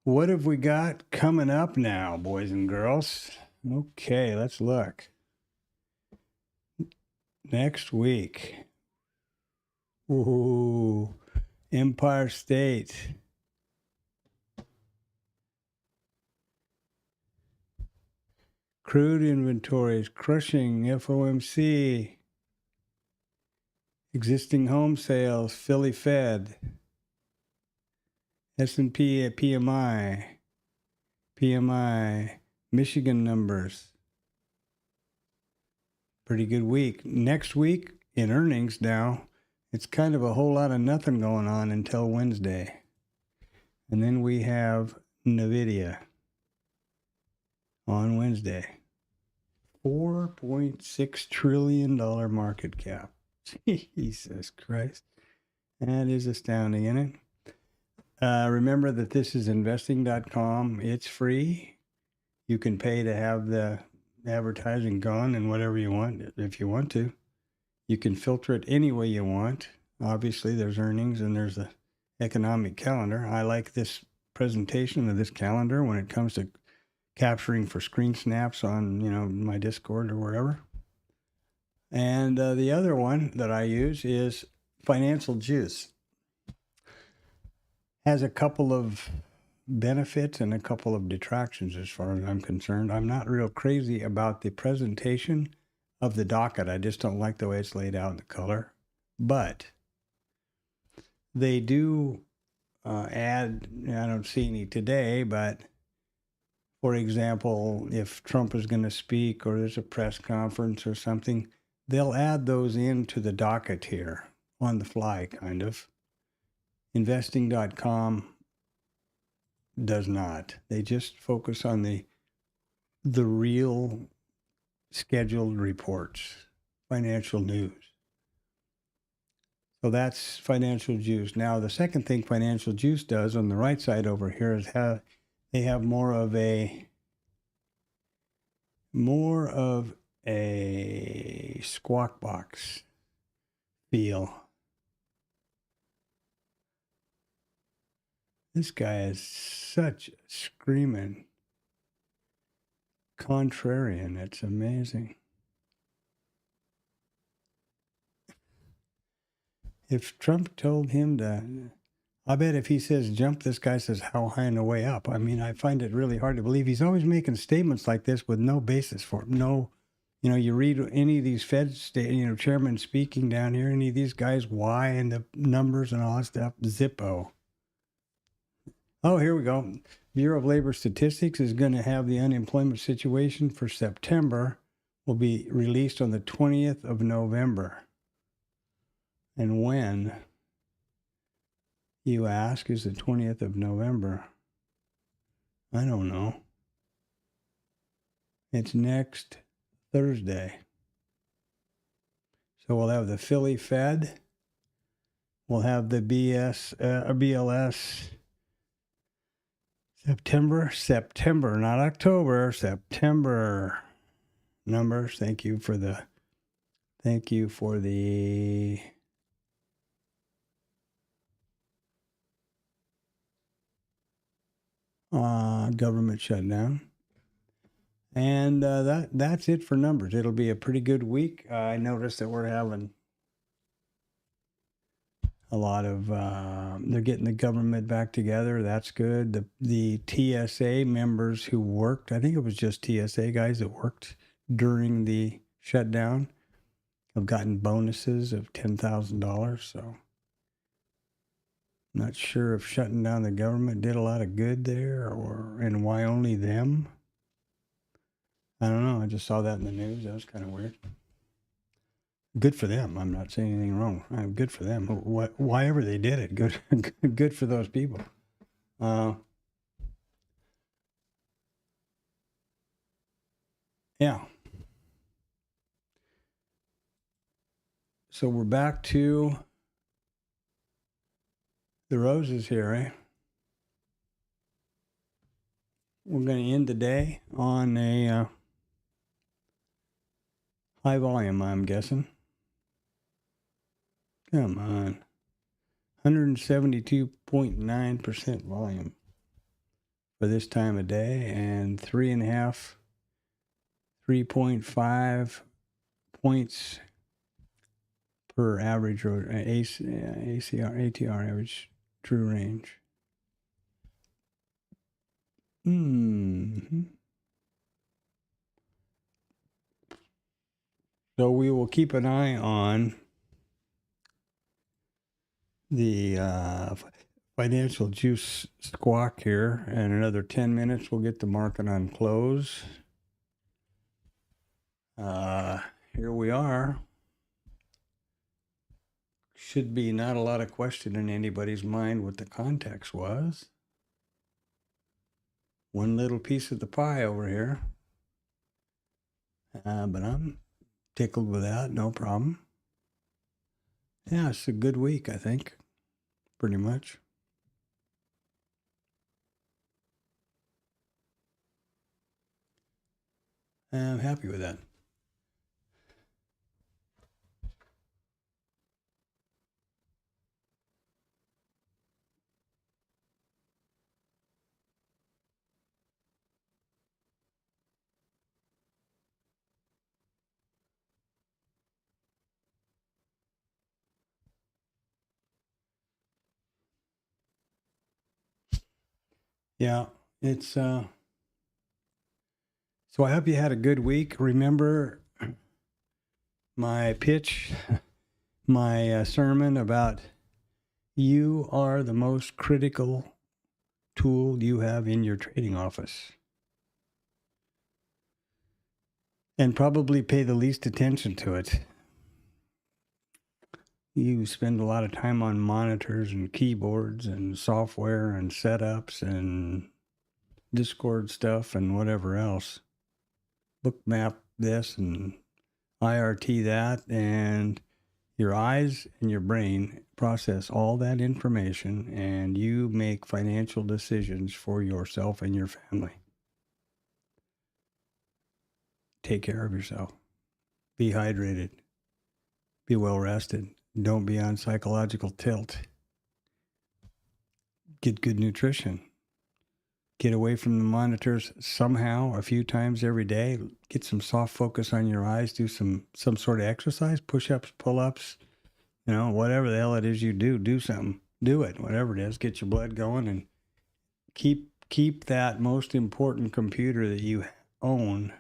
What have we got coming up now, boys and girls? Okay, let's look. Next week. Ooh, Empire State. Crude inventories crushing FOMC. Existing home sales, Philly Fed. S&P at PMI. PMI, Michigan numbers. Pretty good week. Next week in earnings now, it's kind of a whole lot of nothing going on until Wednesday. And then we have NVIDIA on Wednesday. $4.6 trillion market cap. Jesus Christ. That is astounding, isn't it? Remember that this is investing.com. It's free. You can pay to have the advertising gone and whatever you want, if you want to. You can filter it any way you want. Obviously, there's earnings and there's the economic calendar. I like this presentation of this calendar when it comes to capturing for screen snaps on, my Discord or wherever. And the other one that I use is Financial Juice. Has a couple of benefits and a couple of detractions as far as I'm concerned. I'm not real crazy about the presentation of the docket. I just don't like the way it's laid out in the color. But they do add, I don't see any today, but for example, if Trump is going to speak or there's a press conference or something, they'll add those into the docket here on the fly, kind of. Investing.com does not. They just focus on the real scheduled reports, financial news. So that's Financial Juice. Now, the second thing Financial Juice does on the right side over here is they have more of a Squawk Box feel. This guy is such a screaming contrarian. It's amazing. If Trump told him to, I bet if he says jump, this guy says how high and the way up. I mean, I find it really hard to believe. He's always making statements like this with no basis for it. No, you read any of these Fed chairmen speaking down here, any of these guys, why, and the numbers and all that stuff, Zippo. Oh, here we go. Bureau of Labor Statistics is going to have the unemployment situation for September will be released on the 20th of November. And when, you ask, is the 20th of November? I don't know. It's next Thursday. So we'll have the Philly Fed. We'll have the BLS. September, not October, September numbers. Thank you for the government shutdown. And that's it for numbers. It'll be a pretty good week. I noticed that we're having a lot of, they're getting the government back together. That's good. The TSA members who worked, I think it was just TSA guys that worked during the shutdown, have gotten bonuses of $10,000. So not sure if shutting down the government did a lot of good there and why only them. I don't know. I just saw that in the news. That was kind of weird. Good for them. I'm not saying anything wrong. Good for them. Why ever they did it, good for those people. Yeah. So we're back to the roses here, eh? We're going to end the day on a high volume, I'm guessing. Come on. 172.9% volume for this time of day, and 3.5 points per average or ATR, average true range. So we will keep an eye on the Financial juice squawk here. And another 10 minutes, we'll get the market on close. Here we are. Should be not a lot of question in anybody's mind what the context was. One little piece of the pie over here. But I'm tickled with that, no problem. Yeah, it's a good week, I think, pretty much. I'm happy with that. Yeah, it's so I hope you had a good week. Remember my pitch, my sermon about you are the most critical tool you have in your trading office. And probably pay the least attention to it. You spend a lot of time on monitors and keyboards and software and setups and Discord stuff and whatever else. Bookmap this and IRT that, and your eyes and your brain process all that information, and you make financial decisions for yourself and your family. Take care of yourself. Be hydrated. Be well rested. Don't be on psychological tilt. Get good nutrition. Get away from the monitors somehow a few times every day. Get some soft focus on your eyes. Do some sort of exercise, push-ups, pull-ups, whatever the hell it is you do something. Do it, whatever it is. Get your blood going and keep that most important computer that you own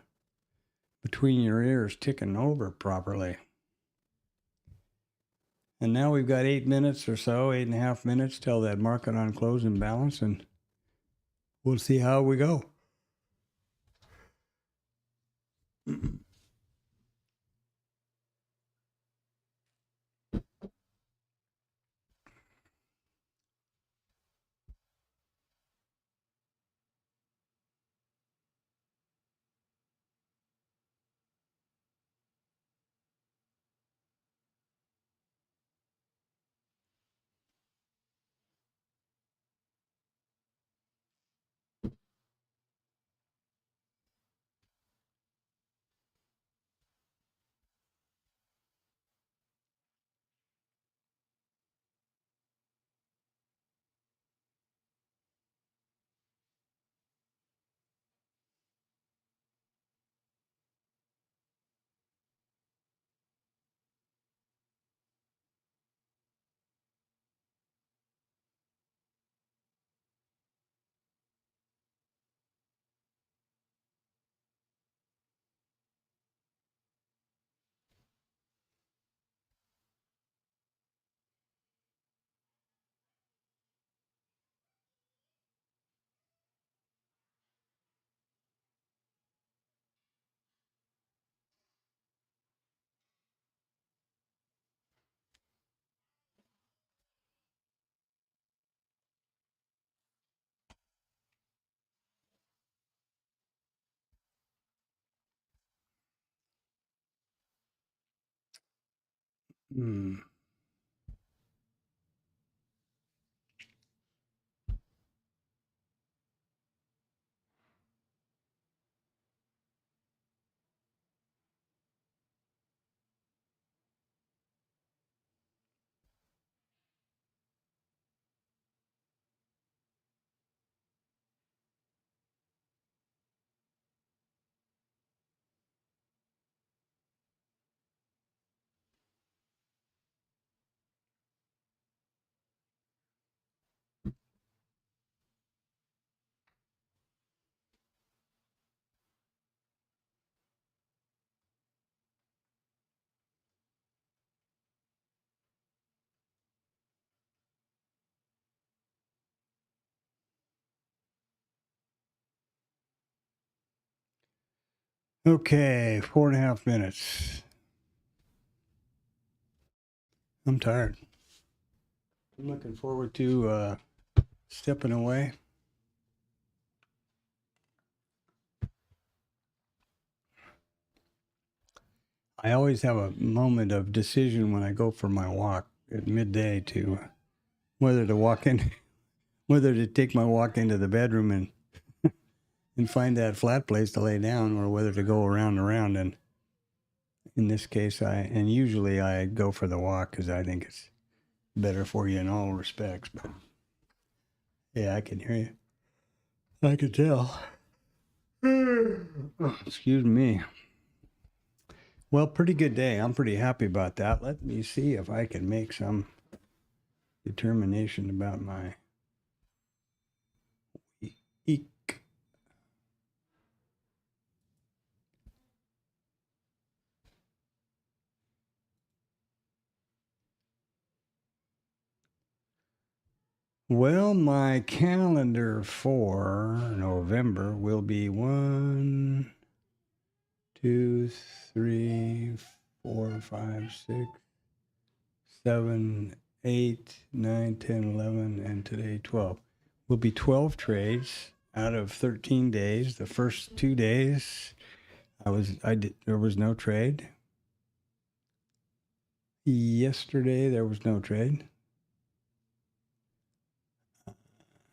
between your ears ticking over properly. And now we've got 8 minutes or so, 8.5 minutes till that market on close and balance, and we'll see how we go. Hmm. Okay, 4.5 minutes. I'm tired. I'm looking forward to stepping away. I always have a moment of decision when I go for my walk at midday to whether to walk in, whether to take my walk into the bedroom and find that flat place to lay down, or whether to go around and around. And in this case, usually I go for the walk because I think it's better for you in all respects. But yeah, I can hear you. I can tell. Excuse me. Well, pretty good day. I'm pretty happy about that. Let me see if I can make some determination about my eek. Well, my calendar for November will be 1, 2, 3, 4, 5, 6, 7, 8, 9, 10, 11, and today 12. Will be 12 trades out of 13 days. The first 2 days there was no trade. Yesterday there was no trade.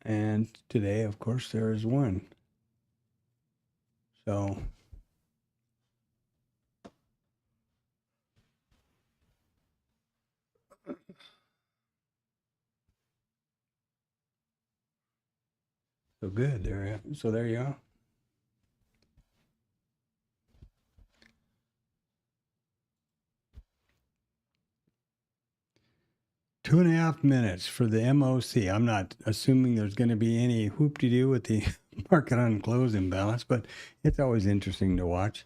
And today, of course, there is one. So good there. So there you go. Two and a half minutes for the MOC. I'm not assuming there's going to be any whoop-de-doo with the market on close imbalance, but it's always interesting to watch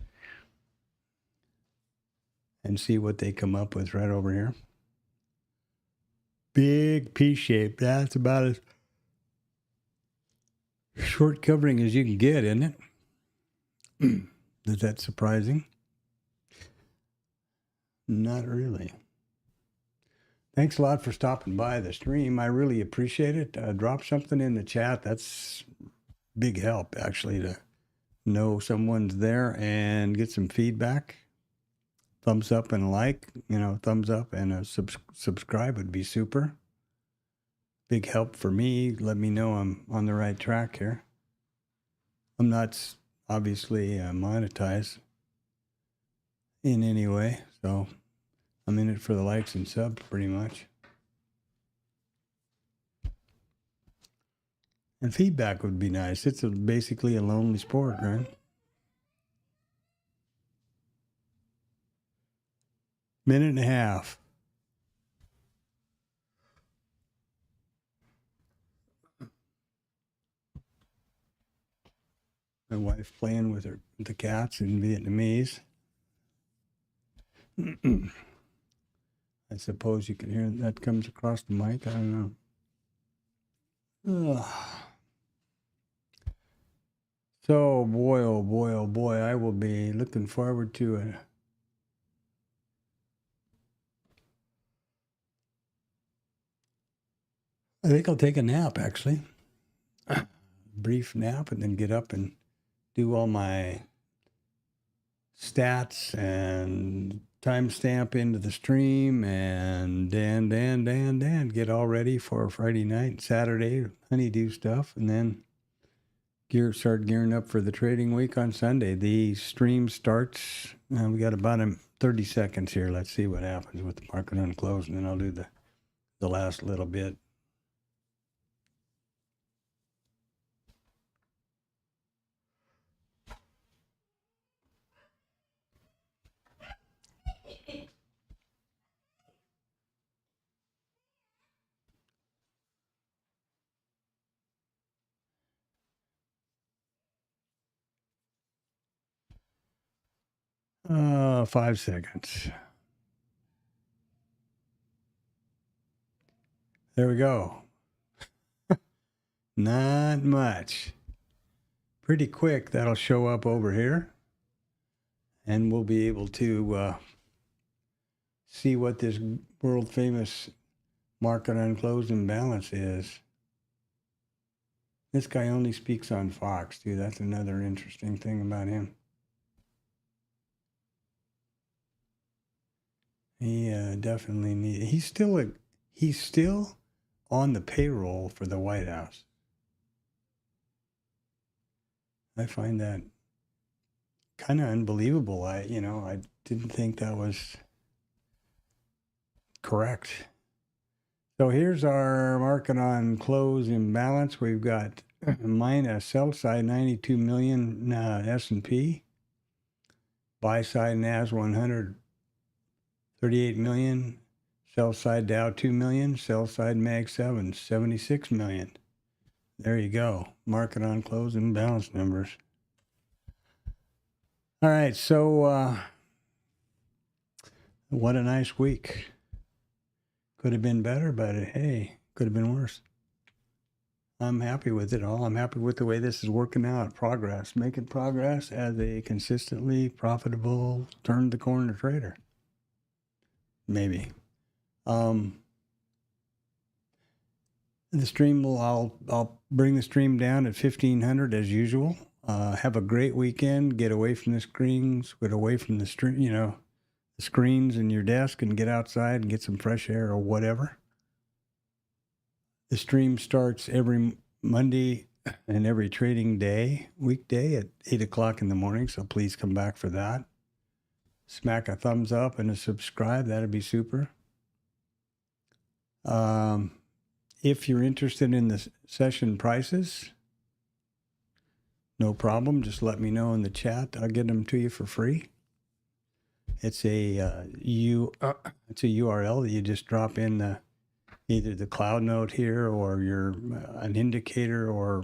and see what they come up with right over here. Big P shape. That's about as short covering as you can get, isn't it? Is that surprising? Not really. Thanks a lot for stopping by the stream. I really appreciate it. Drop something in the chat. That's big help, actually, to know someone's there and get some feedback. Thumbs up and like, thumbs up and a subscribe would be super. Big help for me. Let me know I'm on the right track here. I'm not obviously monetized in any way, so I'm in it for the likes and subs pretty much. And feedback would be nice. It's basically a lonely sport, right? Minute and a half. My wife playing with the cats in Vietnamese. I suppose you can hear that comes across the mic. I don't know. Ugh. So, boy, oh boy, I will be looking forward to it. I think I'll take a nap, actually. Brief nap, and then get up and do all my stats and timestamp into the stream and Dan, get all ready for Friday night, Saturday, honeydew stuff, and then start gearing up for the trading week on Sunday. The stream starts, we got about 30 seconds here. Let's see what happens with the market unclosed, and then I'll do the last little bit. Oh, 5 seconds. There we go. Not much. Pretty quick, that'll show up over here. and we'll be able to see what this world famous market on close imbalance is. This guy only speaks on Fox, too. That's another interesting thing about him. He definitely needs. He's still on the payroll for the White House. I find that kind of unbelievable. I didn't think that was correct. So here's our market on close imbalance. We've got minus sell side 92 million S&P, buy side NAS 100 38 million, sell side Dow 2 million, sell side Mag 7 76 million. There you go. Market on close imbalance numbers. All right, so what a nice week. Could have been better, but hey, could have been worse. I'm happy with it all. I'm happy with the way this is working out. Progress, making progress as a consistently profitable, turn the corner trader. Maybe. The stream will. I'll bring the stream down at 1500 as usual. Have a great weekend. Get away from the screens. Get away from the stream. The screens in your desk, and get outside and get some fresh air or whatever. The stream starts every Monday and every trading day, weekday at 8 o'clock in the morning. So please come back for that. Smack a thumbs up and a subscribe. That'd be super. If you're interested in the session prices, no problem. Just let me know in the chat. I'll get them to you for free. It's a URL that you just drop in either the cloud note here or an indicator or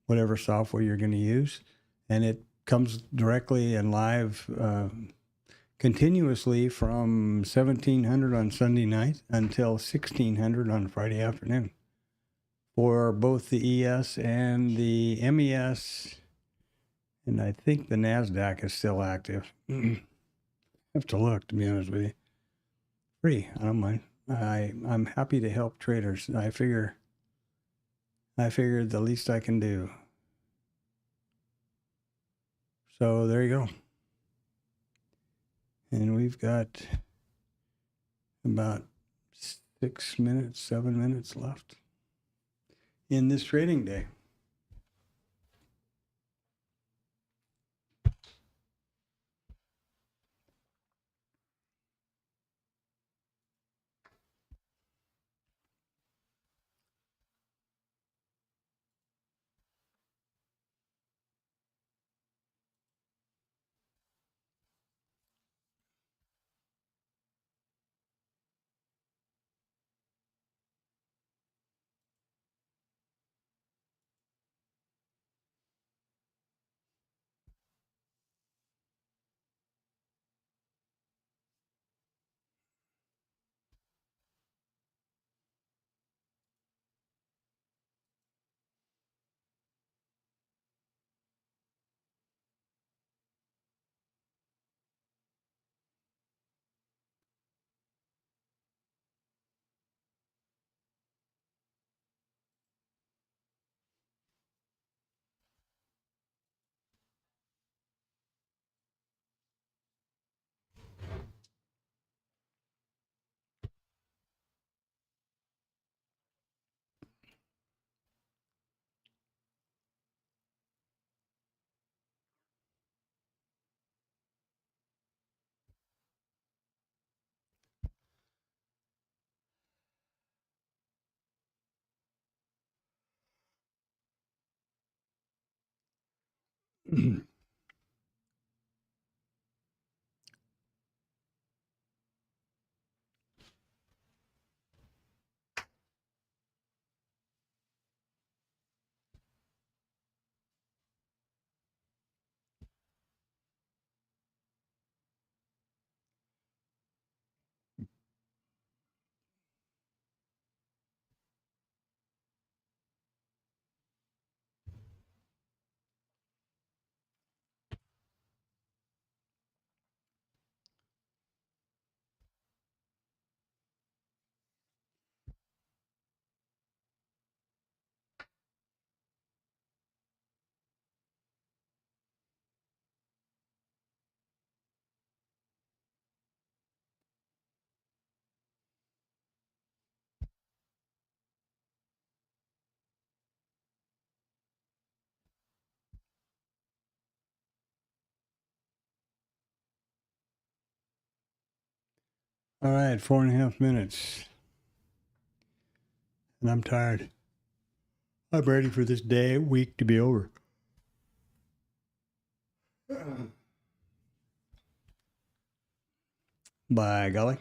whatever software you're going to use, and it comes directly and live continuously from 1700 on Sunday night until 1600 on Friday afternoon for both the ES and the MES, and I think the NASDAQ is still active. I have to look, to be honest with you. Free, I don't mind. I'm happy to help traders. I figured the least I can do. So there you go. And we've got about 7 minutes left in this trading day. All right, 4.5 minutes. And I'm tired. I'm ready for this week to be over. By golly.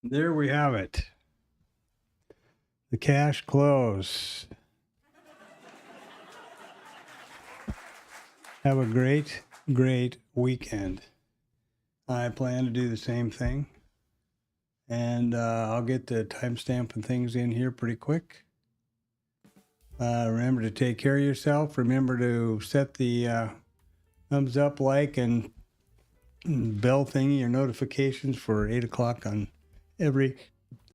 There we have it. The cash close. Have a great, great weekend. I plan to do the same thing. And I'll get the timestamp and things in here pretty quick. Remember to take care of yourself. Remember to set the thumbs up, like, and bell thingy or notifications for 8 o'clock on every